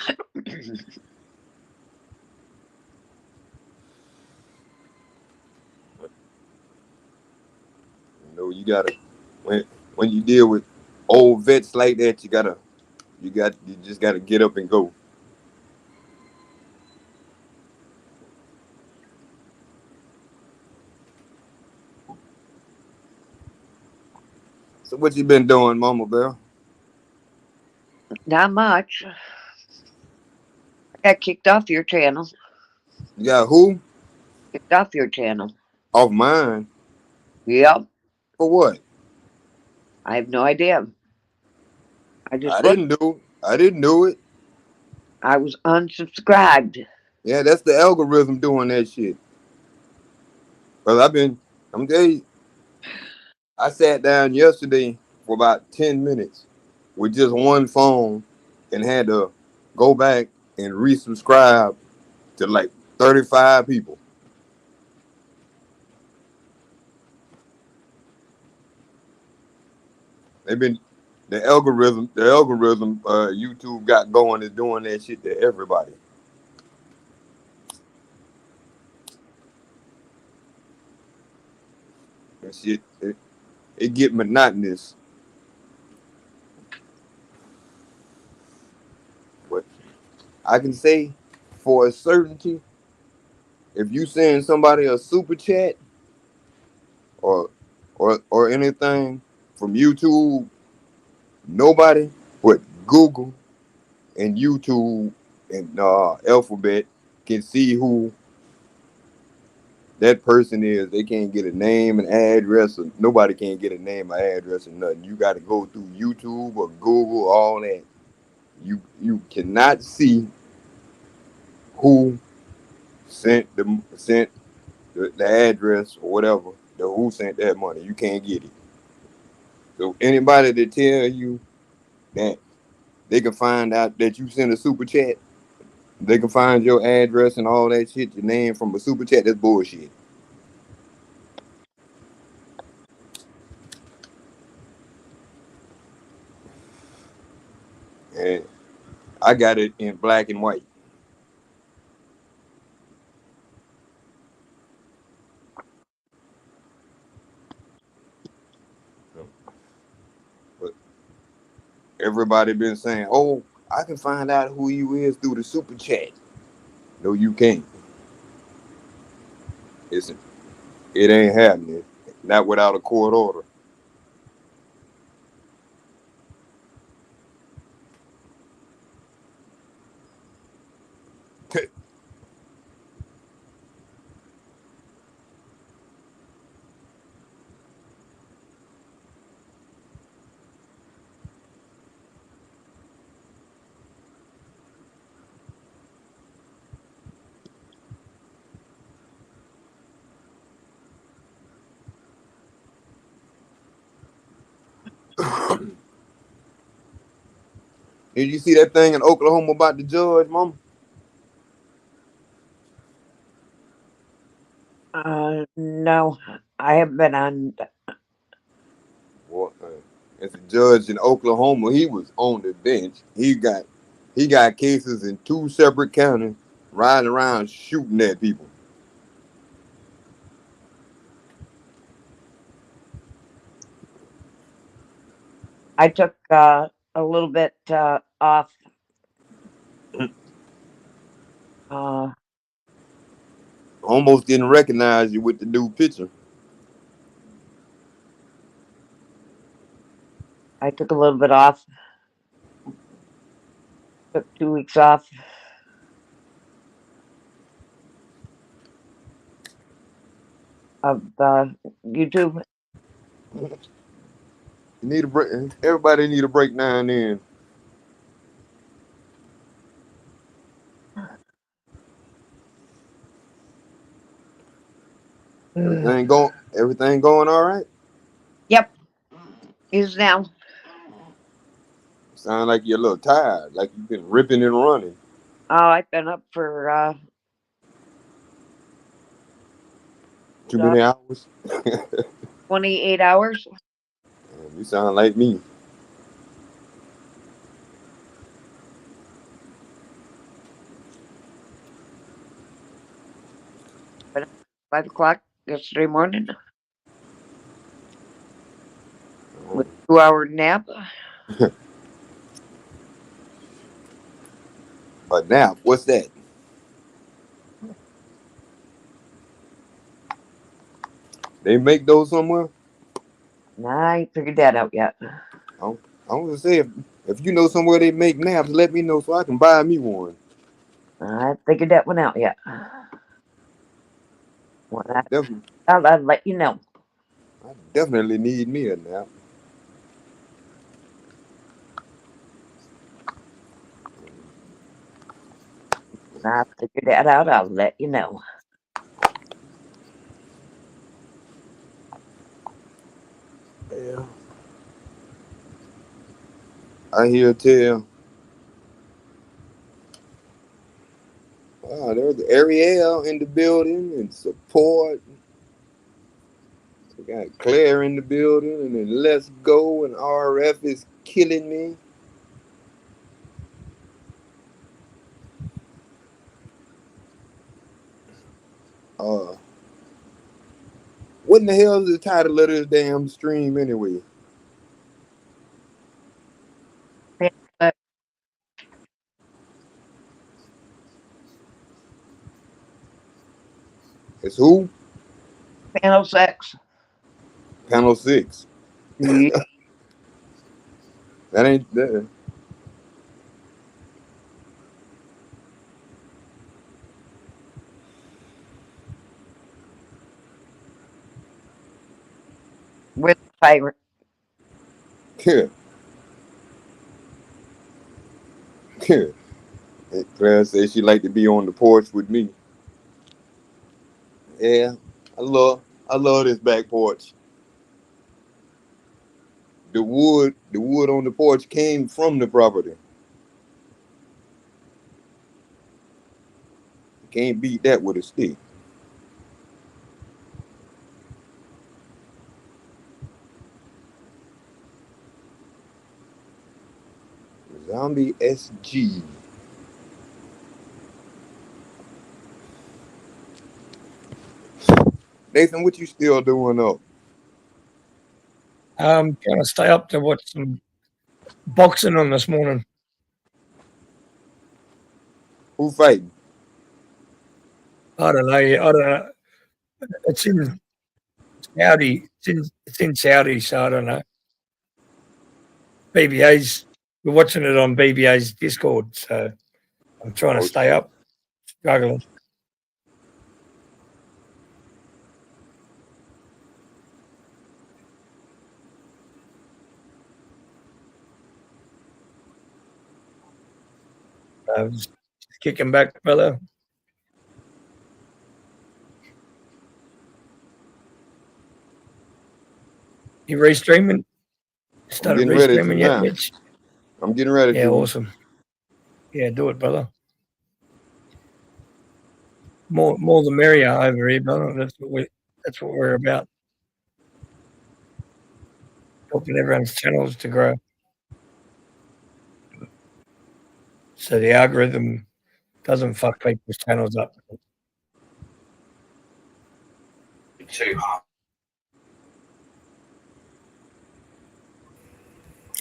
know, you gotta when you deal with old vets like that, you just gotta get up and go. So what you been doing, Mama Bear? Not much. I got kicked off your channel. You got who? Kicked off your channel. Off mine? Yep. For what? I have no idea. I just I looked. didn't do it. I was unsubscribed. Yeah, that's the algorithm doing that shit. Cause I'm telling you, I sat down yesterday for about 10 minutes with just one phone and had to go back and resubscribe to like 35 people. They've been the algorithm YouTube got going is doing that shit to everybody. And shit, it get monotonous. But I can say for a certainty, if you send somebody a super chat or or anything from YouTube, nobody but Google and YouTube and Alphabet can see who that person is. They can't get a name and address, or nobody can get a name or address or nothing. You got to go through YouTube or Google, all that. You cannot see who sent the address or whatever, who sent that money. You can't get it. So anybody that tell you that they can find out that you sent a super chat, they can find your address and all that shit, your name from a super chat, that's bullshit. And I got it in black and white. But everybody been saying, "Oh, I can find out who you is through the super chat." No, you can't. It ain't happening. Not without a court order. Did you see that thing in Oklahoma about the judge, Mama? No, I haven't been on. Well, as a judge in Oklahoma, he was on the bench. He got cases in 2 separate counties, riding around shooting at people. I took a little bit off. Almost didn't recognize you with the new picture. I took a little bit off. Took 2 weeks off of YouTube. You need a break. Everybody need a break now and then. Everything going all right? Yep, is now. Sound like you're a little tired, like you've been ripping and running. Oh, I've been up for Too many hours. 28 hours. You sound like me. But 5 o'clock yesterday morning. 2-hour nap. A nap? What's that? They make those somewhere? I ain't figured that out yet. I'm gonna say if you know somewhere they make naps, let me know so I can buy me one. I haven't figured that one out yet. Well, Definitely, I'll let you know. I definitely need me a nap. When I figure that out, I'll let you know. Yeah. I hear tell. Wow, there's Ariel in the building and support. We got Claire in the building, and then Let's Go and RF is killing me. What in the hell is the title of this damn stream anyway? It's who? Panel 6. Panel 6. Yeah. That ain't that. With favorite. Yeah. Claire says she like to be on the porch with me. Yeah, I love this back porch. The wood on the porch came from the property. You can't beat that with a stick. Zombie SG. Nathan, what you still doing up? I'm gonna stay up to watch some boxing on this morning. Who fighting? I don't know. I don't know. It's in Saudi. It's in Saudi, so I don't know. BBA's. We're watching it on BBA's Discord, so I'm trying to stay up. Struggling. I was just kicking back, brother. You restreaming? I'm Started getting ready to restreaming yet, now. Mitch? I'm getting ready Yeah, to. awesome. Yeah, do it, brother. More the merrier over here, brother. That's what we're about. Helping everyone's channels to grow. So the algorithm doesn't fuck people's channels up. Too hard.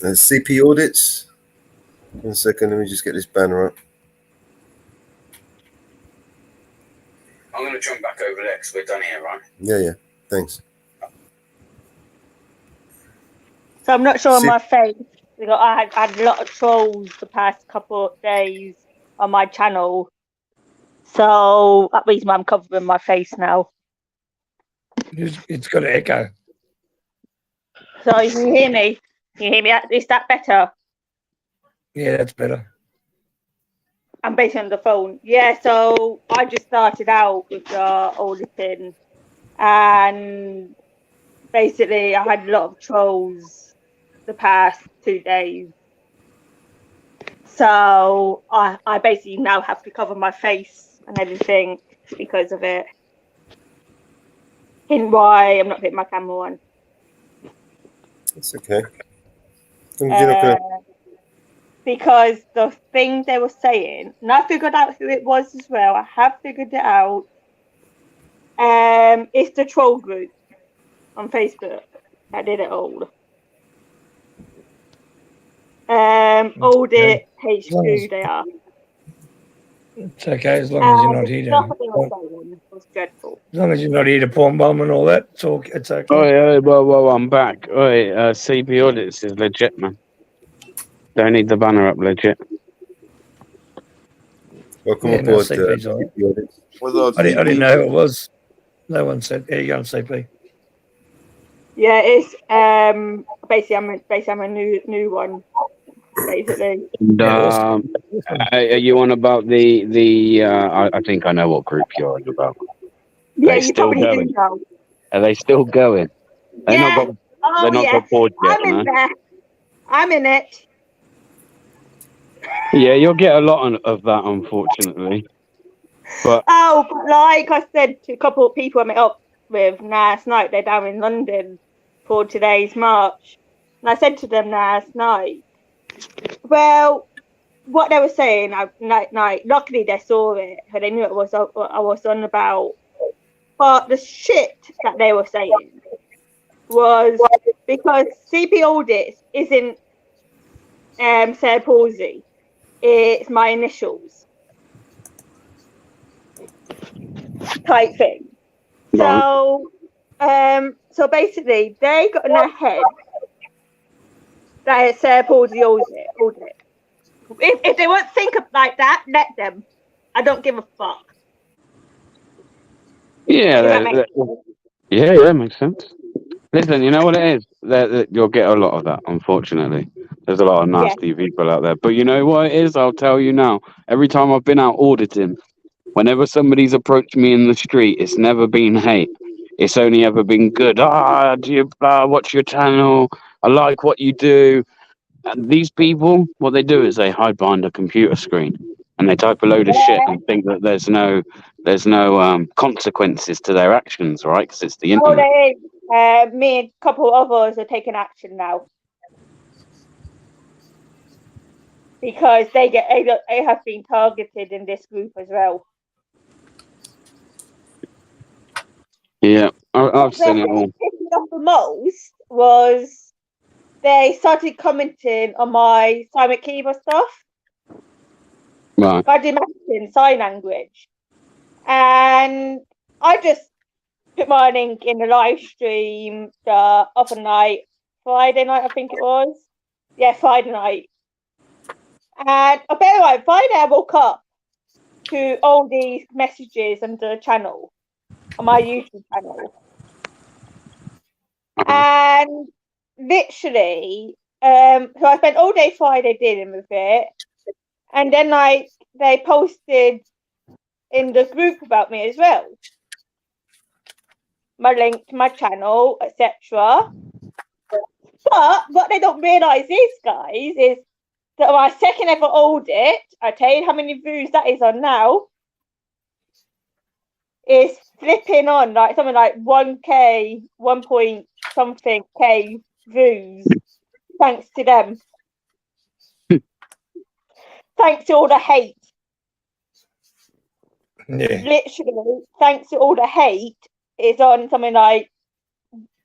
CP audits. 1 second, let me just get this banner up. I'm going to jump back over there because we're done here, right? Yeah, thanks. So I'm not sure on my face. I had a lot of trolls the past couple of days on my channel. So that reason why I'm covering my face now. It's got an echo. So you can hear me. Can you hear me? Is that better? Yeah, that's better. I'm basically on the phone. Yeah, so I just started out with the auditing, and basically I had a lot of trolls the past 2 days. So I basically now have to cover my face and everything because of it. Hence why I'm not putting my camera on. That's okay. You're not gonna... Because the thing they were saying, and I figured out who it was as well. I have figured it out. It's the troll group on Facebook that did it all. Audit As long as HQ they are. it's okay, as long as you're not The here stuff to, that they were saying was dreadful. as long as you're not here to porn bomb and all that, it's okay. Well, I'm back. CP audits is legit, man. Don't need the banner up, legit. Welcome Yeah, no, aboard. CP's all right. CP audits. What's up, I didn't CP? know who it was. No one said, here you go, CP. Yeah, it's basically I'm a new one, basically. And, are you on about the? I think I know what group you're on about. Yeah, They you still probably going? do know. Are they still going? They're Yeah. not got. Oh They're not yes. got bored yet, I'm in no. there. I'm in it. Yeah, you'll get a lot of that, unfortunately. But Oh, but like I said to a couple of people I met up with last night, they're down in London for today's march. And I said to them last night, well, what they were saying, luckily they saw it, so they knew it was what I was on about. But the shit that they were saying was because CP audits isn't Sarah Palsy, it's my initials type thing. So so basically they got in their head that it's Sarah Palsy audit. If they won't think of like that, let them. I don't give a fuck. yeah, Does that make sense? that makes sense. Listen, you know what it is? You'll get a lot of that, unfortunately. There's a lot of nasty people out there. But you know what it is? I'll tell you now. Every time I've been out auditing, whenever somebody's approached me in the street, it's never been hate. It's only ever been good. Do you watch your channel? I like what you do. And these people, what they do is they hide behind a computer screen and they type a load of shit and think that there's no consequences to their actions, right? Because it's the Oh, internet. there is. Me and a couple of others are taking action now because they have been targeted in this group as well. Yeah, I've seen it all. What pissed me off the most was they started commenting on my Simon Kiva stuff. Right. I did maths in sign language, and I just put my link in the live stream the other night, Friday night, I think it was. Yeah, Friday night. And I bet like Friday I woke up to all these messages on the channel, on my YouTube channel. And literally, so I spent all day Friday dealing with it. And then they posted in the group about me as well. My link to my channel, etc. But what they don't realise is, guys, is that my second ever audit, I tell you how many views that is on now, is flipping on like something like 1K, 1 point something K views. Thanks to them. Thanks to all the hate. Yeah. Literally, thanks to all the hate, it's on something like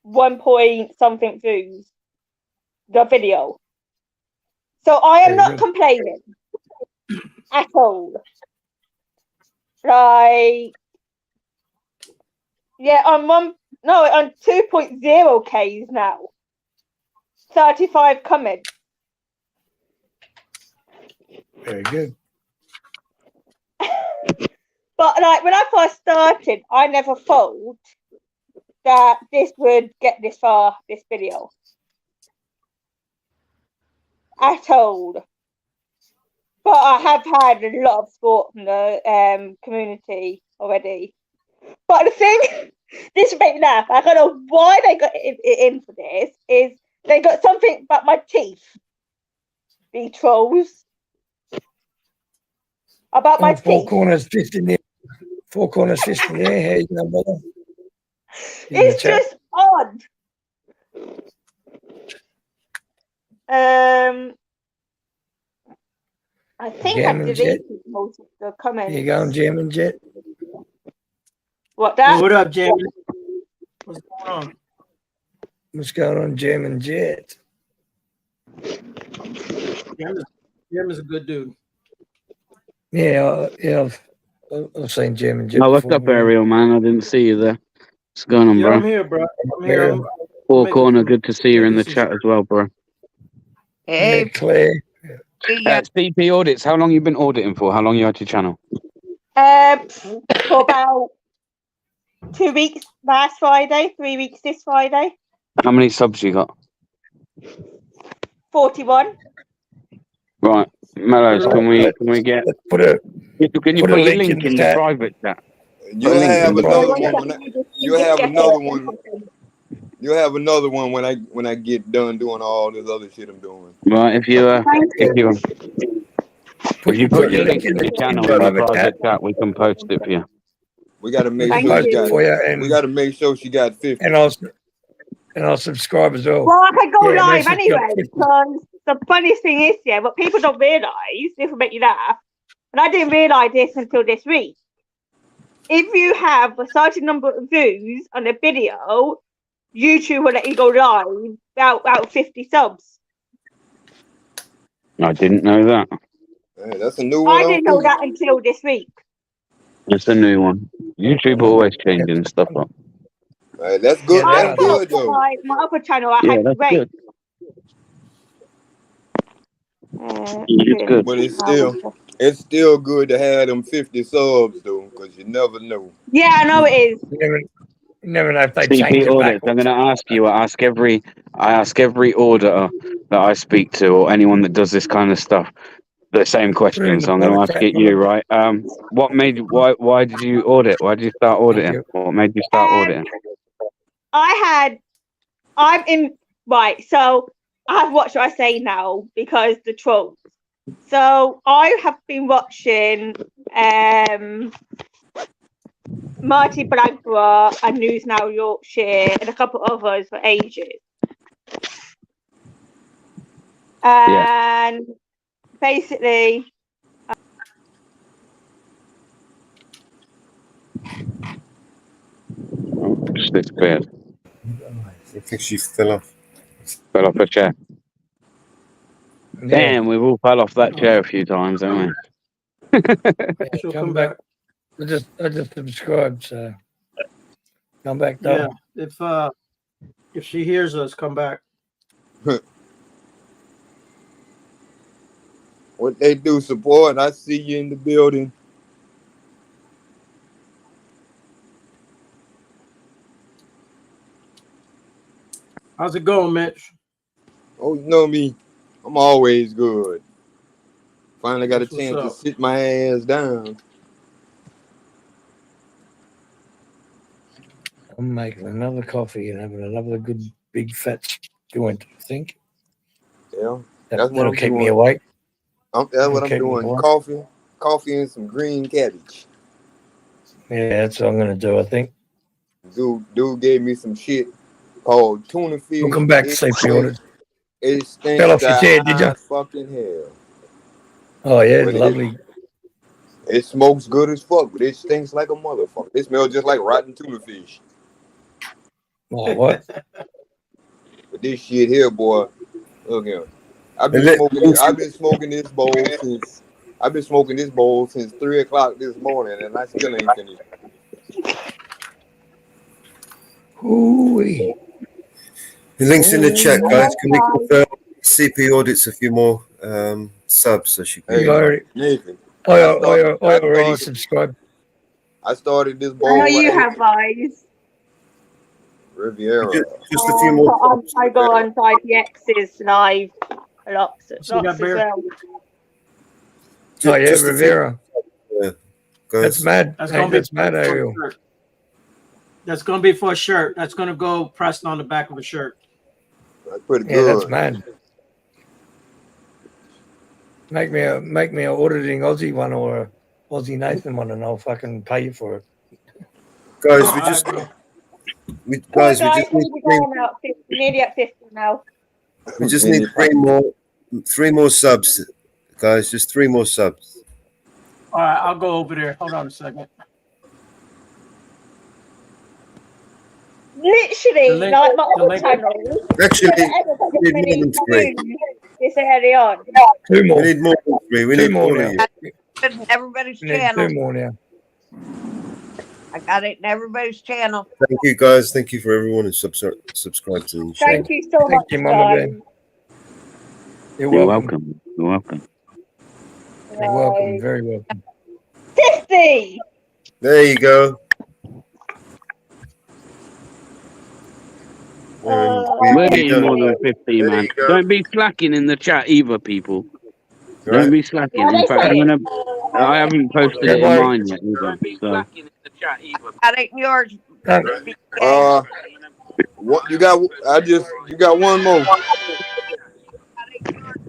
1 point something views. The video. So I am not complaining at all. Like, yeah, on 2.0Ks now. 35 comments. Very good. But like when I first started, I never thought that this would get this far, this video. At all. But I have had a lot of support from the community already. But the thing, this made me laugh. I don't know why they got it in for this. Is they got something about my teeth. The trolls. About my Four teeth. corners, fist in the air. Four corners, fist in the air. How you going, brother? It's just odd. I think I Jamming jet. deleted most of the comments. You going jamming jet? What that? Hey, what up, Jamie? What's going on? What's going on, jamming jet? Jim is a good dude. Yeah, I've seen Jim and Jim Oh, what's before. up, Ariel, man? I didn't see you there. What's going on, Yeah, bro? I'm here, bro. I'm here. I'm Four making Corner, some- good to see you in making the some chat as well, bro. Hey, Claire. CP audits. How long you been auditing for? How long you had your channel? For about 2 weeks last Friday, 3 weeks this Friday. How many subs you got? 41. Right, Mellows. Can we get? Can you put your link in the private chat? You'll have another one Yeah, when you'll have another one. You'll have another one when I get done doing all this other shit I'm doing. Right, if you put your link in the channel in the private chat, we can post it for you. We got to make Thank sure you. she got. For you, and- We got to make sure she got 50. And I'll subscribe as well. Well, I can go Yeah, live message got anyway 50. because the funniest thing is, yeah, what people don't realise, this will make you laugh, and I didn't realise this until this week. If you have a certain number of views on a video, YouTube will let you go live about 50 subs. I didn't know that. Hey, that's a new one. I didn't know that until this week. It's a new one. YouTube always changing stuff up. Hey, that's good. I That's thought good though. my other channel I Yeah, had to that's wait. good. It's good. But it's still good to have them 50 subs though, because you never know. Yeah, I know it is. You never know if they change CP it back. audits. I'm going to ask you. I ask every auditor that I speak to, or anyone that does this kind of stuff, the same question. So I'm going to ask it you, right? What made you? Why did you audit? Why did you start auditing? What made you start auditing? I'm in, right, so I have watched what I say now because the trolls. So I have been watching Marty Blagua and News Now Yorkshire and a couple others for ages. And basically, Just disappeared. I think she fell off. Fell off a chair. Yeah. Damn, we've all fell off that chair a few times, haven't we? She'll Come back. I just subscribed, so come back though. Yeah, if she hears us, come back. What they do, support. I see you in the building. How's it going, Mitch? Oh, you know me. I'm always good. Finally got a That's what's chance to up. sit my ass down. I'm making another coffee and having another good big fat joint, I think. Yeah, that's what That'll I'm keep doing. me awake. That's what I'm keep me doing. awake. Coffee and some green cabbage. Yeah, that's what I'm gonna do, I think. Dude gave me some shit called tuna fish. Welcome back, CP Audit. It stinks Fell off your chair, did you? to fucking hell. Oh yeah, But lovely. It smokes good as fuck, but it stinks like a motherfucker. It smells just like rotten tuna fish. Oh, what? But this shit here, boy, look here. I've been smoking this bowl since 3 o'clock this morning, and I still ain't finished. Ooh-wee. The link's in the chat, guys. Can we confirm CP audits a few more subs so she can? Nathan, I already subscribed. I started this I bowl know you right have eyes. Riviera. Just a few more. I go on IPX's live lots as got well. beer? Oh yeah, Just a few- Rivera. Yeah, That's guys. mad. That's Hey, gonna be that's mad, for a Ariel. shirt. That's gonna be for a shirt. That's gonna go pressed on the back of a shirt. That's pretty Yeah, good. that's mad. Make me a auditing Aussie one or a Aussie Nathan one, and I'll fucking pay you for it. Guys, we just need Nearly at 50 now. we just need three more subs, guys. Just 3 more subs. All right, I'll go over there. Hold on a second. Literally, The link- like my the other link- channel. Actually, never got as many more than 3. views this early on. Two We more. need more than three. We Two need more all now. of you. It's in everybody's We need channel. two more now. I got it in everybody's channel. Thank you, guys. Thank you for everyone who subscribed to the show. Thank you so much, Thank you, Mama guys. Ben. You're You're welcome. welcome. You're welcome. You're welcome. Very welcome. 50. There you go. We're getting more than 50, There man. you go. Don't be slacking in the chat either, people. Right. Don't be slacking. What In they fact, say? I haven't posted it in mine yet either. So Got it in yours. What you got? You got one more.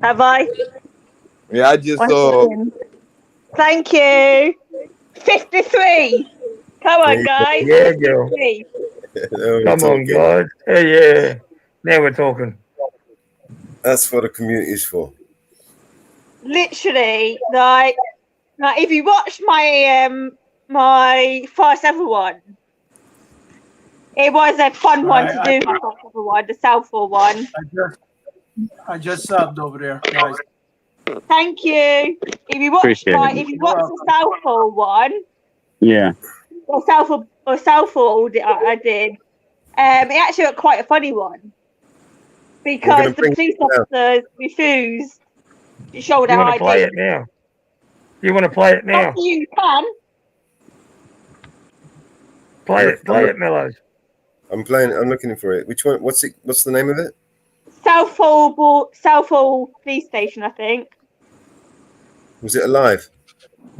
Have I? Yeah, I just 1 second. Thank you. 53. Come on, guys. Yeah, girl. 53. Come on, guys. Hey, yeah. Now we're talking. That's what the community is for. Literally, like if you watch my my first ever one, it was a fun one to do. My first ever one, the Southall one. I just subbed over there, guys. Thank you. If you watch Appreciate it. if you watch the Southall one, yeah. or Southall audit I did, it actually got quite a funny one because the police officers refused to show You their want to play ID. it now? You want to play it now? You can. Play it, Mellows. I'm playing. I'm looking for it. Which one? What's it? What's the name of it? Southall police station, I think. Was it alive?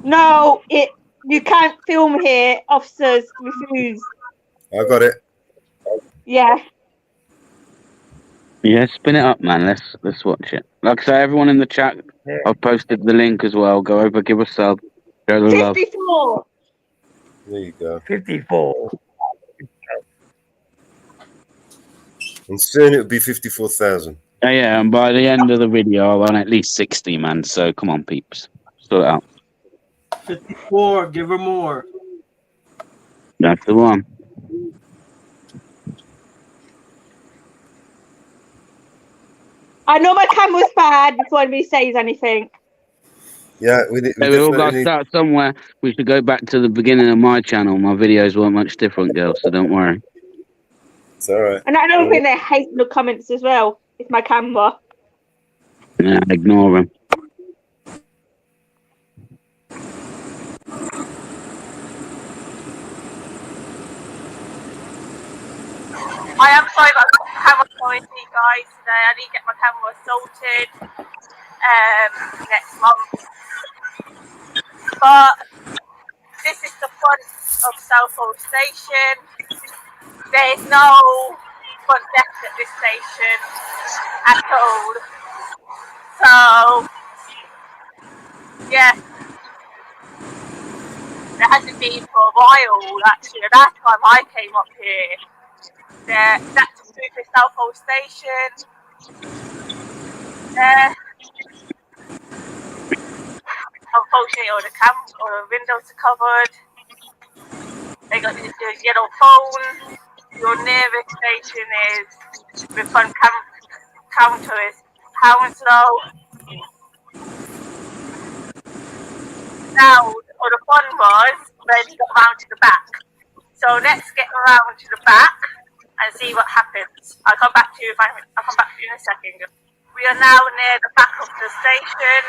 No, you can't film here. Officers refuse. I got it. Yeah. Yeah, spin it up, man. Let's watch it. Like I say, everyone in the chat, I've posted the link as well. Go over, give a sub, show the love. 54. There you go. 54. And soon it'll be 54,000. Yeah, and by the end of the video, I'll want at least 60, man. So come on, peeps, sort it out. 54. Give her more. That's the one. I know my camera's bad before anybody says anything. Yeah, we All got to start somewhere. We should go back to the beginning of my channel. My videos weren't much different, girls, so don't worry. It's all right. And I don't think they hate the comments as well. It's my camera. Yeah, ignore them. I am sorry about the camera quality, guys. Today I need to get my camera sorted next month. But this is the front of Southall Station. There's no front desk at this station at all. So yeah, there hasn't been for a while actually. The last time I came up here, that's through the Southall Station. Unfortunately, all the windows are covered. They got this yellow phone. Your nearest station is the front counter is Hounslow. Now, or the fun was when you got round to the back. So let's get around to the back and see what happens. I'll come back to you in a second. We are now near the back of the station.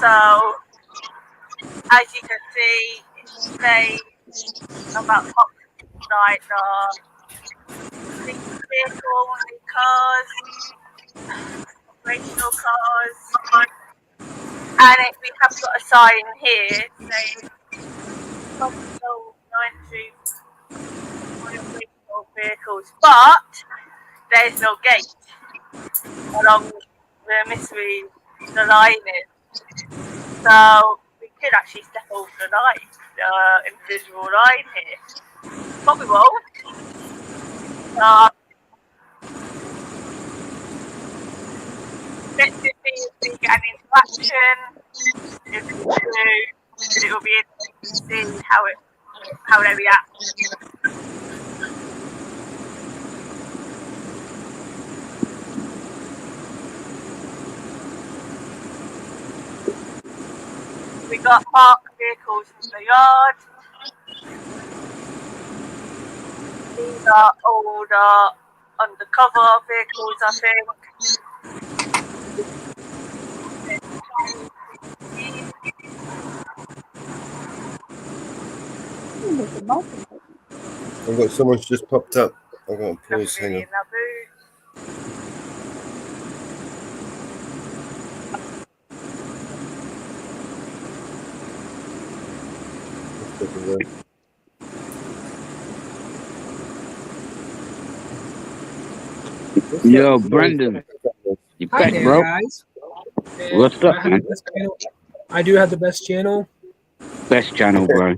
So as you can see, they about like vehicles, cars, operational cars, and we have got a sign here saying operational vehicles, but there's no gate along the mystery the line is. So we could actually step over the line, the individual line here. But we won't. Let's just see if we get an interaction. If we do, it will be interesting to see how they react. got parked vehicles in the yard. These are older undercover vehicles, I think. I've got someone's just popped up. I've got to pause. Hang on. In that boot. Yo, Brendan. You Hi back, there, bro? guys. And What's up, I have man? the best channel. I do have the best channel. Best channel, bro.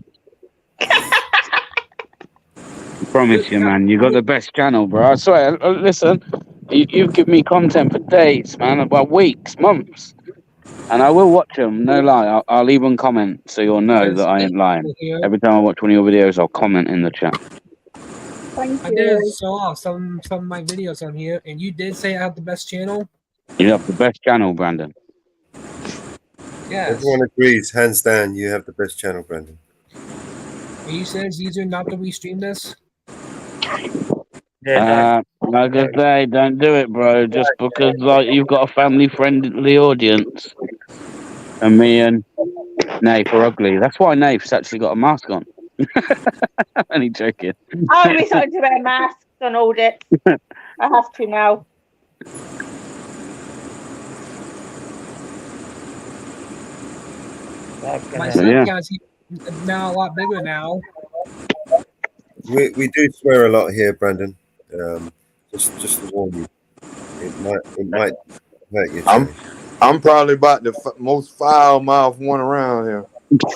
I promise you, man. You got the best channel, bro. I swear. Listen, you've given me content for days, man. About weeks, months. And I will watch them, no lie. I'll even comment so you'll know that I ain't lying. Every time I watch one of your videos, I'll comment in the chat. I did saw some of my videos on here, and you did say I have the best channel. You have the best channel, Brandon. Yes. Everyone agrees, hands down, you have the best channel, Brandon. And you said it's easier not to restream this. Like I say, don't do it, bro. Just because like you've got a family-friendly audience, and me and Nafe are ugly. That's why Nafe's actually got a mask on. Only joking. I'll be starting to wear masks on audit. I have to now. My Yeah. subcast is now a lot bigger now. We do swear a lot here, Brandon. Just to warn you, it might hurt you. I'm probably about the most foul mouth one around here.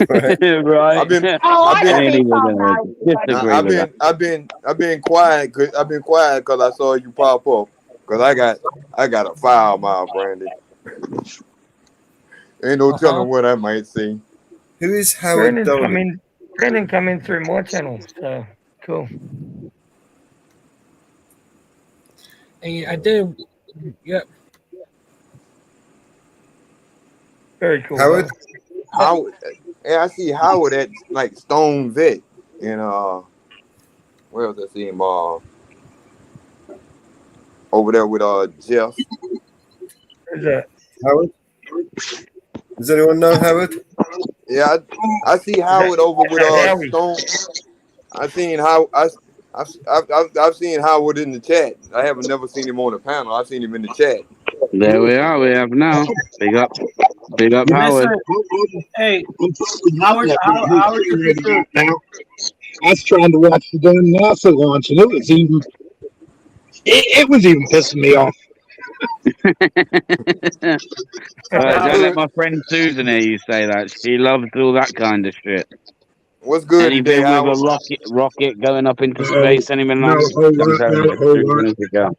Right. I've been quiet. I've been quiet because I saw you pop up. Because I got a foul mouth, Brandon. Ain't no telling what I might see. Who is Howard Dolan? Brandon coming through more channels. So cool. And I did. Yep. Very cool. Howard? Howard. Yeah, I see Howard at like Stone Vet and where else I see him? Over there with Jeff. Who's that? Howard? Does anyone know Howard? Yeah, I see Howard over with Stone. I've seen I've seen Howard in the chat. I haven't never seen him on the panel. I've seen him in the chat. There we are. We have now. Big up Howard. Hey, Howard, you think the Now, I was trying to watch the damn NASA launch, and it was even pissing me off. Don't let my friend Susan hear you say that. She loves all that kind of shit. What's good Anything today, with Howard? a rocket going up into space, anything No, like that? hold I'm on, telling no, you, hold Susan on. is the girl.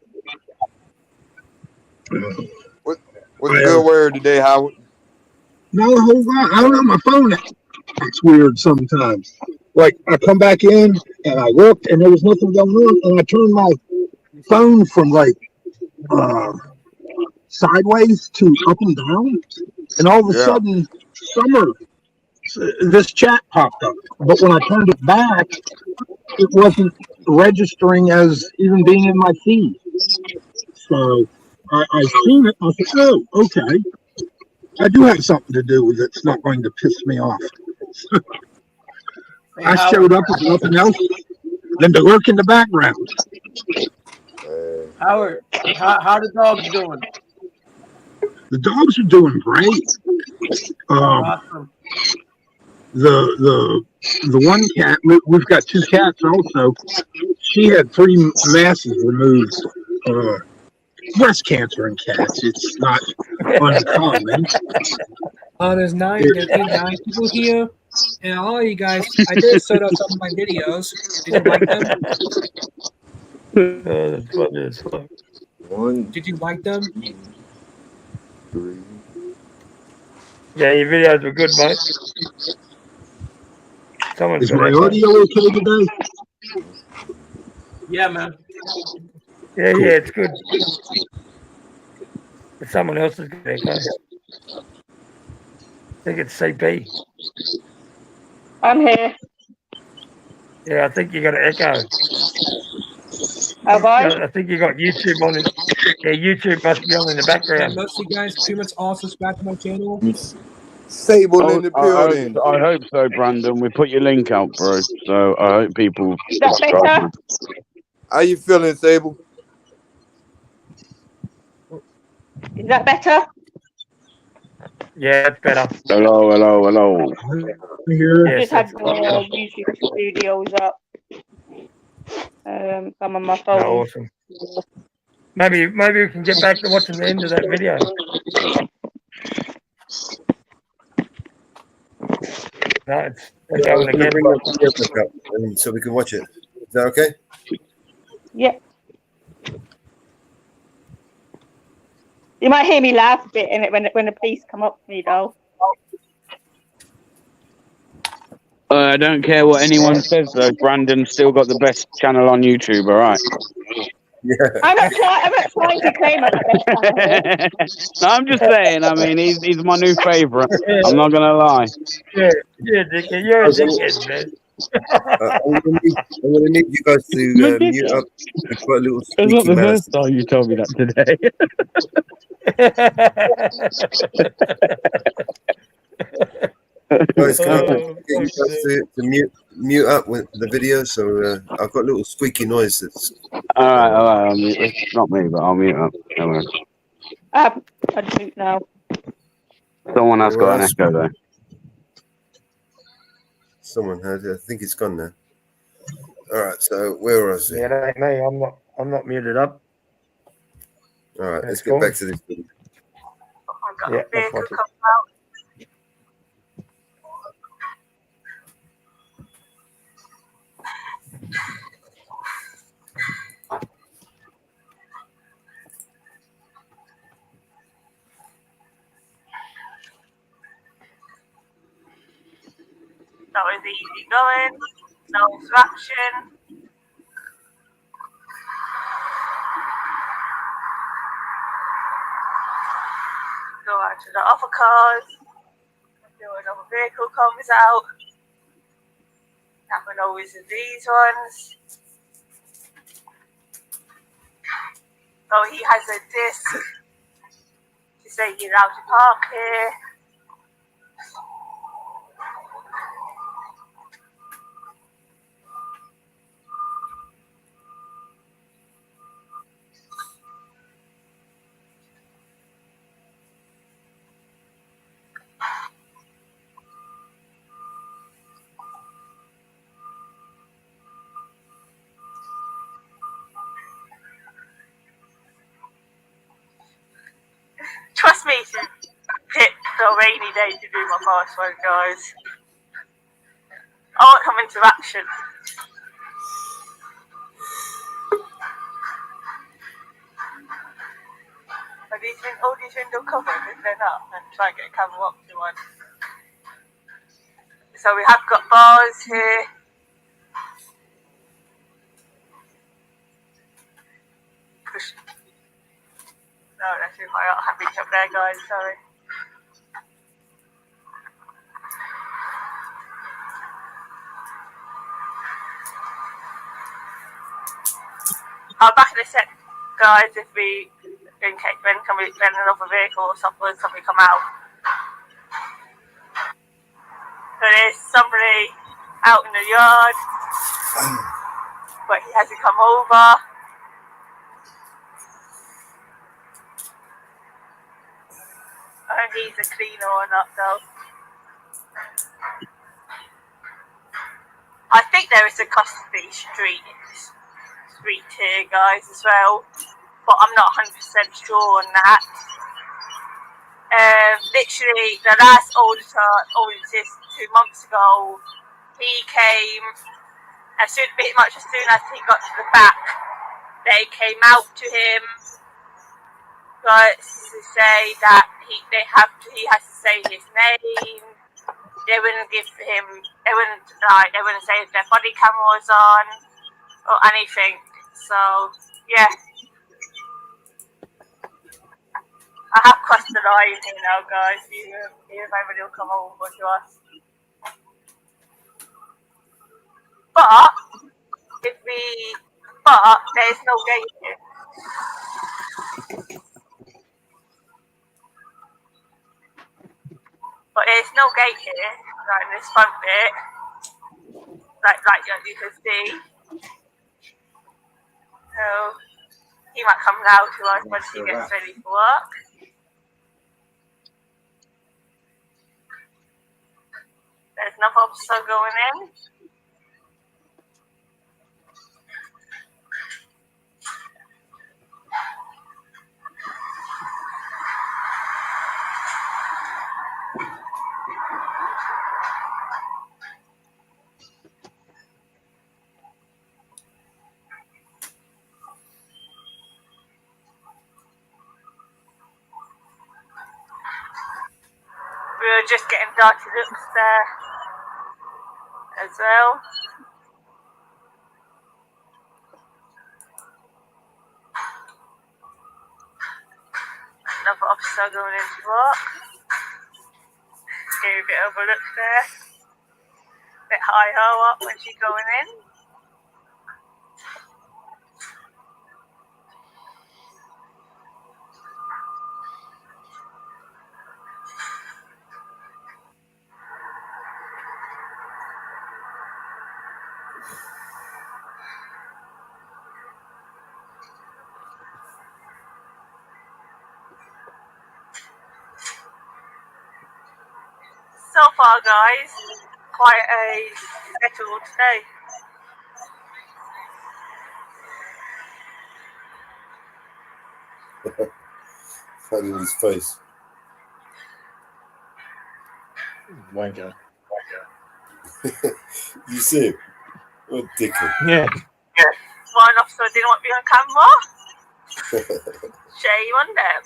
What's the good word today, Howard? No, hold on. I don't know, my phone acts weird sometimes. Like, I come back in, and I looked, and there was nothing going on, and I turned my phone from, like, sideways to up and down, and all of a sudden, this chat popped up. But when I turned it back, it wasn't registering as even being in my feed. So I seen it. I said, "Oh, okay. I do have something to do with it. It's not going to piss me off." I showed up with nothing else than to lurk in the background. Howard, how the dogs doing? The dogs are doing great. Awesome. The one cat, we've got two cats also. She had 3 masses removed. Breast cancer in cats. It's not uncommon. There's 9 people here, and all you guys, I did set up some of my videos. Did you like them? That's funny as fuck. Did you like them? 3. Yeah, your videos were good, mate. Someone's Is got my that. audio okay today? Yeah, man. Yeah, Cool. yeah, it's good. But someone else is good, okay? think it's CP. I'm here. Yeah, I think you got an echo. Have I? I think you got YouTube on it. Yeah, YouTube must be on in the background. Most of you guys pretty much all subscribe to my channel. Sable in the building. I hope so, Brandon. We put your link out, bro. So I hope people Is that subscribe. better? Man. How you feeling, Sable? Is that better? Yeah, it's better. Hello. Here. I Yes, just had that's the YouTube studios up. I'm on my phone. awesome. Maybe we can get back to watching the end of that video. No, it's I was going going to again. bring the video back up so we can watch it. Is that okay? Yep. You might hear me laugh a bit in it when the police come up to me though. I don't care what anyone says, though. Brandon's still got the best channel on YouTube, all right? Yeah. I'm not trying to claim I'm the best channel. No, I'm just saying. I mean, he's my new favourite. I'm not gonna lie. Yeah, dickhead. You're a dickhead, man. I'm going to need you guys to mute up. We've got a little It's not squeaky the mouse. first time you told me that today. Guys, can I get you guys to mute up with the video? So I've got a little squeaky noise. That's all right. I'll mute. It's not me, but I'll mute up. Anyway. I'd mute now. Someone has got an echo there. Someone has. I think it's gone now. All right. So where was it? Yeah, that ain't me. I'm not muted up. All right. Let's That's get cool. back to this video. Yeah, let's watch it. That was easy going, no distraction. Go out to the other cars. Do another vehicle comes out. Happen always with these ones. So he has a disc to say you're allowed to park here. Trust me, it's a rainy day to do my password, guys. I want come into action. Are all these windows covered? If they're not, then try and get a camera up to one. So we have got bars here. Push. No, that's too high up. I reach up there, guys. Sorry. I'll back in a sec, guys. If we when another vehicle or something come out. So there's somebody out in the yard, but he hasn't come over. I don't think he's a cleaner or not, though. I think there is a custody street here, guys, as well, but I'm not 100% sure on that. Literally, the last auditor 2 months ago, he came pretty much as soon as he got to the back, they came out to him, to say that he has to say his name. They wouldn't give him. They wouldn't say if their body camera was on or anything. So yeah, I have crossed the line here now, guys. If anybody will come over to us. But but there's no gate here. But there's no gate here, like this front bit, like you can see. So he might come out to us once he gets ready for work. There's no officer going in. We were just getting dirty looks there as well. Another officer going into work. Give a bit of a look there. A bit higher up when she's going in. So far, guys, quite a settled day. Right in his face. Wanker. You see him? What a dickhead. Yeah. One officer didn't want me on camera. Shame on them.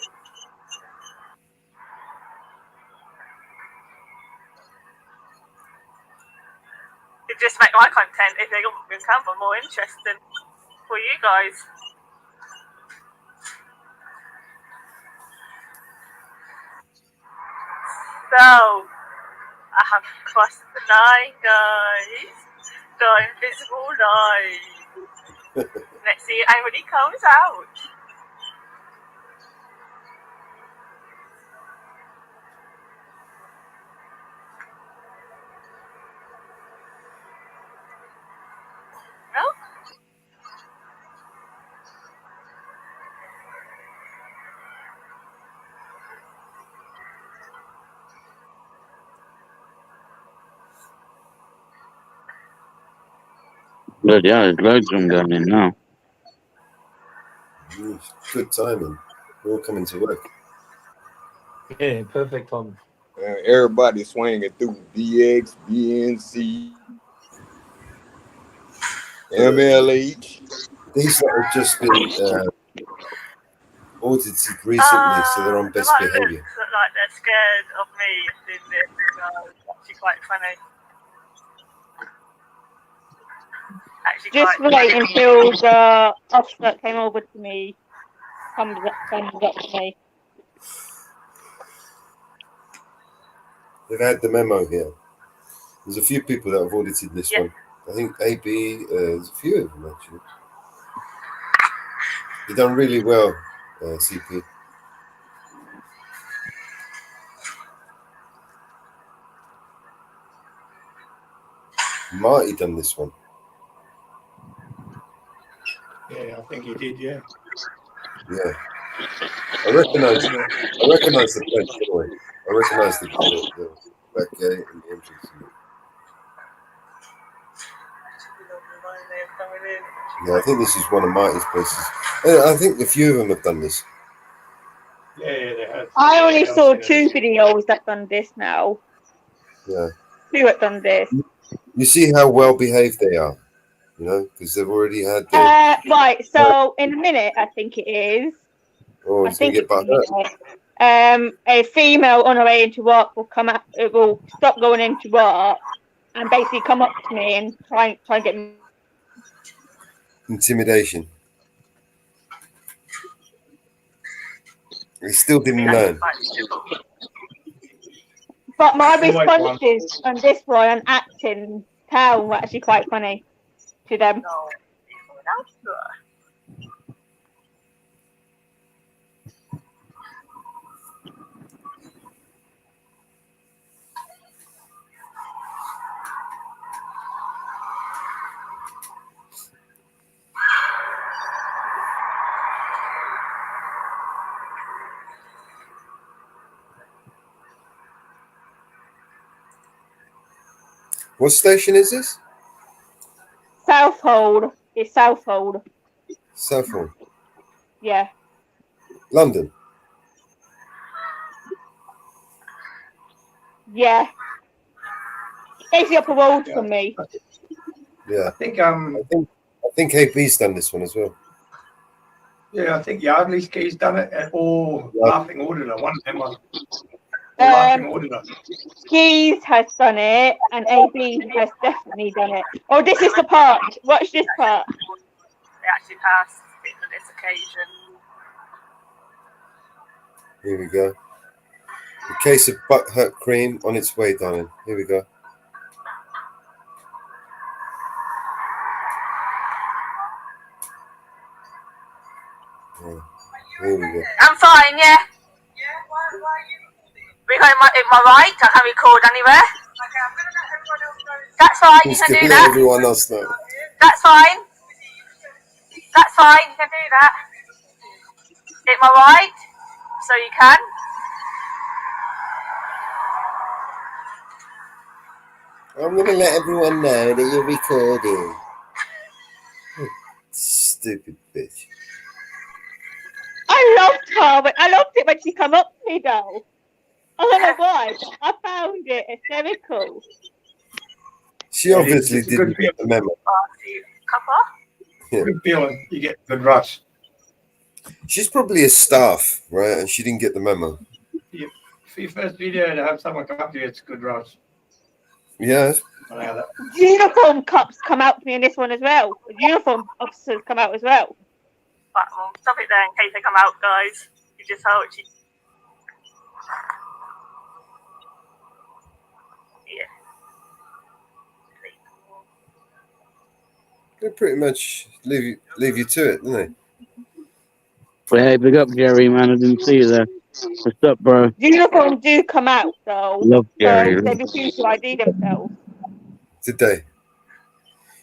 It just make my content, if they don't want me on camera, more interesting for you guys. So, I have crossed the line, guys. The invisible line. Let's see if anybody comes out. No? But yeah, there's loads of them going in now. Good timing. We're all coming to work. Yeah, perfect time. Everybody swinging through DX, BNC, MLH. These that have just been audited recently, so they're on best behaviour. Look like they're scared of me in this. It's actually quite funny. Just wait until the officer that came over to me comes up to me. They've had the memo here. There's a few people that have audited this one. I think AB, there's a few of them actually. You've done really well, CP. Marty done this one. Yeah, I think he did, yeah. Yeah. I recognise the place anyway. I recognise the back gate and the entrance. Yeah, I think this is one of Marty's places. I think a few of them have done this. Yeah, they have. I only saw 2 videos that done this now. Yeah. 2 that done this. You see how well behaved they are, you know, because they've already had the. Right, so in a minute, I think it is. Oh, I he's going think to get back up. a female on her way into work will come up. It will stop going into work and basically come up to me and try and get me. Intimidation. He still didn't learn. But my We'll wait for one. responses on this one on acting town were actually quite funny to them. What station is this? Southhold. It's Southhold. Southall. Yeah. London. Yeah. Basically up the road from me. Yeah. I think AB's done this one as well. Yeah, I think Yardley's Key's done it, or Laughing Auditor. One of them was. Or Laughing Auditor. Skis has done it, and AB has definitely done it. Oh, this is the part. Watch this part. They actually passed it for this occasion. Here we go. A case of butthurt cream on its way, darling. Here we go. Yeah. Here we go. I'm fine, yeah. Because in my right, I can record anywhere. That's fine, you He's can gonna do let that. everyone else know. That's fine. That's fine, you can do that. In my right, so you can. I'm gonna let everyone know that you're recording. Stupid bitch. I loved her, but I loved it when she come up to me though. I don't know why. I found it hysterical. She obviously didn't get the memo. Yeah. Good feeling. You get good rush. She's probably a staff, right? And she didn't get the memo. Yeah. For your first video to have someone come up to you, it's a good rush. Yeah. Uniform cops come out to me in this one as well. Uniform officers come out as well. But we'll stop it there in case they come out, guys. You just hold you. Yeah. They pretty much leave you to it, don't they? Hey, big up, Gary, man. I didn't see you there. What's up, bro? Uniform do come out though. Love Gary. They refuse to ID themselves. Did they?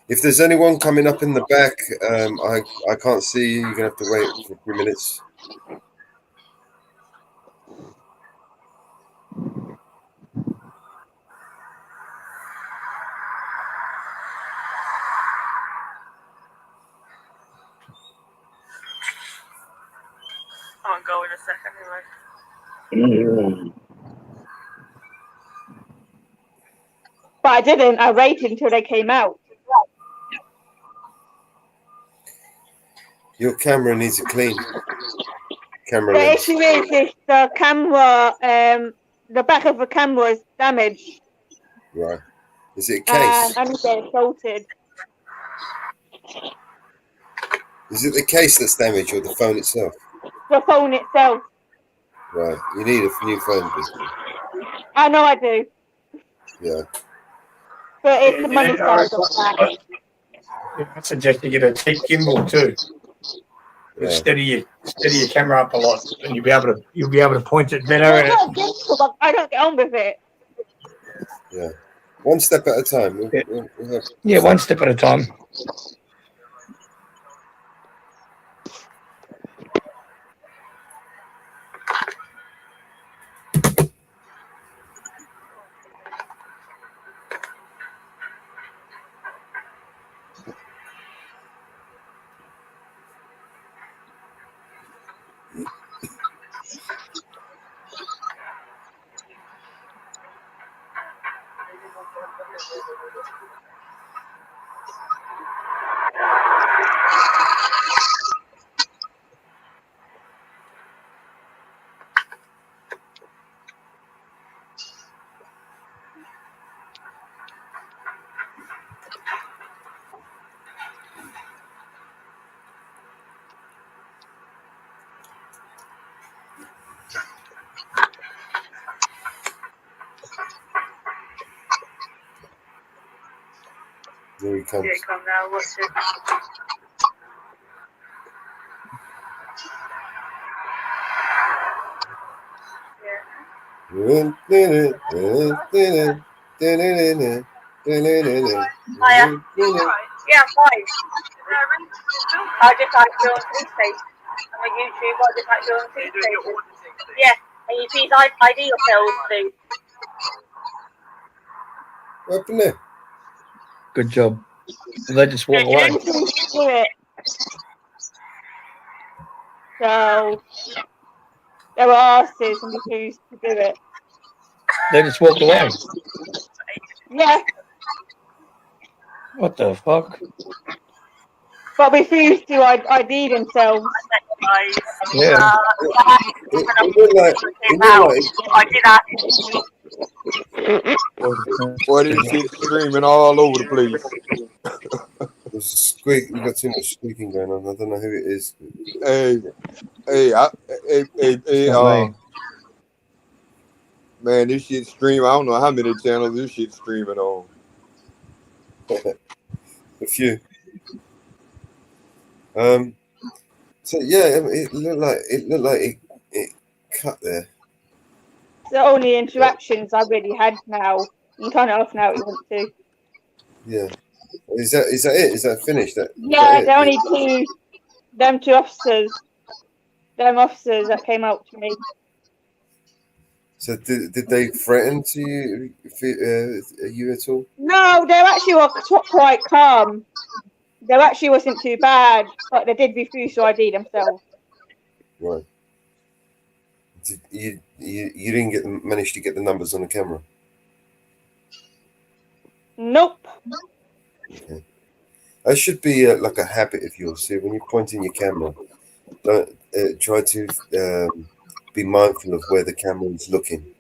If there's anyone coming up in the back, I can't see you. You're gonna have to wait for a few minutes. I won't go in a second anyway. But I didn't. I waited until they came out. Your camera needs a clean. Camera The lens. issue is the camera, the back of the camera is damaged. Right. Is it a case? And I need to get it salted. Is it the case that's damaged or the phone itself? The phone itself. Right. You need a new phone, basically. I know I do. Yeah. But it's the money side of that. I suggest you get a cheap gimbal too. Yeah. Steady your camera up a lot, and you'll be able to point it better. Well, it's not difficult, but I don't get on with it. Yeah. One step at a time. Yeah, one step at a time. Here he comes. Here it come now. Watch it. Hiya. Yeah, I'm fine. I just like to go on police station. I'm on YouTube. I just like to go on police station. Yeah, and you please ID yourselves, please. What happened there? Good job. And they just walk Yeah, away. James seems to do it. So there were asses and refused to do it. They just walked away. Yeah, What the fuck? but refused to ID themselves. Yeah. I did ask. Boy, this shit streaming all over the place. There's squeak. We got too much squeaking going on. I don't know who it is. Hey, man, this shit stream. I don't know how many channels this shit streaming on. A few. So yeah, it looked like it cut there. The only interactions I really had now. You can turn it off now if you want to. Yeah. Is that it? Is that finished? Yeah, there only two officers. Them officers that came out to me. So did they threaten to you at all? No, they actually were quite calm. They actually wasn't too bad, but they did refuse to ID themselves. Right. You didn't manage to get the numbers on the camera? Nope. Okay. That should be like a habit of yours. See, when you're pointing your camera, don't try to be mindful of where the camera is looking,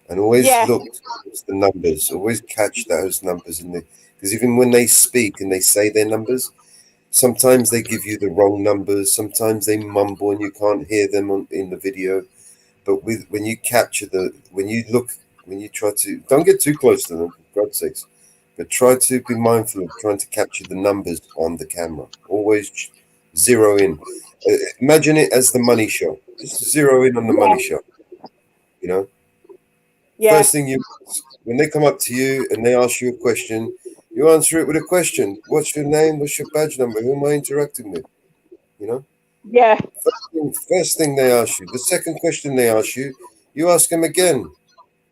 and always look towards the numbers. Always catch those numbers because even when they speak and they say their numbers, sometimes they give you the wrong numbers. Sometimes they mumble and you can't hear them in the video. But when you capture when you try to, don't get too close to them, for God's sakes, but try to be mindful of trying to capture the numbers on the camera. Always zero in. Imagine it as the money shot. Just zero in on the money shot. You know? Yeah. First thing when they come up to you and they ask you a question, you answer it with a question. What's your name? What's your badge number? Who am I interacting with? You know? Yeah. First thing they ask you. The second question they ask you, you ask them again.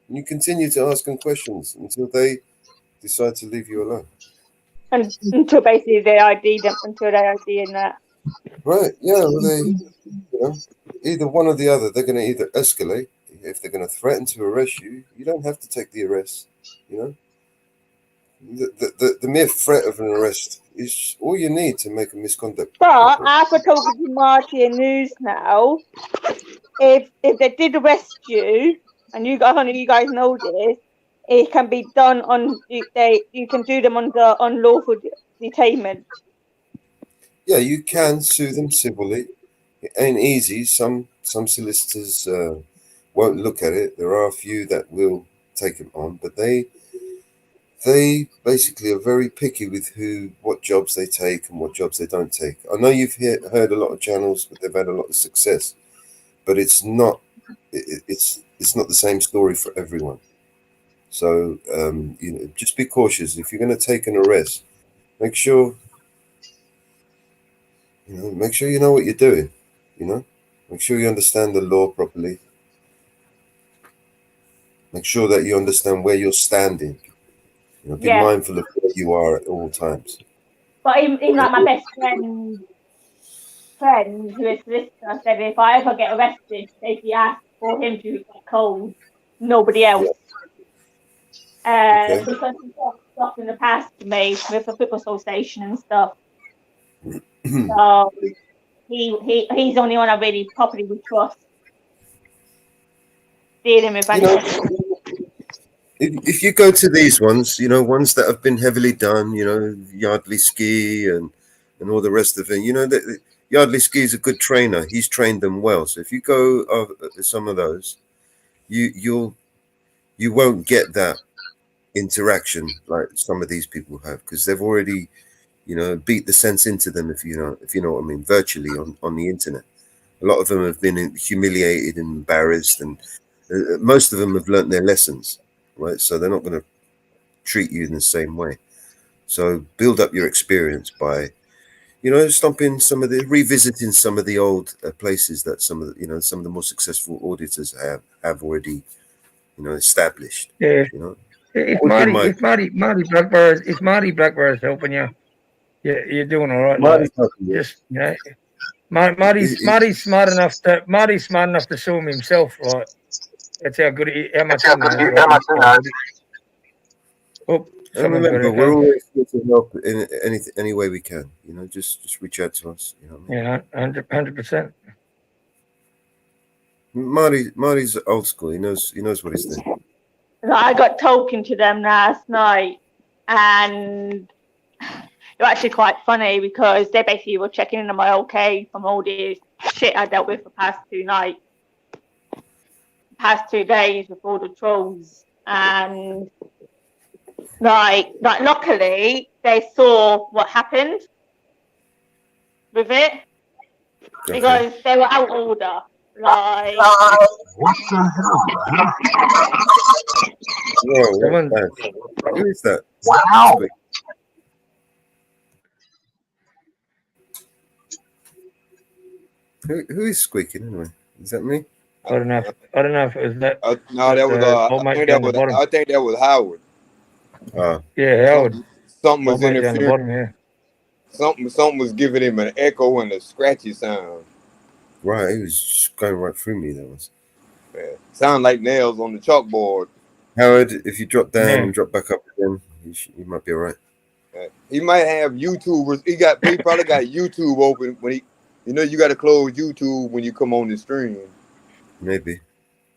And you continue to ask them questions until they decide to leave you alone. And until basically they ID them, until they ID in that. Right, yeah, well, either one or the other, they're going to either escalate. If they're going to threaten to arrest you, you don't have to take the arrest, you know. The mere threat of an arrest is all you need to make a misconduct. But after talking to Marty and News now, if they did arrest you, and you guys know this, it can be done you can do them under unlawful detainment. Yeah, you can sue them civilly. It ain't easy. Some solicitors won't look at it. There are a few that will take it on, but they basically are very picky with what jobs they take and what jobs they don't take. I know you've heard a lot of channels, but they've had a lot of success, but it's not not the same story for everyone. So just be cautious. If you're going to take an arrest, make sure you know what you're doing. You know, make sure you understand the law properly. Make sure that you understand where you're standing. You know, be mindful of where you are at all times. But even like my best friend who is solicitor said if I ever get arrested, basically ask for him to get cold, nobody else. Because he's got stuff in the past to me with the football association and stuff. So he's the only one I really properly would trust dealing with anything. If you go to these ones, ones that have been heavily done, Yardley Ski and all the rest of it, Yardley Ski is a good trainer. He's trained them well. So if you go to some of those, you won't get that interaction like some of these people have, because they've already, you know, beat the sense into them, if you know what I mean, virtually on the internet. A lot of them have been humiliated and embarrassed, and most of them have learnt their lessons, right? So they're not going to treat you in the same way. So build up your experience by, you know, revisiting some of the old places that some of the more successful auditors have already, you know, established. Yeah. You know, If would be Marty Blackbur's helping you, you're doing all right. Marty's Like, helping you. just, you know, Marty's smart enough to sue him himself. Like, that's how much he knows. Oh, And someone's got remember, we're echo. always here to help in any way we can. You know, just reach out to us. You know what I mean? Yeah, 100%. Marty's old school. He knows what he's doing. I got talking to them last night, and it was actually quite funny because they basically were checking in on my okay from all this shit I dealt with for past 2 days with all the trolls, and like luckily they saw what happened with it because they were out of order. Like, what the hell, man? Who is that? Wow. Who is squeaking anyway? Is that me? I don't know if it was that. No, that was I think that was Howard. Yeah, Howard. Something was Old mate down the interfering. bottom, yeah. Something was giving him an echo and a scratchy sound. Right, he was going right through me. That was. Yeah. Sound like nails on the chalkboard. Howard, if you drop down and drop back up again, you might be all right. He might have YouTubers. He probably got YouTube open when he. You know, you got to close YouTube when you come on the stream. Maybe.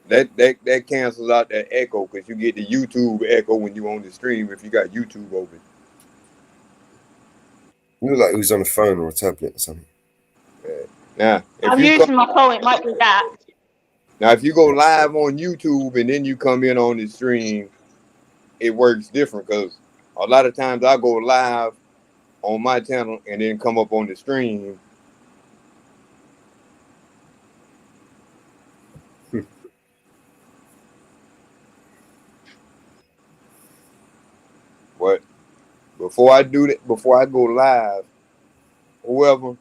That cancels out that echo because you get the YouTube echo when you on the stream if you got YouTube open. It looked like he was on a phone or a tablet or something. Now, I'm using my phone. It might be that. Now, if you go live on YouTube and then you come in on the stream, it works different because a lot of times I go live on my channel and then come up on the stream. But before I do that, before I go live, whoever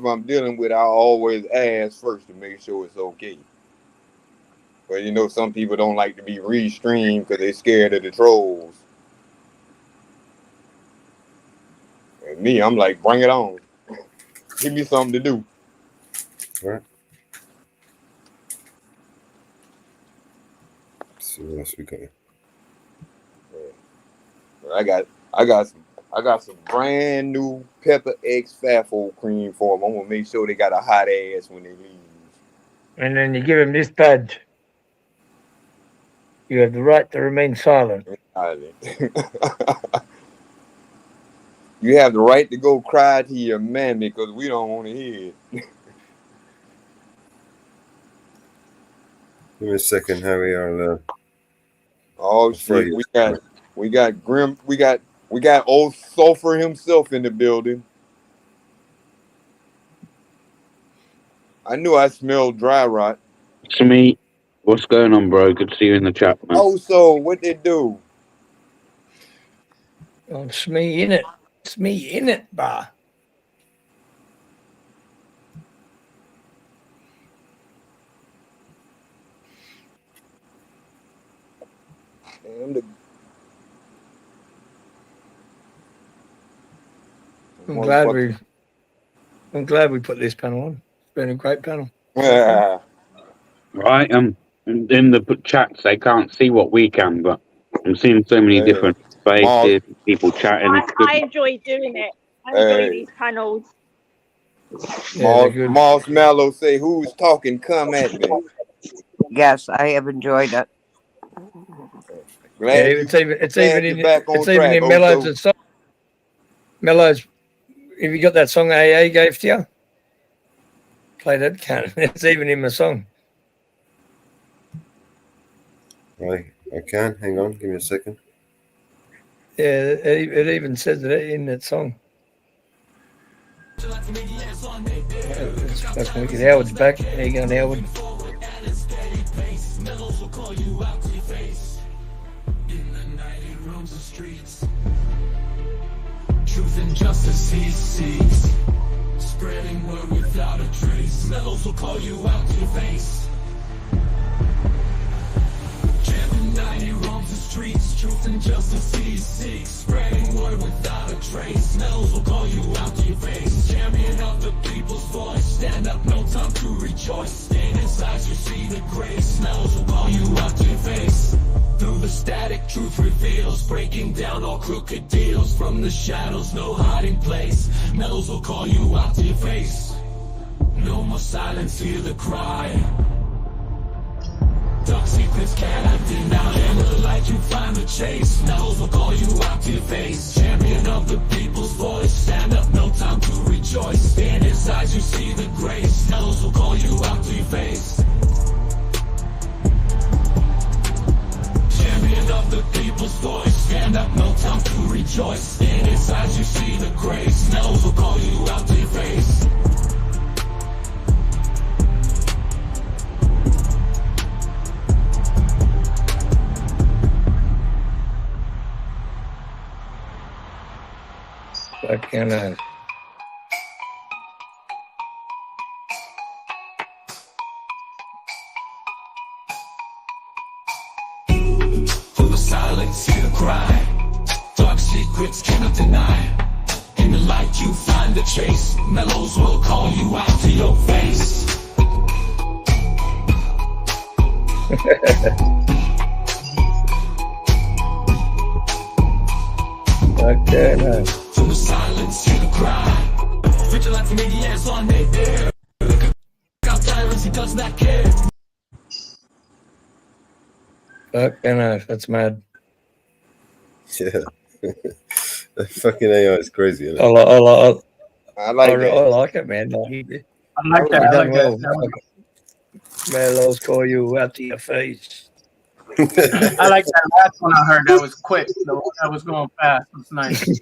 I'm dealing with, I always ask first to make sure it's okay. But you know, some people don't like to be restreamed because they're scared of the trolls. And me, I'm like, bring it on. Give me something to do. Right. Let's see what else we got here. I got some brand new Pepper X Fafo cream for them. I'm gonna make sure they got a hot ass when they leave. And then you give him this badge. You have the right to remain silent. You have the right to go cry to your mammy because we don't want to hear it. Give me a second, Harry. Oh shit, we got Grim, we got old Sulfur himself in the building. I knew I smelled dry rot. It's me. What's going on, bro? Good to see you in the chat, man. Oh, so what they do? Oh, it's me in it. It's me in it, bah. I'm glad we put this panel on. It's been a great panel. Right. In the chats, they can't see what we can, but I'm seeing so many different faces, people chatting. I enjoy doing it. I enjoy these panels. Moss Mallow say, "Who's talking? Come at me." Yes, I have enjoyed it. It's even in Mellows and song. Mellows, have you got that song AA gave to you? Play that can. It's even in the song. I can. Hang on. Give me a second. Yeah, it even says it in that song. It's fucking wicked. Howard's back. How you going, Howard? Truth and justice he seeks, spreading word without a trace. Metals will call you out to your face. Champion 90 roams the streets. Truth and justice he seeks, spreading word without a trace. Metals will call you out to your face. Champion of the people's voice. Stand up, no time to rejoice. Stand inside, you see the grace. Metals will call you out to your face. Through the static, truth reveals, breaking down all crooked deals. From the shadows, no hiding place. Metals will call you out to your face. No more silence, hear the cry. Dark secrets cannot deny. In the light you find the chase. Metals will call you out to your face. Champion of the people's voice. Stand up, no time to rejoice. Stand inside, you see the grace. Metals will call you out to your face. Champion of the people's voice. Stand up, no time to rejoice. Stand inside, you see the grace. Metals will call you out to your face. Fucking Through the silence, hear the cry. Dark secrets cannot deny. In the light you find the chase. Mellows will call you out to your face. Okay, Through the silence, hear the cry. Vigilante media is on their air. Got tyrants, he does not care. fucking that's mad. Yeah. The fucking AI is crazy, isn't it? I I like that. I like it, man. Like, I like that. I like that. Mellows call you out to your face. I like that last one I heard. That was quick. That was going fast. It's nice.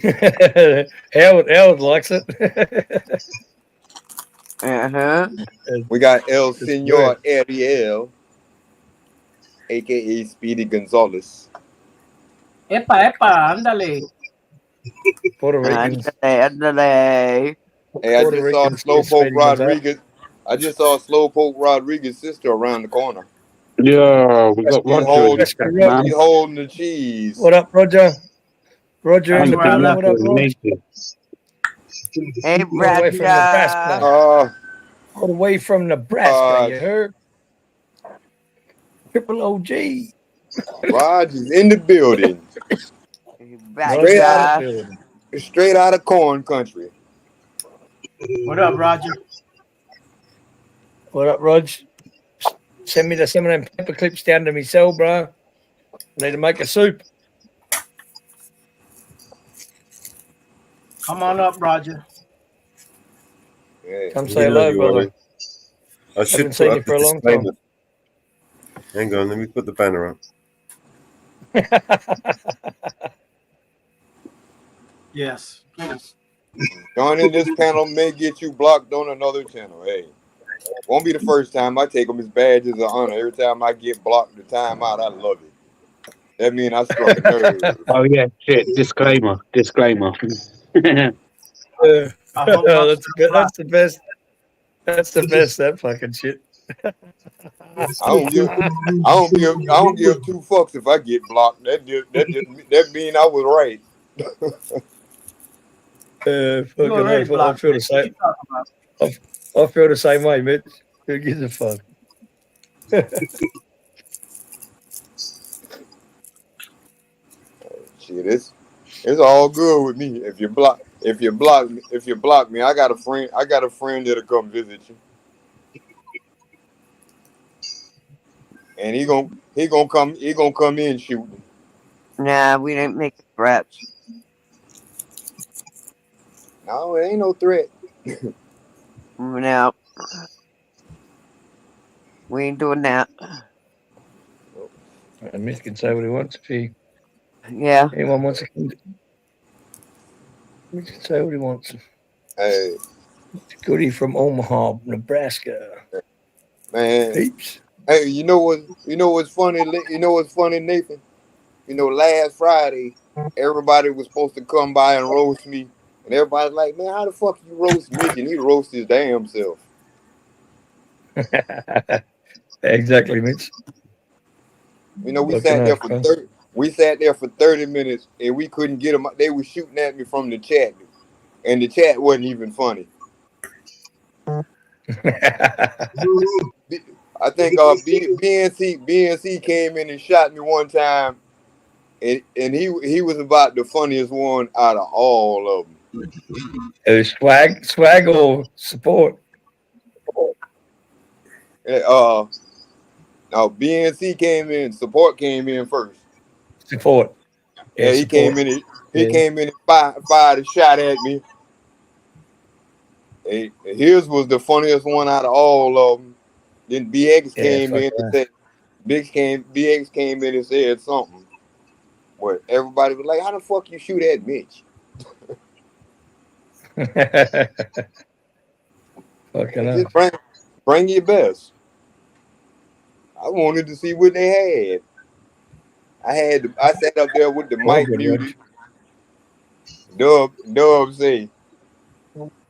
Howard likes it. We got El It's Senor good. Ariel, aka Speedy Gonzalez. Epa, ándale. Puerto Ricans. Ándale. Hey, I Puerto just saw Ricans Slowpoke Speedy Gonzalez. Rodriguez. I just saw Slowpoke Rodriguez's sister around the corner. Yeah, we got He's Roger in the chat, man. he's holding the cheese. What up, Roger? Roger in Hey, the where I building. left What up, we Roger? need you. Hey, All the way from Nebraska. All the way from Nebraska, you heard? Triple OG. Roger's in the building. Straight out of corn country. What up, Roger? What up, Rog? Send me some of them paper clips down to me cell, bro. I need to make a soup. Come on up, Roger. Yeah. Come say hello, brother. I should Haven't seen put you up for the a long time. disclaimer. Hang on, let me put the banner up. Yes. Joining this panel may get you blocked on another channel. Hey, won't be the first time. I take them as badges of honor. Every time I get blocked the time out, I love it. That means I struck a nerve. Oh yeah, shit. Disclaimer. That's the best. That's the best. That fucking shit. I don't give two fucks if I get blocked. That mean I was right. Fucking I feel the same. I feel the same way, Mitch. Who gives a fuck? Shit, it's all good with me. If you block me, I got a friend that'll come visit you. And he gonna come in shooting. Nah, we didn't make threats. No, it ain't no threat. No. We ain't doing that. And Mitch can say what he wants if he Yeah. Anyone wants to come? We can say what he wants. Hey, Goody from Omaha, Nebraska. man. Heaps. Hey, you know what's funny? You know what's funny, Nathan? You know, last Friday, everybody was supposed to come by and roast me, and everybody's like, "Man, how the fuck you roast Mitch?" And he roast his damn self. Exactly, Mitch. You know, we Fucking sat there hell, for Carl. 30 minutes, and we couldn't get them. They were shooting at me from the chat, and the chat wasn't even funny. I think BNC came in and shot me one time, and he was about the funniest one out of all of them. It was swag or support. Now BNC came in, support came in first. Support. Yeah, he support. came in. He Yeah. came in and fired a shot at me. And his was the funniest one out of all of them. Then BX came in and said, BX came in and said something. Where everybody was like, "How the fuck you shoot at Mitch?" Fucking And hell. just bring your best. I wanted to see what they had. I sat up there with the mic muted. Dub say,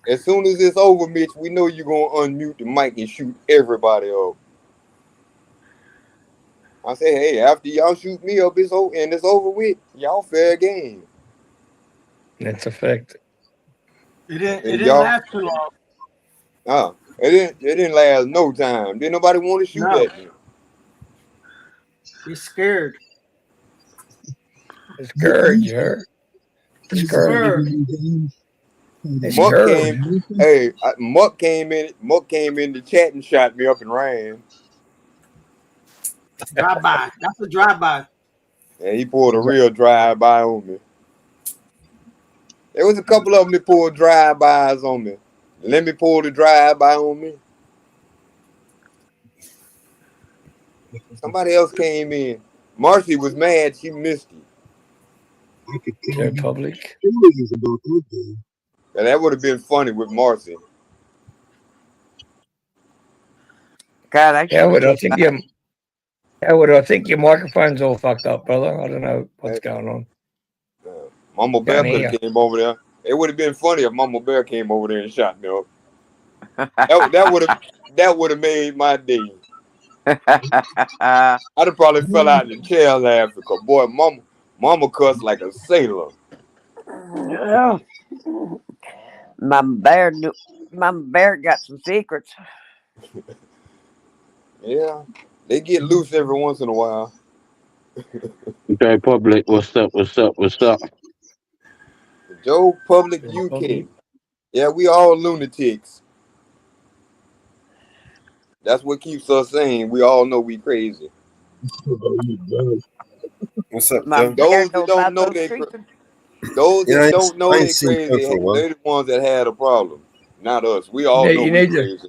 "As soon as it's over, Mitch, we know you're gonna unmute the mic and shoot everybody up." I said, "Hey, after y'all shoot me up, it's over with. Y'all fair game." That's a fact. It didn't. It And didn't last too long. it didn't last no time. Didn't nobody want to shoot No. at me. He's scared. Scourge, you heard? Scourge. Muck came in the chat and shot me up and ran. Drive by. That's a drive by. And he pulled a real drive-by on me. There was a couple of them that pulled drive-bys on me. Let me pull the drive-by on me. Somebody else came in. Marcy was mad. She missed it. They're public. And that would have been funny with Marcy. God, I Howard, I think your microphone's all fucked up, brother. I don't know what's going on. Mama Bear Can't could hear. have came over there. It would have been funny if Mama Bear came over there and shot me up. that would have made my day. I'd have probably fell out in the chair laughing because boy, Mama cussed like a sailor. Yeah. Mama Bear got some secrets. Yeah, they get loose every once in a while. Joe Public, what's up? Joe Public UK. Yeah, we all lunatics. That's what keeps us sane. We all know we crazy. What's up, My Joe? Those that don't know they don't know I ain't they seen Joe for a crazy, while. they're the ones that had a problem. Not us. We all know You we need to, crazy.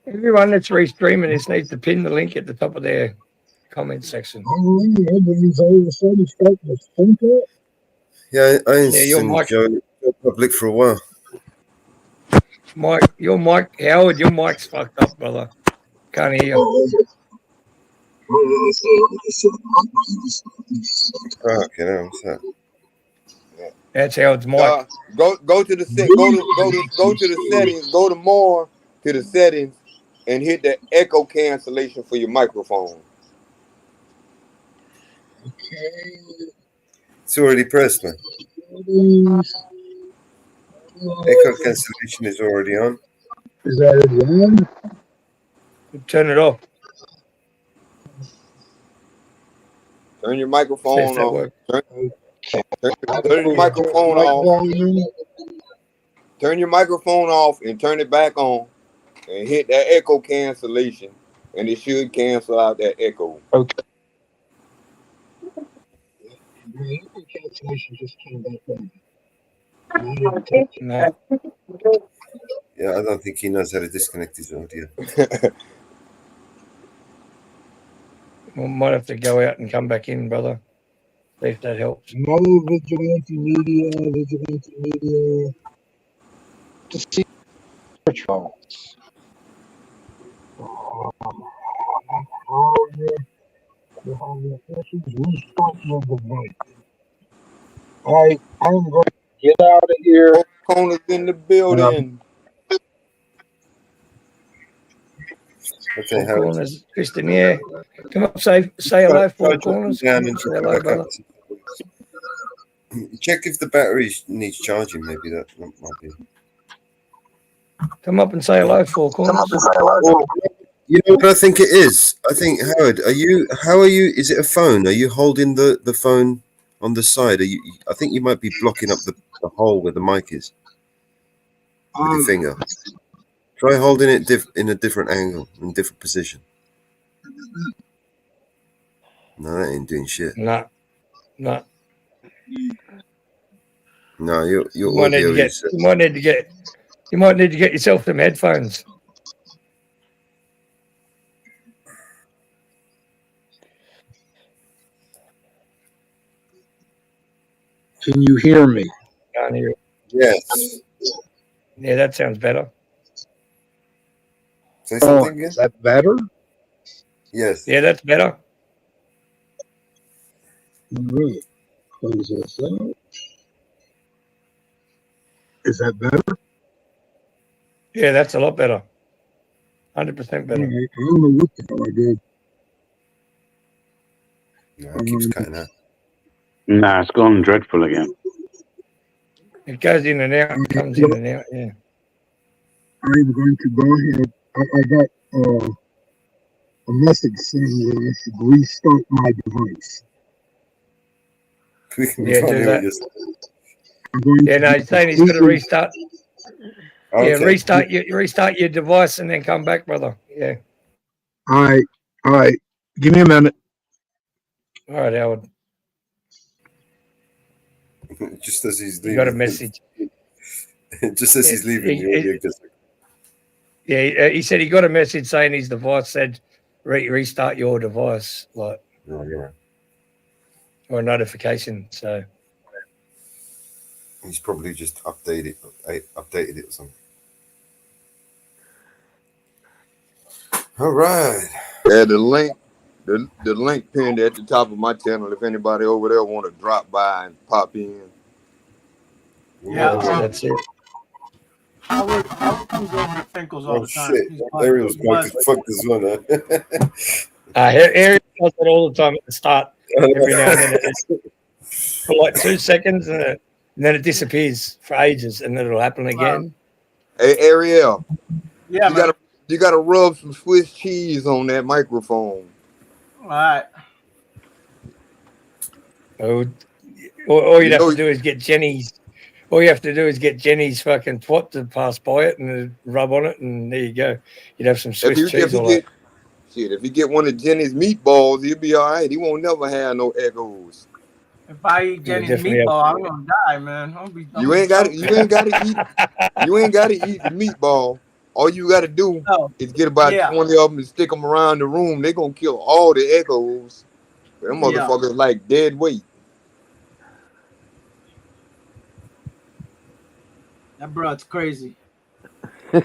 everyone that's restreaming this needs to pin the link at the top of their comment section. Yeah, I ain't your seen mic, Joe Public for a while. your mic, Howard, your mic's fucked up, brother. Can't hear you. Fucking hell, what's that? That's Howard's mic. Go to the settings. Go to more to the settings and hit the echo cancellation for your microphone. It's already pressed, man. Echo cancellation is already on. Is that already on? Turn it off. Turn your microphone off. Turn your microphone off. Turn your microphone off and turn it back on. And hit that echo cancellation. And it should cancel out that echo. Okay. The echo cancellation just came back on. No. Yeah, I don't think he knows how to disconnect his audio. We might have to go out and come back in, brother. See if that helps. No vigilante media. To see patrols. Restart your device. I'm going to get out of here. Corners in the building. Okay, Four Howard. corners, Kristen, yeah. Come up, say hello, Try Four dropping corners. down and Say drop it hello, back brother. up. Check if the battery needs charging. Maybe that might be. Come up and say hello, Four corners. Well, you know what I think it is? I think, Howard, how are you? Is it a phone? Are you holding the phone on the side? I think you might be blocking up the hole where the mic is with your finger. Try holding it in a different angle, in a different position. No, that ain't doing shit. No. No, your You might need audio to get. is. You might need to get. You might need to get yourself some headphones. Can you hear me? Can't hear it. Yes. Yeah, that sounds better. Say something again. Is that better? Yes. Yeah, that's better. Right. Close this out. Is that better? Yeah, that's a lot better. 100% better. I don't know what the hell I did. No, it keeps cutting out. Nah, it's gone dreadful again. It goes in and out, comes in and out, yeah. I'm going to go ahead. I got a message saying that I should restart my device. Yeah, do that. Yeah, no, he's saying he's got to restart. Okay. Yeah, restart your device and then come back, brother. Yeah. All right. Give me a minute. All right, Howard. Just as he's leaving. You got a message. Just as he's leaving, the audio gets. Yeah, he said he got a message saying his device said restart your device, like, Oh, yeah. or a notification. So He's probably just updated it or something. All right. Yeah, the link pinned at the top of my channel. If anybody over there want to drop by and pop in. Yeah, that's it. Howard comes over to Finkel's all Oh the time. shit! He's like, Ariel's going to fuck this one up. Ariel does it all the time at the start. Every now and then, for like 2 seconds, and then it disappears for ages, and then it'll happen again. Hey Ariel. Yeah, you gotta rub some Swiss cheese on that microphone. all right. Oh, all you'd have to do is get Jenny's. All you have to do is get Jenny's fucking twat to pass by it and rub on it, and there you go. You'd have some Swiss cheese all over. If you get one of Jenny's meatballs, he'll be all right. He won't never have no echoes. If I eat Jenny's meatball, I'm gonna die, man. You ain't gotta eat the meatball. All you gotta do is get about 20 of them and stick them around the room. They're gonna kill all the echoes. Them motherfuckers like dead weight. That broad's crazy. You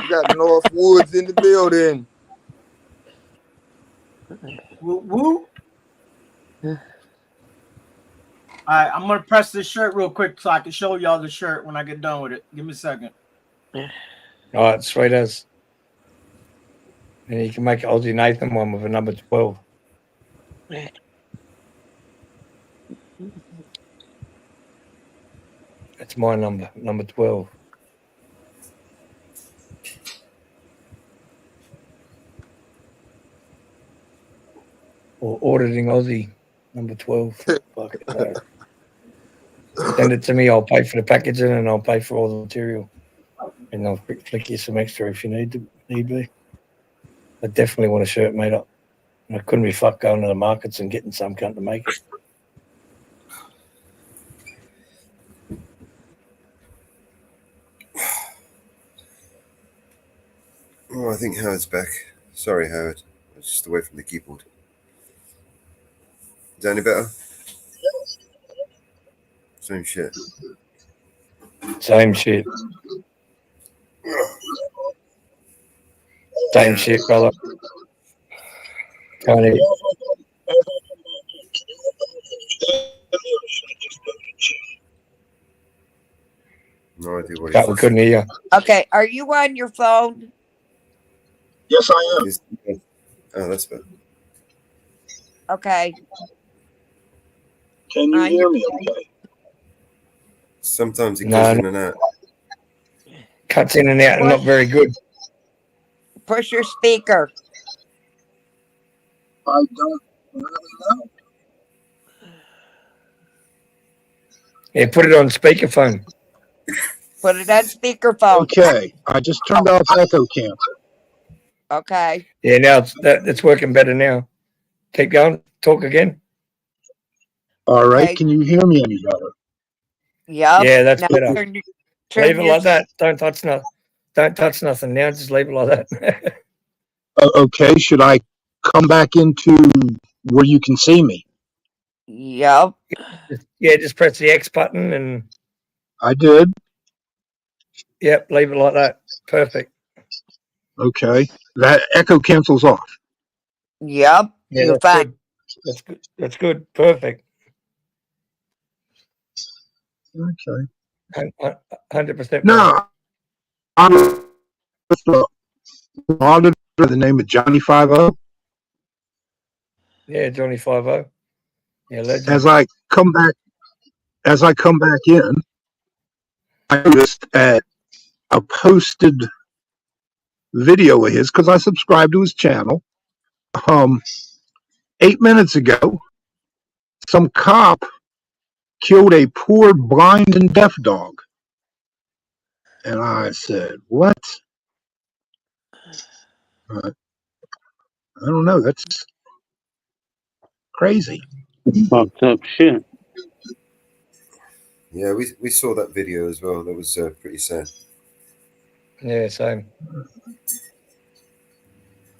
got North Woods in the building. Woo. All right, I'm gonna press this shirt real quick so I can show y'all the shirt when I get done with it. Give me a second. All right, sweet as. And you can make an Aussie Nathan one with a number 12. That's my number 12. Or auditing Aussie, number 12. Fuck it, no. Send it to me. I'll pay for the packaging and I'll pay for all the material. And I'll flick you some extra if you need be. I definitely want a shirt made up. I couldn't be fucked going to the markets and getting some cunt to make it. Oh, I think Howard's back. Sorry, Howard. I was just away from the keyboard. Is that any better? Same shit. Same shit. Same shit, brother. Can't hear. No idea what We couldn't hear you. Okay, are you on your phone? Yes, I am. Oh, that's better. Okay. Can you hear me okay? Sometimes it No, goes in and out. Cuts in and out and not very good. Push your speaker. I don't really know. Yeah, put it on speakerphone. Put it on speakerphone. Okay, I just turned off echo cancel. Okay. Yeah, now it's working better now. Keep going. Talk again. All right, Okay. can you hear me any better? Yep. Yeah, that's Now better. turn Leave it your- like that. Don't touch nothing. Don't touch nothing now. Just leave it like that. Okay, should I come back into where you can see me? Yep. Yeah, just press the X button and. I did. Yep, leave it like that. Perfect. Okay, that echo cancels off. Yep. Yeah, You're that's fine. good. That's good. That's good. Perfect. Okay. 100%. No, I'm with the auditor by the name of Johnny 50. Yeah, Johnny 50. Yeah, legend. As I come back in, I noticed at a posted video of his because I subscribed to his channel. 8 minutes ago, some cop killed a poor blind and deaf dog, and I said, "What?" I don't know. That's crazy. Fucked up shit. Yeah, we saw that video as well. That was pretty sad. Yeah, same.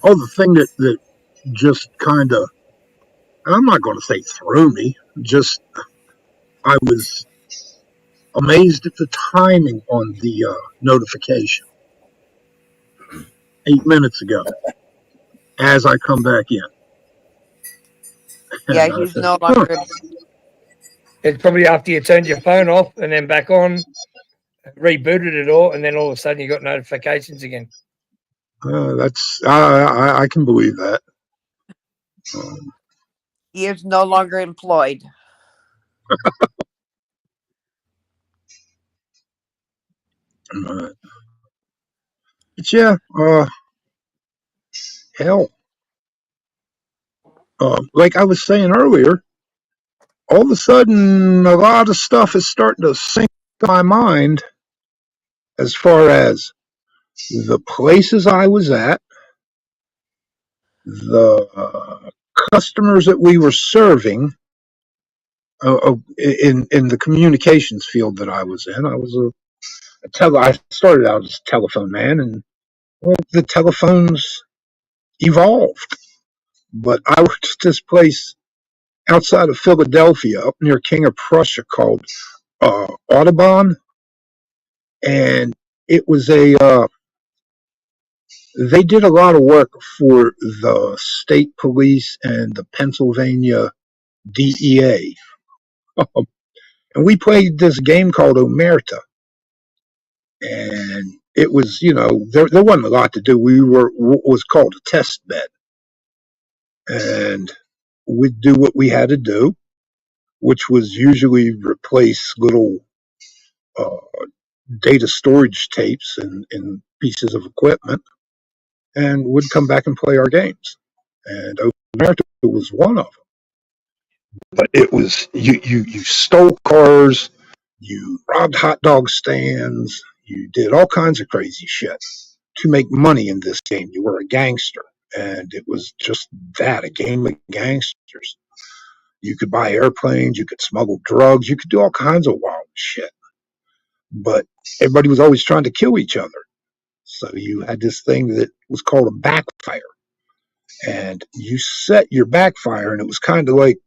Oh, the thing that just kind of, I'm not going to say threw me, just I was amazed at the timing on the notification 8 minutes ago as I come back in. Yeah, And I he's said, no longer. It's probably after you turned your phone off and then back on, rebooted it all, and then all of a sudden you got notifications again. That's I can believe that. He is no longer employed. But yeah, hell, like I was saying earlier, all of a sudden a lot of stuff is starting to sink in my mind as far as the places I was at, the customers that we were serving in the communications field that I was in. I was I started out as a telephone man, and well, the telephones evolved. But I worked at this place outside of Philadelphia, up near King of Prussia, called Audubon, and it was they did a lot of work for the state police and the Pennsylvania DEA. And we played this game called Omerta. And it was, there wasn't a lot to do. We were what was called a test bed. And we'd do what we had to do, which was usually replace little data storage tapes and pieces of equipment, and would come back and play our games. And Omerta was one of them. But it was you stole cars, you robbed hot dog stands, you did all kinds of crazy shit to make money in this game. You were a gangster, and it was just that, a game of gangsters. You could buy airplanes, you could smuggle drugs, you could do all kinds of wild shit. But everybody was always trying to kill each other. So you had this thing that was called a backfire. And you set your backfire, and it was kind of like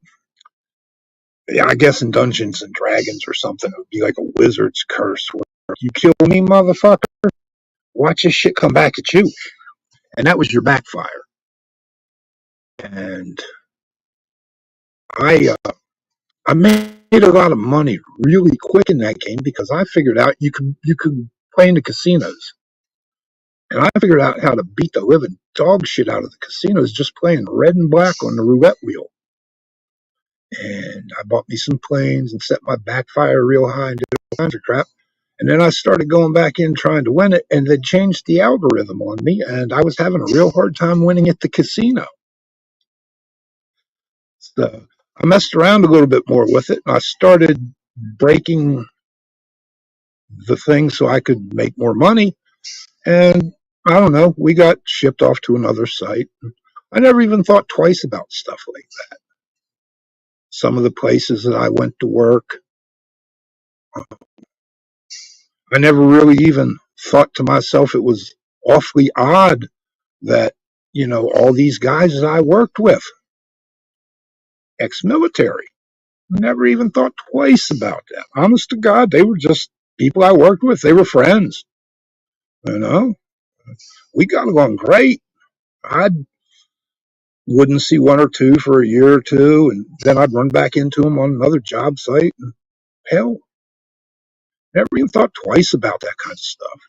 yeah, I guess in Dungeons and Dragons or something, it would be like a wizard's curse where you kill me, motherfucker, watch this shit come back at you. And that was your backfire. And I made a lot of money really quick in that game because I figured out you could play in the casinos. And I figured out how to beat the living dog shit out of the casinos just playing red and black on the roulette wheel. And I bought me some planes and set my backfire real high and did all kinds of crap. And then I started going back in trying to win it, and they changed the algorithm on me, and I was having a real hard time winning at the casino. So I messed around a little bit more with it, and I started breaking the thing so I could make more money. And I don't know, we got shipped off to another site. I never even thought twice about stuff like that. Some of the places that I went to work, I never really even thought to myself it was awfully odd that, all these guys that I worked with, ex-military, never even thought twice about that. Honest to God, they were just people I worked with. They were friends. We got along great. I wouldn't see one or two for a year or two, and then I'd run back into them on another job site. And hell, never even thought twice about that kind of stuff.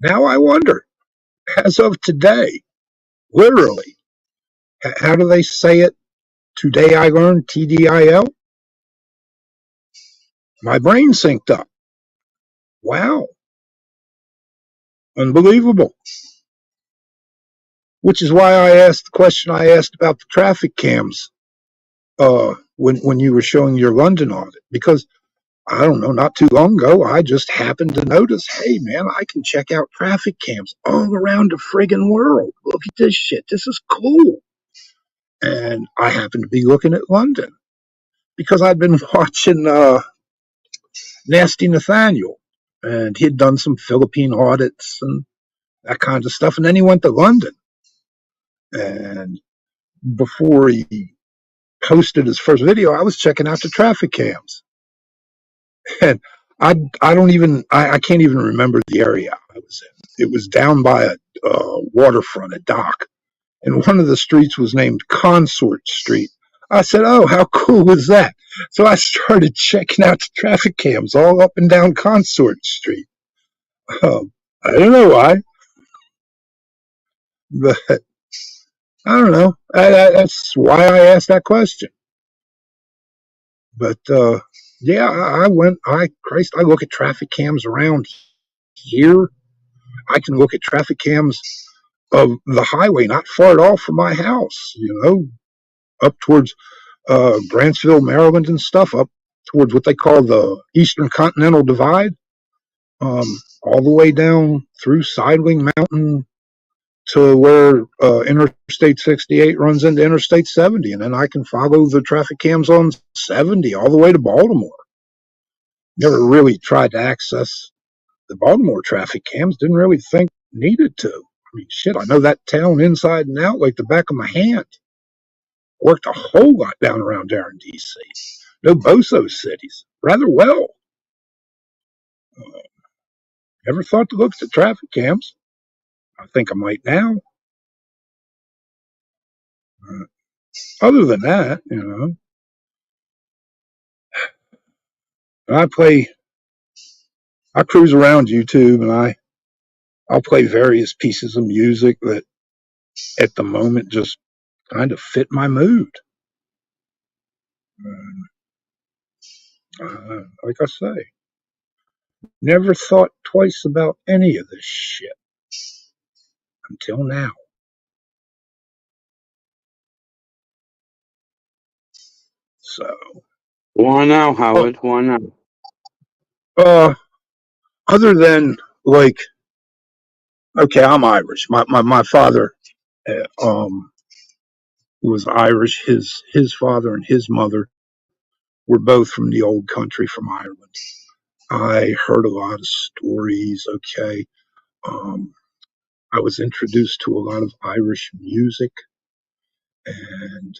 Now I wonder, as of today, literally, how do they say it? Today I learned TDIL. My brain synced up. Wow. Unbelievable. Which is why I asked the question I asked about the traffic cams when you were showing your London audit. Because, I don't know, not too long ago, I just happened to notice, hey, man, I can check out traffic cams all around the friggin' world. Look at this shit. This is cool. And I happened to be looking at London because I'd been watching Nasty Nathaniel, and he'd done some Philippine audits and that kind of stuff. And then he went to London. And before he posted his first video, I was checking out the traffic cams. And I can't even remember the area I was in. It was down by a waterfront, a dock. And one of the streets was named Consort Street. I said, oh, how cool was that? So I started checking out the traffic cams all up and down Consort Street. I don't know why, but I don't know. That's why I asked that question. But yeah, I look at traffic cams around here. I can look at traffic cams of the highway not far at all from my house, up towards Grantsville, Maryland and stuff, up towards what they call the Eastern Continental Divide, all the way down through Sidling Mountain to where Interstate 68 runs into Interstate 70. And then I can follow the traffic cams on 70 all the way to Baltimore. Never really tried to access the Baltimore traffic cams, didn't really think needed to. I mean, shit, I know that town inside and out like the back of my hand. Worked a whole lot down around there in D.C. Know both those cities rather well. Never thought to look at the traffic cams. I think I might now. Other than that, I cruise around YouTube and I'll play various pieces of music that at the moment just kind of fit my mood. Like I say, never thought twice about any of this shit until now. So. Why now, Howard? Why now? Other than like, okay, I'm Irish. My father, was Irish. His father and his mother were both from the old country, from Ireland. I heard a lot of stories. Okay, I was introduced to a lot of Irish music, and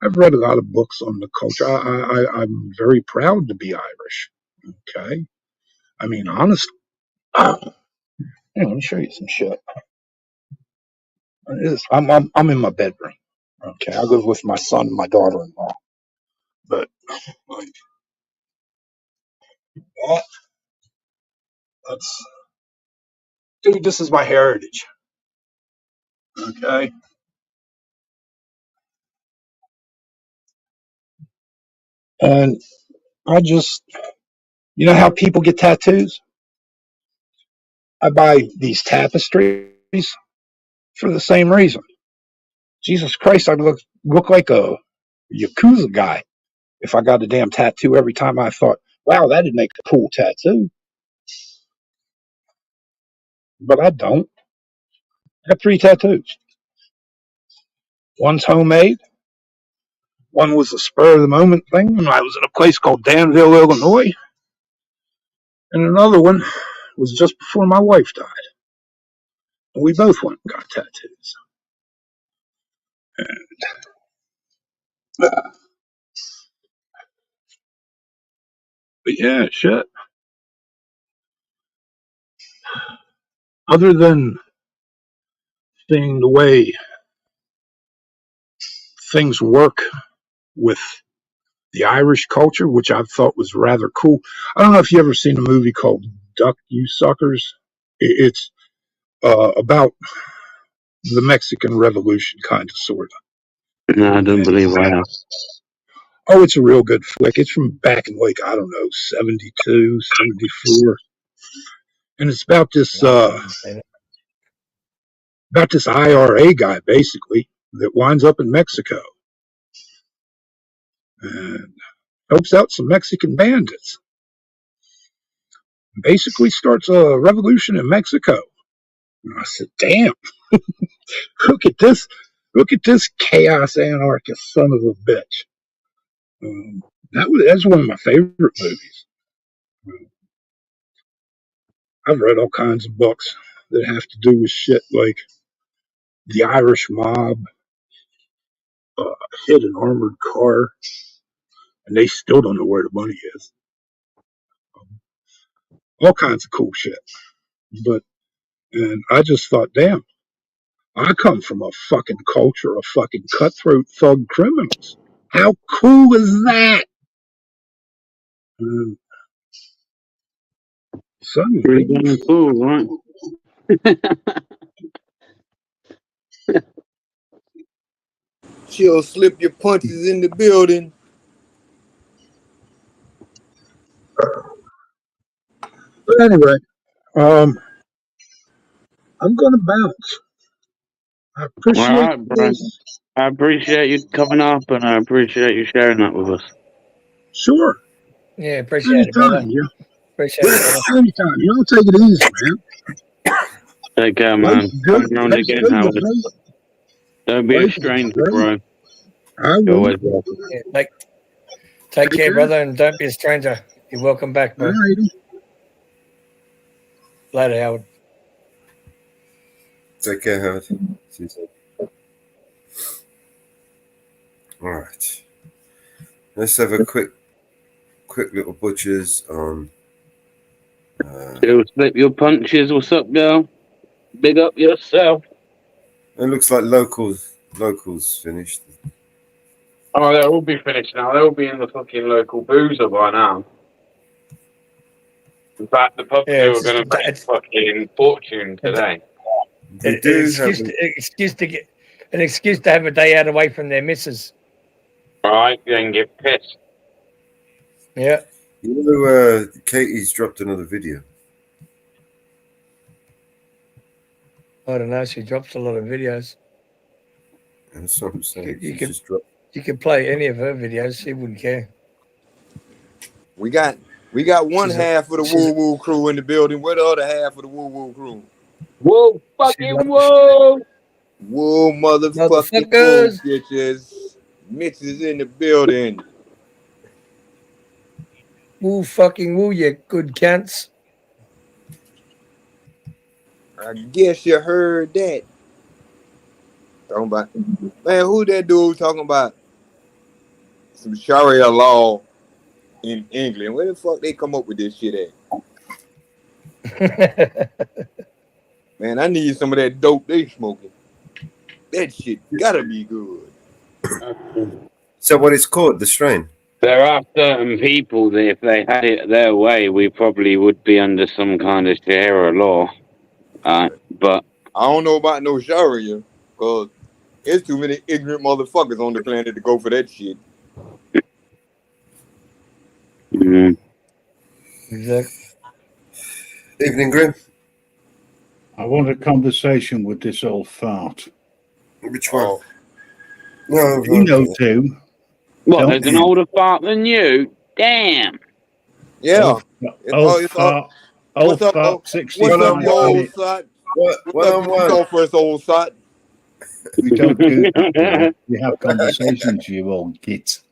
I've read a lot of books on the culture. I'm very proud to be Irish. Okay. I mean, honestly, let me show you some shit. I'm in my bedroom. Okay. I live with my son and my daughter-in-law. But, like, that, that's, dude, this is my heritage. Okay. And I just, you know how people get tattoos? I buy these tapestries for the same reason. Jesus Christ, I look like a Yakuza guy if I got a damn tattoo every time. I thought, wow, that'd make a cool tattoo. But I don't. I got 3 tattoos. One's homemade. One was a spur of the moment thing when I was at a place called Danville, Illinois. And another one was just before my wife died. And we both went and got tattoos. But yeah, shit. Other than seeing the way things work with the Irish culture, which I thought was rather cool. I don't know if you ever seen a movie called Duck You Suckers. It's about the Mexican Revolution, kind of, sort of. No, I don't believe I have. Oh, it's a real good flick. It's from back in, like, I don't know, 72, 74. And it's about this IRA guy, basically, that winds up in Mexico and helps out some Mexican bandits. Basically starts a revolution in Mexico. And I said, damn, look at this. Look at this chaos anarchist son of a bitch. That's one of my favorite movies. I've read all kinds of books that have to do with shit like the Irish mob hit an armored car, and they still don't know where the money is. All kinds of cool shit. And I just thought, damn, I come from a fucking culture of fucking cutthroat thug criminals. How cool is that? Suddenly, Pretty damn cool, right? She'll slip your punches in the building. But anyway, I'm gonna bounce. I appreciate All right, bro. this. I appreciate you coming up, and I appreciate you sharing that with us. Sure. Yeah, appreciate it, brother. Anytime, yeah. Appreciate it, brother. Anytime. You don't take it easy, man. Take care, man. Good. Come round Life's again, good Howard. with me. Don't be a Life is stranger, great. bro. I You're will. always welcome. Yeah, take care, brother, and don't be a stranger. You're welcome back, bro. Alrighty. Later, Howard. Take care, Howard. See you soon. All right. Let's have a quick little butchers on. You'll slip your punches. What's up, girl? Big up yourself. It looks like locals finished. Oh, they'll all be finished now. They'll be in the fucking local boozer by now. In fact, the pub two are going to make fucking fortune today. An excuse to have a day out away from their missus. Right, then get pissed. Yeah. You know, Katie's dropped another video. I don't know. She drops a lot of videos. That's what I'm saying. You could play any of her videos. She wouldn't care. We got one half of the Woo Woo crew in the building. Where the other half of the Woo Woo crew? Whoa, fucking whoa! Whoa, motherfucking whoa, bitches. Mitch is in the building. Woo fucking woo, you good cunts. I guess you heard that. Talking about, man, who that dude talking about? some Sharia law in England. Where the fuck they come up with this shit at? Man, I need some of that dope they smoking. That shit gotta be good. So what it's called, the strain? There are certain people that if they had it their way, we probably would be under some kind of Sharia law. But I don't know about no Sharia, because there's too many ignorant motherfuckers on the planet to go for that shit. Exactly. Evening, Grim. I want a conversation with this old fart. Which one? No, you know too. What, Don't there's an you? older fart than you? Damn. Yeah. Old fart, What's up, fart, you 65 old minutes. sot? What up, you go first, old sot? We don't do that. Man. We have conversations, you old git.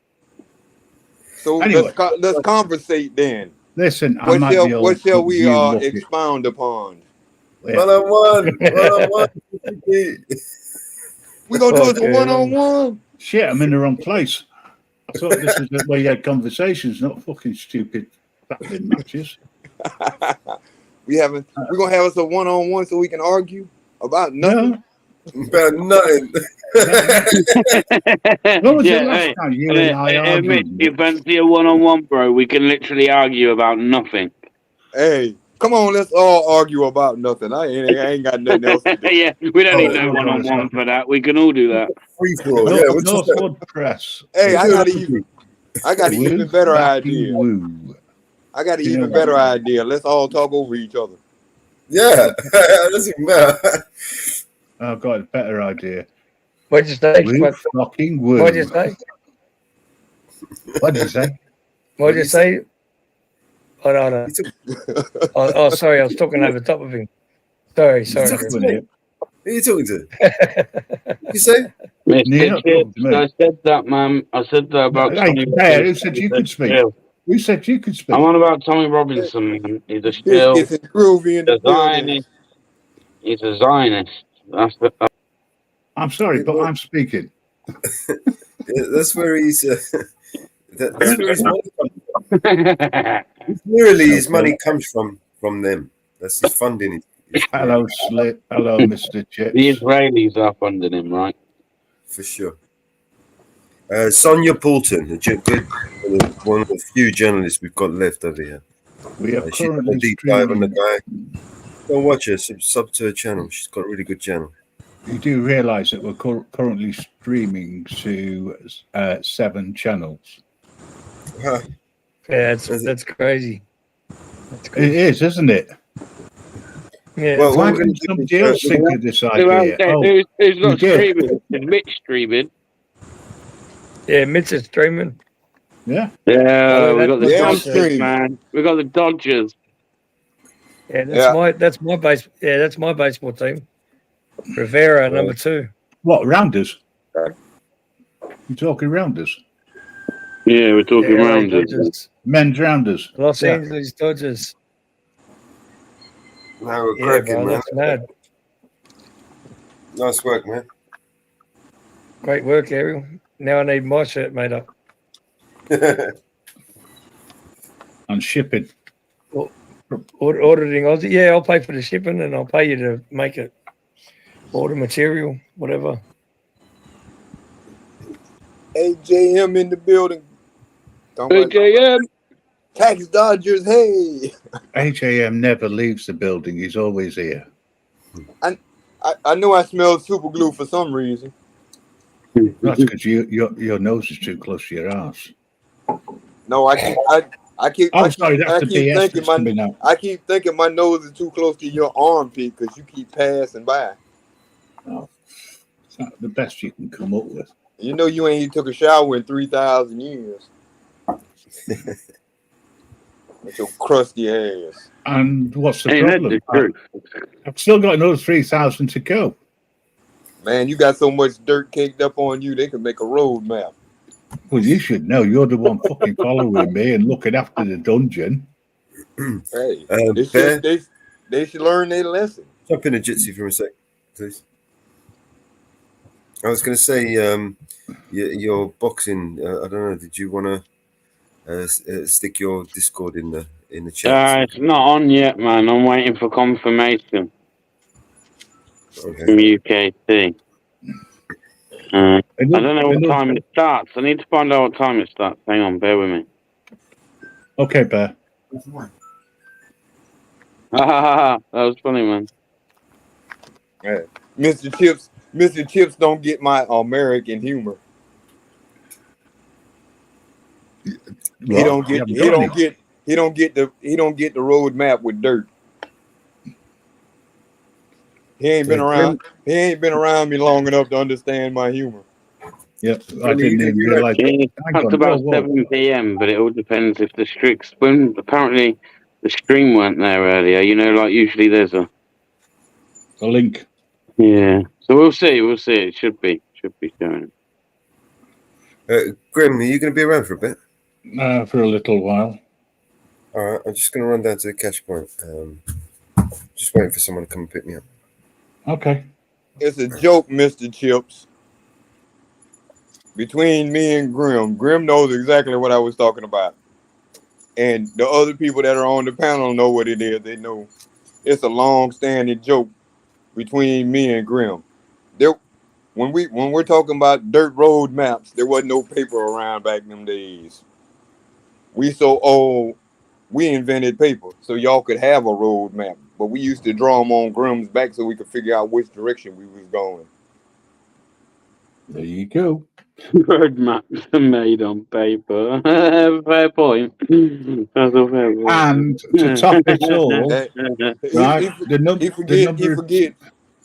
So Anyway. let's conversate then. Listen, I might be old. What shall but we you look it. expound upon? Yeah. One-on-one. We gonna do it a one-on-one? Shit, I'm in the wrong place. I thought this was where you had conversations, not fucking stupid battling matches. We're gonna have us a one-on-one so we can argue about nothing. About nothing. What was the last time you and I Admit, argued? you fancy a one-on-one, bro? We can literally argue about nothing. Hey, come on, let's all argue about nothing. I ain't got nothing else to do. Yeah, we don't need no one-on-one for that. We can all do that. Free for all. Yeah, what's Northwood Press. Hey, I got an even better idea. I got an even better idea. Let's all talk over each other. Yeah, that's even better. I've got a better idea. What'd you say? Fucking woo. What'd you say? What'd you say? What'd you say? Oh, no. Oh, sorry, I was talking over the top of him. Sorry. Who are you talking to? You say? I said that, man. I said that about Tommy Robinson. Who said you could speak? Who said you could speak? I'm on about Tommy Robinson, man. He's a still. He's a groovy in the Zionist. He's a Zionist. I'm sorry, but I'm speaking. That's where he's. That's where his money comes from. Clearly, his money comes from them. That's his funding. Hello, Slip. Hello, Mr. Chips. The Israelis are funding him, right? For sure. Sonia Poulton, one of the few journalists we've got left over here. We are she's got a currently deep dive on the streaming. guy. Go watch her. Sub to her channel. She's got a really good channel. You do realise that we're currently streaming to 7 channels. Huh. Yeah, that's crazy. It is, isn't it? Yeah. Well, Why we're going didn't somebody else think of this idea? Who's not we did. streaming? Is Mitch streaming? Yeah, Mitch is streaming. Yeah. Yeah, we got the Yeah, I'm Dodgers, streaming. man. We got the Dodgers. Yeah, that's my baseball team. Rivera, number 2. What, Rounders? You talking Rounders? Yeah, we're talking LA Rounders. Dodgers. Men's Rounders. Los Yeah. Angeles Dodgers. Now we're Yeah, cracking, bro, man. that's mad. Nice work, man. Great work, Ariel. Now I need my shirt made up. And shipping. Ordering Aussie. Yeah, I'll pay for the shipping and I'll pay you to make it. Order material, whatever. AJM in the building. AJM. Tax Dodgers, hey. HAM never leaves the building. He's always here. I know I smell super glue for some reason. That's because your nose is too close to your ass. No, I keep thinking my nose is too close to your armpit because you keep passing by. Oh, it's not the best you can come up with. You know you ain't took a shower in 3,000 years. With your crusty ass. And what's the Hey, problem? that's the truth. I've still got another 3,000 to go. Man, you got so much dirt caked up on you, they could make a road map. Well, you should know. You're the one fucking following me and looking after the dungeon. Hey, Bear, they should learn their lesson. jump in a jitsi for a sec, please. I was going to say, your boxing. I don't know. Did you want to stick your Discord in the chat? It's not on yet, man. I'm waiting for confirmation from UKT. I don't know what time it starts. I need to find out what time it starts. Hang on, bear with me. Okay, Bear. That was funny, man. Yeah. Mr. Chips don't get my American humor. He don't get the roadmap with dirt. He ain't been around me long enough to understand my humor. Yep, I didn't even realize. It's about 7 p.m., but it all depends if the streaks. When apparently the stream weren't there earlier, you know, like usually there's a link. Yeah, so we'll see. We'll see. It should be showing. Grim, are you going to be around for a bit? For a little while. All right, I'm just going to run down to the cash point. Just waiting for someone to come and pick me up. Okay. It's a joke, Mr. Chips. Between me and Grim. Grim knows exactly what I was talking about. And the other people that are on the panel know what it is. They know it's a long-standing joke between me and Grim. When we're talking about dirt road maps, there wasn't no paper around back in them days. We so old, we invented paper so y'all could have a road map. But we used to draw them on Grim's back so we could figure out which direction we was going. There you go. Road maps are made on paper. Fair point. That's a fair point. And to top it all, right?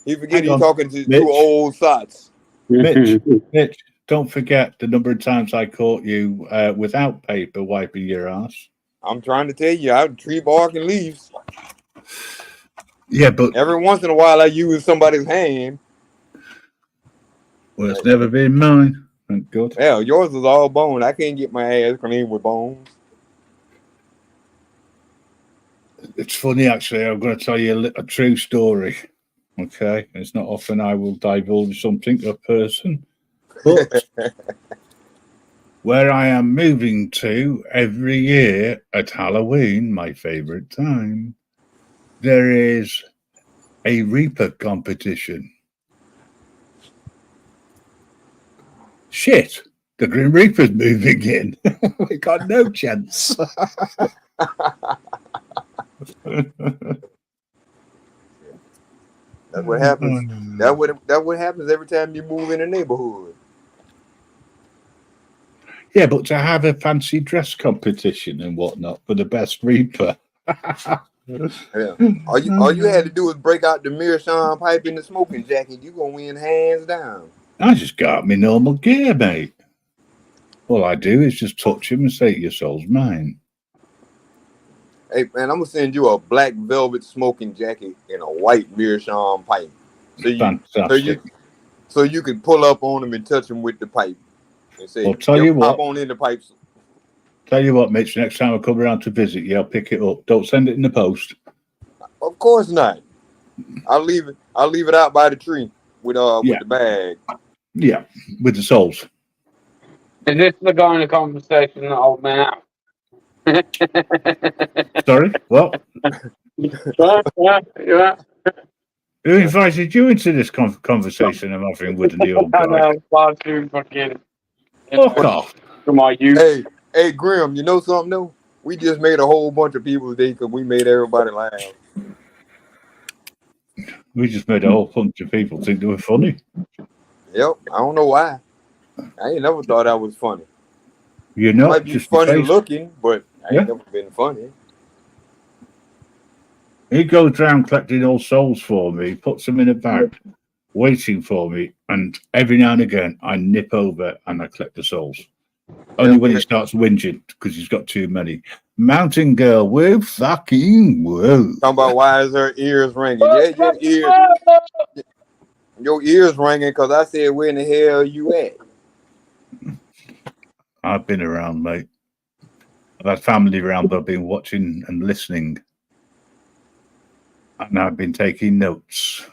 He forget he's talking to Mitch. two old sots. Mitch, don't forget the number of times I caught you without paper wiping your ass. I'm trying to tell you, I tree bark and leaves. Yeah, but every once in a while I use somebody's hand. Well, it's never been mine. Thank God. Yeah, yours is all bone. I can't get my ass clean with bones. It's funny, actually. I'm going to tell you a true story. Okay, it's not often I will divulge something to a person, but where I am moving to every year at Halloween, my favorite time, there is a Reaper competition. Shit, the Grim Reaper's moving in. We got no chance. That's what happens. That's what happens every time you move in a neighborhood. Yeah, but to have a fancy dress competition and whatnot for the best Reaper. Yeah. All you had to do was break out the Meerschaum pipe in the smoking jacket. You gonna win hands down. I just got me normal gear, mate. All I do is just touch him and say, "Your soul's mine." Hey man, I'm gonna send you a black velvet smoking jacket and a white Meerschaum pipe. Fantastic. So you can pull up on them and touch them with the pipe and say, I'll tell you pop what. on in the pipes. Tell you what, Mitch. Next time I come around to visit you, I'll pick it up. Don't send it in the post. Of course not. I'll leave it out by the tree with the bag. Yeah, with the souls. Is this the kind of conversation that old man have? Sorry, what? Yeah. Who invited you into this conversation I'm having with the old guy? Fuck off. Hey, Grim, you know something though? We just made a whole bunch of people's day because we made everybody laugh. We just made a whole bunch of people think they were funny. Yep, I don't know why. I ain't never thought I was funny. You know, might be just funny looking, but I ain't never been funny. He goes around collecting all souls for me, puts them in a bag, waiting for me, and every now and again I nip over and I collect the souls. Only when he starts whinging because he's got too many. Mountain girl, whoa, fucking whoa. Talking about why is her ears ringing? Yeah, your ears ringing because I said, where in the hell you at? I've been around, mate. I've had family around that I've been watching and listening. And I've been taking notes.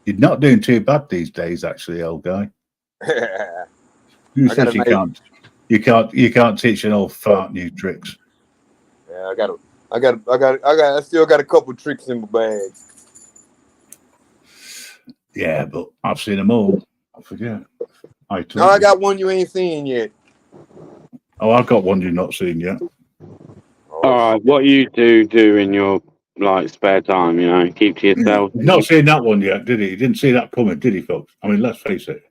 You're not doing too bad these days, actually, old guy. Who I got says a you nice. can't? You can't teach an old fart new tricks. Yeah, I still got a couple tricks in my bag. Yeah, but I've seen them all. I forget. I No, told I you. got one you ain't seen yet. Oh, I've got one you've not seen yet. All right, what you do in your like spare time, you know, keep to yourself. Not seen that one yet, did he? He didn't see that coming, did he, folks? I mean, let's face it.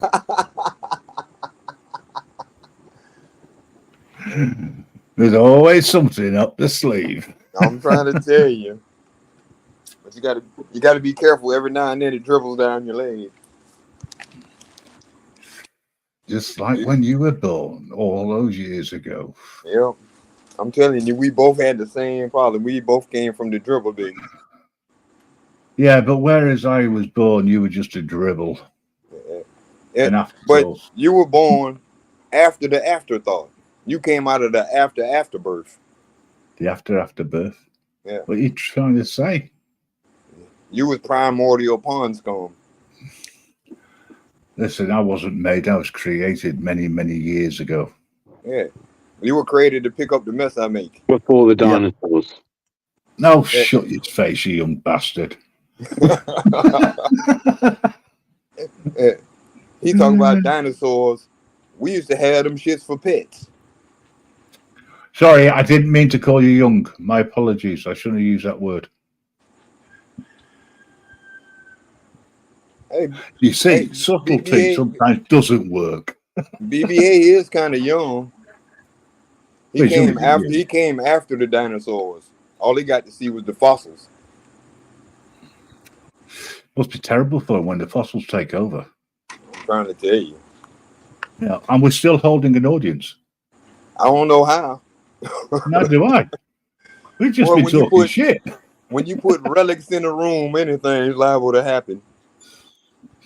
There's always something up the sleeve. I'm trying to tell you, but you gotta be careful. Every now and then it dribbles down your leg. Just like when you were born all those years ago. Yep, I'm telling you, we both had the same problem. We both came from the dribble days. Yeah, but whereas I was born, you were just a dribble. Yeah, And but afterthoughts. you were born after the afterthought. You came out of the afterbirth. The afterbirth. Yeah, What are you trying to say? you was primordial pond scum. Listen, I wasn't made. I was created many, many years ago. Yeah, you were created to pick up the mess I make. Before the dinosaurs. No, shut your face, you young bastard. Yeah. He talking about dinosaurs. We used to have them shits for pets. Sorry, I didn't mean to call you young. My apologies. I shouldn't have used that word. Hey, You see, hey, subtlety BBA, sometimes doesn't work. BBA is kind of young. He Well, he's came younger than after. you. He came after the dinosaurs. All he got to see was the fossils. Must be terrible for him when the fossils take over. I'm trying to tell you. Yeah, and we're still holding an audience. I don't know how. Neither do I. We've just Well, been talking shit. when you put relics in a room, anything's liable to happen.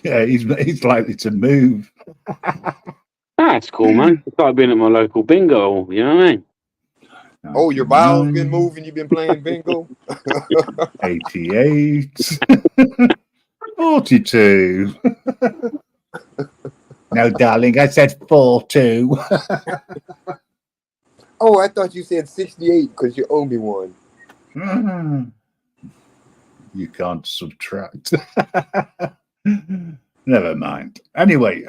Yeah, he's likely to move. That's cool, man. It's like being at my local bingo, you know what I mean? Oh, your bowels been moving. You've been playing bingo. 88. 42. No, darling, I said 42. Oh, I thought you said 68 because you owe me one. You can't subtract. Never mind. Anyway,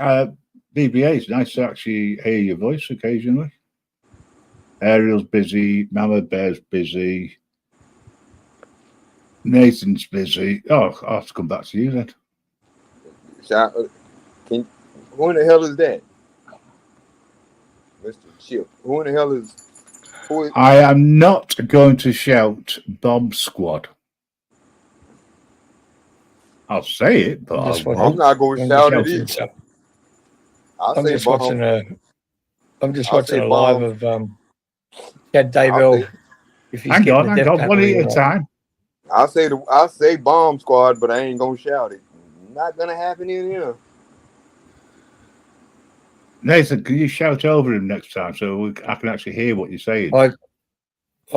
BBA, it's nice to actually hear your voice occasionally. Ariel's busy. Mama Bear's busy. Nathan's busy. Oh, I'll have to come back to you then. Who in the hell is that? Mr. Chip. Who in the hell is... I am not going to shout Bomb Squad. I'll say it, but I'm not going to shout it either. I'm just watching a live of Chad Daybell. If he's hang getting on, the death one penalty at or a not. time. I'll say Bomb Squad, but I ain't gonna shout it. Not gonna happen in here. Nathan, can you shout over him next time so I can actually hear what you're saying? I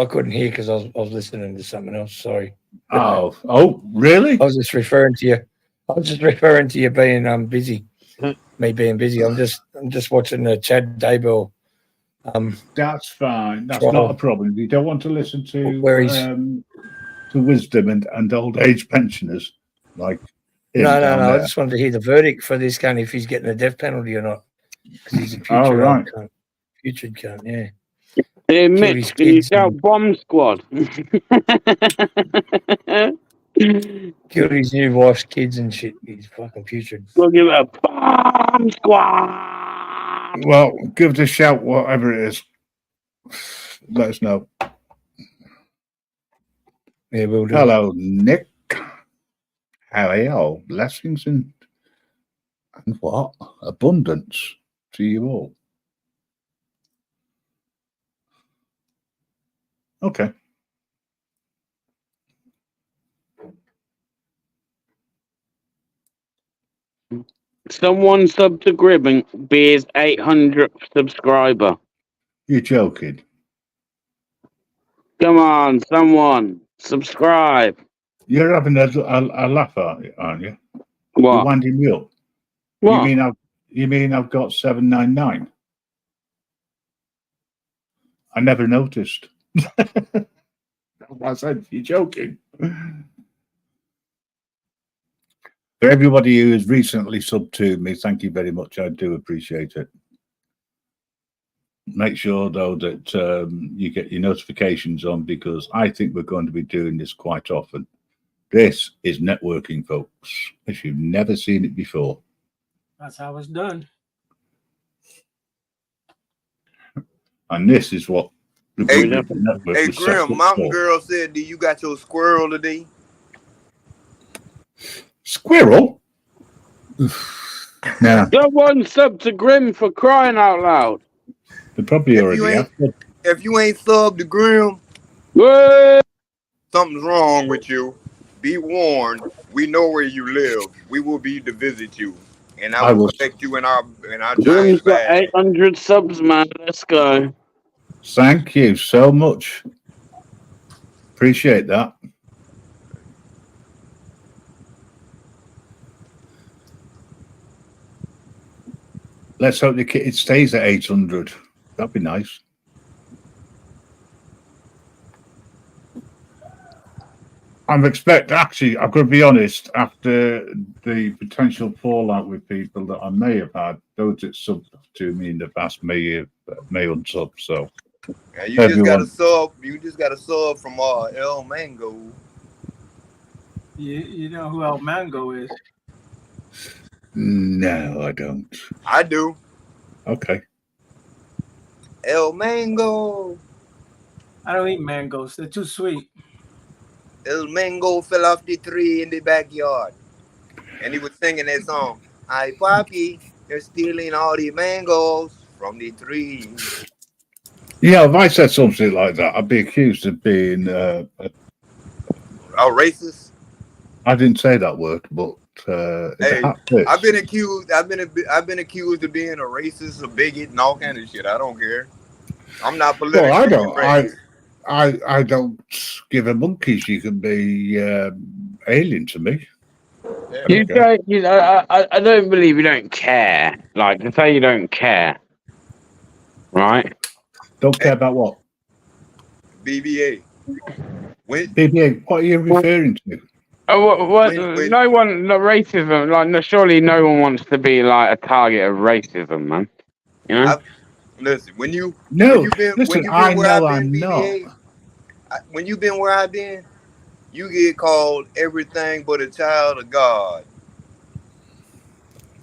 couldn't hear because I was listening to something else. Sorry. Oh, really? I was just referring to you. I was just referring to you being busy. Me being busy. I'm just watching the Chad Daybell. That's fine. That's trial. not a problem. You don't want to listen to Where he's to wisdom and old age pensioners like him no. down I there. just wanted to hear the verdict for this gun if he's getting the death penalty or not. Because he's a future Oh, right. cunt. Future cunt, yeah. Hey, Killed Mitch, his can you kids shout and Bomb Squad? killed his new wife's kids and shit. He's fucking putrid. We'll give it a Bomb Squad. Well, give it a shout, whatever it is. Let us know. Yeah, we'll do. Hello, Nick. How are you? Blessings and what? Abundance to you all. Okay. Someone sub to Grib and be his 800th subscriber. You're joking. Come on, someone subscribe. You're having a laugh, aren't you? What? You're winding me up. What? You mean You mean I've got 799? I never noticed. I said, you're joking. For everybody who has recently subbed to me, thank you very much. I do appreciate it. Make sure, though, that you get your notifications on, because I think we're going to be doing this quite often. This is networking, folks, if you've never seen it before. That's how it's done. And this is what the Hey, Good Neighbor Network hey was set up Grim, Mountain for. Girl said, do you got your squirrel today? Squirrel? Nah, Got one sub to Grim for crying out loud. they probably already have. If you ain't subbed to Grim, something's wrong with you. Be warned. We know where you live. We will be to visit you, and I will protect you in our giant Grim's got bag. 800 subs, man. Let's go. Thank you so much. Appreciate that. Let's hope it stays at 800. That'd be nice. I'm actually, I've got to be honest, after the potential fallout with people that I may have had, those that subbed to me in the past may unsub. So Yeah, you just got a sub. You just got a sub from El Mango. You know who El Mango is? No, I don't. I do. Okay. El Mango. I don't eat mangoes. They're too sweet. El Mango fell off the tree in the backyard. And he was singing that song. Hi, Poppy, they're stealing all the mangoes from the tree. Yeah, if I said something like that, I'd be accused of being racist. I didn't say that word, but Hey, I've been accused. I've been accused of being a racist, a bigot, and all kind of shit. I don't care. I'm not politically well, I don't. correct. I don't give a monkeys. You can be alien to me. You don't, I don't believe you don't care. Like, to say you don't care, right? Don't care about what? BBA. BBA, what are you referring to? Oh, what? No one, no racism. Like, surely no one wants to be like a target of racism, man. You know? Listen, when you've been I where know I've I'm been, not. BBA, when you've been where I've been, you get called everything but a child of God,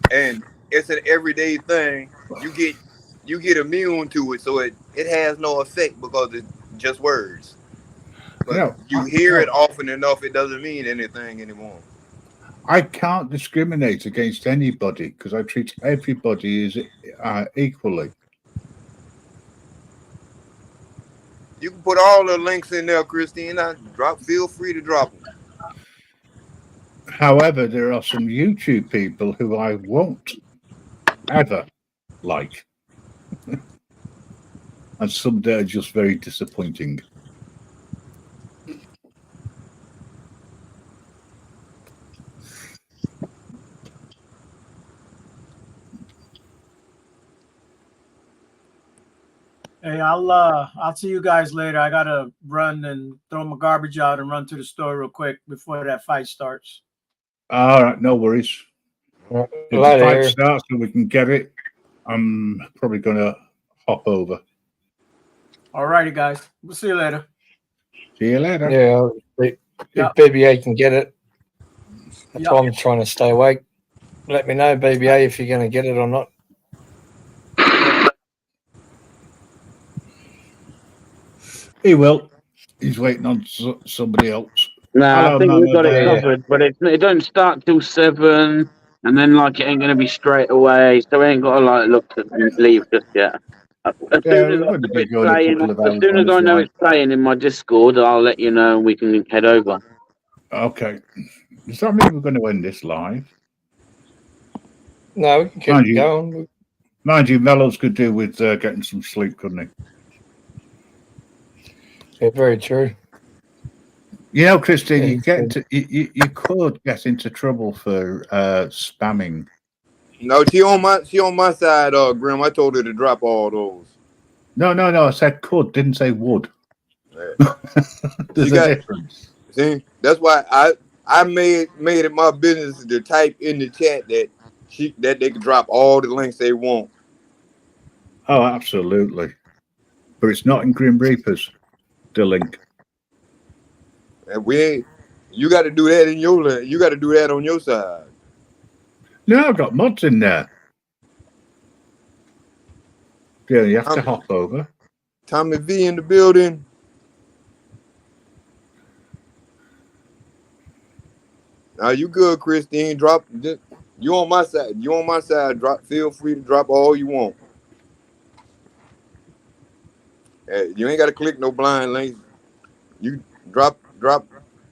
and it's an everyday thing. You get immune to it, so it has no effect because it's just words. But No, you hear it often enough, it doesn't mean anything anymore. I can't discriminate against anybody because I treat everybody as equally. You can put all the links in there, Christina. Feel free to drop them. However, there are some YouTube people who I won't ever like. And some that are just very disappointing. Hey, I'll see you guys later. I gotta run and throw my garbage out and run to the store real quick before that fight starts. All right, no worries. If the fight starts and we can get it, I'm probably going to hop over. All righty, guys. We'll see you later. See you later. Yeah, if BBA can get it, that's why I'm trying to stay awake. Let me know, BBA, if you're going to get it or not. He will. He's waiting on somebody else. No, Hello, I think we've got it Mama. covered, but it don't start till 7, and then like it ain't gonna be straight away, so we ain't got to like look to leave just yet. As soon as I know it's playing, as soon as I know it's playing in my Discord, I'll let you know and we can head over. Okay. Does that mean we're going to end this live? No, we can keep going. Mind you, Mellows could do with getting some sleep, couldn't he? Yeah, very true. You know, Christine, you could get into trouble for spamming. No, she on my side, Grim. I told her to drop all those. No. I said could, didn't say would. Yeah. There's a difference. See, that's why I made it my business to type in the chat that they can drop all the links they want. Oh, absolutely. But it's not in Grim Reapers, the link. And you got to do that in your link. You got to do that on your side. No, I've got mods in there. Yeah, you have to hop over. Tommy V in the building. Now you good, Christine? You on my side. You on my side. Feel free to drop all you want. You ain't got to click no blind links. You drop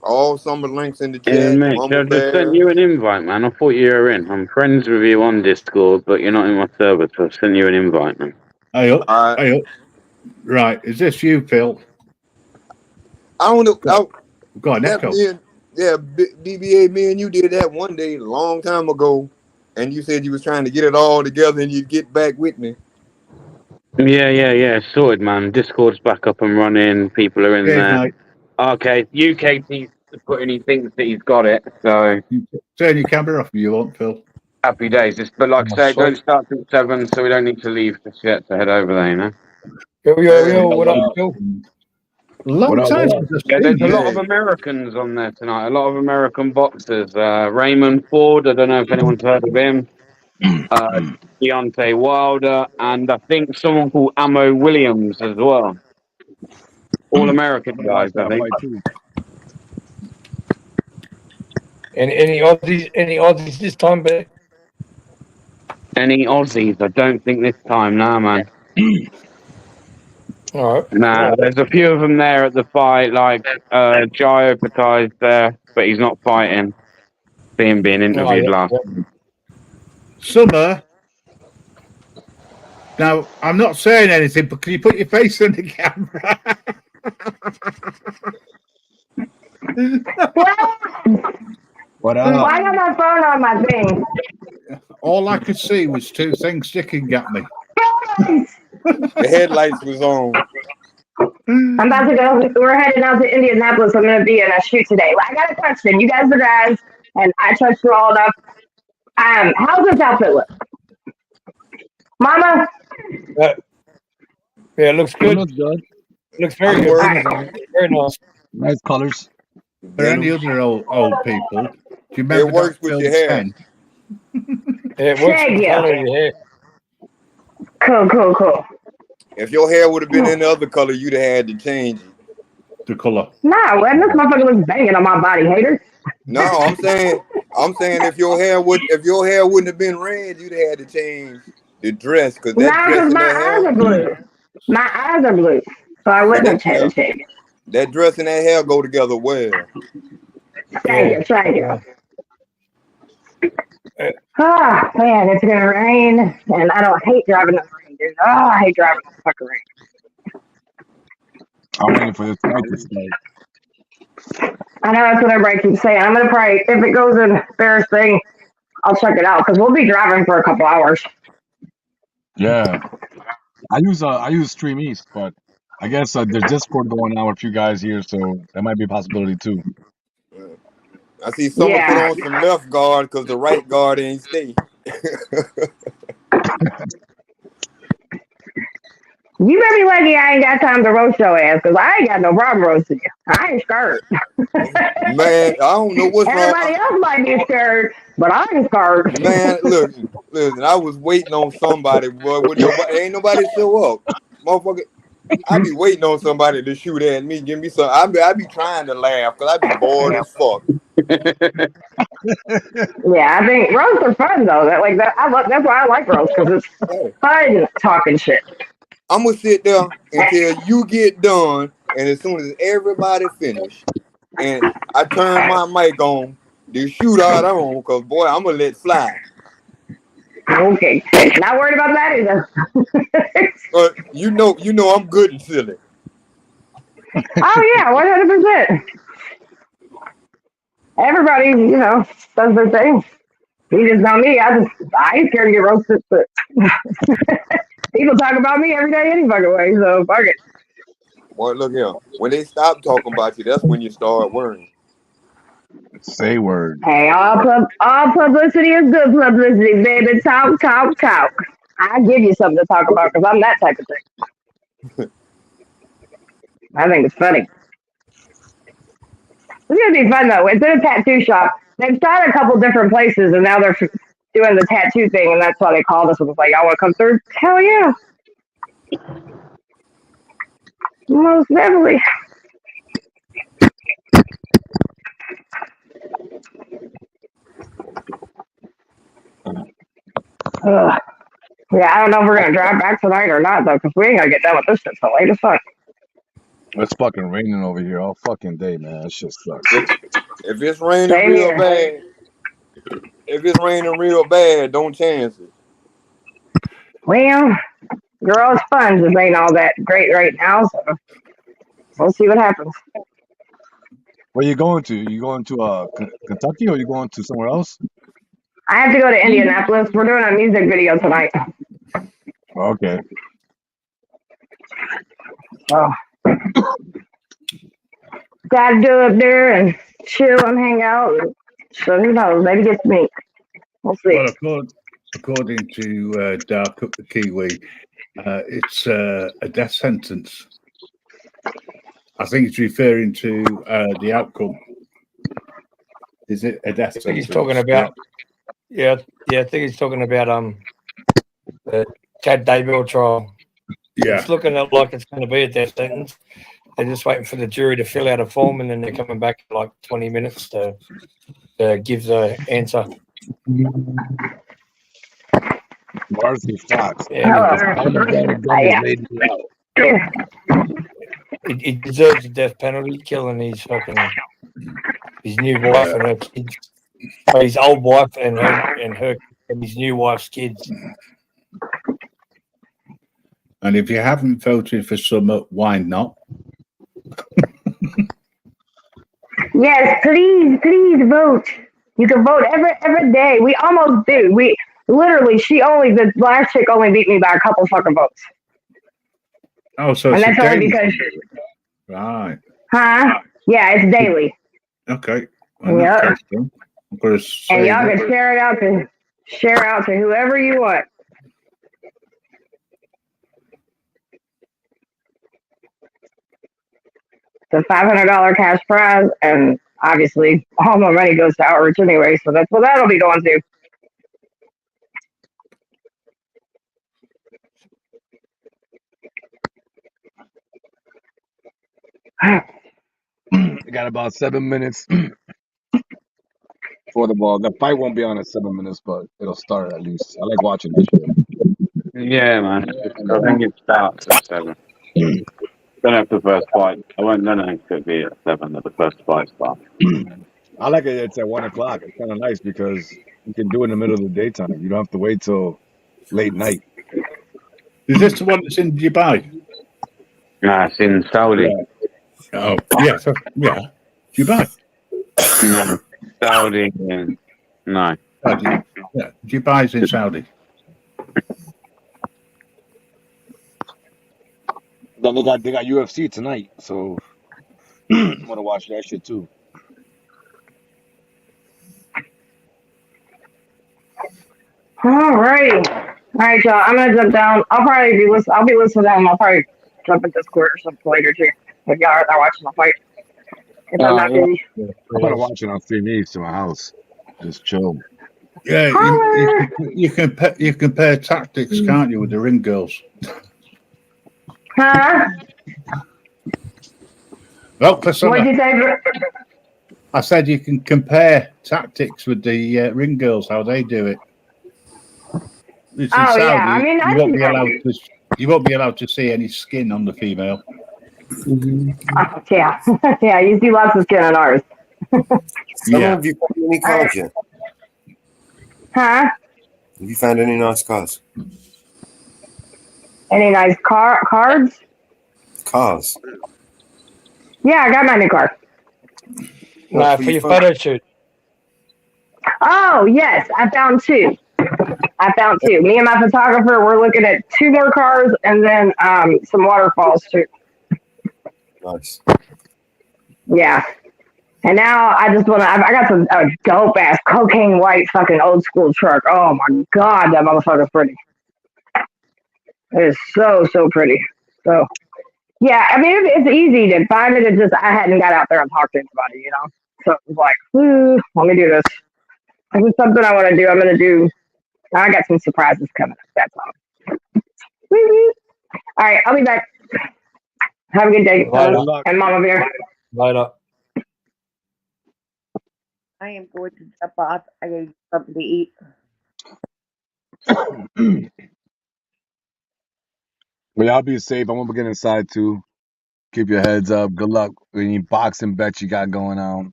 all some of the links in the Hey, chat. Mitch, Mama I've just Bear. sent you an invite, man. I thought you were in. I'm friends with you on Discord, but you're not in my server, so I've sent you an invite, man. Hey up. Right, is this you, Phil? I don't know. Got an echo. DBA, me and you did that one day a long time ago, and you said you was trying to get it all together and you'd get back with me. Yeah. Sorted, man. Discord's back up and running. People are in there. Mate. Okay, UK needs to put in. He thinks that he's got it. So turn your camera off if you want, Phil. Happy days. But like I say, don't start till 7, so we don't need to leave just yet to head over there, you know. Yo, what up, Phil? Long time since I've Yeah, there's seen a you. lot of Americans on there tonight. A lot of American boxers. Raymond Ford. I don't know if anyone's heard of him. Deontay Wilder, and I think someone called Ammo Williams as well. All American guys, I think. And any Aussies this time, babe? Any Aussies? I don't think this time, nah, man. All right. Nah, there's a few of them there at the fight, like Jai Opatai's there, but he's not fighting. Being interviewed last week. Summer. Now, I'm not saying anything, but can you put your face in the camera? What up? Why got my phone on my thing? All I could see was two things sticking at me. The headlights was on. I'm about to go. We're heading out to Indianapolis. I'm going to be in a shoot today. I got a question. You guys are guys, and I trust you all enough. How's this outfit look? Mama? Yeah, it looks good. It looks good. It looks very good. Very nice. Nice colors. Are any other old people? Do you remember It works with your hair. It works with the color of your hair. Cool. If your hair would have been any other color, you'd have had to change it. The color. Nah, well, this motherfucker looks banging on my body, haters. No, I'm saying if your hair wouldn't have been red, you'd have had to change the dress because that Nah, dress because and my that eyes hair. are blue. My eyes are blue, so I wouldn't have changed it. That dress and that hair go together well. Thank you. Ah, man, it's gonna rain, and I don't hate driving in the rain, dude. Oh, I hate driving in the fucking rain. I'm waiting for this fight to start. I know that's what everybody keeps saying. I'm gonna pray if it goes in Ferris thing, I'll check it out because we'll be driving for a couple hours. Yeah, I use Stream East, but I guess there's Discord going on with you guys here, so that might be a possibility too. I see someone put on some left guard because the right guard ain't stay. You better be lucky I ain't got time to roast your ass because I ain't got no problem roasting you. I ain't scared. Man, I don't know what's Everybody wrong. else might be scared, but I ain't scared. Man, listen, I was waiting on somebody, boy. Ain't nobody show up. Motherfucker, I be waiting on somebody to shoot at me, give me some. I be trying to laugh because I be bored as fuck. Yeah, I think roasts are fun though. That's why I like roasts because it's fun talking shit. I'm gonna sit there until you get done, and as soon as everybody finish, and I turn my mic on, the shootout on, because boy, I'm gonna let fly. Okay, not worried about that either. You know, I'm good and silly. Oh yeah, 100%. Everybody, does their thing. You just know me. I ain't scared to get roasted, but people talk about me every day any fucking way, so fuck it. Boy, look here. When they stop talking about you, that's when you start worrying. Say word. Hey, all publicity is good publicity, baby. Talk, talk, talk. I give you something to talk about because I'm that type of thing. I think it's funny. It's gonna be fun though. It's in a tattoo shop. They've started a couple different places, and now they're doing the tattoo thing, and that's why they called us and was like, "Y'all want to come through?" Hell yeah, most definitely. Ugh. Yeah, I don't know if we're gonna drive back tonight or not though, because we ain't gonna get done with this shit till late as fuck. It's fucking raining over here all fucking day, man. That shit sucks. If it's raining Same real here. bad, if it's raining real bad, don't chance it. Well, girl, it's fun. It ain't all that great right now, so we'll see what happens. Where you going to? You going to Kentucky or you going to somewhere else? I have to go to Indianapolis. We're doing a music video tonight. Okay. Oh. Gotta go up there and chill and hang out. So who knows? Maybe get to meet. We'll see. Well, according to Dark Up the Kiwi, it's a death sentence. I think it's referring to the outcome. Is it a death sentence? I think he's talking about. Yeah, I think he's talking about the Chad Daybell trial. Yeah, it's looking like it's going to be a death sentence. They're just waiting for the jury to fill out a form, and then they're coming back in like 20 minutes to give the answer. Marcy Fox. He deserves a death penalty, killing his new wife and her kids. His old wife and his new wife's kids. and if you haven't voted for Summit, why not? Yes, please vote. You can vote every day. We almost do. We literally, the last chick only beat me by a couple fucking votes. Oh, so and it's that's a only daily. because. Right. Huh? Yeah, it's daily. Okay. Yeah. And y'all that. can share it out to whoever you want. It's a $500 cash prize, and obviously all my money goes to outreach anyway, so that's what that'll be going to. We got about 7 minutes for the ball. The fight won't be on at 7 minutes, but it'll start at least. I like watching this shit. Yeah, man. I think it starts at 7. Don't have the first fight. I don't think it could be at 7 at the first fight starts. I like it. It's at 1 o'clock. It's kind of nice because you can do it in the middle of the daytime. You don't have to wait till late night. Is this the one that's in Dubai? Nah, it's in Saudi. Yeah. Oh, yeah. Dubai. No, Saudi. No. Yeah, Dubai's in Saudi. Then they got UFC tonight, so I'm gonna watch that shit too. All right, y'all. I'm gonna jump down. I'll be listening down. I'll probably jump in Discord or something later too. If y'all are not watching the fight. If I'm not busy. I'm gonna watch it on streamies to my house. Just chill. Yeah, you compare tactics, can't you, with the ring girls? Huh? Well, What'd you say? I said you can compare tactics with the ring girls, how they do it. It's in Saudi, yeah. I mean, you won't be allowed to see any skin on the female. Yeah, yeah. You see lots of skin on ours. Have you found any cars yet? Huh? Have you found any nice cars? Any nice cards? Cars. Yeah, I got my new car. For your photo shoot. Oh yes, I found two. Me and my photographer were looking at two more cars and then some waterfalls too. Nice. Yeah. And now I just want to. I got some dope ass cocaine white fucking old school truck. Oh my god, that motherfucker's pretty. It is so pretty. So yeah, I mean it's easy to find it. It's just I hadn't got out there and talked to anybody, you know. So it was like, let me do this. This is something I want to do. I'm gonna do. I got some surprises coming up. That's all. Woo-woo. All right, I'll be back. Have a good day, Later. fellas. And Mama Bear. Later. I am going to jump off. I need something to eat. Well, y'all be safe. I'm gonna get inside too. Keep your heads up. Good luck with any boxing bets you got going on.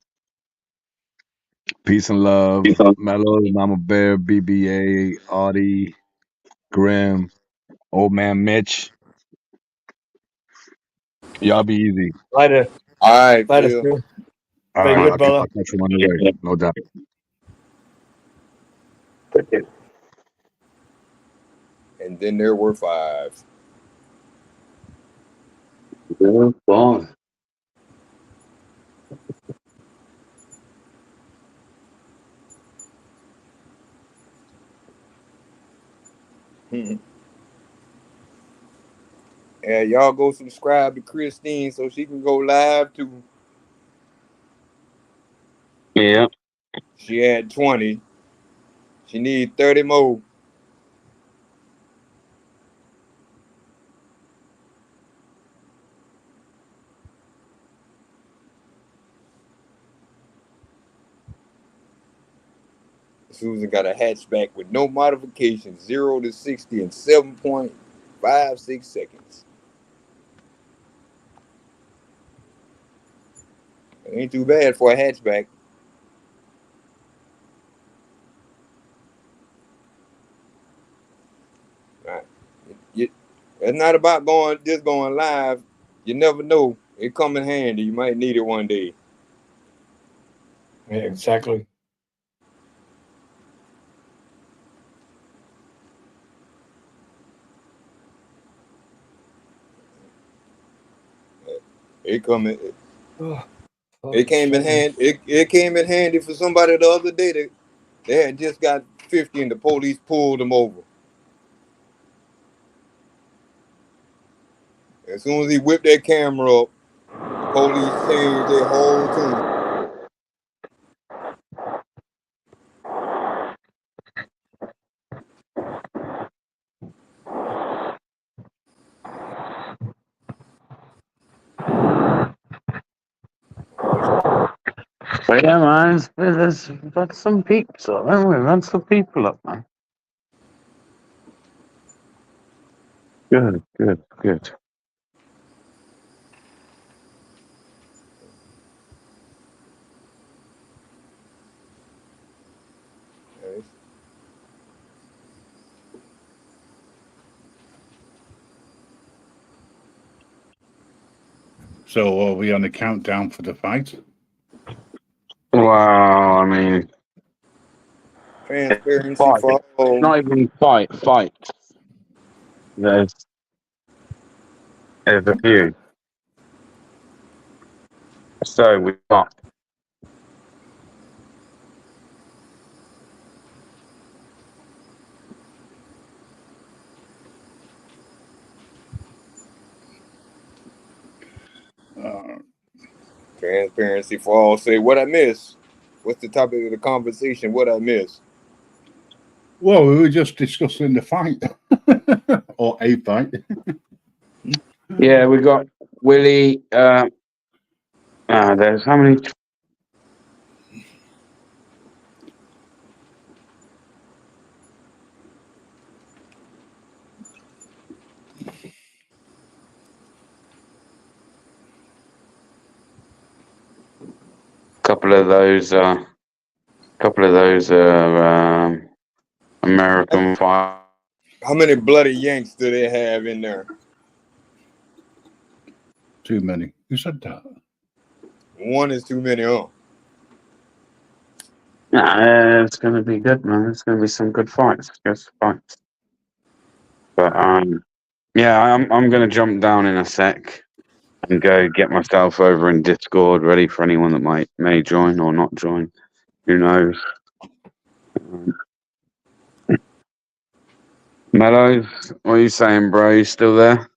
Peace and love. Mellow, Mama Bear, BBA, Audie, Grim, Old Man Mitch. Y'all be easy. Later. All right, Later, Phil. Phil. All Be right, good, I'll brother. catch you on the way. No doubt. And then there were 5. Bye. Yeah, y'all go subscribe to Christine so she can go live too. Yeah. She had 20. She need 30 more. Susan got a hatchback with no modifications, 0 to 60 in 7.56 seconds. It ain't too bad for a hatchback. Right. It's not about going live. You never know. It come in handy. You might need it one day. Yeah, exactly. It come in. It came in handy. It came in handy for somebody the other day. They had just got 50 and the police pulled them over. As soon as he whipped that camera up, the police changed their whole tune. But yeah, man, there's got some peeps up, haven't we? We've had some people up, man. Good. So are we on the countdown for the fight? Wow, I mean, Transparency fight. for all. Not even fight. There's a few. So we've got Transparency for all. Say what I miss. What's the topic of the conversation? What I miss. Well, we were just discussing the fight or a fight. yeah, we got Willie. There's how many? Couple of those American fight. How many bloody yanks do they have in there? Too many. Who said that? One is too many, huh? Nah, it's going to be good, man. It's going to be some good fights. Good fights. But yeah, I'm going to jump down in a sec and go get myself over in Discord, ready for anyone that may join or not join. Who knows? Mellows, what are you saying, bro? You still there?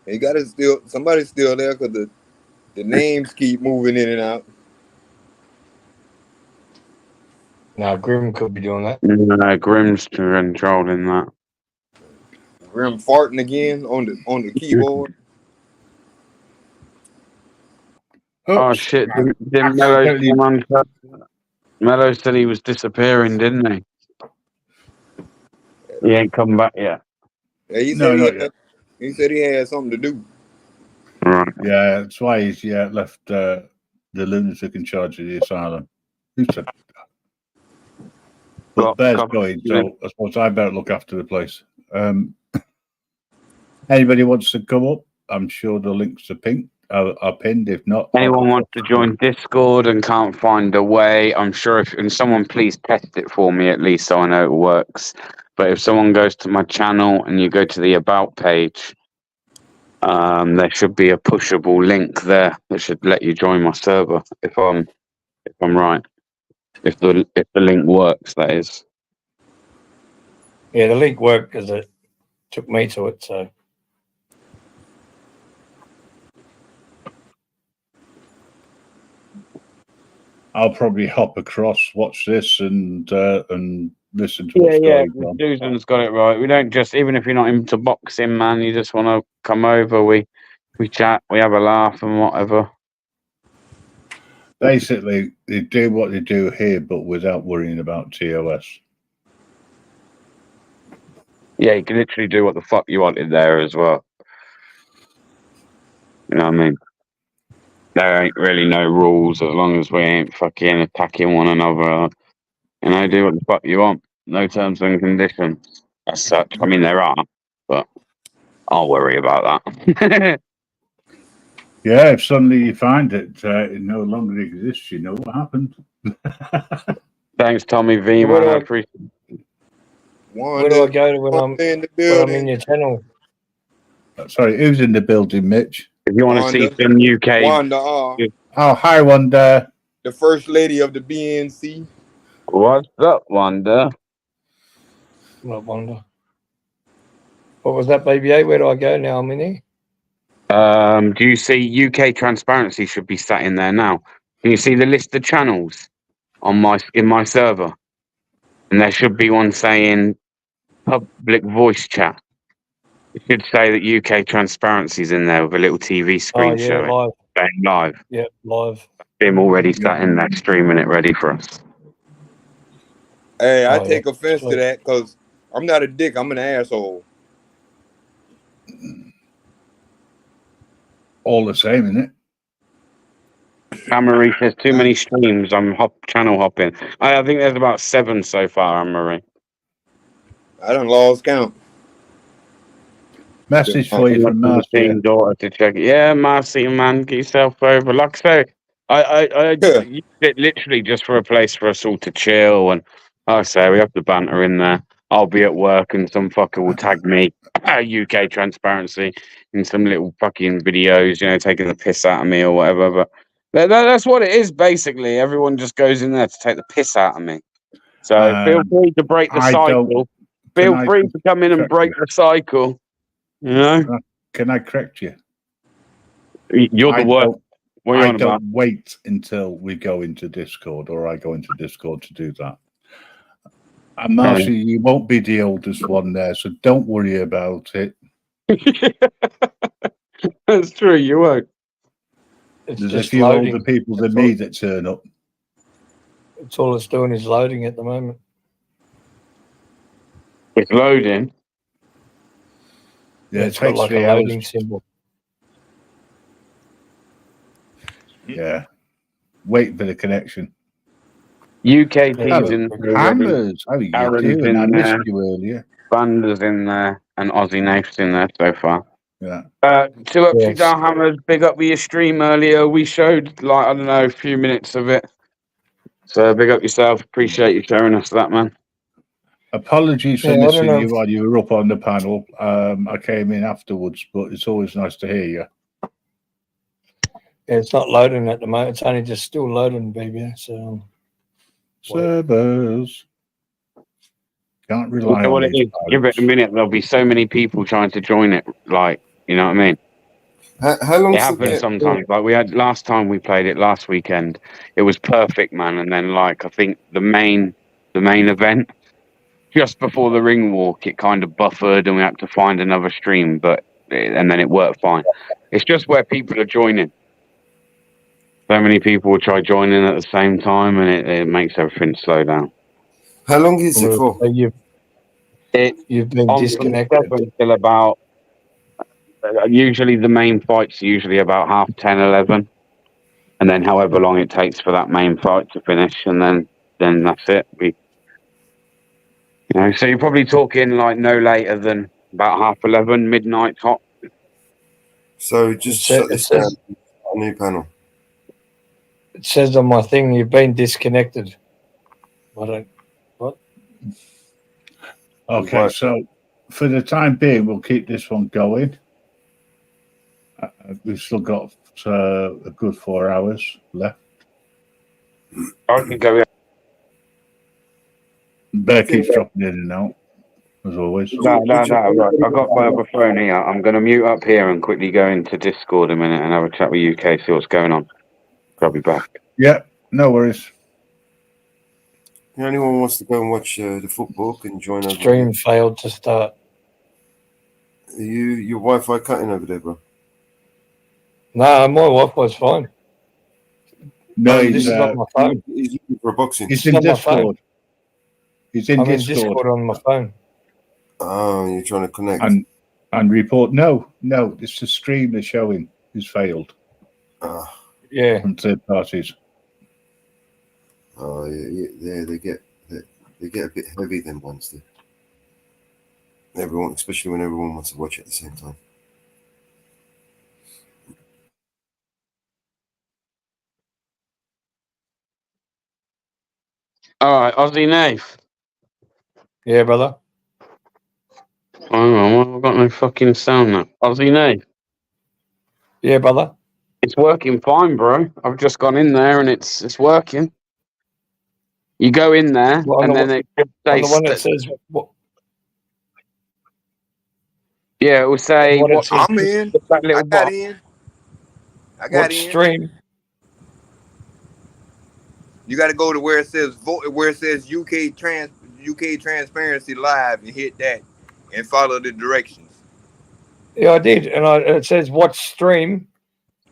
He got it still. Somebody's still there because the names keep moving in and out. No, Grim could be doing that. No, Grim's controlling that. Grim farting again on the keyboard. Oh shit! Didn't Mellow come on? Mellow said he was disappearing, didn't he? He ain't come back yet. Yeah, he No, said not yet. he said he had something to do. Right. Yeah, that's why he's left the lunatic in charge of the asylum. Who said that? But Bear's going, so I suppose I better look after the place. Anybody wants to come up? I'm sure the links are pinned. If not, Anyone wants to join Discord and can't find a way, I'm sure and someone please test it for me at least so I know it works. But if someone goes to my channel and you go to the About page, there should be a pushable link there that should let you join my server if I'm right. If the link works, that is. Yeah, the link worked because it took me to it, so. I'll probably hop across, watch this, and listen to what's going on. Susan's got it right. We don't just, even if you're not into boxing, man, you just want to come over. We chat, we have a laugh and whatever. Basically, they do what they do here, but without worrying about TOS. Yeah, you can literally do what the fuck you wanted there as well. You know what I mean? There ain't really no rules as long as we ain't fucking attacking one another. You know, do what the fuck you want. No terms and conditions as such. I mean, there are, but I'll worry about that. Yeah, if suddenly you find it no longer exists, you know what happened. Thanks, Tommy V, man. I appreciate it. Where do I go to when I'm in your channel? Sorry, who's in the building, Mitch? If you want to see some UK. Wanda Oh, hi, Wanda. The first lady of the BNC. What's up, Wanda? What Wanda? What was that, baby? Where do I go now? I'm in here. Do you see UK transparency should be sat in there now? Can you see the list of channels in my server? And there should be one saying public voice chat. It should say that UK transparency's in there with a little TV screen showing. Live. Saying live. Yeah, live. Him already sat in there streaming it ready for us. Hey, I take offense to that because I'm not a dick. I'm an asshole. All the same, isn't it? Anne-Marie says too many streams. I'm channel hopping. I think there's about 7 so far, Anne-Marie. I done lost count. Message for you from Marcy. Daughter to check it. Yeah, Marcy, man, get yourself over. Like I say, I used it literally just for a place for us all to chill. And like I say, we have the banter in there. I'll be at work and some fucker will tag me, UK transparency, in some little fucking videos, you know, taking the piss out of me or whatever. But that's what it is, basically. Everyone just goes in there to take the piss out of me. So feel free to break the cycle. Feel free to come in and break the cycle. You know? Can I correct you? You're the worst. What are you on about? Don't wait until we go into Discord, or I go into Discord to do that. And Marcy, you won't be the oldest one there, so don't worry about it. That's true, you won't. There's a few older people than me that turn up. It's all it's doing is loading at the moment. It's loading. Yeah, it's got like a loading symbol. Yeah. Wait for the connection. UK teams in Hammers. How are you Aaron's doing? in I there. missed you earlier. Bander's in there and Aussie Naif's in there so far. Yeah. Two up, Yes. down hammers. Big up with your stream earlier. We showed like, I don't know, a few minutes of it. So big up yourself. Appreciate you showing us that, man. Apologies for Yeah, I don't missing know. you while you were up on the panel. I came in afterwards, but it's always nice to hear you. Yeah, it's not loading at the moment. It's only just still loading, baby. So servers can't You rely know on what it these is? Give it a minute. There'll be so many people trying to join it. Like, you know what I mean? How long It does it happens get? sometimes. Like we had last time we played it last weekend. It was perfect, man. And then like I think the main event, just before the ring walk, it kind of buffered and we had to find another stream. And then it worked fine. It's just where people are joining. So many people will try joining at the same time, and it makes everything slow down. How long is it for? You've been On disconnected. until about. Usually the main fight's usually about 10:30, 11, and then however long it takes for that main fight to finish, and then that's it. So you're probably talking like no later than about 11:30, midnight top. So just shut this down. A new panel. It says on my thing you've been disconnected. I don't. What? Okay, so for the time being, we'll keep this one going. We've still got a good 4 hours left. I can go in. Bear keeps dropping in and out, as always. No, right. I've got my other phone here. I'm going to mute up here and quickly go into Discord a minute and have a chat with UK, see what's going on. I'll be back. Yeah, no worries. If anyone wants to go and watch the football can join over. Stream failed to start. Are your Wi-Fi cutting over there, bro? No, my Wi-Fi's fine. No, this is on my phone. He's looking for a boxing. He's in Discord. He's in I'm in Discord. Discord on my phone. Oh, you're trying to connect. And report. No, it's the stream they're showing is failed. Yeah. From third parties. Oh, yeah, they get a bit heavy them ones do. Everyone, especially when everyone wants to watch it at the same time. All right, Aussie Nath. Yeah, brother. Hang on, I've got no fucking sound now. Aussie Nath. Yeah, brother. It's working fine, bro. I've just gone in there and it's working. You go in there and then it just on the one that says says what? Yeah, it will say what. I'm in. That little I got box. in. I got in. Stream? You got to go to where it says UK Transparency Live and hit that and follow the directions. Yeah, I did, and it says watch stream.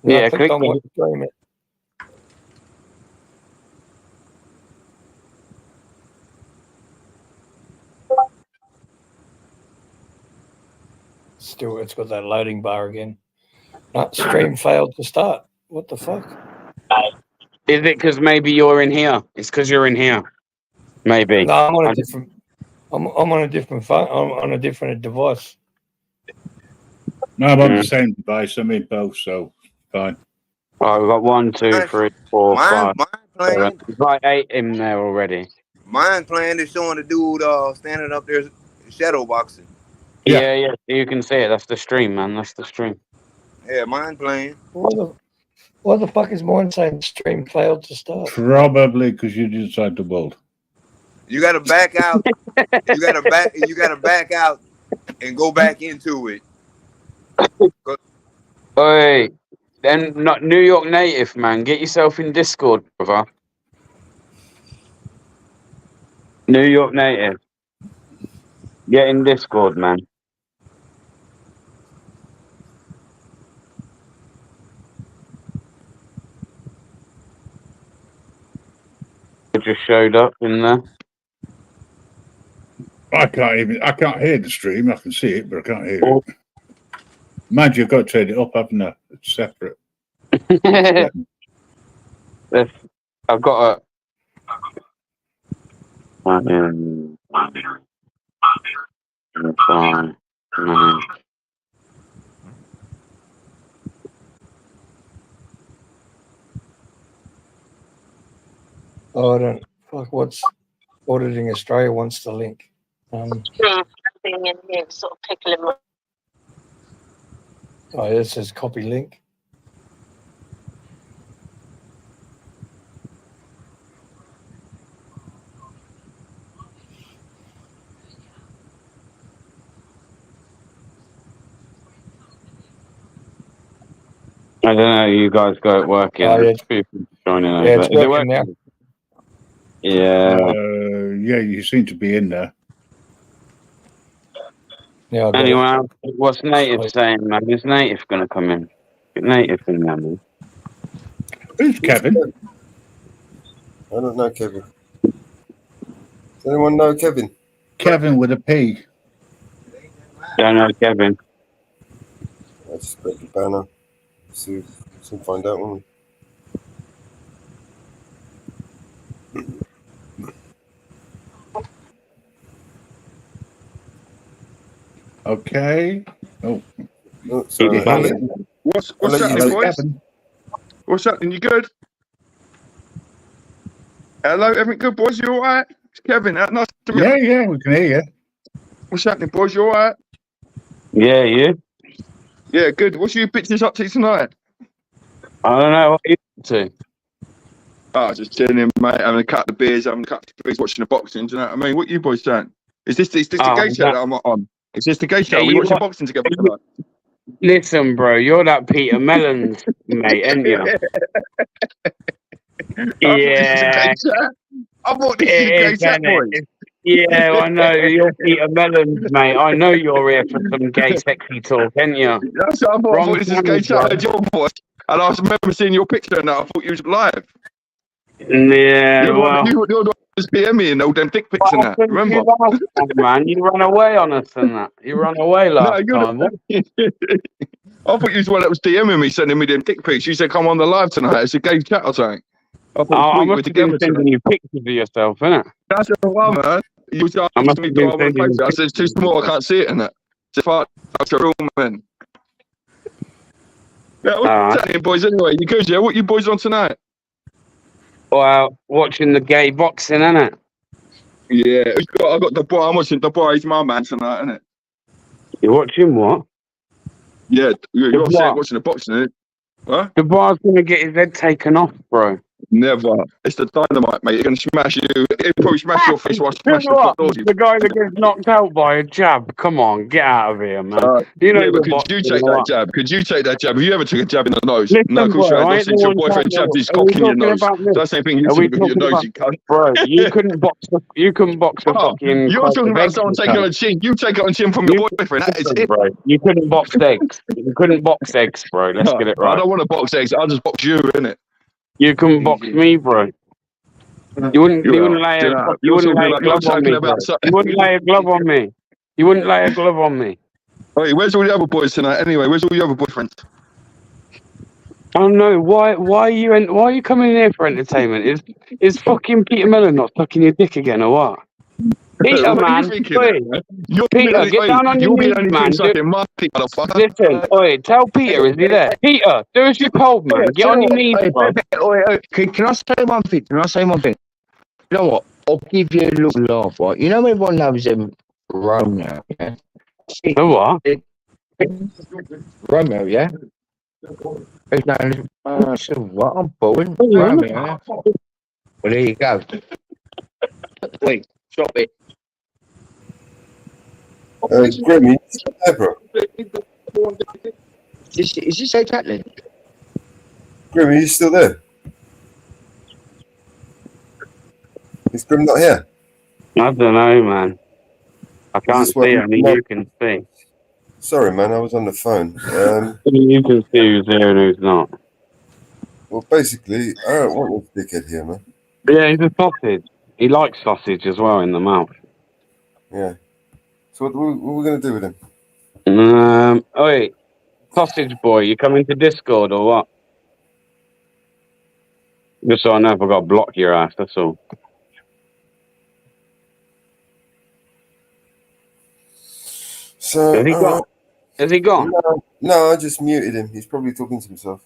And I clicked on watch stream. Still, it's got that loading bar again. Stream failed to start. What the fuck? Is it because maybe you're in here? It's because you're in here. Maybe. No, I'm on a different. I'm on a different phone. I'm on a different device. No, I'm on the same device. I'm in both, so fine. Oh, we've got 1, 2, 3, 4, 5. Mine playing. There's like 8 in there already. Mine playing is showing the dude standing up there shadow boxing. Yeah, you can see it. That's the stream, man. That's the stream. Yeah, mine playing. Why the fuck is mine saying stream failed to start? Probably because you decided to bolt. You got to back out. You got to back out and go back into it. Hey, then not New York native, man. Get yourself in Discord, brother. New York native. Get in Discord, man. It just showed up in there. I can't hear the stream. I can see it, but I can't hear it. Mind you, I've got to turn it up, haven't I? It's separate. I've got a. Oh, I don't. Fuck, what's Auditing Australia wants the link. Thing in here, sort of pickling my. Oh, it says copy link. I don't know. You guys got it working. Oh, yeah. People joining Yeah, over. it's Is it working now. working? Yeah. Yeah, you seem to be in there. Yeah, I got Anyway, it. what's Native saying, man? Is Native going to come in? Get Native in there, man. Who's Kevin? I don't know Kevin. Does anyone know Kevin? Kevin with a P. Don't know Kevin. I just spread the banner. Soon find out, won't we? Okay. Oh, sorry. What's let you happening, take- boys? What's happening? You good? Hello, everything good, boys? You all right? It's Kevin. Nice to meet you. Yeah, we can hear you. What's happening, boys? You all right? Yeah, you? Yeah, good. What's you bitches up to tonight? I don't know. What are you up to? Oh, just chilling, mate. Having a couple of beers, watching the boxing. Do you know what I mean? What you boys doing? Is this the gay show that I'm on? Is this the gay show? Yeah, Are we you watching what- boxing together tonight? Listen, bro, you're that Peter Mellons, mate, ain't you? Yeah. I thought this was a gay chat, boys. Yeah, I know. You're Peter Mellons, mate. I know you're here for some gay sexy talk, ain't you? That's what I thought. I thought this was a gay channel, chat. I bro. heard your voice. And I remember seeing your picture and I thought you was live. Yeah, well. You're the one that was PM me and all them dick pics and that. Remember? You last time, man. You ran away on us and that. You ran away last time. What? I thought you was the one that was DMing me, sending me them dick pics. You said, come on the live tonight. It's a gay chat or something. I thought, I sweet, we're must have been together sending tonight. you pictures of yourself, innit? That's the one, man. You was I asking must me, have do I been want to sending post it? I said, it's too small, I can't see it in it. It's a real man. Yeah, what's happening, boys, anyway? You good, yeah? What you boys on tonight? Well, watching the gay boxing, innit? Yeah, I got the boy. I'm watching the boy. He's my man tonight, innit? You're watching what? Yeah, you're The saying what? watching the boxing, innit? Huh? The bar's gonna get his head taken off, bro. Never. It's the dynamite, mate. You're gonna smash you. It'll probably smash your face while I smash the What? doors. The guy that gets knocked out by a jab. Come on, get out of here, man. You know yeah, you're but could boxing, you take or that what? jab? Could you take that jab? Have you ever took a jab in the nose? Listen, No, of course you bro, ain't. I Not ain't the since your one boyfriend trying jabbed to. his Are we cock in your talking nose. about this? That's the same thing you Are we should do with your talking nose, about, you cunt. bro? You couldn't box. You couldn't box a Oh, fucking. you're crate talking of about eggs, someone you taking cunt. on a chin. You take it on chin from your boyfriend. That is Listen, it. bro. You couldn't box eggs. You couldn't box eggs, bro. Let's get it I right. don't want to box eggs. I'll just box you, innit? You couldn't box me, bro. You wouldn't lay a You're glove on me, bro. You wouldn't lay a glove on me. You wouldn't lay a glove on me. Wait, where's all the other boys tonight? Anyway, where's all your other boyfriends? I don't know why are you coming in here for entertainment? Is fucking Peter Mellon not sucking your dick again or what? Peter, What are man, you thinking? oi, Peter, get down on your knees, man. Listen, oi, tell Peter, is he there? Peter, do as you're told, man. Get on your knees, bro. Can I say one thing? Can I say one thing? You know what? I'll give you a little laugh, right? You know everyone loves Romeo, yeah? The what? Romeo, yeah? His name is, I said, what? I'm boring. Romeo, yeah? Well, there you go. Wait, stop it. Grimmy, stop there, bro. Is this exactly? Grimmy, are you still there? Is Grim not here? I don't know, man. I can't this what- see. Only you can see. Sorry, man, I was on the phone. You can see who's there and who's not. Well, basically, I don't want this dickhead here, man. Yeah, he's a sausage. He likes sausage as well in the mouth. Yeah. So what are we going to do with him? Oi, sausage boy, you coming to Discord or what? Just so I know if I got to block your ass, that's all. So, Has he gone? alright. Has he gone? No, I just muted him. He's probably talking to himself.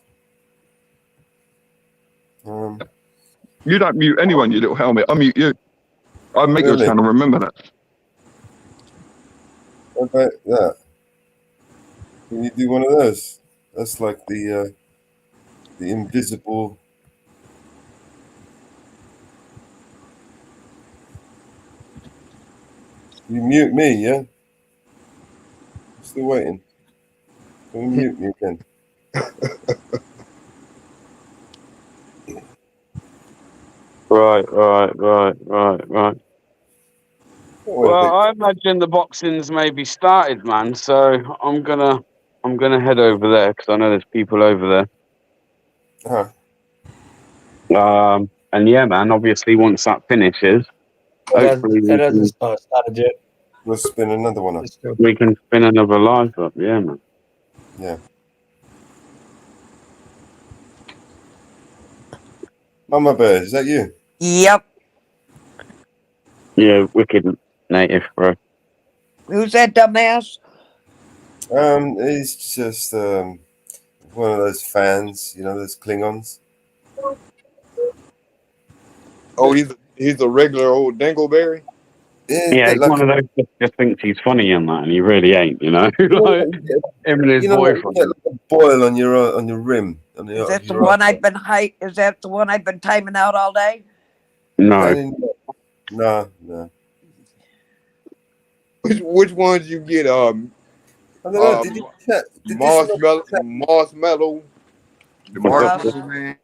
You don't mute anyone, you little helmet. I mute you. I make your Really? channel. Remember that. What about that? Can you do one of those? That's like the invisible. You mute me, yeah? Still waiting. Can you mute me again? Right. Well, I imagine the boxing's maybe started, man. So I'm gonna head over there because I know there's people over Uh-huh. there. And yeah, man. Obviously, once that finishes, hopefully It hasn't started yet. We'll spin another one up. we can spin another live up. Yeah, man. Yeah. Mama Bear, is that you? Yep. Yeah, wicked native, bro. Who's that dumbass? He's just one of those fans, you know, those Klingons. Oh, he's a regular old dingleberry. Yeah, he's one of those that just thinks he's funny and that, and he really ain't, you know. Like, him and his You know, like, boyfriend. you get like a boil on your rim. On Is that the one I've been Is that the one I've been timing out all day? No. No. Which ones you get? I don't know. Did Marshmallow. The marshmallow man.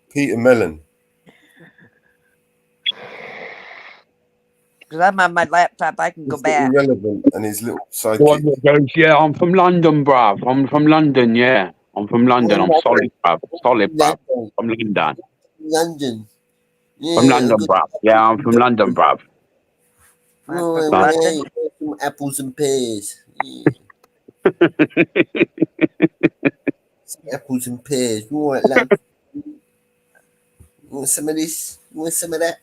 Peter Mellon. Because I'm on my laptop, I can go back. Irrelevant and his little sidekick. One that goes, yeah, I'm from London, bruv. I'm from London, yeah. I'm from London. I'm solid, bruv. Solid, bruv. From London. London. Yeah, From London, bruv. Yeah, I'm from London, bruv. Some apples and pears. Yeah. Some apples and pears. You want love? You want some of this? You want some of that?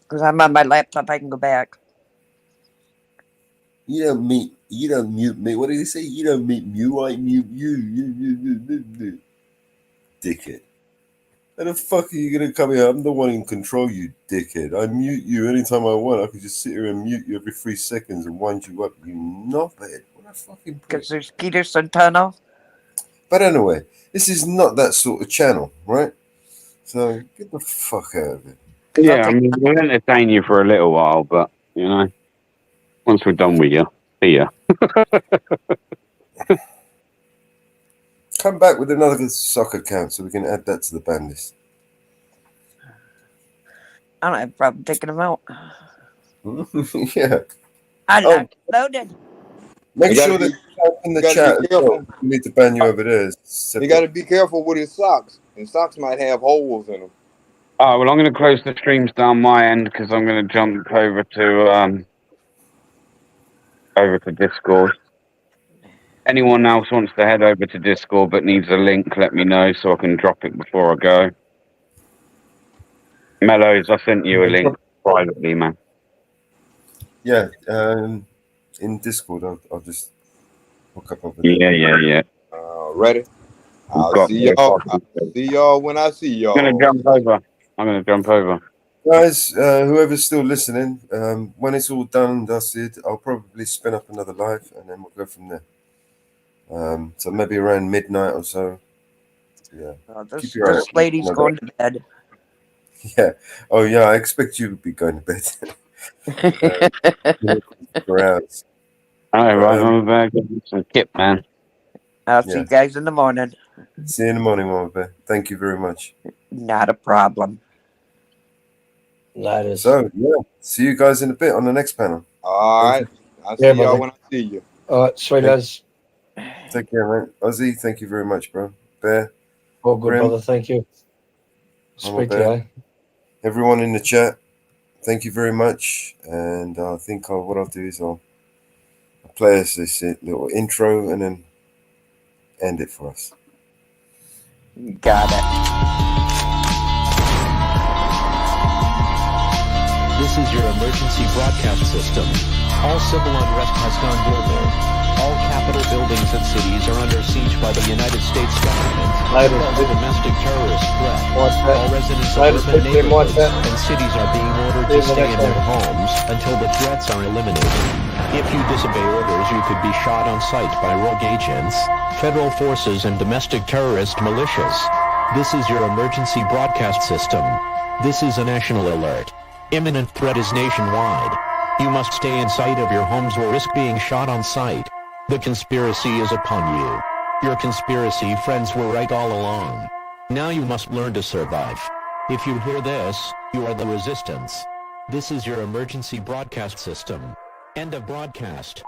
Because I'm on my laptop, I can go back. You don't mute me. What did he say? You don't mute me. I mute you. Dickhead. How the fuck are you gonna come here? I'm the one in control, you dickhead. I mute you anytime I want. I could just sit here and mute you every 3 seconds and wind you up. You knobhead. What a fucking. Because there's Peterson Tunnel. But anyway, this is not that sort of channel, right? So get the fuck out of it. Yeah, I mean, we'll entertain you for a little while, but, you know, once we're done with you, see ya. Come back with another soccer account so we can add that to the ban list. I don't have a problem taking them out. Yeah. I like loaded. Make sure that in the chat as well. We need to ban you over there. You got to be careful with his socks. His socks might have holes in them. Oh, well, I'm going to close the streams down my end because I'm going to jump over to Discord. Anyone else wants to head over to Discord but needs a link, let me know so I can drop it before I go. Mellows, I sent you a link privately, man. Yeah, in Discord, I'll just hook up over there. Yeah. Ready? I'll see y'all. I'll see y'all when I see y'all. I'm going to jump over. Guys, whoever's still listening, when it's all done and dusted, I'll probably spin up another live and then we'll go from there. So maybe around midnight or so. Yeah. This lady's going to bed. Yeah. Oh, yeah. I expect you to be going to bed. For hours. All right, I'm back. Some kip, man. I'll see you guys in the morning. See you in the morning, Mama Bear. Thank you very much. Not a problem. That is. So, yeah. See you guys in a bit on the next panel. All right. I'll see y'all when I see you. All right, sweet as. Take care, man. Ozzy, thank you very much, bro. Bear. Oh, good, Grim, brother. Thank you. Speak to you. Everyone in the chat, thank you very much. And I think what I'll do is I'll play us this little intro and then end it for us. Got it. This is your emergency broadcast system. All civil unrest has gone global. All Capitol buildings and cities are under siege by the United States government because of domestic terrorist threat. All residents of urban neighborhoods and cities are being ordered to stay in their homes until the threats are eliminated. If you disobey orders, you could be shot on sight by rogue agents, federal forces, and domestic terrorist militias. This is your emergency broadcast system. This is a national alert. Imminent threat is nationwide. You must stay in sight of your homes or risk being shot on sight. The conspiracy is upon you. Your conspiracy friends were right all along. Now you must learn to survive. If you hear this, you are the resistance. This is your emergency broadcast system. End of broadcast.